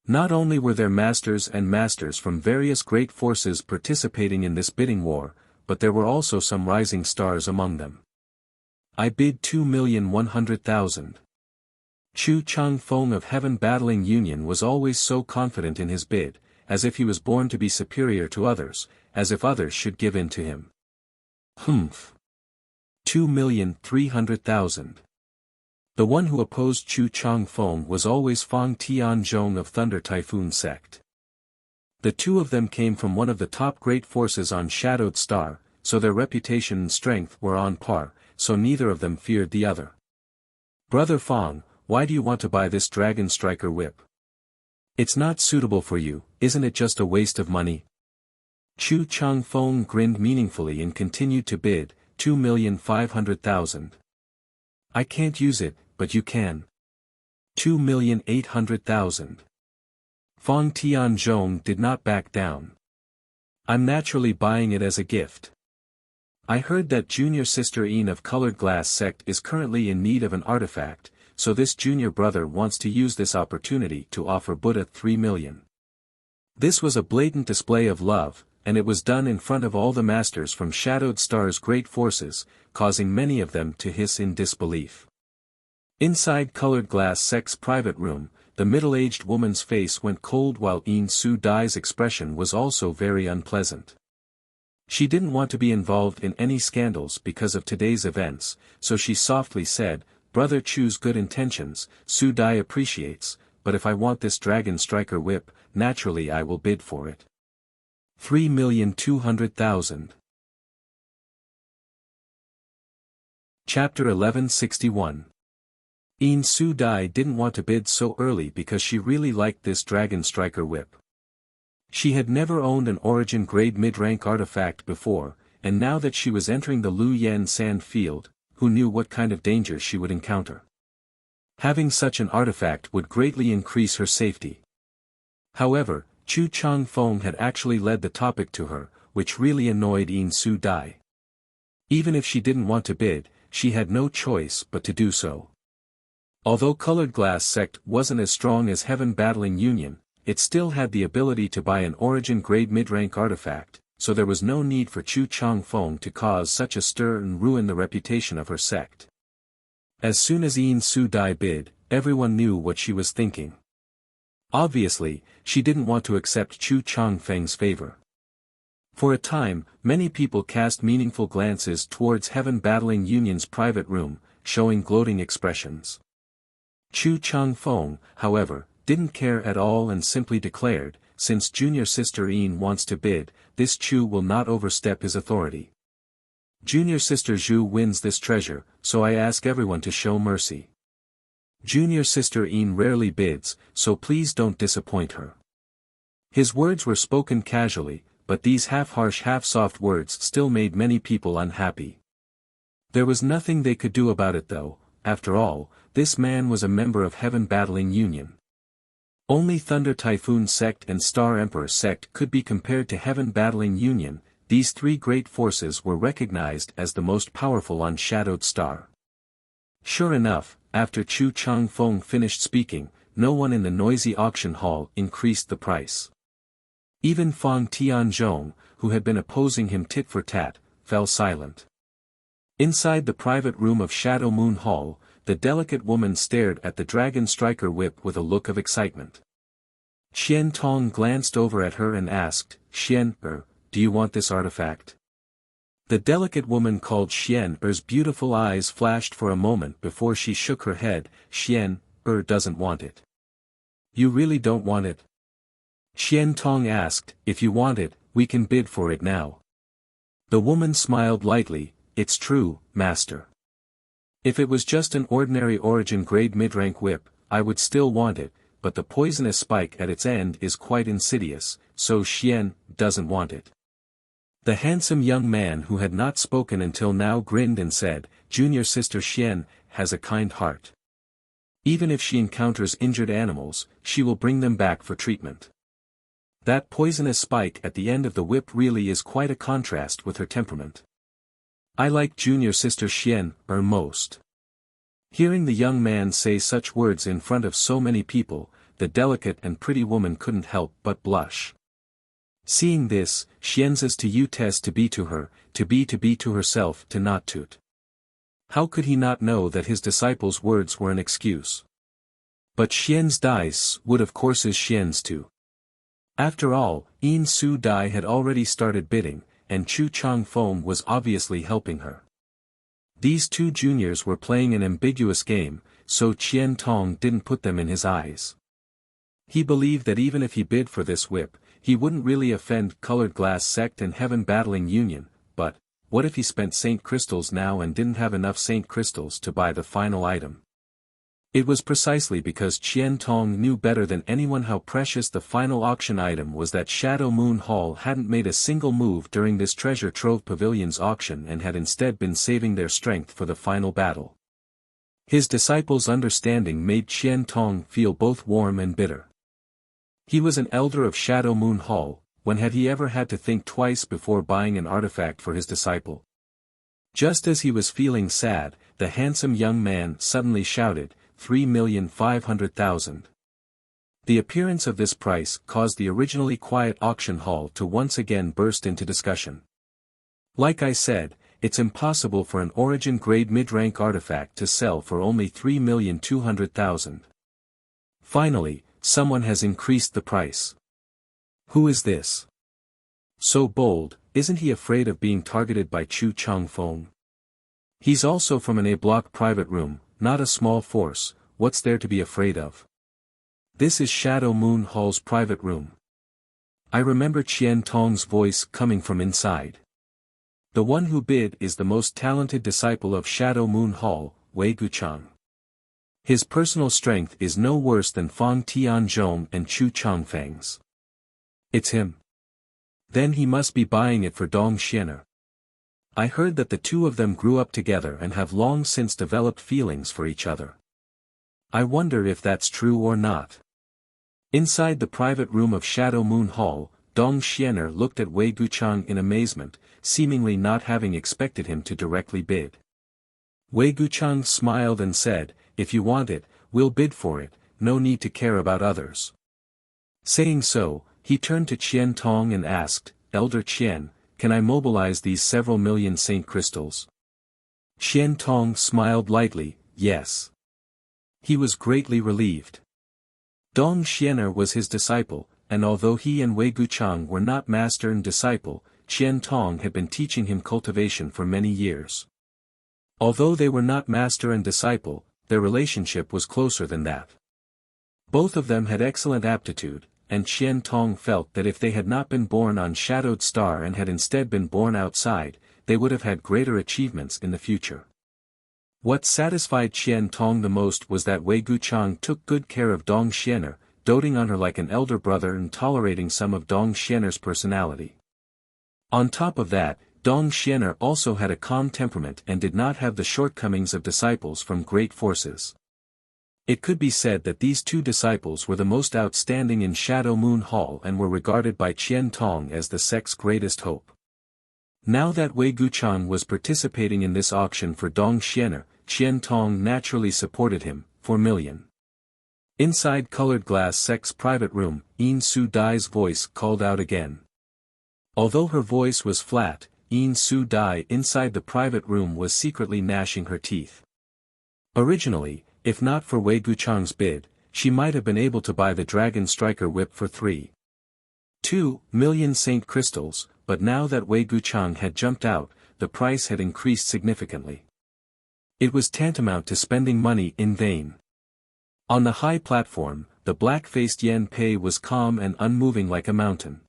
Not only were there masters and masters from various great forces participating in this bidding war, but there were also some rising stars among them. I bid 2,100,000. Chu Changfeng of Heaven Battling Union was always so confident in his bid, as if he was born to be superior to others, as if others should give in to him. 2,300,000. The one who opposed Chu Changfeng was always Fang Tianzhong of Thunder Typhoon Sect. The two of them came from one of the top great forces on Shadowed Star, so their reputation and strength were on par, so neither of them feared the other. Brother Fang, why do you want to buy this Dragon Striker Whip? It's not suitable for you, isn't it just a waste of money? Chu Changfeng grinned meaningfully and continued to bid, 2,500,000. I can't use it, but you can. 2,800,000. Fang Tianzhong did not back down. I'm naturally buying it as a gift. I heard that junior sister Yin of Colored Glass Sect is currently in need of an artifact, so this junior brother wants to use this opportunity to offer Buddha 3 million. This was a blatant display of love, and it was done in front of all the masters from Shadowed Star's great forces, causing many of them to hiss in disbelief. Inside Colored Glass Sect's private room, the middle-aged woman's face went cold while Yin Su Dai's expression was also very unpleasant. She didn't want to be involved in any scandals because of today's events, so she softly said, Brother Chu's good intentions, Su Dai appreciates, but if I want this Dragon Striker Whip, naturally I will bid for it. 3,200,000. Chapter 1161. Yin Su Dai didn't want to bid so early because she really liked this Dragon Striker whip. She had never owned an origin grade mid-rank artifact before, and now that she was entering the Lu Yen sand field, who knew what kind of danger she would encounter. Having such an artifact would greatly increase her safety. However, Chu Chang Feng had actually led the topic to her, which really annoyed Yin Su Dai. Even if she didn't want to bid, she had no choice but to do so. Although Colored Glass Sect wasn't as strong as Heaven Battling Union, it still had the ability to buy an origin grade mid-rank artifact, so there was no need for Chu Chang Feng to cause such a stir and ruin the reputation of her sect. As soon as Yin Su Dai bid, everyone knew what she was thinking. Obviously, she didn't want to accept Chu Chang Feng's favor. For a time, many people cast meaningful glances towards Heaven Battling Union's private room, showing gloating expressions. Chu Chang Feng, however, didn't care at all and simply declared, since junior sister Yin wants to bid, this Chu will not overstep his authority. Junior sister Zhu wins this treasure, so I ask everyone to show mercy. Junior sister Yin rarely bids, so please don't disappoint her. His words were spoken casually, but these half-harsh half-soft words still made many people unhappy. There was nothing they could do about it though. After all, this man was a member of Heaven Battling Union. Only Thunder Typhoon Sect and Star Emperor Sect could be compared to Heaven Battling Union. These three great forces were recognized as the most powerful on Shadowed Star. Sure enough, after Chu Chang Feng finished speaking, no one in the noisy auction hall increased the price. Even Fang Tianzhong, who had been opposing him tit for tat, fell silent. Inside the private room of Shadow Moon Hall, the delicate woman stared at the Dragon Striker whip with a look of excitement. Xian Tong glanced over at her and asked, "Xian, do you want this artifact?" The delicate woman called Xian Er's beautiful eyes flashed for a moment before she shook her head. "Xian doesn't want it." "You really don't want it?" Xian Tong asked. "If you want it, we can bid for it now." The woman smiled lightly. "It's true, master. If it was just an ordinary origin grade mid-rank whip, I would still want it, but the poisonous spike at its end is quite insidious, so Xian doesn't want it." The handsome young man who had not spoken until now grinned and said, "Junior sister Xian has a kind heart. Even if she encounters injured animals, she will bring them back for treatment. That poisonous spike at the end of the whip really is quite a contrast with her temperament. I like junior sister Xian most." Hearing the young man say such words in front of so many people, the delicate and pretty woman couldn't help but blush. Seeing this, Xian's to you test to be to her, to be to herself to not toot. How could he not know that his disciple's words were an excuse? But Xian's dice would of course is Xian's too. After all, Yin Su Dai had already started bidding, and Chu Chang Feng was obviously helping her. These two juniors were playing an ambiguous game, so Qian Tong didn't put them in his eyes. He believed that even if he bid for this whip, he wouldn't really offend Colored Glass Sect and Heaven Battling Union, but, what if he spent Saint Crystals now and didn't have enough Saint Crystals to buy the final item? It was precisely because Qian Tong knew better than anyone how precious the final auction item was that Shadow Moon Hall hadn't made a single move during this Treasure Trove Pavilion's auction and had instead been saving their strength for the final battle. His disciple's understanding made Qian Tong feel both warm and bitter. He was an elder of Shadow Moon Hall. When had he ever had to think twice before buying an artifact for his disciple? Just as he was feeling sad, the handsome young man suddenly shouted, 3,500,000. The appearance of this price caused the originally quiet auction hall to once again burst into discussion. Like I said, it's impossible for an origin-grade mid-rank artifact to sell for only 3,200,000. Finally, someone has increased the price. Who is this? So bold, isn't he afraid of being targeted by Chu Chang Feng? He's also from an A-block private room, not a small force. What's there to be afraid of? This is Shadow Moon Hall's private room. I remember Qian Tong's voice coming from inside. The one who bid is the most talented disciple of Shadow Moon Hall, Wei Guchang. His personal strength is no worse than Fang Tianzhong and Chu Changfeng's. It's him. Then he must be buying it for Dong Xianer. I heard that the two of them grew up together and have long since developed feelings for each other. I wonder if that's true or not. Inside the private room of Shadow Moon Hall, Dong Xianer looked at Wei Guchang in amazement, seemingly not having expected him to directly bid. Wei Guchang smiled and said, "If you want it, we'll bid for it, no need to care about others." Saying so, he turned to Qian Tong and asked, "Elder Qian, can I mobilize these several million saint crystals?" Qian Tong smiled lightly, "Yes." He was greatly relieved. Dong Xianer was his disciple, and although he and Wei Guchang were not master and disciple, Qian Tong had been teaching him cultivation for many years. Although they were not master and disciple, their relationship was closer than that. Both of them had excellent aptitude, and Qian Tong felt that if they had not been born on Shadowed Star and had instead been born outside, they would have had greater achievements in the future. What satisfied Qian Tong the most was that Wei Guchang took good care of Dong Xianer, doting on her like an elder brother and tolerating some of Dong Xianer's personality. On top of that, Dong Xianer also had a calm temperament and did not have the shortcomings of disciples from great forces. It could be said that these two disciples were the most outstanding in Shadow Moon Hall and were regarded by Qian Tong as the sect's greatest hope. Now that Wei Guchang was participating in this auction for Dong Xianer, Qian Tong naturally supported him, 4 million. Inside Colored Glass Sect's private room, Yin Su Dai's voice called out again. Although her voice was flat, Yin Su Dai inside the private room was secretly gnashing her teeth. Originally, if not for Wei Guchang's bid, she might have been able to buy the Dragon Striker whip for 3.2 million saint crystals, but now that Wei Guchang had jumped out, the price had increased significantly. It was tantamount to spending money in vain. On the high platform, the black-faced Yan Pei was calm and unmoving like a mountain.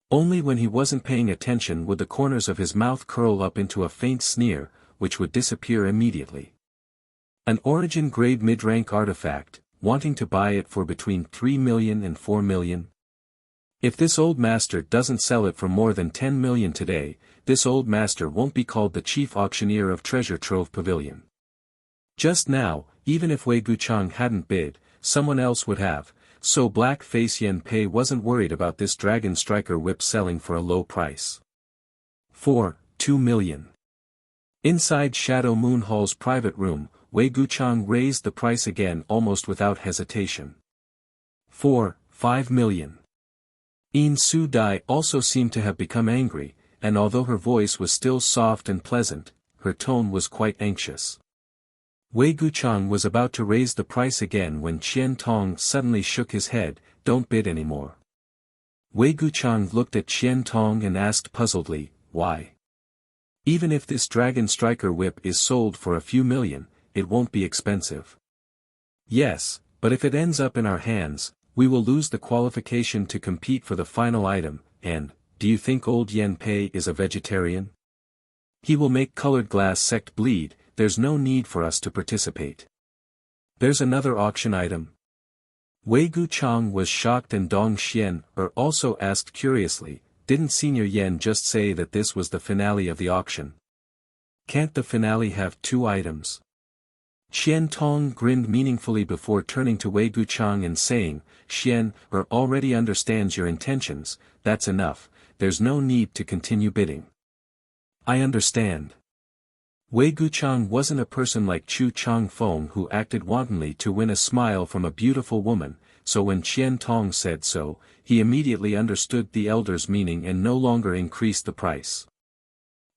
Only when he wasn't paying attention would the corners of his mouth curl up into a faint sneer, which would disappear immediately. An origin-grade mid-rank artifact, wanting to buy it for between 3 million and 4 million? If this old master doesn't sell it for more than 10 million today, this old master won't be called the chief auctioneer of Treasure Trove Pavilion. Just now, even if Wei Guchang hadn't bid, someone else would have, so Black Face Yan Pei wasn't worried about this Dragon Striker whip selling for a low price. 4.2 million. Inside Shadow Moon Hall's private room, Wei Guchang raised the price again almost without hesitation. 4.5 million. Yin Su Dai also seemed to have become angry, and although her voice was still soft and pleasant, her tone was quite anxious. Wei Guchang was about to raise the price again when Qian Tong suddenly shook his head, "Don't bid anymore." Wei Guchang looked at Qian Tong and asked puzzledly, "Why? Even if this Dragon Striker whip is sold for a few million, it won't be expensive." "Yes, but if it ends up in our hands, we will lose the qualification to compete for the final item, and, do you think old Yan Pei is a vegetarian? He will make Colored Glass Sect bleed, there's no need for us to participate." "There's another auction item." Wei Guchang was shocked and Dong Xian also asked curiously, "Didn't Senior Yan just say that this was the finale of the auction? Can't the finale have 2 items? Qian Tong grinned meaningfully before turning to Wei Guchang and saying, "Xian already understands your intentions, that's enough, there's no need to continue bidding." "I understand." Wei Guchang wasn't a person like Chu Changfeng who acted wantonly to win a smile from a beautiful woman, so when Qian Tong said so, he immediately understood the elder's meaning and no longer increased the price.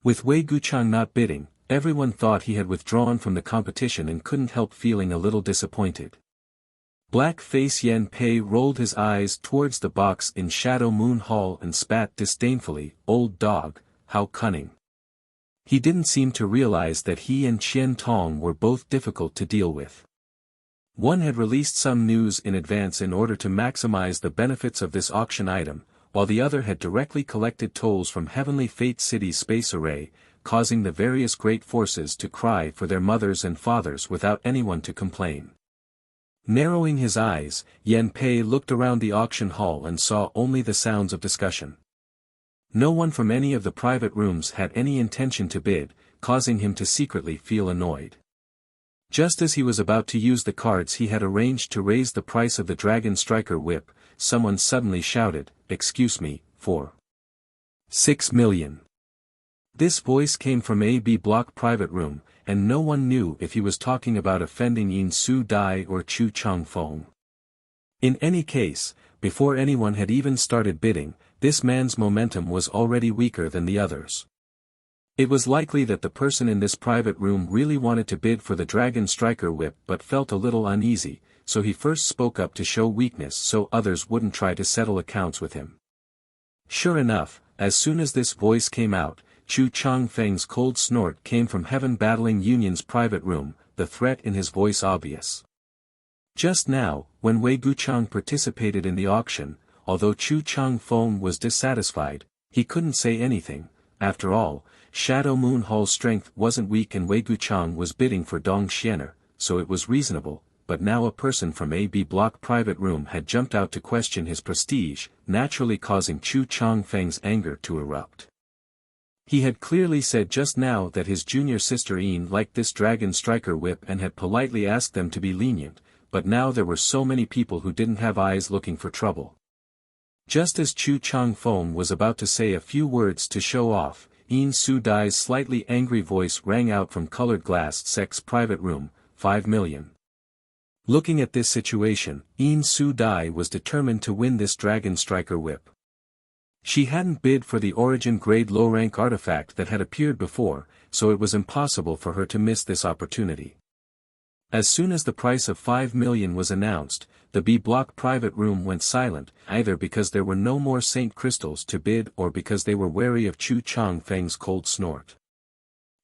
With Wei Guchang not bidding, everyone thought he had withdrawn from the competition and couldn't help feeling a little disappointed. Black Face Yan Pei rolled his eyes towards the box in Shadow Moon Hall and spat disdainfully, "Old dog, how cunning." He didn't seem to realize that he and Qian Tong were both difficult to deal with. One had released some news in advance in order to maximize the benefits of this auction item, while the other had directly collected tolls from Heavenly Fate City's space array, causing the various great forces to cry for their mothers and fathers without anyone to complain. Narrowing his eyes, Yan Pei looked around the auction hall and saw only the sounds of discussion. No one from any of the private rooms had any intention to bid, causing him to secretly feel annoyed. Just as he was about to use the cards he had arranged to raise the price of the Dragon Striker whip, someone suddenly shouted, "Excuse me, for 6 million. This voice came from a B block private room, and no one knew if he was talking about offending Yin Su Dai or Chu Chang Feng. In any case, before anyone had even started bidding, this man's momentum was already weaker than the others. It was likely that the person in this private room really wanted to bid for the Dragon Striker whip but felt a little uneasy, so he first spoke up to show weakness so others wouldn't try to settle accounts with him. Sure enough, as soon as this voice came out, Chu Chang Feng's cold snort came from Heaven Battling Union's private room, the threat in his voice obvious. Just now, when Wei Guchang participated in the auction, although Chu Chang Feng was dissatisfied, he couldn't say anything. After all, Shadow Moon Hall's strength wasn't weak and Wei Guchang was bidding for Dong Xiener, so it was reasonable, but now a person from a B block private room had jumped out to question his prestige, naturally causing Chu Chang Feng's anger to erupt. He had clearly said just now that his junior sister Yin liked this Dragon Striker whip and had politely asked them to be lenient, but now there were so many people who didn't have eyes looking for trouble. Just as Chu Chang Feng was about to say a few words to show off, Yin Su Dai's slightly angry voice rang out from Colored Glass Sec's private room, 5 million. Looking at this situation, Yin Su Dai was determined to win this Dragon Striker whip. She hadn't bid for the origin grade low-rank artifact that had appeared before, so it was impossible for her to miss this opportunity. As soon as the price of 5 million was announced, the B-block private room went silent, either because there were no more Saint Crystals to bid or because they were wary of Chu Chang Feng's cold snort.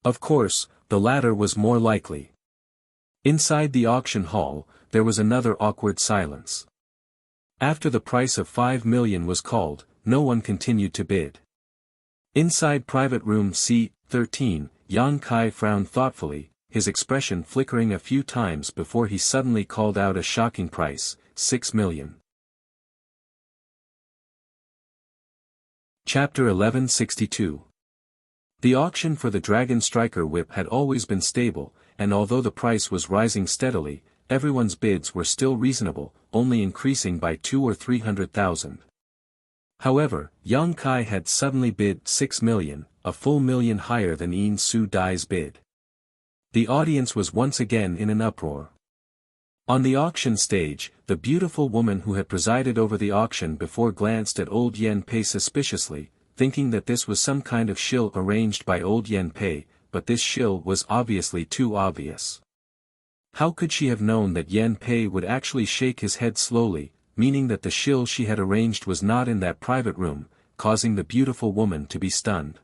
Of course, the latter was more likely. Inside the auction hall, there was another awkward silence. After the price of 5 million was called, no one continued to bid. Inside private room C-13, Yang Kai frowned thoughtfully, his expression flickering a few times before he suddenly called out a shocking price, 6 million. Chapter 1162. The auction for the Dragon Striker whip had always been stable, and although the price was rising steadily, everyone's bids were still reasonable, only increasing by 200,000 or 300,000. However, Yang Kai had suddenly bid 6 million, a full million higher than Yin Su Dai's bid. The audience was once again in an uproar. On the auction stage, the beautiful woman who had presided over the auction before glanced at old Yan Pei suspiciously, thinking that this was some kind of shill arranged by old Yan Pei, but this shill was obviously too obvious. How could she have known that Yan Pei would actually shake his head slowly, meaning that the shill she had arranged was not in that private room, causing the beautiful woman to be stunned.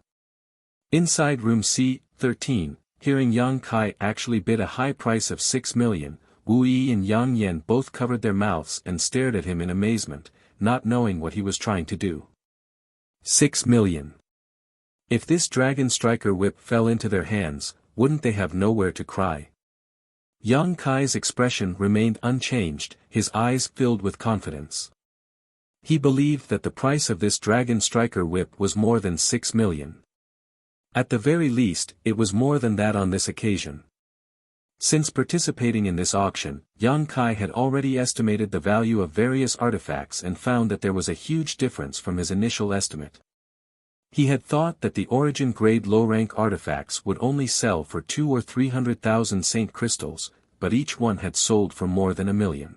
Inside room C-13, hearing Yang Kai actually bid a high price of 6 million, Wu Yi and Yang Yan both covered their mouths and stared at him in amazement, not knowing what he was trying to do. 6 million. If this Dragon Striker whip fell into their hands, wouldn't they have nowhere to cry? Yang Kai's expression remained unchanged, his eyes filled with confidence. He believed that the price of this Dragon Striker whip was more than 6 million. At the very least, it was more than that on this occasion. Since participating in this auction, Yang Kai had already estimated the value of various artifacts and found that there was a huge difference from his initial estimate. He had thought that the origin grade low-rank artifacts would only sell for 200,000 or 300,000 Saint Crystals, but each one had sold for more than 1 million.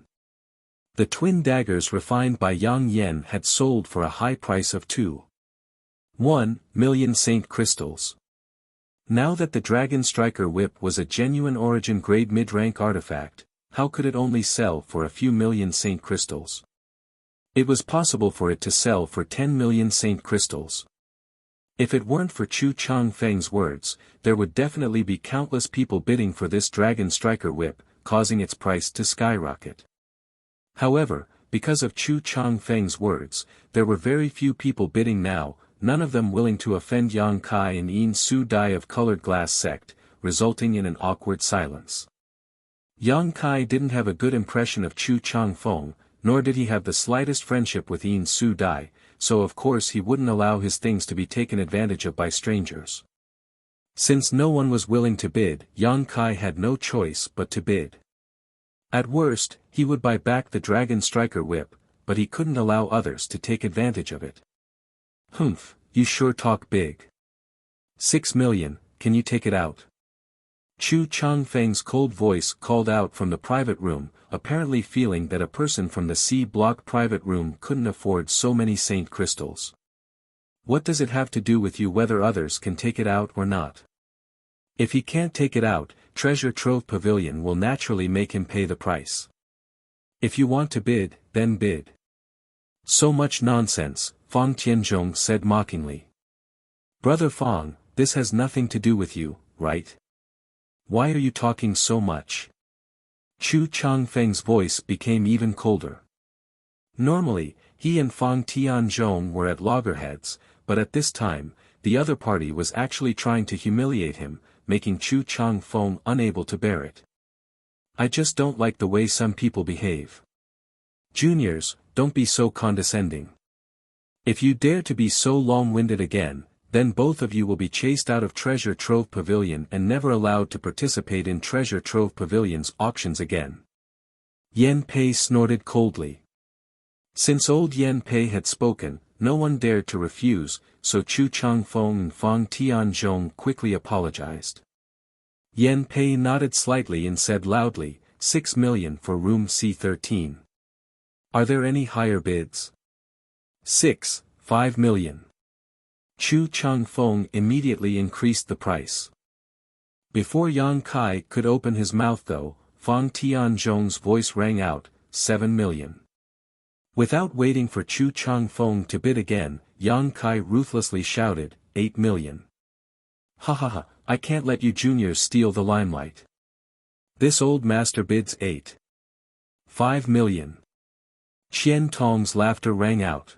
The twin daggers refined by Yang Yan had sold for a high price of 2.1 million Saint Crystals. Now that the Dragon Striker whip was a genuine origin grade mid-rank artifact, how could it only sell for a few million Saint Crystals? It was possible for it to sell for 10 million Saint Crystals. If it weren't for Chu Chang Feng's words, there would definitely be countless people bidding for this Dragon Striker whip, causing its price to skyrocket. However, because of Chu Changfeng's words, there were very few people bidding now, none of them willing to offend Yang Kai and Yin Su Dai of Colored Glass sect, resulting in an awkward silence. Yang Kai didn't have a good impression of Chu Changfeng, nor did he have the slightest friendship with Yin Su Dai, so of course he wouldn't allow his things to be taken advantage of by strangers. Since no one was willing to bid, Yang Kai had no choice but to bid. At worst, he would buy back the Dragon Striker whip, but he couldn't allow others to take advantage of it. Humph, you sure talk big. 6 million, can you take it out? Chu Changfeng's cold voice called out from the private room, apparently feeling that a person from the C-block private room couldn't afford so many saint crystals. What does it have to do with you whether others can take it out or not? If he can't take it out, Treasure Trove Pavilion will naturally make him pay the price. If you want to bid, then bid. So much nonsense, Fang Tianzhong said mockingly. Brother Fang, this has nothing to do with you, right? Why are you talking so much? Chu Changfeng's voice became even colder. Normally, he and Fang Tianzhong were at loggerheads, but at this time, the other party was actually trying to humiliate him, making Chu Changfeng unable to bear it. I just don't like the way some people behave. Juniors, don't be so condescending. If you dare to be so long-winded again, then both of you will be chased out of Treasure Trove Pavilion and never allowed to participate in Treasure Trove Pavilion's auctions again. Yan Pei snorted coldly. Since old Yan Pei had spoken, no one dared to refuse, so Chu Changfeng and Fang Tianzhong quickly apologized. Yan Pei nodded slightly and said loudly, 6 million for room C13. Are there any higher bids? 5 million. Chu Changfeng immediately increased the price. Before Yang Kai could open his mouth though, Fang Tianzhong's voice rang out, 7 million. Without waiting for Chu Changfeng to bid again, Yang Kai ruthlessly shouted, 8 million. Ha ha ha, I can't let you juniors steal the limelight. This old master bids 5 million. Qian Tong's laughter rang out.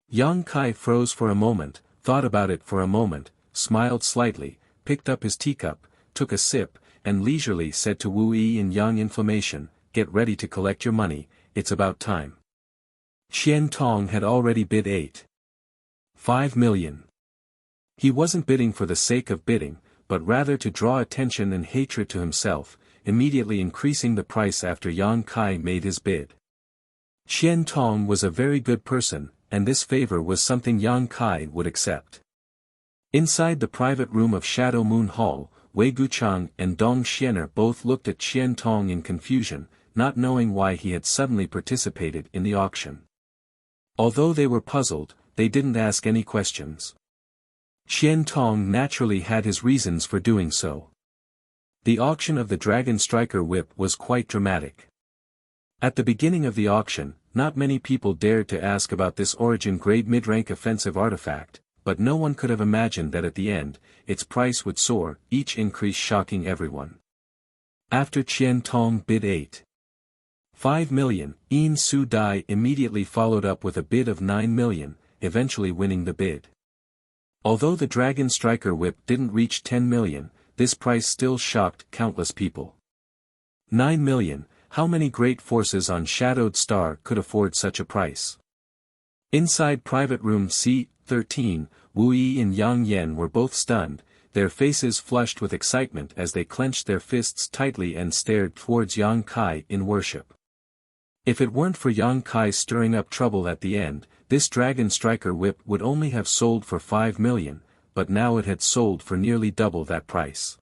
Yang Kai froze for a moment, thought about it for a moment, smiled slightly, picked up his teacup, took a sip, and leisurely said to Wu Yi in Yang Inflammation, get ready to collect your money, it's about time. Qian Tong had already bid 5 million. He wasn't bidding for the sake of bidding, but rather to draw attention and hatred to himself, immediately increasing the price after Yang Kai made his bid. Qian Tong was a very good person, and this favor was something Yang Kai would accept. Inside the private room of Shadow Moon Hall, Wei Guchang and Dong Xianer both looked at Qian Tong in confusion, not knowing why he had suddenly participated in the auction. Although they were puzzled, they didn't ask any questions. Qian Tong naturally had his reasons for doing so. The auction of the Dragon Striker whip was quite dramatic. At the beginning of the auction, not many people dared to ask about this origin-grade mid-rank offensive artifact, but no one could have imagined that at the end, its price would soar, each increase shocking everyone. After Qian Tong bid 5 million, Yin Su Dai immediately followed up with a bid of 9 million, eventually winning the bid. Although the Dragon Striker whip didn't reach 10 million, this price still shocked countless people. 9 million, how many great forces on Shadowed Star could afford such a price? Inside private room C13, Wu Yi and Yang Yan were both stunned, their faces flushed with excitement as they clenched their fists tightly and stared towards Yang Kai in worship. If it weren't for Yang Kai stirring up trouble at the end, this Dragon Striker whip would only have sold for 5 million, but now it had sold for nearly double that price.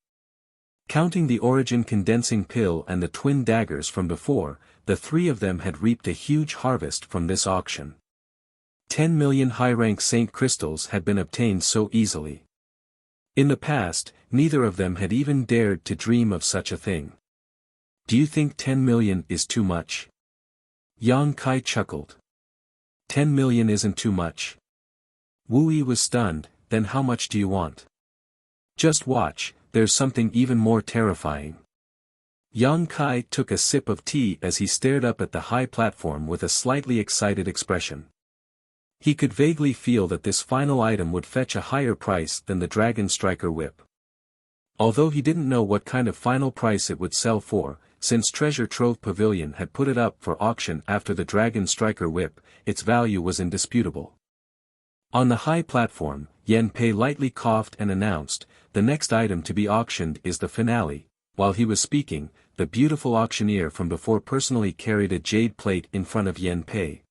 Counting the Origin Condensing Pill and the Twin Daggers from before, the three of them had reaped a huge harvest from this auction. 10 million high-rank Saint Crystals had been obtained so easily. In the past, neither of them had even dared to dream of such a thing. Do you think 10 million is too much? Yang Kai chuckled. 10 million isn't too much. Wu Yi was stunned, then how much do you want? Just watch, there's something even more terrifying. Yang Kai took a sip of tea as he stared up at the high platform with a slightly excited expression. He could vaguely feel that this final item would fetch a higher price than the Dragon Striker whip. Although he didn't know what kind of final price it would sell for, since Treasure Trove Pavilion had put it up for auction after the Dragon Striker whip, its value was indisputable. On the high platform, Yan Pei lightly coughed and announced, "The next item to be auctioned is the finale." While he was speaking, the beautiful auctioneer from before personally carried a jade plate in front of Yan Pei.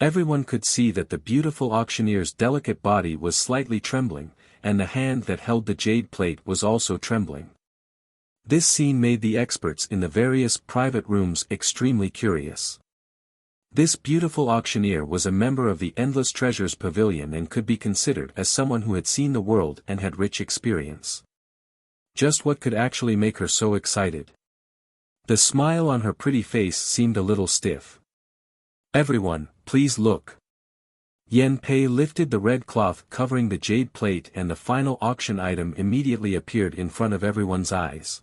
Everyone could see that the beautiful auctioneer's delicate body was slightly trembling, and the hand that held the jade plate was also trembling. This scene made the experts in the various private rooms extremely curious. This beautiful auctioneer was a member of the Endless Treasures Pavilion and could be considered as someone who had seen the world and had rich experience. Just what could actually make her so excited? The smile on her pretty face seemed a little stiff. "Everyone, please look." Yan Pei lifted the red cloth covering the jade plate and the final auction item immediately appeared in front of everyone's eyes.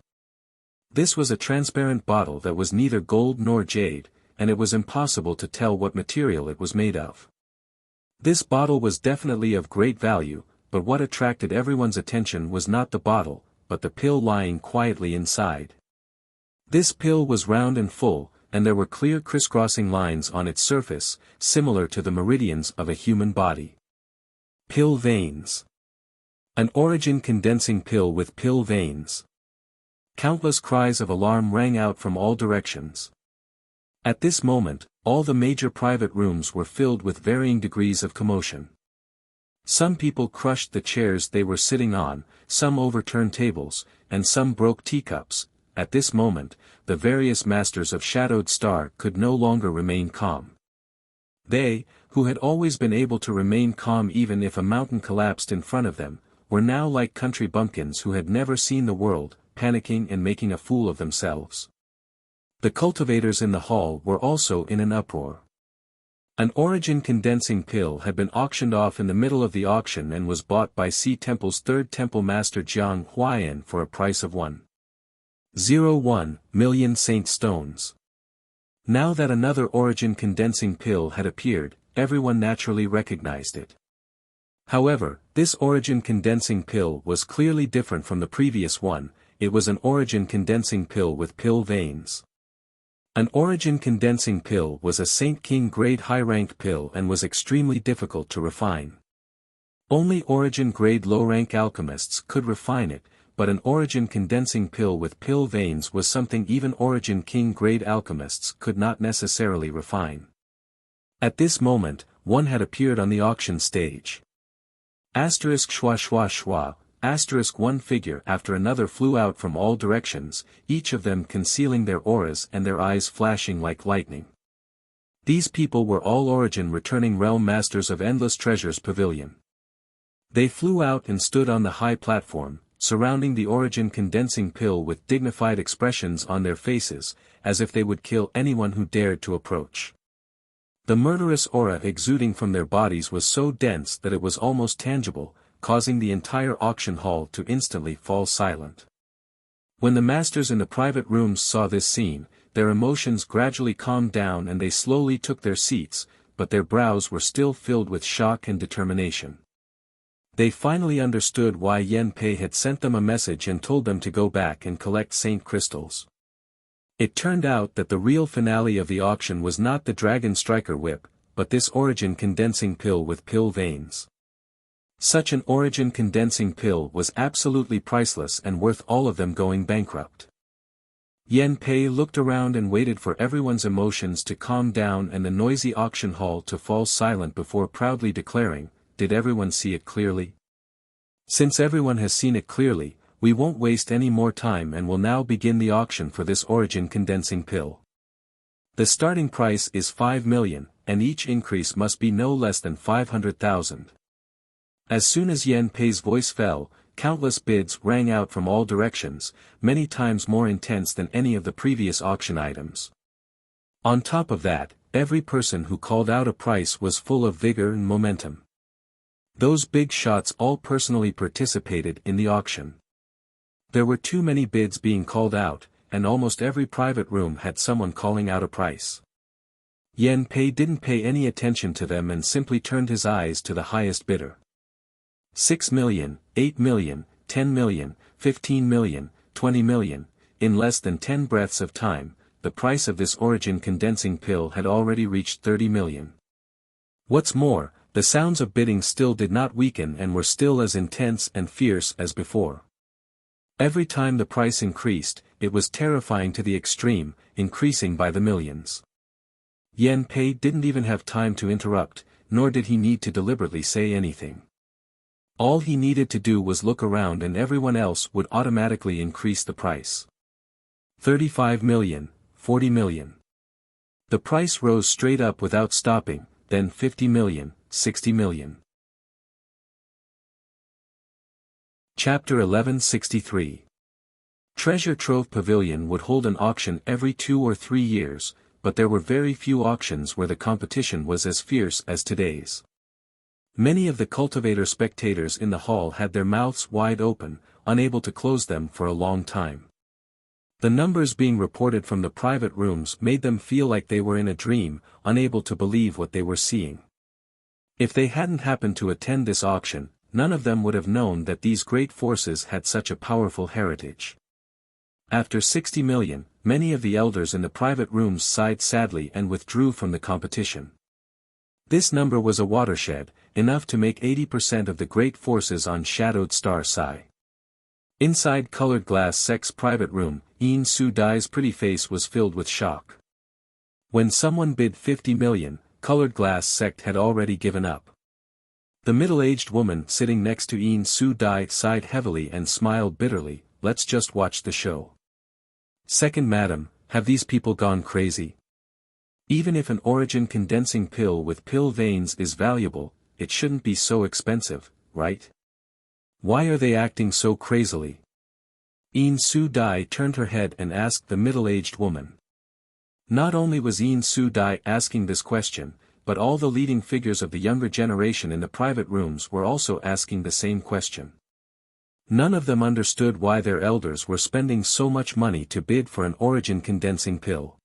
This was a transparent bottle that was neither gold nor jade, and it was impossible to tell what material it was made of. This bottle was definitely of great value, but what attracted everyone's attention was not the bottle, but the pill lying quietly inside. This pill was round and full, and there were clear crisscrossing lines on its surface, similar to the meridians of a human body. Pill veins. An origin condensing pill with pill veins. Countless cries of alarm rang out from all directions. At this moment, all the major private rooms were filled with varying degrees of commotion. Some people crushed the chairs they were sitting on, some overturned tables, and some broke teacups. At this moment, the various masters of Shadowed Star could no longer remain calm. They, who had always been able to remain calm even if a mountain collapsed in front of them, were now like country bumpkins who had never seen the world, panicking and making a fool of themselves. The cultivators in the hall were also in an uproar. An origin condensing pill had been auctioned off in the middle of the auction and was bought by Sea Temple's third temple master Jiang Huayan for a price of 1.01 million saint stones. Now that another origin condensing pill had appeared, everyone naturally recognized it. However, this origin condensing pill was clearly different from the previous one. It was an origin condensing pill with pill veins. An origin condensing pill was a Saint King grade high-ranked pill and was extremely difficult to refine. Only origin grade low-rank alchemists could refine it, but an origin condensing pill with pill veins was something even origin king grade alchemists could not necessarily refine. At this moment, one had appeared on the auction stage. Asterisk schwa schwa schwa. Asterisk one figure after another flew out from all directions, each of them concealing their auras and their eyes flashing like lightning. These people were all origin returning realm masters of Endless Treasures Pavilion. They flew out and stood on the high platform, surrounding the origin condensing pill with dignified expressions on their faces, as if they would kill anyone who dared to approach. The murderous aura exuding from their bodies was so dense that it was almost tangible, causing the entire auction hall to instantly fall silent. When the masters in the private rooms saw this scene, their emotions gradually calmed down and they slowly took their seats, but their brows were still filled with shock and determination. They finally understood why Yan Pei had sent them a message and told them to go back and collect Saint Crystals. It turned out that the real finale of the auction was not the Dragon Striker whip, but this origin condensing pill with pill veins. Such an origin condensing pill was absolutely priceless and worth all of them going bankrupt. Yan Pei looked around and waited for everyone's emotions to calm down and the noisy auction hall to fall silent before proudly declaring, "Did everyone see it clearly? Since everyone has seen it clearly, we won't waste any more time and will now begin the auction for this origin condensing pill. The starting price is 5 million, and each increase must be no less than 500,000. As soon as Yan Pei's voice fell, countless bids rang out from all directions, many times more intense than any of the previous auction items. On top of that, every person who called out a price was full of vigor and momentum. Those big shots all personally participated in the auction. There were too many bids being called out, and almost every private room had someone calling out a price. Yan Pei didn't pay any attention to them and simply turned his eyes to the highest bidder. 6 million, 8 million, 10 million, 15 million, 20 million, in less than 10 breaths of time, the price of this origin condensing pill had already reached 30 million. What's more, the sounds of bidding still did not weaken and were still as intense and fierce as before. Every time the price increased, it was terrifying to the extreme, increasing by the millions. Yan Pei didn't even have time to interrupt, nor did he need to deliberately say anything. All he needed to do was look around and everyone else would automatically increase the price. 35 million, 40 million. The price rose straight up without stopping, then 50 million, 60 million. Chapter 1163. Treasure Trove Pavilion would hold an auction every 2 or 3 years, but there were very few auctions where the competition was as fierce as today's. Many of the cultivator spectators in the hall had their mouths wide open, unable to close them for a long time. The numbers being reported from the private rooms made them feel like they were in a dream, unable to believe what they were seeing. If they hadn't happened to attend this auction, none of them would have known that these great forces had such a powerful heritage. After 60 million, many of the elders in the private rooms sighed sadly and withdrew from the competition. This number was a watershed, enough to make 80% of the great forces on Shadowed Star sigh. Inside Colored Glass Sect's private room, Yin Su Dai's pretty face was filled with shock. When someone bid 50 million, Colored Glass Sect had already given up. The middle-aged woman sitting next to Yin Su Dai sighed heavily and smiled bitterly. Let's just watch the show. Second madam, have these people gone crazy? Even if an origin condensing pill with pill veins is valuable, it shouldn't be so expensive, right? Why are they acting so crazily? Yin Su Dai turned her head and asked the middle-aged woman. Not only was Yin Su Dai asking this question, but all the leading figures of the younger generation in the private rooms were also asking the same question. None of them understood why their elders were spending so much money to bid for an origin condensing pill.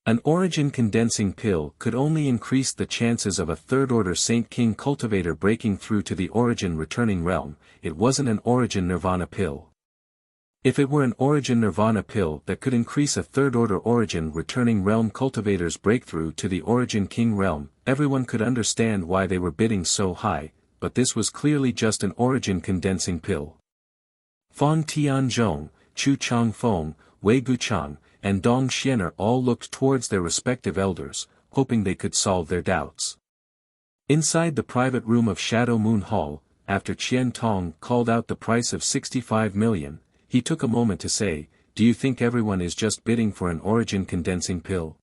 An origin condensing pill could only increase the chances of a third-order Saint King cultivator breaking through to the origin returning realm. It wasn't an origin nirvana pill. If it were an origin nirvana pill that could increase a third-order origin returning realm cultivator's breakthrough to the origin king realm, everyone could understand why they were bidding so high, but this was clearly just an origin condensing pill. Fang Tianzhong, Chu Changfeng, Wei Guchang, and Dong Xiener all looked towards their respective elders, hoping they could solve their doubts. Inside the private room of Shadow Moon Hall, after Qian Tong called out the price of 65 million, he took a moment to say, "Do you think everyone is just bidding for an origin condensing pill?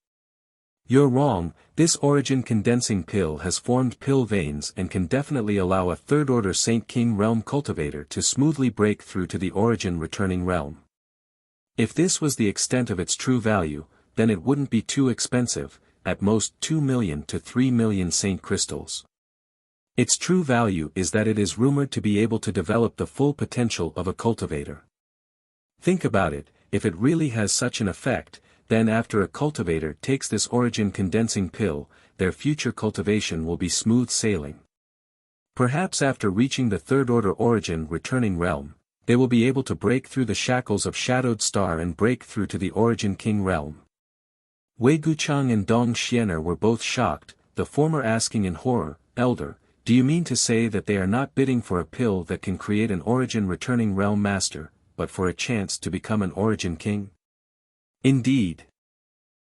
You're wrong, this origin condensing pill has formed pill veins and can definitely allow a third-order Saint King realm cultivator to smoothly break through to the origin returning realm. If this was the extent of its true value, then it wouldn't be too expensive, at most 2 million to 3 million Saint crystals. Its true value is that it is rumored to be able to develop the full potential of a cultivator. Think about it, if it really has such an effect, then after a cultivator takes this origin condensing pill, their future cultivation will be smooth sailing. Perhaps after reaching the third-order origin returning realm, they will be able to break through the shackles of Shadowed Star and break through to the origin king realm." Wei Guchang and Dong Xiener were both shocked, the former asking in horror, "Elder, do you mean to say that they are not bidding for a pill that can create an origin returning realm master, but for a chance to become an origin king?" "Indeed."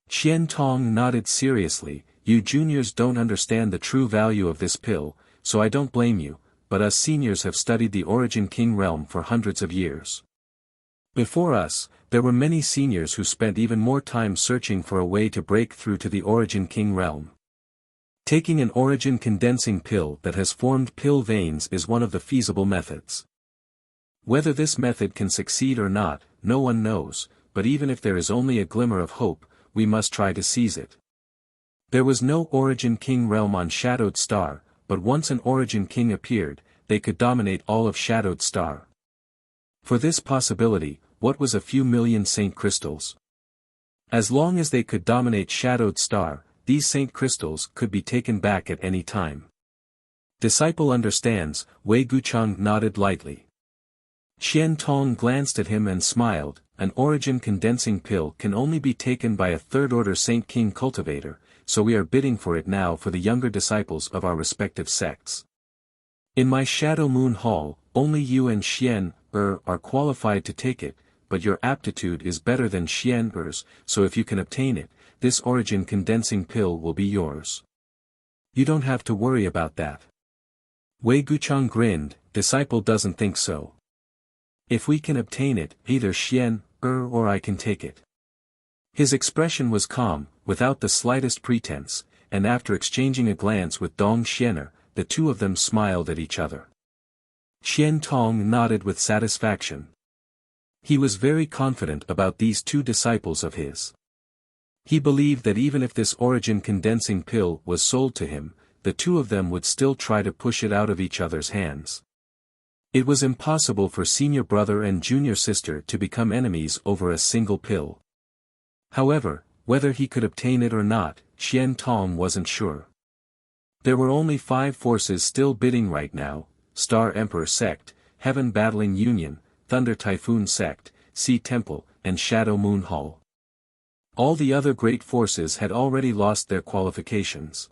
Qian Tong nodded seriously, "You juniors don't understand the true value of this pill, so I don't blame you, but us seniors have studied the origin king realm for hundreds of years. Before us, there were many seniors who spent even more time searching for a way to break through to the origin king realm. Taking an origin condensing pill that has formed pill veins is one of the feasible methods. Whether this method can succeed or not, no one knows, but even if there is only a glimmer of hope, we must try to seize it. There was no origin king realm on Shadowed Star, but once an origin king appeared, they could dominate all of Shadowed Star. For this possibility, what was a few million saint crystals? As long as they could dominate Shadowed Star, these saint crystals could be taken back at any time. Disciple understands, Wei Guchang nodded lightly. Qian Tong glanced at him and smiled. An origin condensing pill can only be taken by a third-order Saint King cultivator, so we are bidding for it now for the younger disciples of our respective sects. In my Shadow Moon Hall, only you and Xian are qualified to take it, but your aptitude is better than Xian Er's, so if you can obtain it, this origin condensing pill will be yours. You don't have to worry about that. Wei Guchang grinned. Disciple doesn't think so. If we can obtain it, either Xian or I can take it. His expression was calm, without the slightest pretense, and after exchanging a glance with Dong Xiener, the two of them smiled at each other. Qian Tong nodded with satisfaction. He was very confident about these two disciples of his. He believed that even if this origin condensing pill was sold to him, the two of them would still try to push it out of each other's hands. It was impossible for senior brother and junior sister to become enemies over a single pill. However, whether he could obtain it or not, Qian Tong wasn't sure. There were only 5 forces still bidding right now: Star Emperor Sect, Heaven Battling Union, Thunder Typhoon Sect, Sea Temple, and Shadow Moon Hall. All the other great forces had already lost their qualifications.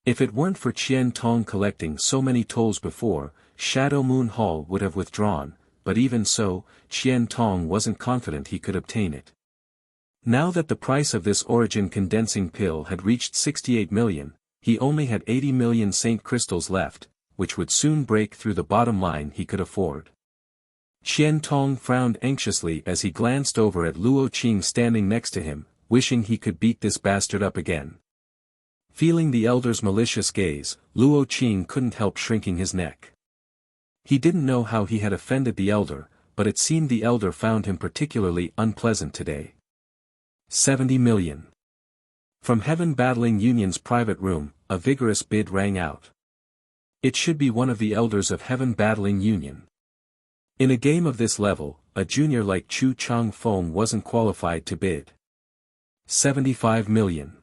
If it weren't for Qian Tong collecting so many tolls before, Shadow Moon Hall would have withdrawn, but even so, Qian Tong wasn't confident he could obtain it. Now that the price of this origin condensing pill had reached 68 million, he only had 80 million saint crystals left, which would soon break through the bottom line he could afford. Qian Tong frowned anxiously as he glanced over at Luo Qing standing next to him, wishing he could beat this bastard up again. Feeling the elder's malicious gaze, Luo Qing couldn't help shrinking his neck. He didn't know how he had offended the elder, but it seemed the elder found him particularly unpleasant today. 70 million. From Heaven Battling Union's private room, a vigorous bid rang out. It should be one of the elders of Heaven Battling Union. In a game of this level, a junior like Chu Chang Feng wasn't qualified to bid. 75 million.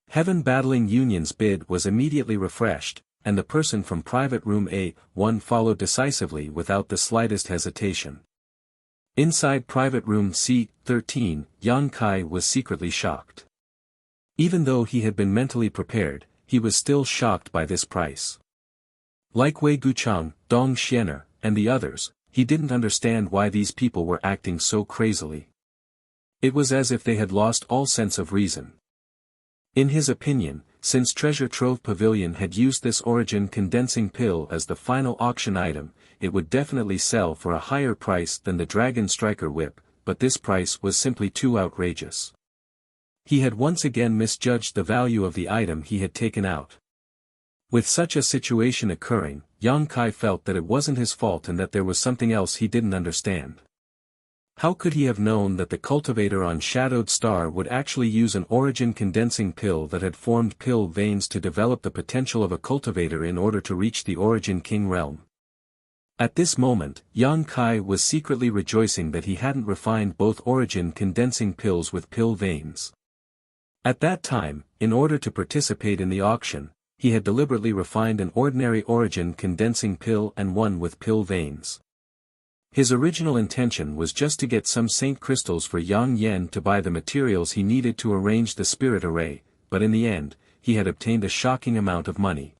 Heaven Battling Union's bid was immediately refreshed, and the person from Private Room A1 followed decisively without the slightest hesitation. Inside Private Room C13, Yang Kai was secretly shocked. Even though he had been mentally prepared, he was still shocked by this price. Like Wei Guchang, Dong Xiener, and the others, he didn't understand why these people were acting so crazily. It was as if they had lost all sense of reason. In his opinion, since Treasure Trove Pavilion had used this origin condensing pill as the final auction item, it would definitely sell for a higher price than the Dragon Striker Whip, but this price was simply too outrageous. He had once again misjudged the value of the item he had taken out. With such a situation occurring, Yang Kai felt that it wasn't his fault and that there was something else he didn't understand. How could he have known that the cultivator on Shadowed Star would actually use an origin condensing pill that had formed pill veins to develop the potential of a cultivator in order to reach the Origin King realm? At this moment, Yang Kai was secretly rejoicing that he hadn't refined both origin condensing pills with pill veins. At that time, in order to participate in the auction, he had deliberately refined an ordinary origin condensing pill and one with pill veins. His original intention was just to get some saint crystals for Yang Yen to buy the materials he needed to arrange the spirit array, but in the end, he had obtained a shocking amount of money.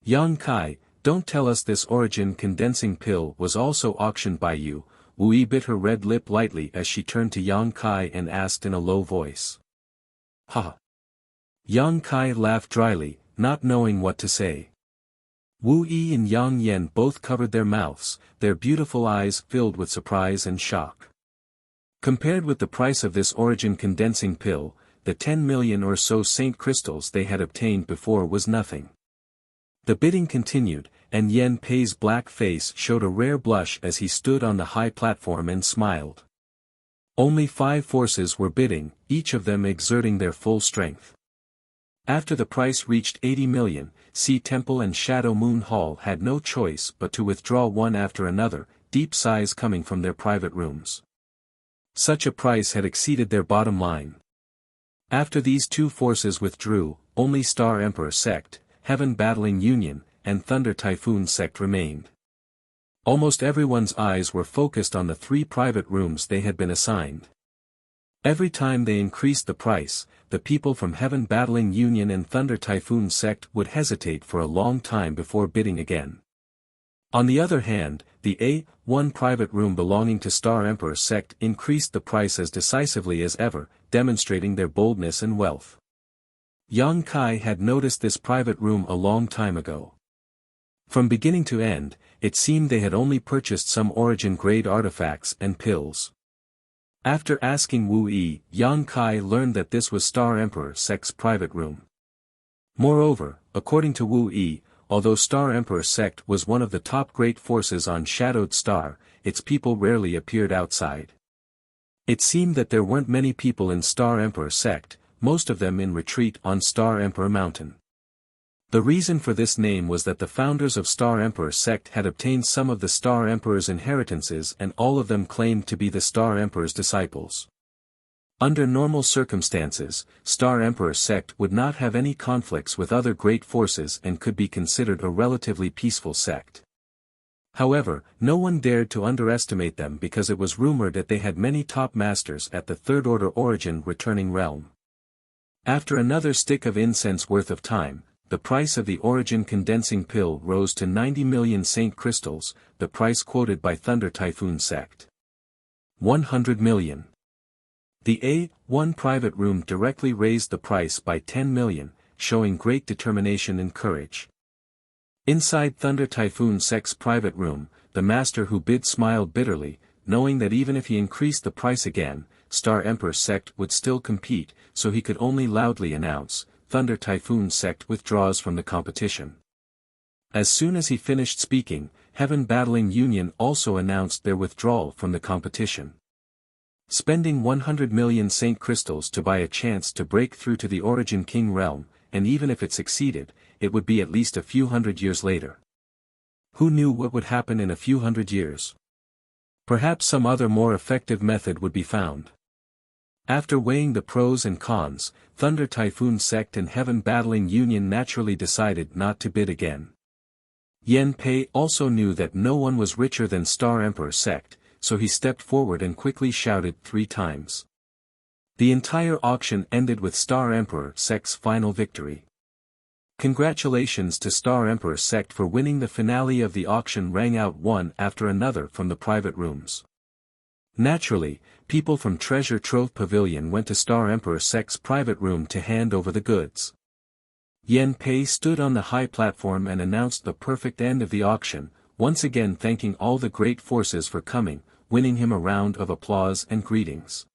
Yang Kai, don't tell us this origin condensing pill was also auctioned by you. Wu Yi bit her red lip lightly as she turned to Yang Kai and asked in a low voice. Ha! Yang Kai laughed dryly, not knowing what to say. Wu Yi and Yang Yen both covered their mouths, their beautiful eyes filled with surprise and shock. Compared with the price of this origin condensing pill, the 10 million or so saint crystals they had obtained before was nothing. The bidding continued, and Yen Pei's black face showed a rare blush as he stood on the high platform and smiled. Only 5 forces were bidding, each of them exerting their full strength. After the price reached 80 million, Sea Temple and Shadow Moon Hall had no choice but to withdraw one after another, deep sighs coming from their private rooms. Such a price had exceeded their bottom line. After these two forces withdrew, only Star Emperor sect, Heaven Battling Union, and Thunder Typhoon sect remained. Almost everyone's eyes were focused on the 3 private rooms they had been assigned. Every time they increased the price, the people from Heaven Battling Union and Thunder Typhoon sect would hesitate for a long time before bidding again. On the other hand, the A1 private room belonging to Star Emperor sect increased the price as decisively as ever, demonstrating their boldness and wealth. Yang Kai had noticed this private room a long time ago. From beginning to end, it seemed they had only purchased some origin-grade artifacts and pills. After asking Wu Yi, Yang Kai learned that this was Star Emperor sect's private room. Moreover, according to Wu Yi, although Star Emperor sect was one of the top great forces on Shadowed Star, its people rarely appeared outside. It seemed that there weren't many people in Star Emperor sect, most of them in retreat on Star Emperor Mountain. The reason for this name was that the founders of Star Emperor sect had obtained some of the Star Emperor's inheritances and all of them claimed to be the Star Emperor's disciples. Under normal circumstances, Star Emperor sect would not have any conflicts with other great forces and could be considered a relatively peaceful sect. However, no one dared to underestimate them because it was rumored that they had many top masters at the Third Order Origin returning realm. After another stick of incense worth of time, the price of the Origin condensing pill rose to 90 million Saint crystals, the price quoted by Thunder Typhoon sect. 100 million. The A1 private room directly raised the price by 10 million, showing great determination and courage. Inside Thunder Typhoon sect's private room, the master who bid smiled bitterly, knowing that even if he increased the price again, Star Emperor sect would still compete, so he could only loudly announce, Thunder Typhoon sect withdraws from the competition. As soon as he finished speaking, Heaven Battling Union also announced their withdrawal from the competition. Spending 100 million Saint crystals to buy a chance to break through to the Origin King realm, and even if it succeeded, it would be at least a few hundred years later. Who knew what would happen in a few hundred years? Perhaps some other more effective method would be found. After weighing the pros and cons, Thunder Typhoon sect and Heaven Battling Union naturally decided not to bid again. Yen Pei also knew that no one was richer than Star Emperor sect, so he stepped forward and quickly shouted 3 times. The entire auction ended with Star Emperor sect's final victory. Congratulations to Star Emperor sect for winning. The finale of the auction rang out one after another from the private rooms. Naturally, people from Treasure Trove Pavilion went to Star Emperor sect's private room to hand over the goods. Yen Pei stood on the high platform and announced the perfect end of the auction, once again thanking all the great forces for coming, winning him a round of applause and greetings.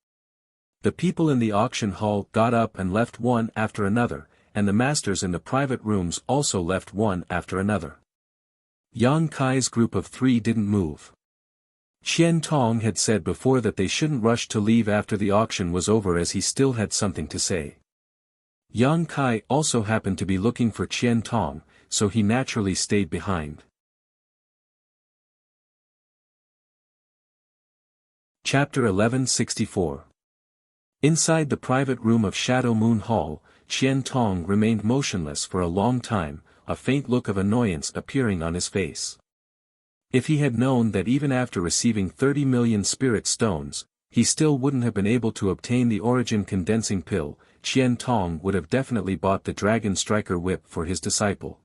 The people in the auction hall got up and left one after another, and the masters in the private rooms also left one after another. Yang Kai's group of 3 didn't move. Qian Tong had said before that they shouldn't rush to leave after the auction was over as he still had something to say. Yang Kai also happened to be looking for Qian Tong, so he naturally stayed behind. Chapter 1164. Inside the private room of Shadow Moon Hall, Qian Tong remained motionless for a long time, a faint look of annoyance appearing on his face. If he had known that even after receiving 30 million spirit stones, he still wouldn't have been able to obtain the Origin condensing pill, Qian Tong would have definitely bought the Dragon Striker whip for his disciple.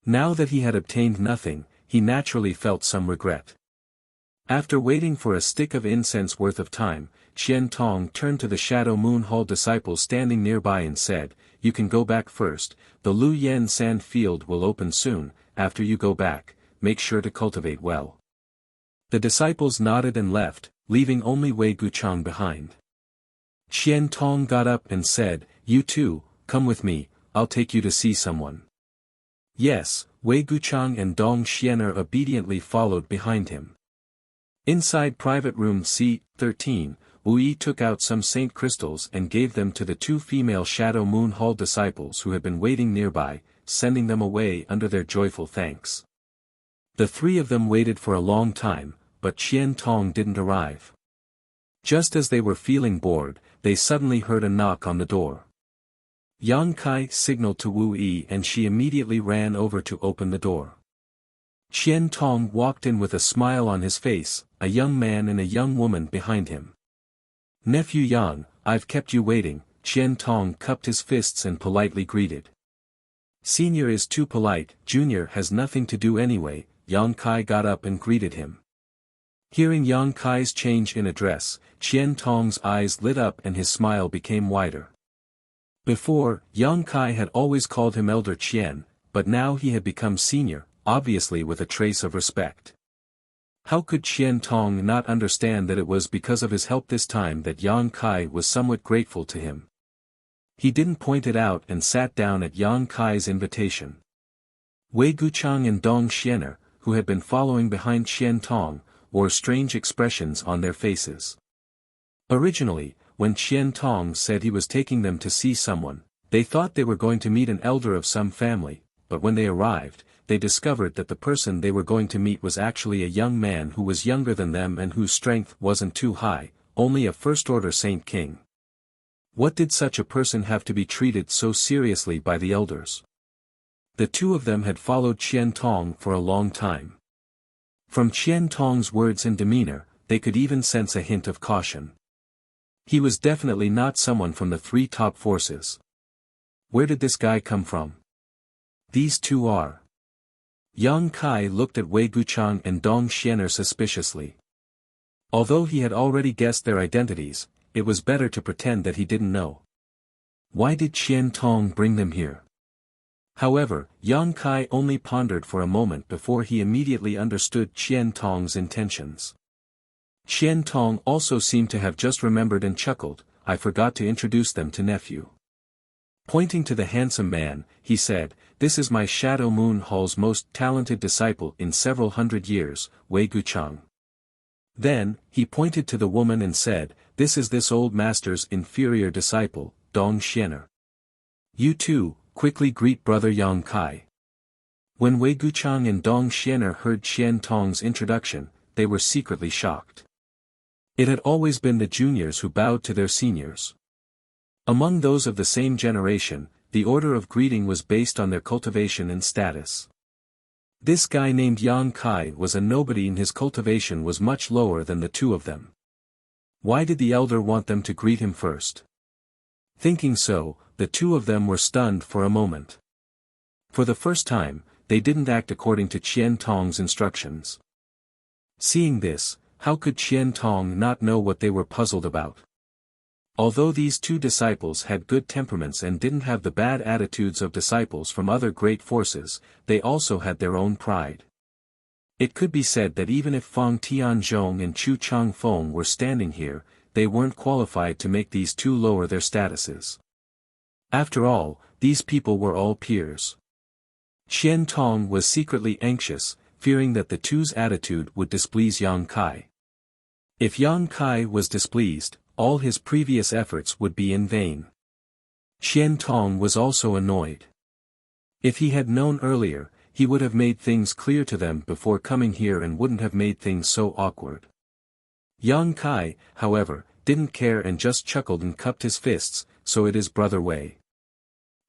Now that he had obtained nothing, he naturally felt some regret. After waiting for a stick of incense worth of time, Qian Tong turned to the Shadow Moon Hall disciples standing nearby and said, "You can go back first, the Lu Yen Sand Field will open soon. After you go back, make sure to cultivate well." The disciples nodded and left, leaving only Wei Guchang behind. Qian Tong got up and said, "You too, come with me, I'll take you to see someone." Yes, Wei Guchang and Dong Xianer obediently followed behind him. Inside private room C13, Wu Yi took out some saint crystals and gave them to the 2 female Shadow Moon Hall disciples who had been waiting nearby, sending them away under their joyful thanks. The three of them waited for a long time, but Qian Tong didn't arrive. Just as they were feeling bored, they suddenly heard a knock on the door. Yang Kai signaled to Wu Yi and she immediately ran over to open the door. Qian Tong walked in with a smile on his face, a young man and a young woman behind him. "Nephew Yang, I've kept you waiting," Qian Tong cupped his fists and politely greeted. "Senior is too polite, Junior has nothing to do anyway," Yang Kai got up and greeted him. Hearing Yang Kai's change in address, Qian Tong's eyes lit up and his smile became wider. Before, Yang Kai had always called him Elder Qian, but now he had become senior, obviously with a trace of respect. How could Qian Tong not understand that it was because of his help this time that Yang Kai was somewhat grateful to him? He didn't point it out and sat down at Yang Kai's invitation. Wei Guchang and Dong Xianer, who had been following behind Qian Tong, wore strange expressions on their faces. Originally, when Qian Tong said he was taking them to see someone, they thought they were going to meet an elder of some family, but when they arrived, they discovered that the person they were going to meet was actually a young man who was younger than them and whose strength wasn't too high, only a first-order Saint King. What did such a person have to be treated so seriously by the elders? The two of them had followed Qian Tong for a long time. From Qian Tong's words and demeanor, they could even sense a hint of caution. He was definitely not someone from the three top forces. Where did this guy come from? These two are. Yang Kai looked at Wei Guchang and Dong Xianer suspiciously. Although he had already guessed their identities, it was better to pretend that he didn't know. Why did Qian Tong bring them here? However, Yang Kai only pondered for a moment before he immediately understood Qian Tong's intentions. Qian Tong also seemed to have just remembered and chuckled, "I forgot to introduce them to nephew." Pointing to the handsome man, he said, "This is my Shadow Moon Hall's most talented disciple in several hundred years, Wei Guchang." Then, he pointed to the woman and said, "This is this old master's inferior disciple, Dong Xianer. You too, quickly greet brother Yang Kai." When Wei Guchang and Dong Xianer heard Qian Tong's introduction, they were secretly shocked. It had always been the juniors who bowed to their seniors. Among those of the same generation, the order of greeting was based on their cultivation and status. This guy named Yang Kai was a nobody and his cultivation was much lower than the two of them. Why did the elder want them to greet him first? Thinking so, the two of them were stunned for a moment. For the first time, they didn't act according to Qian Tong's instructions. Seeing this, how could Qian Tong not know what they were puzzled about? Although these two disciples had good temperaments and didn't have the bad attitudes of disciples from other great forces, they also had their own pride. It could be said that even if Fang Tianzhong and Chu Changfeng were standing here, they weren't qualified to make these two lower their statuses. After all, these people were all peers. Qian Tong was secretly anxious, fearing that the two's attitude would displease Yang Kai. If Yang Kai was displeased, all his previous efforts would be in vain. Qian Tong was also annoyed. If he had known earlier, he would have made things clear to them before coming here and wouldn't have made things so awkward. Yang Kai, however, didn't care and just chuckled and cupped his fists, "So it is brother Wei.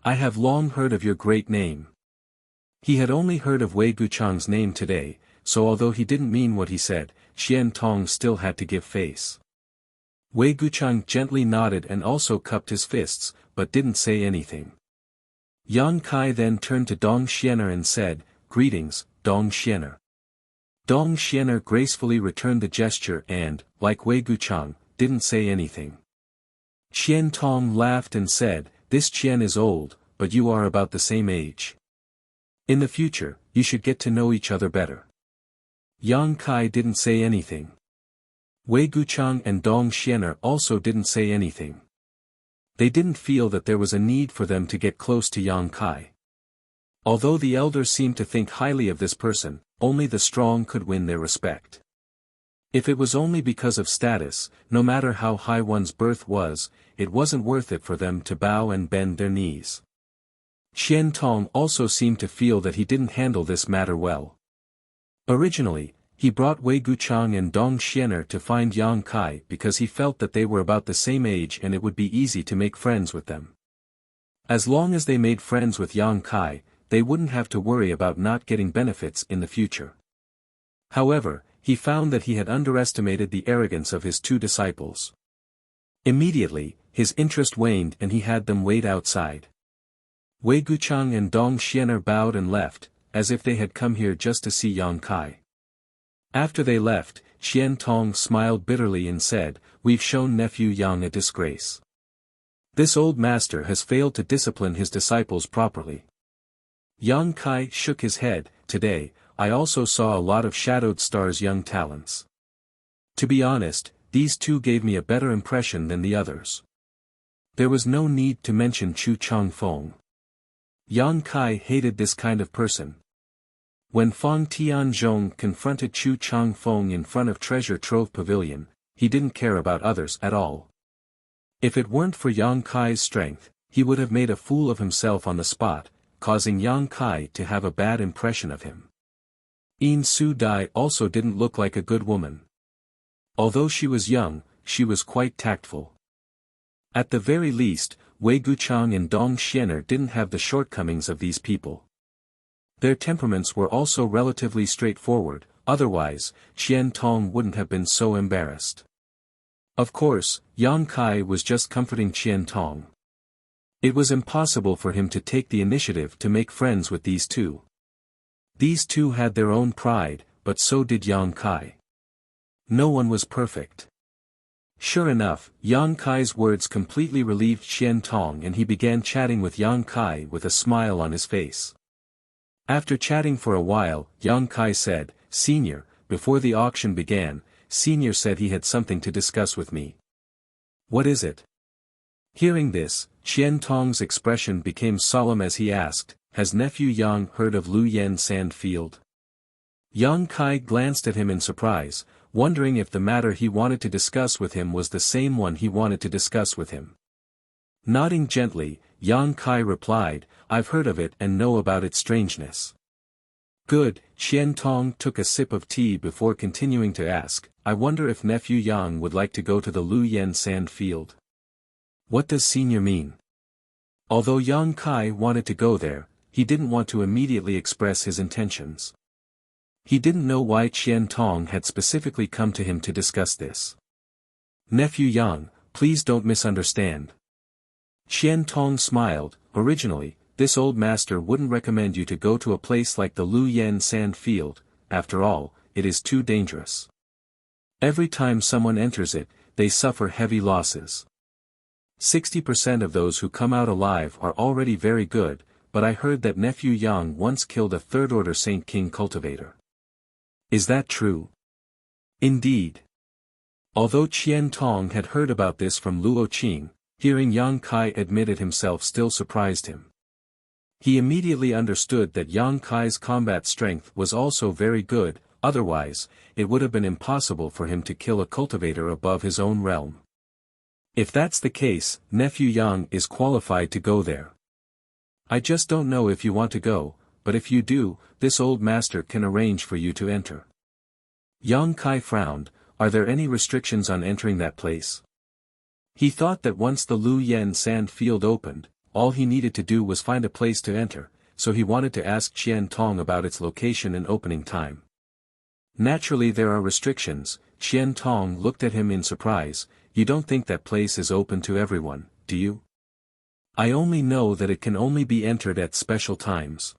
I have long heard of your great name." He had only heard of Wei Guchang's name today, so although he didn't mean what he said, Qian Tong still had to give face. Wei Guchang gently nodded and also cupped his fists, but didn't say anything. Yang Kai then turned to Dong Xianer and said, "Greetings, Dong Xianer." Dong Xianer gracefully returned the gesture and, like Wei Guchang, didn't say anything. Qian Tong laughed and said, "This Qian is old, but you are about the same age. In the future, you should get to know each other better." Yang Kai didn't say anything. Wei Guchang and Dong Xianer also didn't say anything. They didn't feel that there was a need for them to get close to Yang Kai. Although the elders seemed to think highly of this person, only the strong could win their respect. If it was only because of status, no matter how high one's birth was, it wasn't worth it for them to bow and bend their knees. Qian Tong also seemed to feel that he didn't handle this matter well. Originally, he brought Wei Guchang and Dong Xianer to find Yang Kai because he felt that they were about the same age and it would be easy to make friends with them. As long as they made friends with Yang Kai, they wouldn't have to worry about not getting benefits in the future. However, he found that he had underestimated the arrogance of his two disciples. Immediately, his interest waned and he had them wait outside. Wei Guchang and Dong Xianer bowed and left, as if they had come here just to see Yang Kai. After they left, Qian Tong smiled bitterly and said, "We've shown nephew Yang a disgrace. This old master has failed to discipline his disciples properly." Yang Kai shook his head. "Today, I also saw a lot of Shadowed Star's young talents. To be honest, these two gave me a better impression than the others." There was no need to mention Chu Changfeng. Yang Kai hated this kind of person. When Fang Tianzhong confronted Chu Changfeng in front of Treasure Trove Pavilion, he didn't care about others at all. If it weren't for Yang Kai's strength, he would have made a fool of himself on the spot, causing Yang Kai to have a bad impression of him. Yin Su Dai also didn't look like a good woman. Although she was young, she was quite tactful. At the very least, Wei Guchang and Dong Xianer didn't have the shortcomings of these people. Their temperaments were also relatively straightforward, otherwise, Qian Tong wouldn't have been so embarrassed. Of course, Yang Kai was just comforting Qian Tong. It was impossible for him to take the initiative to make friends with these two. These two had their own pride, but so did Yang Kai. No one was perfect. Sure enough, Yang Kai's words completely relieved Qian Tong and he began chatting with Yang Kai with a smile on his face. After chatting for a while, Yang Kai said, "Senior, before the auction began, Senior said he had something to discuss with me." "What is it?" Hearing this, Qian Tong's expression became solemn as he asked, "Has nephew Yang heard of Lu Yen Sand Field?" Yang Kai glanced at him in surprise, wondering if the matter he wanted to discuss with him was the same one he wanted to discuss with him. Nodding gently, Yang Kai replied, "I've heard of it and know about its strangeness." "Good." Qian Tong took a sip of tea before continuing to ask, "I wonder if nephew Yang would like to go to the Lu Yen Sand Field." "What does senior mean?" Although Yang Kai wanted to go there, he didn't want to immediately express his intentions. He didn't know why Qian Tong had specifically come to him to discuss this. "Nephew Yang, please don't misunderstand." Qian Tong smiled. "Originally, this old master wouldn't recommend you to go to a place like the Lu Yen Sand Field. After all, it is too dangerous. Every time someone enters it, they suffer heavy losses. 60% of those who come out alive are already very good, but I heard that nephew Yang once killed a third-order Saint King cultivator." "Is that true?" "Indeed." Although Qian Tong had heard about this from Luo Qing, hearing Yang Kai admit it himself still surprised him. He immediately understood that Yang Kai's combat strength was also very good, otherwise, it would have been impossible for him to kill a cultivator above his own realm. If that's the case, nephew Yang is qualified to go there. I just don't know if you want to go, but if you do, this old master can arrange for you to enter. Yang Kai frowned. Are there any restrictions on entering that place? He thought that once the Lu Yen Sand Field opened, all he needed to do was find a place to enter, so he wanted to ask Qian Tong about its location and opening time. Naturally there are restrictions. Qian Tong looked at him in surprise. "You don't think that place is open to everyone, do you?" "I only know that it can only be entered at special times."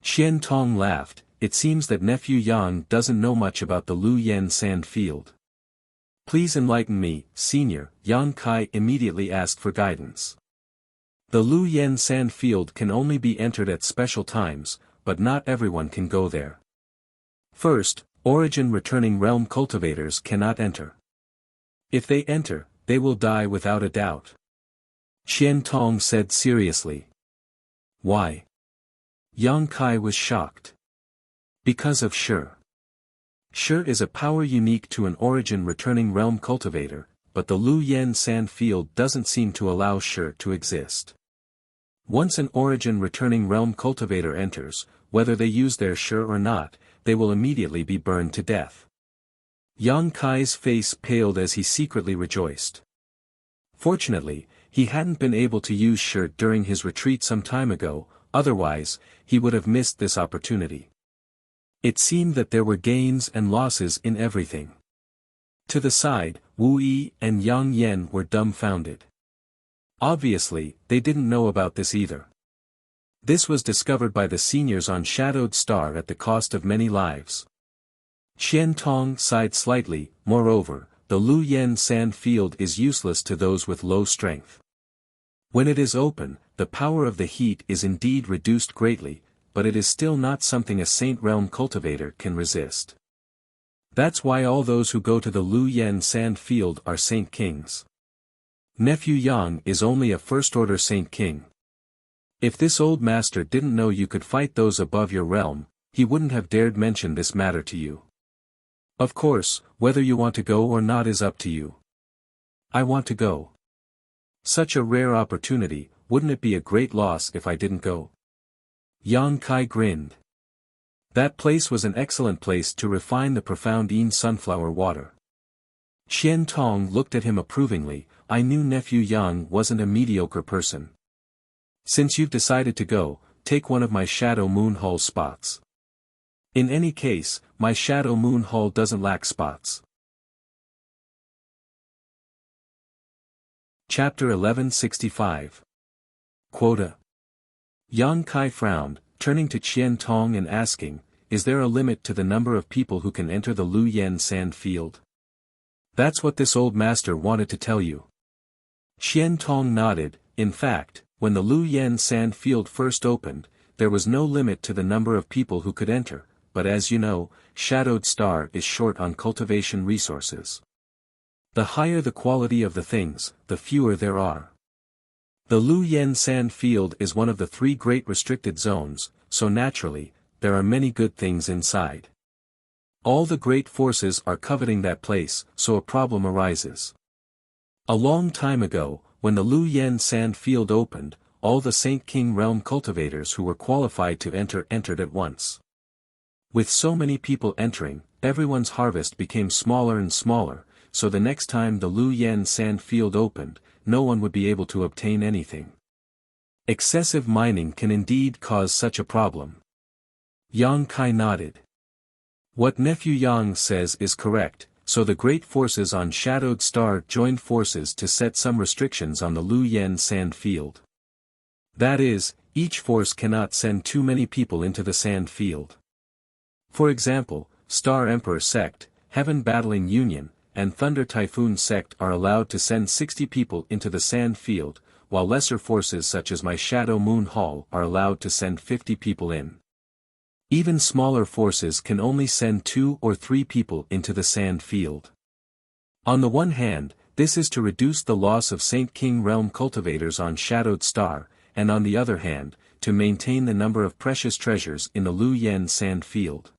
Qian Tong laughed. "It seems that nephew Yang doesn't know much about the Lu Yen Sand Field. Please enlighten me, senior." Yang Kai immediately asked for guidance. "The Lu Yen Sand Field can only be entered at special times, but not everyone can go there. First, origin returning realm cultivators cannot enter. If they enter, they will die without a doubt." Qian Tong said seriously. "Why?" Yang Kai was shocked. "Because of Shi. Shi is a power unique to an origin returning realm cultivator, but the Lu Yen Sand Field doesn't seem to allow Shi to exist. Once an origin returning realm cultivator enters, whether they use their Shi or not, they will immediately be burned to death. Yang Kai's face paled as he secretly rejoiced. Fortunately, he hadn't been able to use shirt during his retreat some time ago, otherwise, he would have missed this opportunity. It seemed that there were gains and losses in everything. To the side, Wu Yi and Yang Yen were dumbfounded. Obviously, they didn't know about this either. This was discovered by the seniors on Shadowed Star at the cost of many lives. Qian Tong sighed slightly. Moreover, the Lu Yen sand field is useless to those with low strength. When it is open, the power of the heat is indeed reduced greatly, but it is still not something a Saint Realm cultivator can resist. That's why all those who go to the Lu Yen sand field are Saint Kings. Nephew Yang is only a first-order Saint King. If this old master didn't know you could fight those above your realm, he wouldn't have dared mention this matter to you. Of course, whether you want to go or not is up to you. I want to go. Such a rare opportunity, wouldn't it be a great loss if I didn't go? Yang Kai grinned. That place was an excellent place to refine the profound Yin sunflower water. Qian Tong looked at him approvingly. I knew nephew Yang wasn't a mediocre person. Since you've decided to go, take one of my Shadow Moon Hall spots. In any case, my Shadow Moon Hall doesn't lack spots. Chapter 1165. Quota. Yang Kai frowned, turning to Qian Tong and asking, is there a limit to the number of people who can enter the Lu Yen sand field? That's what this old master wanted to tell you. Qian Tong nodded. In fact, when the Lu Yen sand field first opened, there was no limit to the number of people who could enter, but as you know, Shadowed Star is short on cultivation resources. The higher the quality of the things, the fewer there are. The Lu Yen sand field is one of the 3 great restricted zones, so naturally, there are many good things inside. All the great forces are coveting that place, so a problem arises. A long time ago, when the Lu Yen sand field opened, all the Saint King realm cultivators who were qualified to enter entered at once. With so many people entering, everyone's harvest became smaller and smaller, so the next time the Lu Yen sand field opened, no one would be able to obtain anything. Excessive mining can indeed cause such a problem. Yang Kai nodded. What nephew Yang says is correct. So the great forces on Shadowed Star joined forces to set some restrictions on the Lu Yen sand field. That is, each force cannot send too many people into the sand field. For example, Star Emperor Sect, Heaven Battling Union, and Thunder Typhoon Sect are allowed to send 60 people into the sand field, while lesser forces such as my Shadow Moon Hall are allowed to send 50 people in. Even smaller forces can only send 2 or 3 people into the sand field. On the one hand, this is to reduce the loss of Saint King realm cultivators on Shadowed Star, and on the other hand, to maintain the number of precious treasures in the Lu Yen sand field.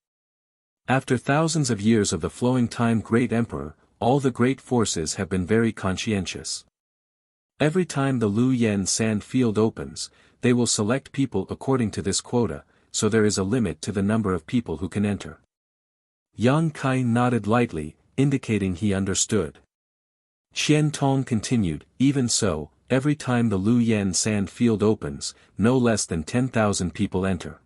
After thousands of years of the flowing time Great Emperor, all the great forces have been very conscientious. Every time the Lu Yen sand field opens, they will select people according to this quota, so there is a limit to the number of people who can enter. Yang Kai nodded lightly, indicating he understood. Qian Tong continued, even so, every time the Lu Yen sand field opens, no less than 10,000 people enter.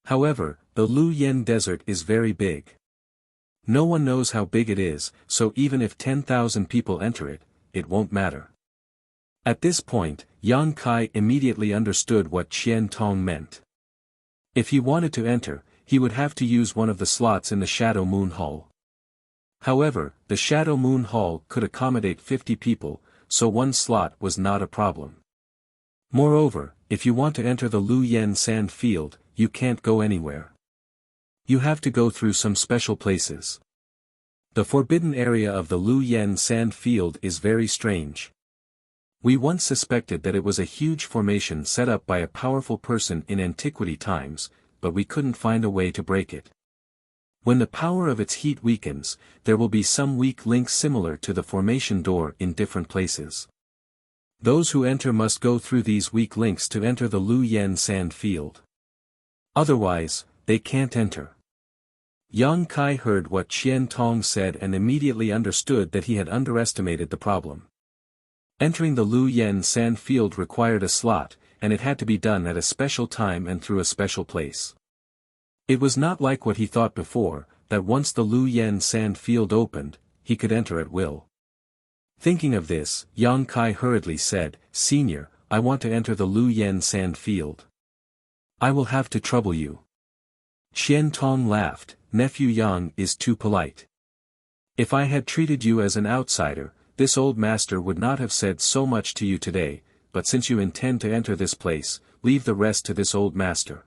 However, the Lu Yen desert is very big. No one knows how big it is, so even if 10,000 people enter it, it won't matter. At this point, Yang Kai immediately understood what Qian Tong meant. If he wanted to enter, he would have to use one of the slots in the Shadow Moon Hall. However, the Shadow Moon Hall could accommodate 50 people, so one slot was not a problem. Moreover, if you want to enter the Lu Yen sand field, you can't go anywhere. You have to go through some special places. The forbidden area of the Lu Yen sand field is very strange. We once suspected that it was a huge formation set up by a powerful person in antiquity times, but we couldn't find a way to break it. When the power of its heat weakens, there will be some weak links similar to the formation door in different places. Those who enter must go through these weak links to enter the Lu Yen sand field. Otherwise, they can't enter. Yang Kai heard what Qian Tong said and immediately understood that he had underestimated the problem. Entering the Lu Yen sand field required a slot, and it had to be done at a special time and through a special place. It was not like what he thought before, that once the Lu Yen sand field opened, he could enter at will. Thinking of this, Yang Kai hurriedly said, "Senior, I want to enter the Lu Yen sand field. I will have to trouble you." Qian Tong laughed, "Nephew Yang is too polite. If I had treated you as an outsider, this old master would not have said so much to you today, but since you intend to enter this place, leave the rest to this old master.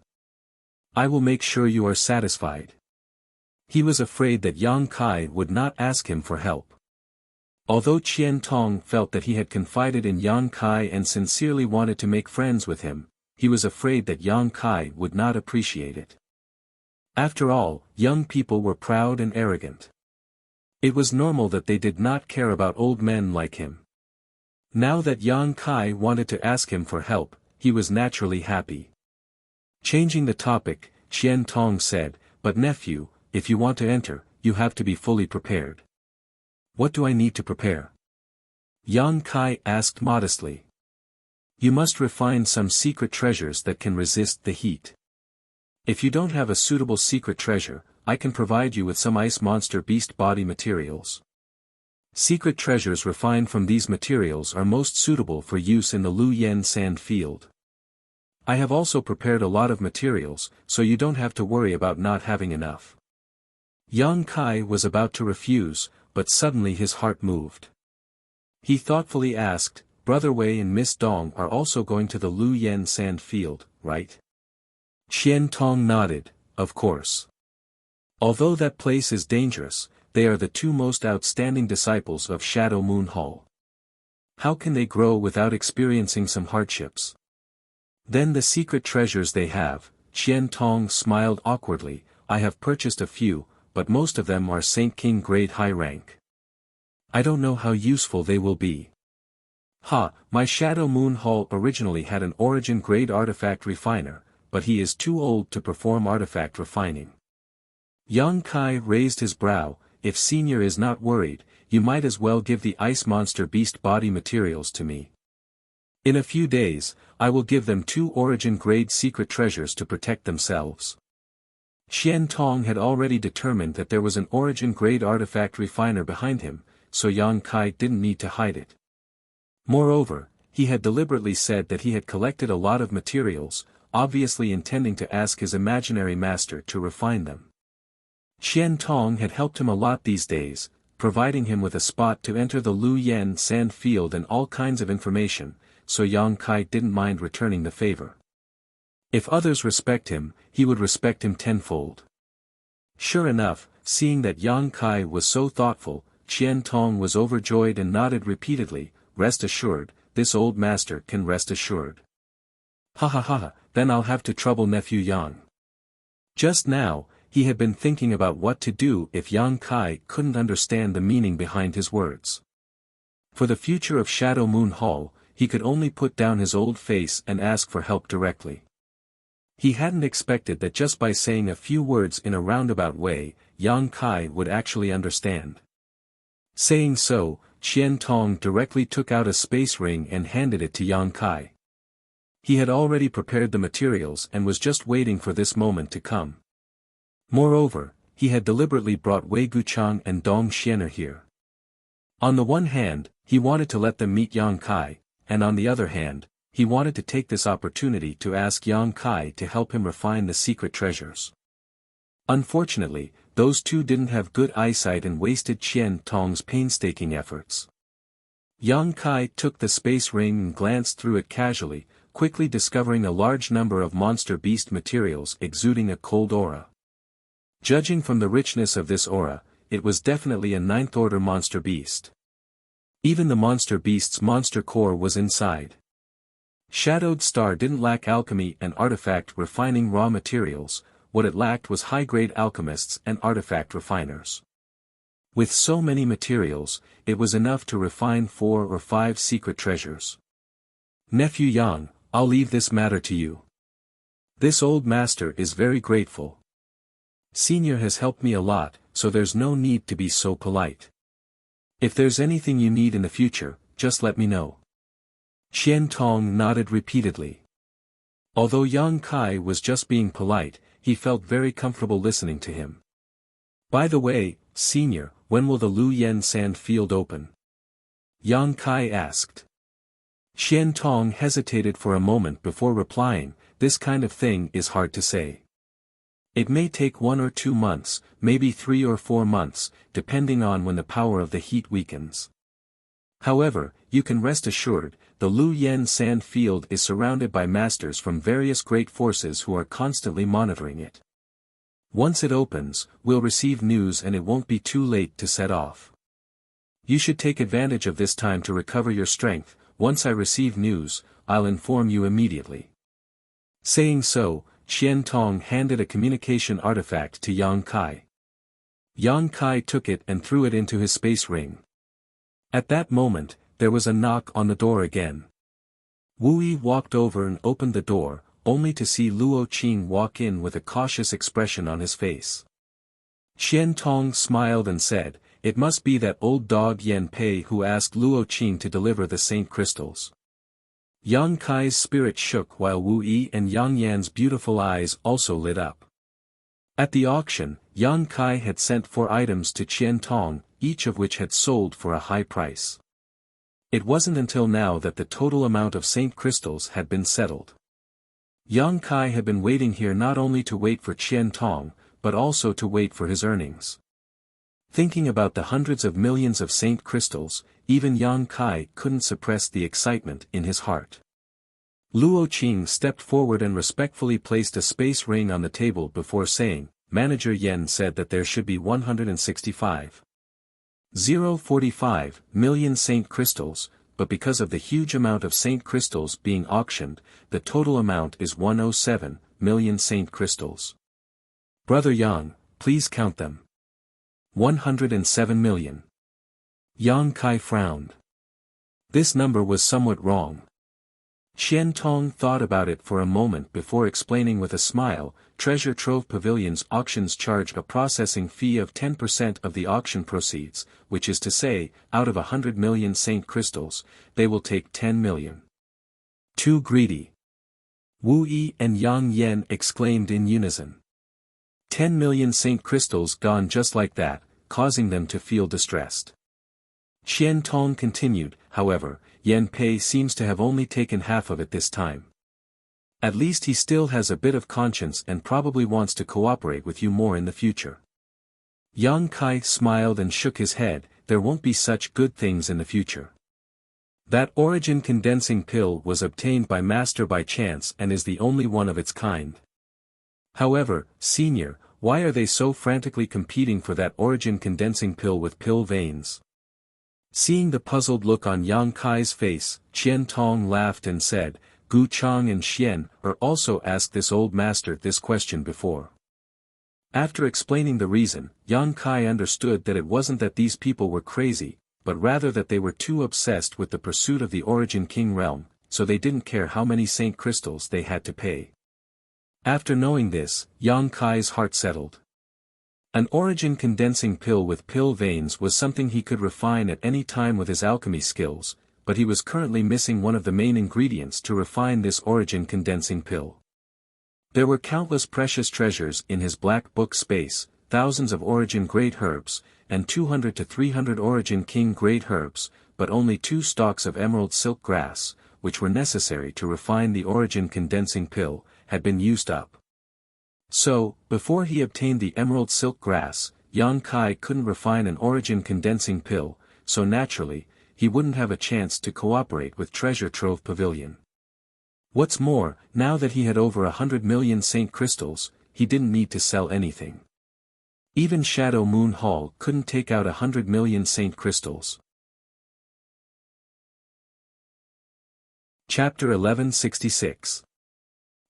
I will make sure you are satisfied." He was afraid that Yang Kai would not ask him for help. Although Qian Tong felt that he had confided in Yang Kai and sincerely wanted to make friends with him, he was afraid that Yang Kai would not appreciate it. After all, young people were proud and arrogant. It was normal that they did not care about old men like him. Now that Yang Kai wanted to ask him for help, he was naturally happy. Changing the topic, Qian Tong said, "But nephew, if you want to enter, you have to be fully prepared." "What do I need to prepare?" Yang Kai asked modestly. "You must refine some secret treasures that can resist the heat. If you don't have a suitable secret treasure, I can provide you with some ice monster beast body materials. Secret treasures refined from these materials are most suitable for use in the Lu Yen sand field. I have also prepared a lot of materials, so you don't have to worry about not having enough." Yang Kai was about to refuse, but suddenly his heart moved. He thoughtfully asked, "Brother Wei and Miss Dong are also going to the Lu Yen sand field, right?" Qian Tong nodded, "Of course. Although that place is dangerous, they are the two most outstanding disciples of Shadow Moon Hall. How can they grow without experiencing some hardships? Then the secret treasures they have," Qian Tong smiled awkwardly, "I have purchased a few, but most of them are Saint King grade high rank. I don't know how useful they will be." My Shadow Moon Hall originally had an origin grade artifact refiner, but he is too old to perform artifact refining. Yang Kai raised his brow, "If Senior is not worried, you might as well give the ice monster beast body materials to me. In a few days, I will give them 2 origin grade secret treasures to protect themselves." Qian Tong had already determined that there was an origin grade artifact refiner behind him, so Yang Kai didn't need to hide it. Moreover, he had deliberately said that he had collected a lot of materials, obviously intending to ask his imaginary master to refine them. Qian Tong had helped him a lot these days, providing him with a spot to enter the Lu Yen sand field and all kinds of information, so Yang Kai didn't mind returning the favor. If others respect him, he would respect him tenfold. Sure enough, seeing that Yang Kai was so thoughtful, Qian Tong was overjoyed and nodded repeatedly, "Rest assured, this old master can rest assured. Ha, then I'll have to trouble nephew Yang." Just now, he had been thinking about what to do if Yang Kai couldn't understand the meaning behind his words. For the future of Shadow Moon Hall, he could only put down his old face and ask for help directly. He hadn't expected that just by saying a few words in a roundabout way, Yang Kai would actually understand. Saying so, Qian Tong directly took out a space ring and handed it to Yang Kai. He had already prepared the materials and was just waiting for this moment to come. Moreover, he had deliberately brought Wei Guchang and Dong Xianer here. On the one hand, he wanted to let them meet Yang Kai, and on the other hand, he wanted to take this opportunity to ask Yang Kai to help him refine the secret treasures. Unfortunately, those two didn't have good eyesight and wasted Qian Tong's painstaking efforts. Yang Kai took the space ring and glanced through it casually, quickly discovering a large number of monster beast materials exuding a cold aura. Judging from the richness of this aura, it was definitely a 9th order monster beast. Even the monster beast's monster core was inside. Shadowed Star didn't lack alchemy and artifact refining raw materials, what it lacked was high-grade alchemists and artifact refiners. With so many materials, it was enough to refine 4 or 5 secret treasures. "Nephew Yang, I'll leave this matter to you. This old master is very grateful." Senior has helped me a lot, so there's no need to be so polite. If there's anything you need in the future, just let me know. Qian Tong nodded repeatedly. Although Yang Kai was just being polite, he felt very comfortable listening to him. By the way, Senior, when will the Lu Yen sand field open? Yang Kai asked. Qian Tong hesitated for a moment before replying, this kind of thing is hard to say. It may take 1 or 2 months, maybe 3 or 4 months, depending on when the power of the heat weakens. However, you can rest assured, the Lu Yen sand field is surrounded by masters from various great forces who are constantly monitoring it. Once it opens, we'll receive news and it won't be too late to set off. You should take advantage of this time to recover your strength. Once I receive news, I'll inform you immediately. Saying so, Qian Tong handed a communication artifact to Yang Kai. Yang Kai took it and threw it into his space ring. At that moment, there was a knock on the door again. Wu Yi walked over and opened the door, only to see Luo Qing walk in with a cautious expression on his face. Qian Tong smiled and said, "It must be that old dog Yan Pei who asked Luo Qing to deliver the Saint Crystals." Yang Kai's spirit shook while Wu Yi and Yang Yan's beautiful eyes also lit up. At the auction, Yang Kai had sent 4 items to Qian Tong, each of which had sold for a high price. It wasn't until now that the total amount of Saint Crystals had been settled. Yang Kai had been waiting here not only to wait for Qian Tong, but also to wait for his earnings. Thinking about the hundreds of millions of Saint Crystals, even Yang Kai couldn't suppress the excitement in his heart. Luo Qing stepped forward and respectfully placed a space ring on the table before saying, "Manager Yen said that there should be 165.045 million Saint Crystals, but because of the huge amount of Saint Crystals being auctioned, the total amount is 107 million Saint Crystals. Brother Yang, please count them." 107 million. Yang Kai frowned. This number was somewhat wrong. Qian Tong thought about it for a moment before explaining with a smile, Treasure Trove Pavilion's auctions charge a processing fee of 10% of the auction proceeds, which is to say, out of 100 million Saint Crystals, they will take 10 million. Too greedy. Wu Yi and Yang Yan exclaimed in unison. 10 million Saint Crystals gone just like that, causing them to feel distressed. Qian Tong continued, however, Yan Pei seems to have only taken half of it this time. At least he still has a bit of conscience and probably wants to cooperate with you more in the future. Yang Kai smiled and shook his head, there won't be such good things in the future. That origin condensing pill was obtained by Master by chance and is the only one of its kind. However, Senior, why are they so frantically competing for that origin condensing pill with pill veins? Seeing the puzzled look on Yang Kai's face, Qian Tong laughed and said, Gu Chang and Xian are also asked this old master this question before. After explaining the reason, Yang Kai understood that it wasn't that these people were crazy, but rather that they were too obsessed with the pursuit of the Origin King realm, so they didn't care how many Saint Crystals they had to pay. After knowing this, Yang Kai's heart settled. An origin condensing pill with pill veins was something he could refine at any time with his alchemy skills, but he was currently missing one of the main ingredients to refine this origin condensing pill. There were countless precious treasures in his black book space, thousands of origin great herbs, and 200 to 300 origin king great herbs, but only 2 stalks of emerald silk grass, which were necessary to refine the origin condensing pill, had been used up. So, before he obtained the emerald silk grass, Yang Kai couldn't refine an origin condensing pill, so naturally, he wouldn't have a chance to cooperate with Treasure Trove Pavilion. What's more, now that he had over 100 million Saint Crystals, he didn't need to sell anything. Even Shadow Moon Hall couldn't take out 100 million Saint Crystals. Chapter 1166.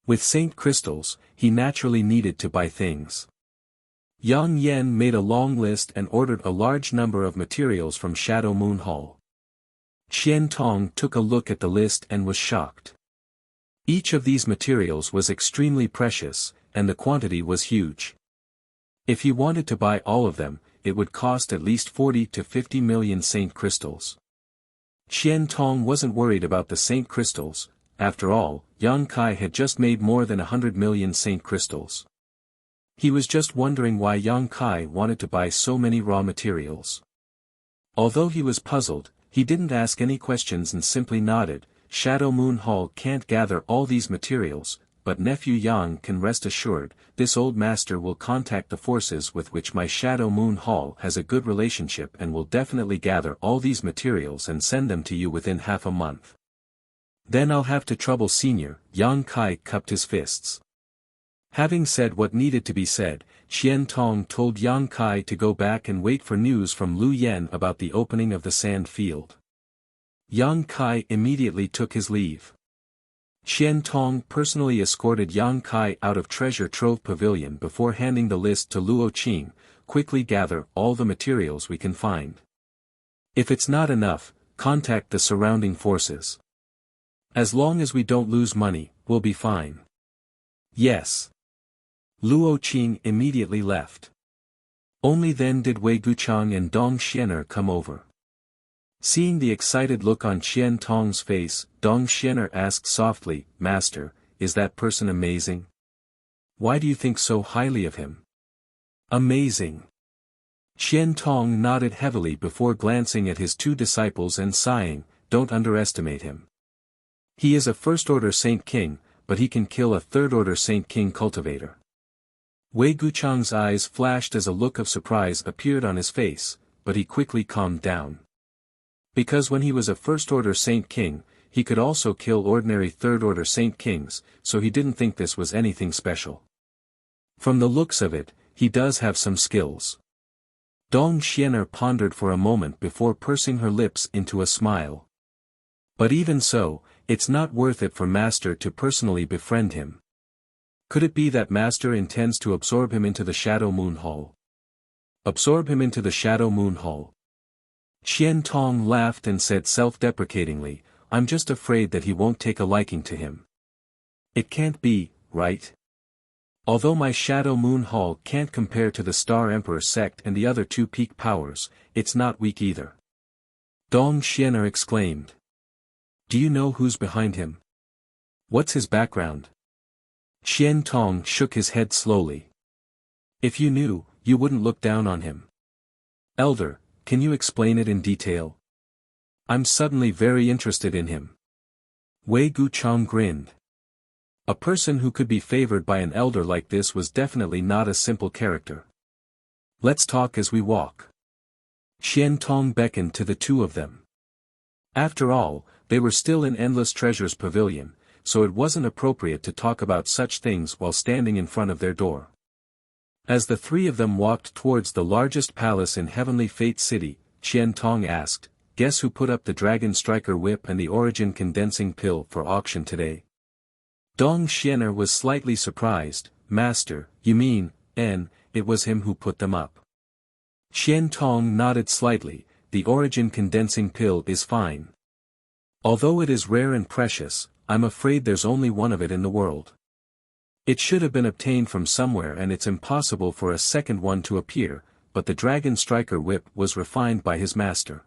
With Saint Crystals, he naturally needed to buy things. Yang Yan made a long list and ordered a large number of materials from Shadow Moon Hall. Qian Tong took a look at the list and was shocked. Each of these materials was extremely precious, and the quantity was huge. If he wanted to buy all of them, it would cost at least 40 to 50 million saint crystals. Qian Tong wasn't worried about the saint crystals. After all, Yang Kai had just made more than 100 million saint crystals. He was just wondering why Yang Kai wanted to buy so many raw materials. Although he was puzzled, he didn't ask any questions and simply nodded. Shadow Moon Hall can't gather all these materials, but nephew Yang can rest assured, this old master will contact the forces with which my Shadow Moon Hall has a good relationship and will definitely gather all these materials and send them to you within half a month. Then I'll have to trouble Senior. Yang Kai cupped his fists. Having said what needed to be said, Qian Tong told Yang Kai to go back and wait for news from Lu Yen about the opening of the sand field. Yang Kai immediately took his leave. Qian Tong personally escorted Yang Kai out of Treasure Trove Pavilion before handing the list to Luo Qing. Quickly gather all the materials we can find. If it's not enough, contact the surrounding forces. As long as we don't lose money, we'll be fine. Yes. Luo Qing immediately left. Only then did Wei Guchang and Dong Xianer come over. Seeing the excited look on Qian Tong's face, Dong Xianer asked softly, Master, is that person amazing? Why do you think so highly of him? Amazing. Qian Tong nodded heavily before glancing at his two disciples and sighing, don't underestimate him. He is a first-order Saint King, but he can kill a third-order Saint King cultivator. Wei Guchang's eyes flashed as a look of surprise appeared on his face, but he quickly calmed down. Because when he was a first-order Saint King, he could also kill ordinary third-order Saint Kings, so he didn't think this was anything special. From the looks of it, he does have some skills. Dong Xianer pondered for a moment before pursing her lips into a smile. But even so, it's not worth it for Master to personally befriend him. Could it be that Master intends to absorb him into the Shadow Moon Hall? Absorb him into the Shadow Moon Hall. Qian Tong laughed and said self-deprecatingly, I'm just afraid that he won't take a liking to him. It can't be, right? Although my Shadow Moon Hall can't compare to the Star Emperor sect and the other two peak powers, it's not weak either. Dong Xianer exclaimed. Do you know who's behind him? What's his background? Qian Tong shook his head slowly. If you knew, you wouldn't look down on him. Elder, can you explain it in detail? I'm suddenly very interested in him. Wei Guchang grinned. A person who could be favored by an elder like this was definitely not a simple character. Let's talk as we walk. Qian Tong beckoned to the two of them. After all, they were still in Endless Treasures Pavilion, so it wasn't appropriate to talk about such things while standing in front of their door. As the three of them walked towards the largest palace in Heavenly Fate City, Qian Tong asked, guess who put up the Dragon Striker Whip and the Origin Condensing Pill for auction today? Dong Xianer was slightly surprised, Master, you mean, it was him who put them up. Qian Tong nodded slightly, the Origin Condensing Pill is fine. Although it is rare and precious, I'm afraid there's only one of it in the world. It should have been obtained from somewhere and it's impossible for a second one to appear, but the Dragon Striker Whip was refined by his master.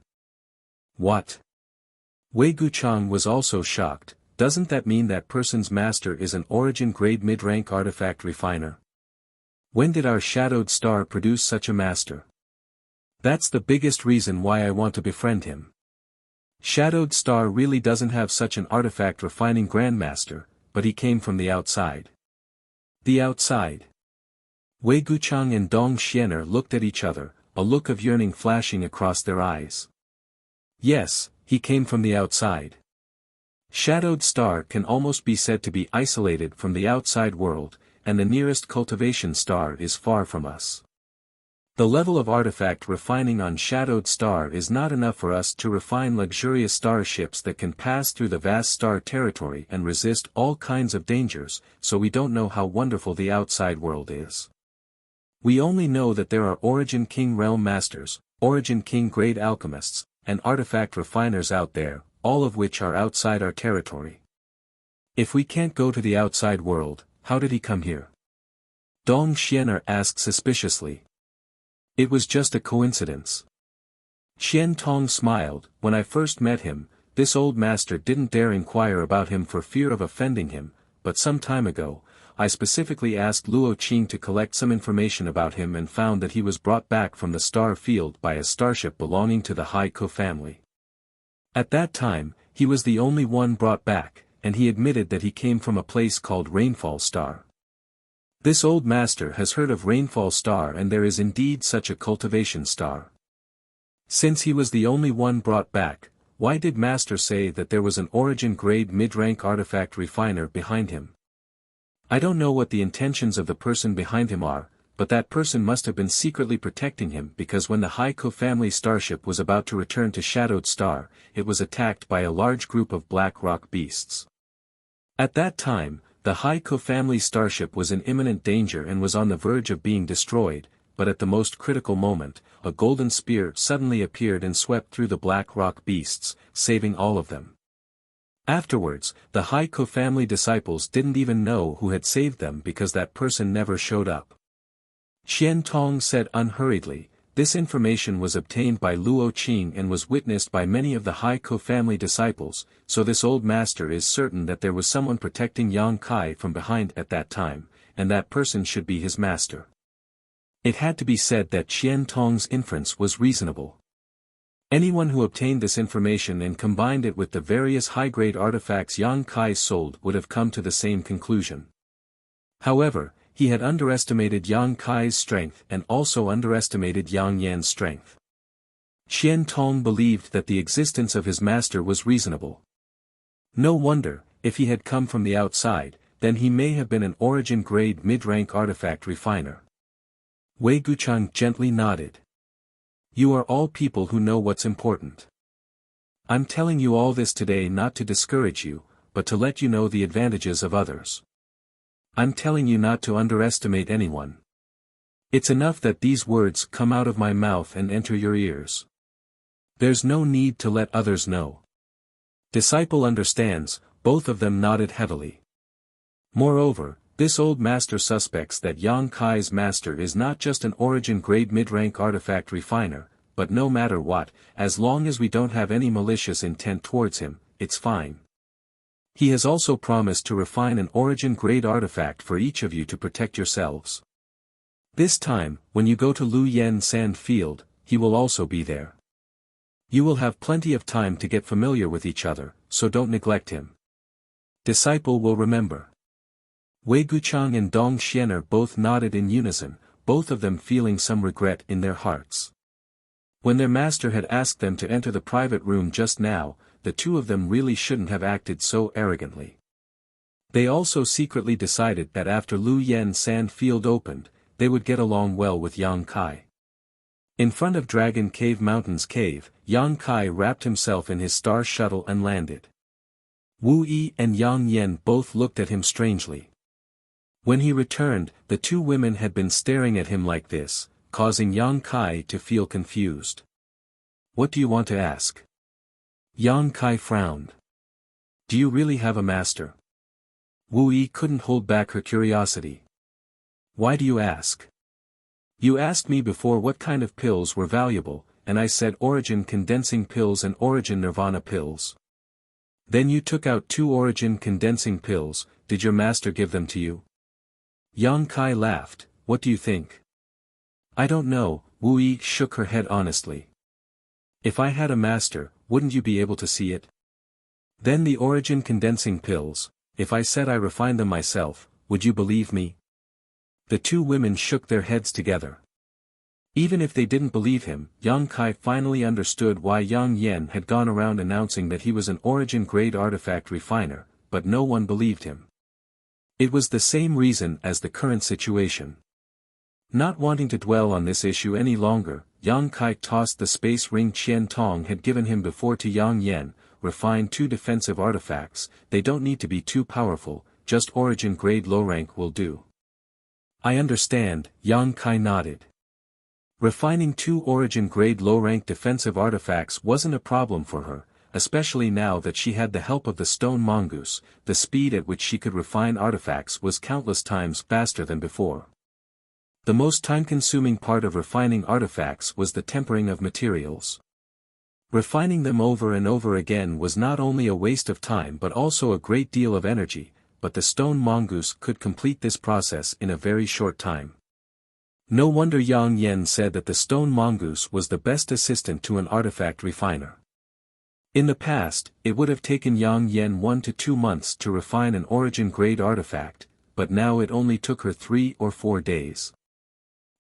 What? Wei Guchang was also shocked, doesn't that mean that person's master is an Origin grade mid-rank artifact refiner? When did our Shadowed Star produce such a master? That's the biggest reason why I want to befriend him. Shadowed Star really doesn't have such an artifact refining grandmaster, but he came from the outside. The outside. Wei Guchang and Dong Xianer looked at each other, a look of yearning flashing across their eyes. Yes, he came from the outside. Shadowed Star can almost be said to be isolated from the outside world, and the nearest cultivation star is far from us. The level of artifact refining on Shadowed Star is not enough for us to refine luxurious starships that can pass through the vast star territory and resist all kinds of dangers, so we don't know how wonderful the outside world is. We only know that there are Origin King Realm Masters, Origin King Grade Alchemists, and artifact refiners out there, all of which are outside our territory. If we can't go to the outside world, how did he come here? Dong Xianer asked suspiciously. It was just a coincidence. Qian Tong smiled. When I first met him, this old master didn't dare inquire about him for fear of offending him, but some time ago, I specifically asked Luo Qing to collect some information about him and found that he was brought back from the star field by a starship belonging to the Haiko family. At that time, he was the only one brought back, and he admitted that he came from a place called Rainfall Star. This old master has heard of Rainfall Star, and there is indeed such a cultivation star. Since he was the only one brought back, why did Master say that there was an origin-grade mid-rank artifact refiner behind him? I don't know what the intentions of the person behind him are, but that person must have been secretly protecting him, because when the Haiko family starship was about to return to Shadowed Star, it was attacked by a large group of black rock beasts. At that time, the Haiko family starship was in imminent danger and was on the verge of being destroyed, but at the most critical moment, a golden spear suddenly appeared and swept through the black rock beasts, saving all of them. Afterwards, the Haiko family disciples didn't even know who had saved them because that person never showed up. Qian Tong said unhurriedly, this information was obtained by Luo Qing and was witnessed by many of the Haiko family disciples, so this old master is certain that there was someone protecting Yang Kai from behind at that time, and that person should be his master. It had to be said that Qian Tong's inference was reasonable. Anyone who obtained this information and combined it with the various high-grade artifacts Yang Kai sold would have come to the same conclusion. However, he had underestimated Yang Kai's strength and also underestimated Yang Yan's strength. Qian Tong believed that the existence of his master was reasonable. No wonder, if he had come from the outside, then he may have been an origin-grade mid-rank artifact refiner. Wei Guchang gently nodded. You are all people who know what's important. I'm telling you all this today not to discourage you, but to let you know the advantages of others. I'm telling you not to underestimate anyone. It's enough that these words come out of my mouth and enter your ears. There's no need to let others know. Disciple understands. Both of them nodded heavily. Moreover, this old master suspects that Yang Kai's master is not just an origin-grade mid-rank artifact refiner, but no matter what, as long as we don't have any malicious intent towards him, it's fine. He has also promised to refine an origin-grade artifact for each of you to protect yourselves. This time, when you go to Lu Yen Sand Field, he will also be there. You will have plenty of time to get familiar with each other, so don't neglect him. Disciple will remember. Wei Guchang and Dong Xianer both nodded in unison, both of them feeling some regret in their hearts. When their master had asked them to enter the private room just now, the two of them really shouldn't have acted so arrogantly. They also secretly decided that after Lu Yen Sand Field opened, they would get along well with Yang Kai. In front of Dragon Cave Mountain's cave, Yang Kai wrapped himself in his star shuttle and landed. Wu Yi and Yang Yen both looked at him strangely. When he returned, the two women had been staring at him like this, causing Yang Kai to feel confused. What do you want to ask? Yang Kai frowned. Do you really have a master? Wu Yi couldn't hold back her curiosity. Why do you ask? You asked me before what kind of pills were valuable, and I said origin condensing pills and origin nirvana pills. Then you took out 2 origin condensing pills. Did your master give them to you? Yang Kai laughed. What do you think? I don't know. Wu Yi shook her head honestly. If I had a master, wouldn't you be able to see it? Then the origin condensing pills, if I said I refined them myself, would you believe me? The two women shook their heads together. Even if they didn't believe him, Yang Kai finally understood why Yang Yen had gone around announcing that he was an origin-grade artifact refiner, but no one believed him. It was the same reason as the current situation. Not wanting to dwell on this issue any longer, Yang Kai tossed the space ring Qian Tong had given him before to Yang Yen. Refine 2 defensive artifacts. They don't need to be too powerful, just origin-grade low rank will do. I understand, Yang Kai nodded. Refining 2 origin-grade low-rank defensive artifacts wasn't a problem for her, especially now that she had the help of the stone mongoose. The speed at which she could refine artifacts was countless times faster than before. The most time-consuming part of refining artifacts was the tempering of materials. Refining them over and over again was not only a waste of time but also a great deal of energy, but the stone mongoose could complete this process in a very short time. No wonder Yang Yen said that the stone mongoose was the best assistant to an artifact refiner. In the past, it would have taken Yang Yen 1 to 2 months to refine an origin-grade artifact, but now it only took her 3 or 4 days.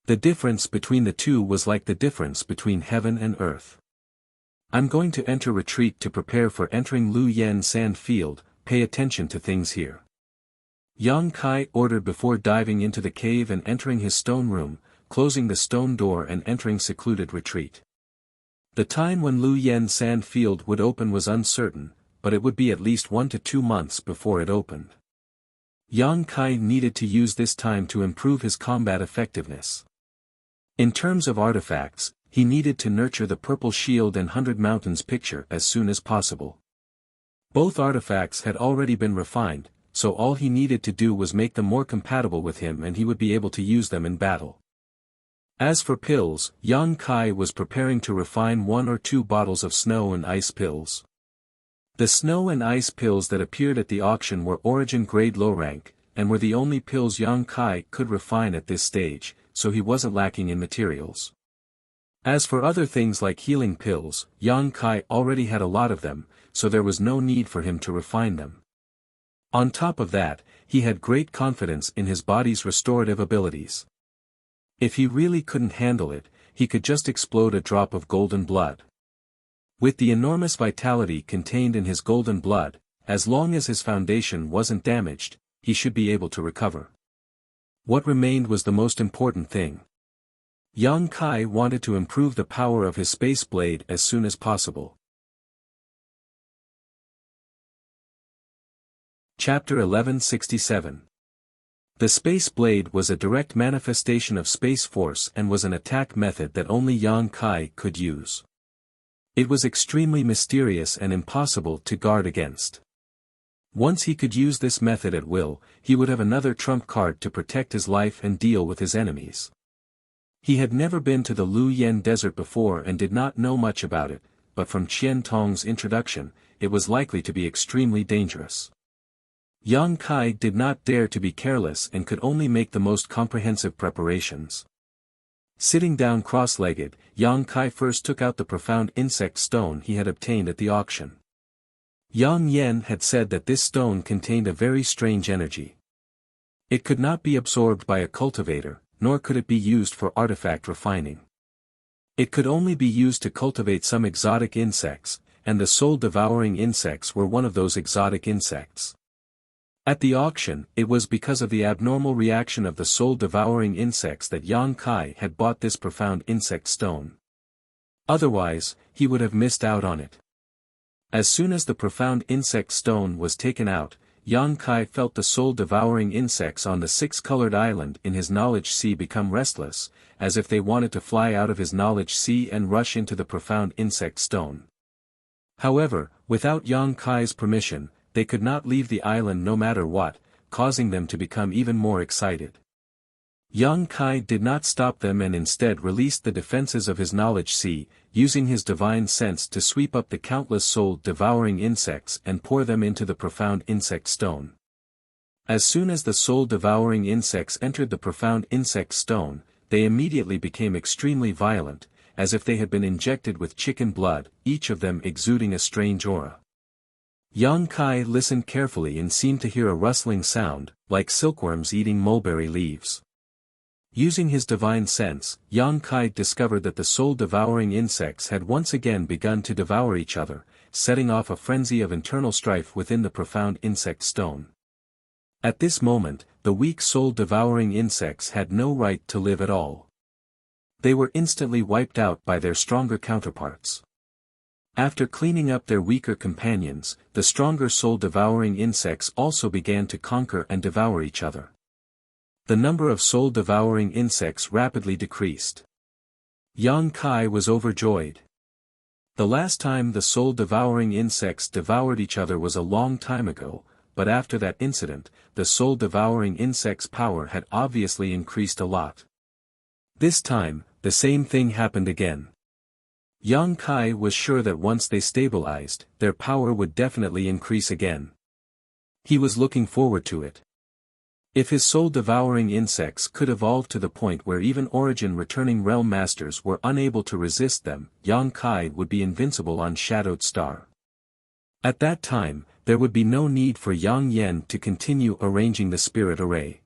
The difference between the two was like the difference between heaven and earth. I'm going to enter retreat to prepare for entering Lu Yen sand field, pay attention to things here. Yang Kai ordered before diving into the cave and entering his stone room, closing the stone door and entering secluded retreat. The time when Lu Yen sand field would open was uncertain, but it would be at least 1 to 2 months before it opened. Yang Kai needed to use this time to improve his combat effectiveness. In terms of artifacts, he needed to nurture the Purple Shield and 100 Mountains picture as soon as possible. Both artifacts had already been refined, so all he needed to do was make them more compatible with him and he would be able to use them in battle. As for pills, Yang Kai was preparing to refine 1 or 2 bottles of snow and ice pills. The snow and ice pills that appeared at the auction were origin-grade low rank, and were the only pills Yang Kai could refine at this stage, so he wasn't lacking in materials. As for other things like healing pills, Yang Kai already had a lot of them, so there was no need for him to refine them. On top of that, he had great confidence in his body's restorative abilities. If he really couldn't handle it, he could just explode a drop of golden blood. With the enormous vitality contained in his golden blood, as long as his foundation wasn't damaged, he should be able to recover. What remained was the most important thing. Yang Kai wanted to improve the power of his space blade as soon as possible. Chapter 1167. The space blade was a direct manifestation of space force and was an attack method that only Yang Kai could use. It was extremely mysterious and impossible to guard against. Once he could use this method at will, he would have another trump card to protect his life and deal with his enemies. He had never been to the Lu Yen desert before and did not know much about it, but from Qian Tong's introduction, it was likely to be extremely dangerous. Yang Kai did not dare to be careless and could only make the most comprehensive preparations. Sitting down cross-legged, Yang Kai first took out the profound insect stone he had obtained at the auction. Yang Yen had said that this stone contained a very strange energy. It could not be absorbed by a cultivator, nor could it be used for artifact refining. It could only be used to cultivate some exotic insects, and the soul-devouring insects were one of those exotic insects. At the auction, it was because of the abnormal reaction of the soul-devouring insects that Yang Kai had bought this profound insect stone. Otherwise, he would have missed out on it. As soon as the profound insect stone was taken out, Yang Kai felt the soul-devouring insects on the 6-colored island in his knowledge sea become restless, as if they wanted to fly out of his knowledge sea and rush into the profound insect stone. However, without Yang Kai's permission, they could not leave the island no matter what, causing them to become even more excited. Yang Kai did not stop them and instead released the defenses of his knowledge sea, using his divine sense to sweep up the countless soul-devouring insects and pour them into the profound insect stone. As soon as the soul-devouring insects entered the profound insect stone, they immediately became extremely violent, as if they had been injected with chicken blood, each of them exuding a strange aura. Yang Kai listened carefully and seemed to hear a rustling sound, like silkworms eating mulberry leaves. Using his divine sense, Yang Kai discovered that the soul-devouring insects had once again begun to devour each other, setting off a frenzy of internal strife within the profound insect stone. At this moment, the weak soul-devouring insects had no right to live at all. They were instantly wiped out by their stronger counterparts. After cleaning up their weaker companions, the stronger soul-devouring insects also began to conquer and devour each other. The number of soul-devouring insects rapidly decreased. Yang Kai was overjoyed. The last time the soul-devouring insects devoured each other was a long time ago, but after that incident, the soul-devouring insects' power had obviously increased a lot. This time, the same thing happened again. Yang Kai was sure that once they stabilized, their power would definitely increase again. He was looking forward to it. If his soul-devouring insects could evolve to the point where even origin-returning realm masters were unable to resist them, Yang Kai would be invincible on Shadowed Star. At that time, there would be no need for Yang Yen to continue arranging the spirit array.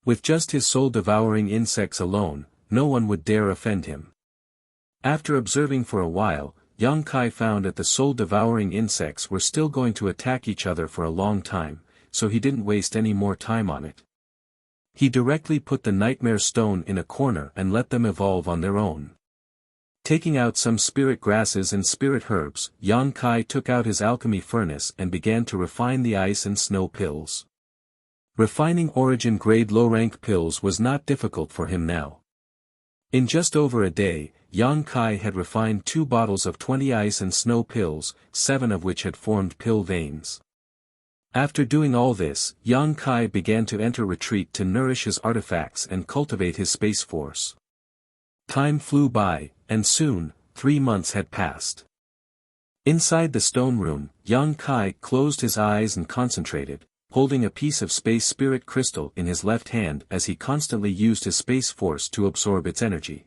With just his soul-devouring insects alone, no one would dare offend him. After observing for a while, Yang Kai found that the soul-devouring insects were still going to attack each other for a long time, so he didn't waste any more time on it. He directly put the Nightmare Stone in a corner and let them evolve on their own. Taking out some spirit grasses and spirit herbs, Yang Kai took out his alchemy furnace and began to refine the ice and snow pills. Refining origin-grade low-rank pills was not difficult for him now. In just over a day, Yang Kai had refined 2 bottles of 20 ice and snow pills, 7 of which had formed pill veins. After doing all this, Yang Kai began to enter retreat to nourish his artifacts and cultivate his space force. Time flew by, and soon, 3 months had passed. Inside the stone room, Yang Kai closed his eyes and concentrated, holding a piece of space spirit crystal in his left hand as he constantly used his space force to absorb its energy.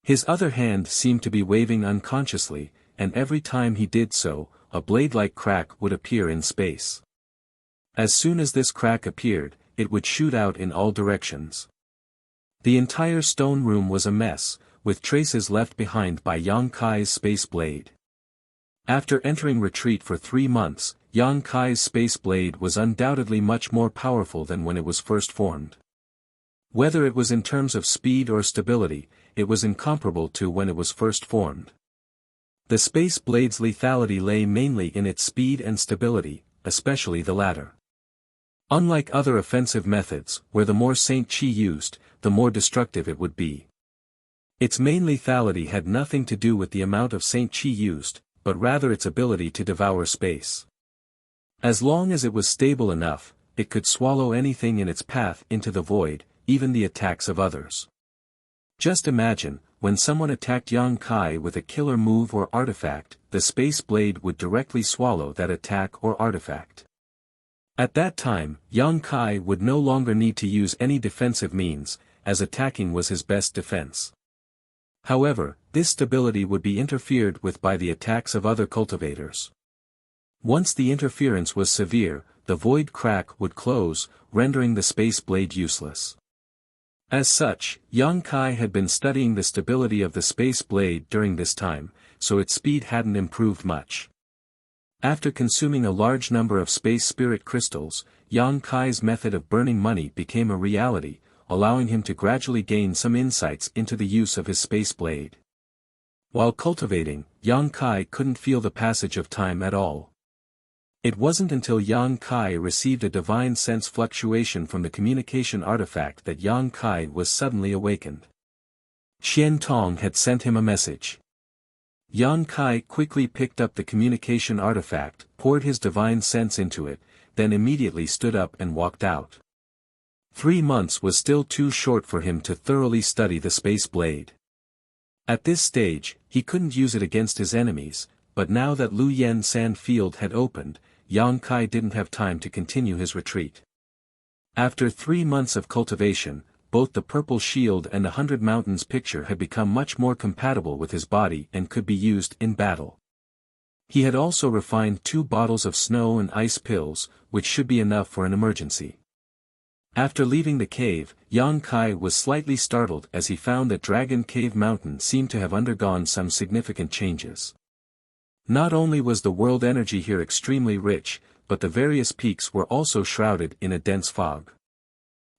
His other hand seemed to be waving unconsciously, and every time he did so, a blade-like crack would appear in space. As soon as this crack appeared, it would shoot out in all directions. The entire stone room was a mess, with traces left behind by Yang Kai's space blade. After entering retreat for 3 months, Yang Kai's space blade was undoubtedly much more powerful than when it was first formed. Whether it was in terms of speed or stability, it was incomparable to when it was first formed. The space blade's lethality lay mainly in its speed and stability, especially the latter. Unlike other offensive methods, where the more Saint Chi used, the more destructive it would be. Its main lethality had nothing to do with the amount of Saint Chi used, but rather its ability to devour space. As long as it was stable enough, it could swallow anything in its path into the void, even the attacks of others. Just imagine, when someone attacked Yang Kai with a killer move or artifact, the space blade would directly swallow that attack or artifact. At that time, Yang Kai would no longer need to use any defensive means, as attacking was his best defense. However, this stability would be interfered with by the attacks of other cultivators. Once the interference was severe, the void crack would close, rendering the space blade useless. As such, Yang Kai had been studying the stability of the space blade during this time, so its speed hadn't improved much. After consuming a large number of space spirit crystals, Yang Kai's method of burning money became a reality, allowing him to gradually gain some insights into the use of his space blade. While cultivating, Yang Kai couldn't feel the passage of time at all. It wasn't until Yang Kai received a divine sense fluctuation from the communication artifact that Yang Kai was suddenly awakened. Qian Tong had sent him a message. Yang Kai quickly picked up the communication artifact, poured his divine sense into it, then immediately stood up and walked out. 3 months was still too short for him to thoroughly study the space blade. At this stage, he couldn't use it against his enemies, but now that Lu Yen Sand Field had opened, Yang Kai didn't have time to continue his retreat. After 3 months of cultivation, both the Purple Shield and the 100 Mountains picture had become much more compatible with his body and could be used in battle. He had also refined 2 bottles of snow and ice pills, which should be enough for an emergency. After leaving the cave, Yang Kai was slightly startled as he found that Dragon Cave Mountain seemed to have undergone some significant changes. Not only was the world energy here extremely rich, but the various peaks were also shrouded in a dense fog.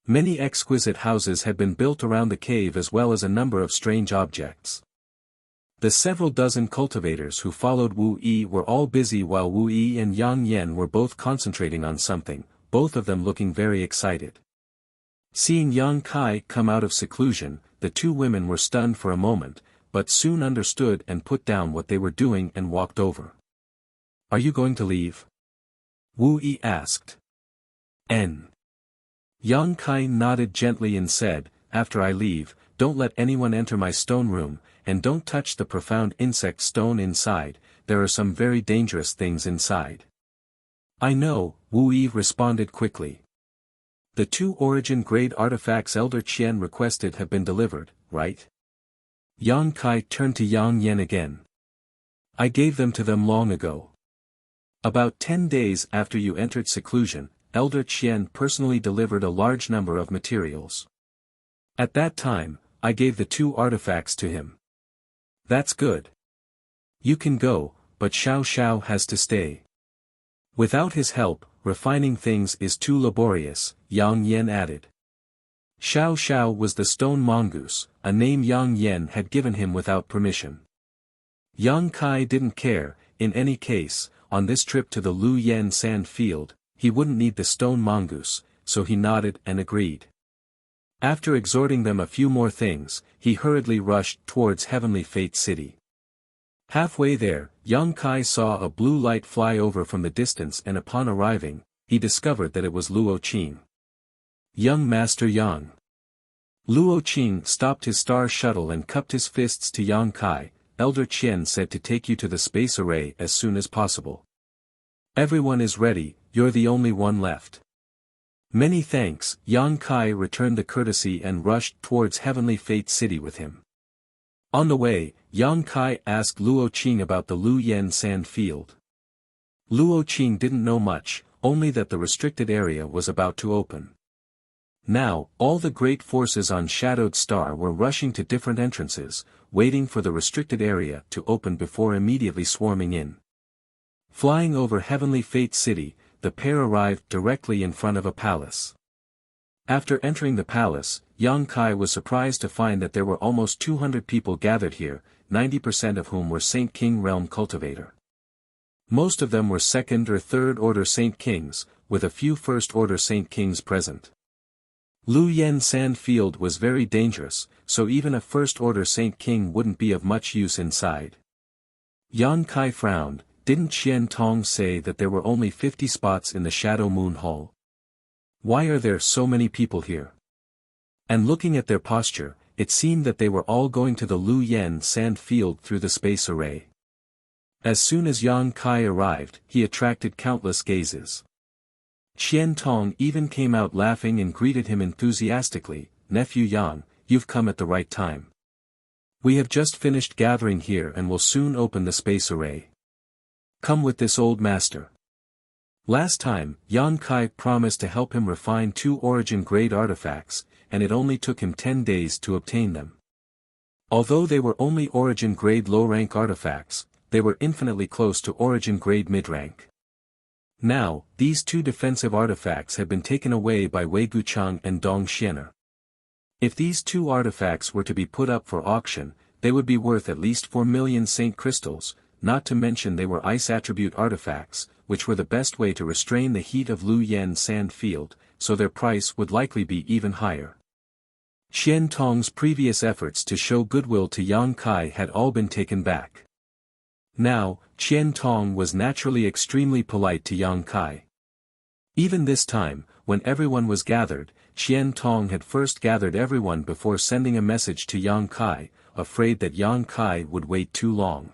Many exquisite houses had been built around the cave as well as a number of strange objects. The several dozen cultivators who followed Wu Yi were all busy while Wu Yi and Yang Yen were both concentrating on something, both of them looking very excited. Seeing Yang Kai come out of seclusion, the 2 women were stunned for a moment, but soon understood and put down what they were doing and walked over. "Are you going to leave?" Wu Yi asked. Yang Kai nodded gently and said, "After I leave, don't let anyone enter my stone room, and don't touch the profound insect stone inside, there are some very dangerous things inside. I know, Wu Yi responded quickly. The 2 origin-grade artifacts Elder Qian requested have been delivered, right? Yang Kai turned to Yang Yan again. I gave them to them long ago. About 10 days after you entered seclusion, Elder Qian personally delivered a large number of materials. At that time, I gave the 2 artifacts to him. That's good. You can go, but Xiao Xiao has to stay. Without his help, refining things is too laborious, Yang Yan added. Xiao Xiao was the stone mongoose, a name Yang Yan had given him without permission. Yang Kai didn't care, in any case, on this trip to the Lu Yan sand field, he wouldn't need the stone mongoose, so he nodded and agreed. After exhorting them a few more things, he hurriedly rushed towards Heavenly Fate City. Halfway there, Yang Kai saw a blue light fly over from the distance, and upon arriving, he discovered that it was Luo Qing. Young Master Yang. Luo Qing stopped his star shuttle and cupped his fists to Yang Kai. Elder Qian said to take you to the space array as soon as possible. Everyone is ready, you're the only one left. Many thanks, Yang Kai returned the courtesy and rushed towards Heavenly Fate City with him. On the way, Yang Kai asked Luo Qing about the Lu Yan sand field. Luo Qing didn't know much, only that the restricted area was about to open. Now, all the great forces on Shadowed Star were rushing to different entrances, waiting for the restricted area to open before immediately swarming in. Flying over Heavenly Fate City, the pair arrived directly in front of a palace. After entering the palace, Yang Kai was surprised to find that there were almost 200 people gathered here, 90% of whom were Saint King Realm Cultivator. Most of them were 2nd or 3rd Order Saint Kings, with a few 1st Order Saint Kings present. Lu Yan sand field was very dangerous, so even a 1st Order Saint King wouldn't be of much use inside. Yang Kai frowned. Didn't Qian Tong say that there were only 50 spots in the Shadow Moon Hall? Why are there so many people here? And looking at their posture, it seemed that they were all going to the Lu Yan sand field through the space array. As soon as Yang Kai arrived, he attracted countless gazes. Qian Tong even came out laughing and greeted him enthusiastically. Nephew Yang, you've come at the right time. We have just finished gathering here and will soon open the space array. Come with this old master. Last time, Yang Kai promised to help him refine 2 origin-grade artifacts, and it only took him 10 days to obtain them. Although they were only origin-grade low-rank artifacts, they were infinitely close to origin-grade mid-rank. Now, these 2 defensive artifacts had been taken away by Wei Guchang and Dong Xianer. If these 2 artifacts were to be put up for auction, they would be worth at least 4 million Saint Crystals, not to mention they were ice attribute artifacts, which were the best way to restrain the heat of Lu Yan sand field, so their price would likely be even higher. Qian Tong's previous efforts to show goodwill to Yang Kai had all been taken back. Now, Qian Tong was naturally extremely polite to Yang Kai. Even this time, when everyone was gathered, Qian Tong had first gathered everyone before sending a message to Yang Kai, afraid that Yang Kai would wait too long.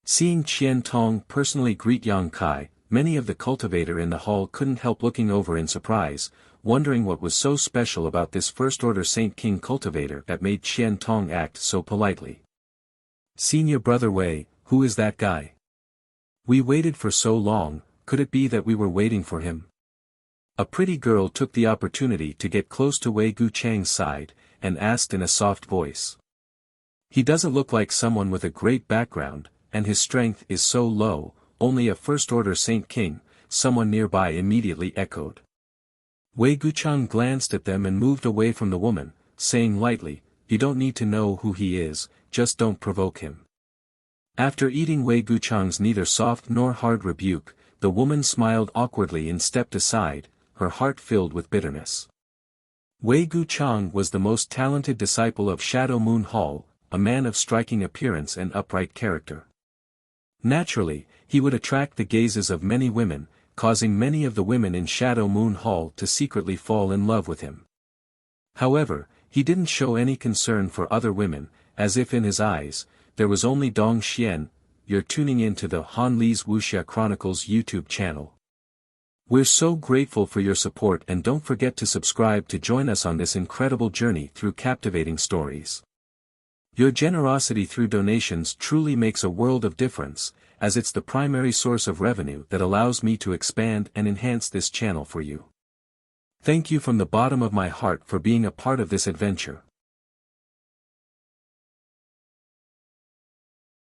Seeing Qian Tong personally greet Yang Kai, many of the cultivator in the hall couldn't help looking over in surprise, wondering what was so special about this First Order Saint King cultivator that made Qian Tong act so politely. Senior Brother Wei, who is that guy? We waited for so long, could it be that we were waiting for him? A pretty girl took the opportunity to get close to Wei Guchang's side, and asked in a soft voice. He doesn't look like someone with a great background, and his strength is so low, only a First Order Saint King, someone nearby immediately echoed. Wei Guchang glanced at them and moved away from the woman, saying lightly, you don't need to know who he is, just don't provoke him. After eating Wei Guchang's neither soft nor hard rebuke, the woman smiled awkwardly and stepped aside, her heart filled with bitterness. Wei Guchang was the most talented disciple of Shadow Moon Hall, a man of striking appearance and upright character. Naturally, he would attract the gazes of many women, causing many of the women in Shadow Moon Hall to secretly fall in love with him. However, He didn't show any concern for other women, as if in his eyes, there was only Dong Xian. You're tuning in to the Han Li's Wuxia Chronicles YouTube channel. We're so grateful for your support, and don't forget to subscribe to join us on this incredible journey through captivating stories. Your generosity through donations truly makes a world of difference, as it's the primary source of revenue that allows me to expand and enhance this channel for you. Thank you from the bottom of my heart for being a part of this adventure.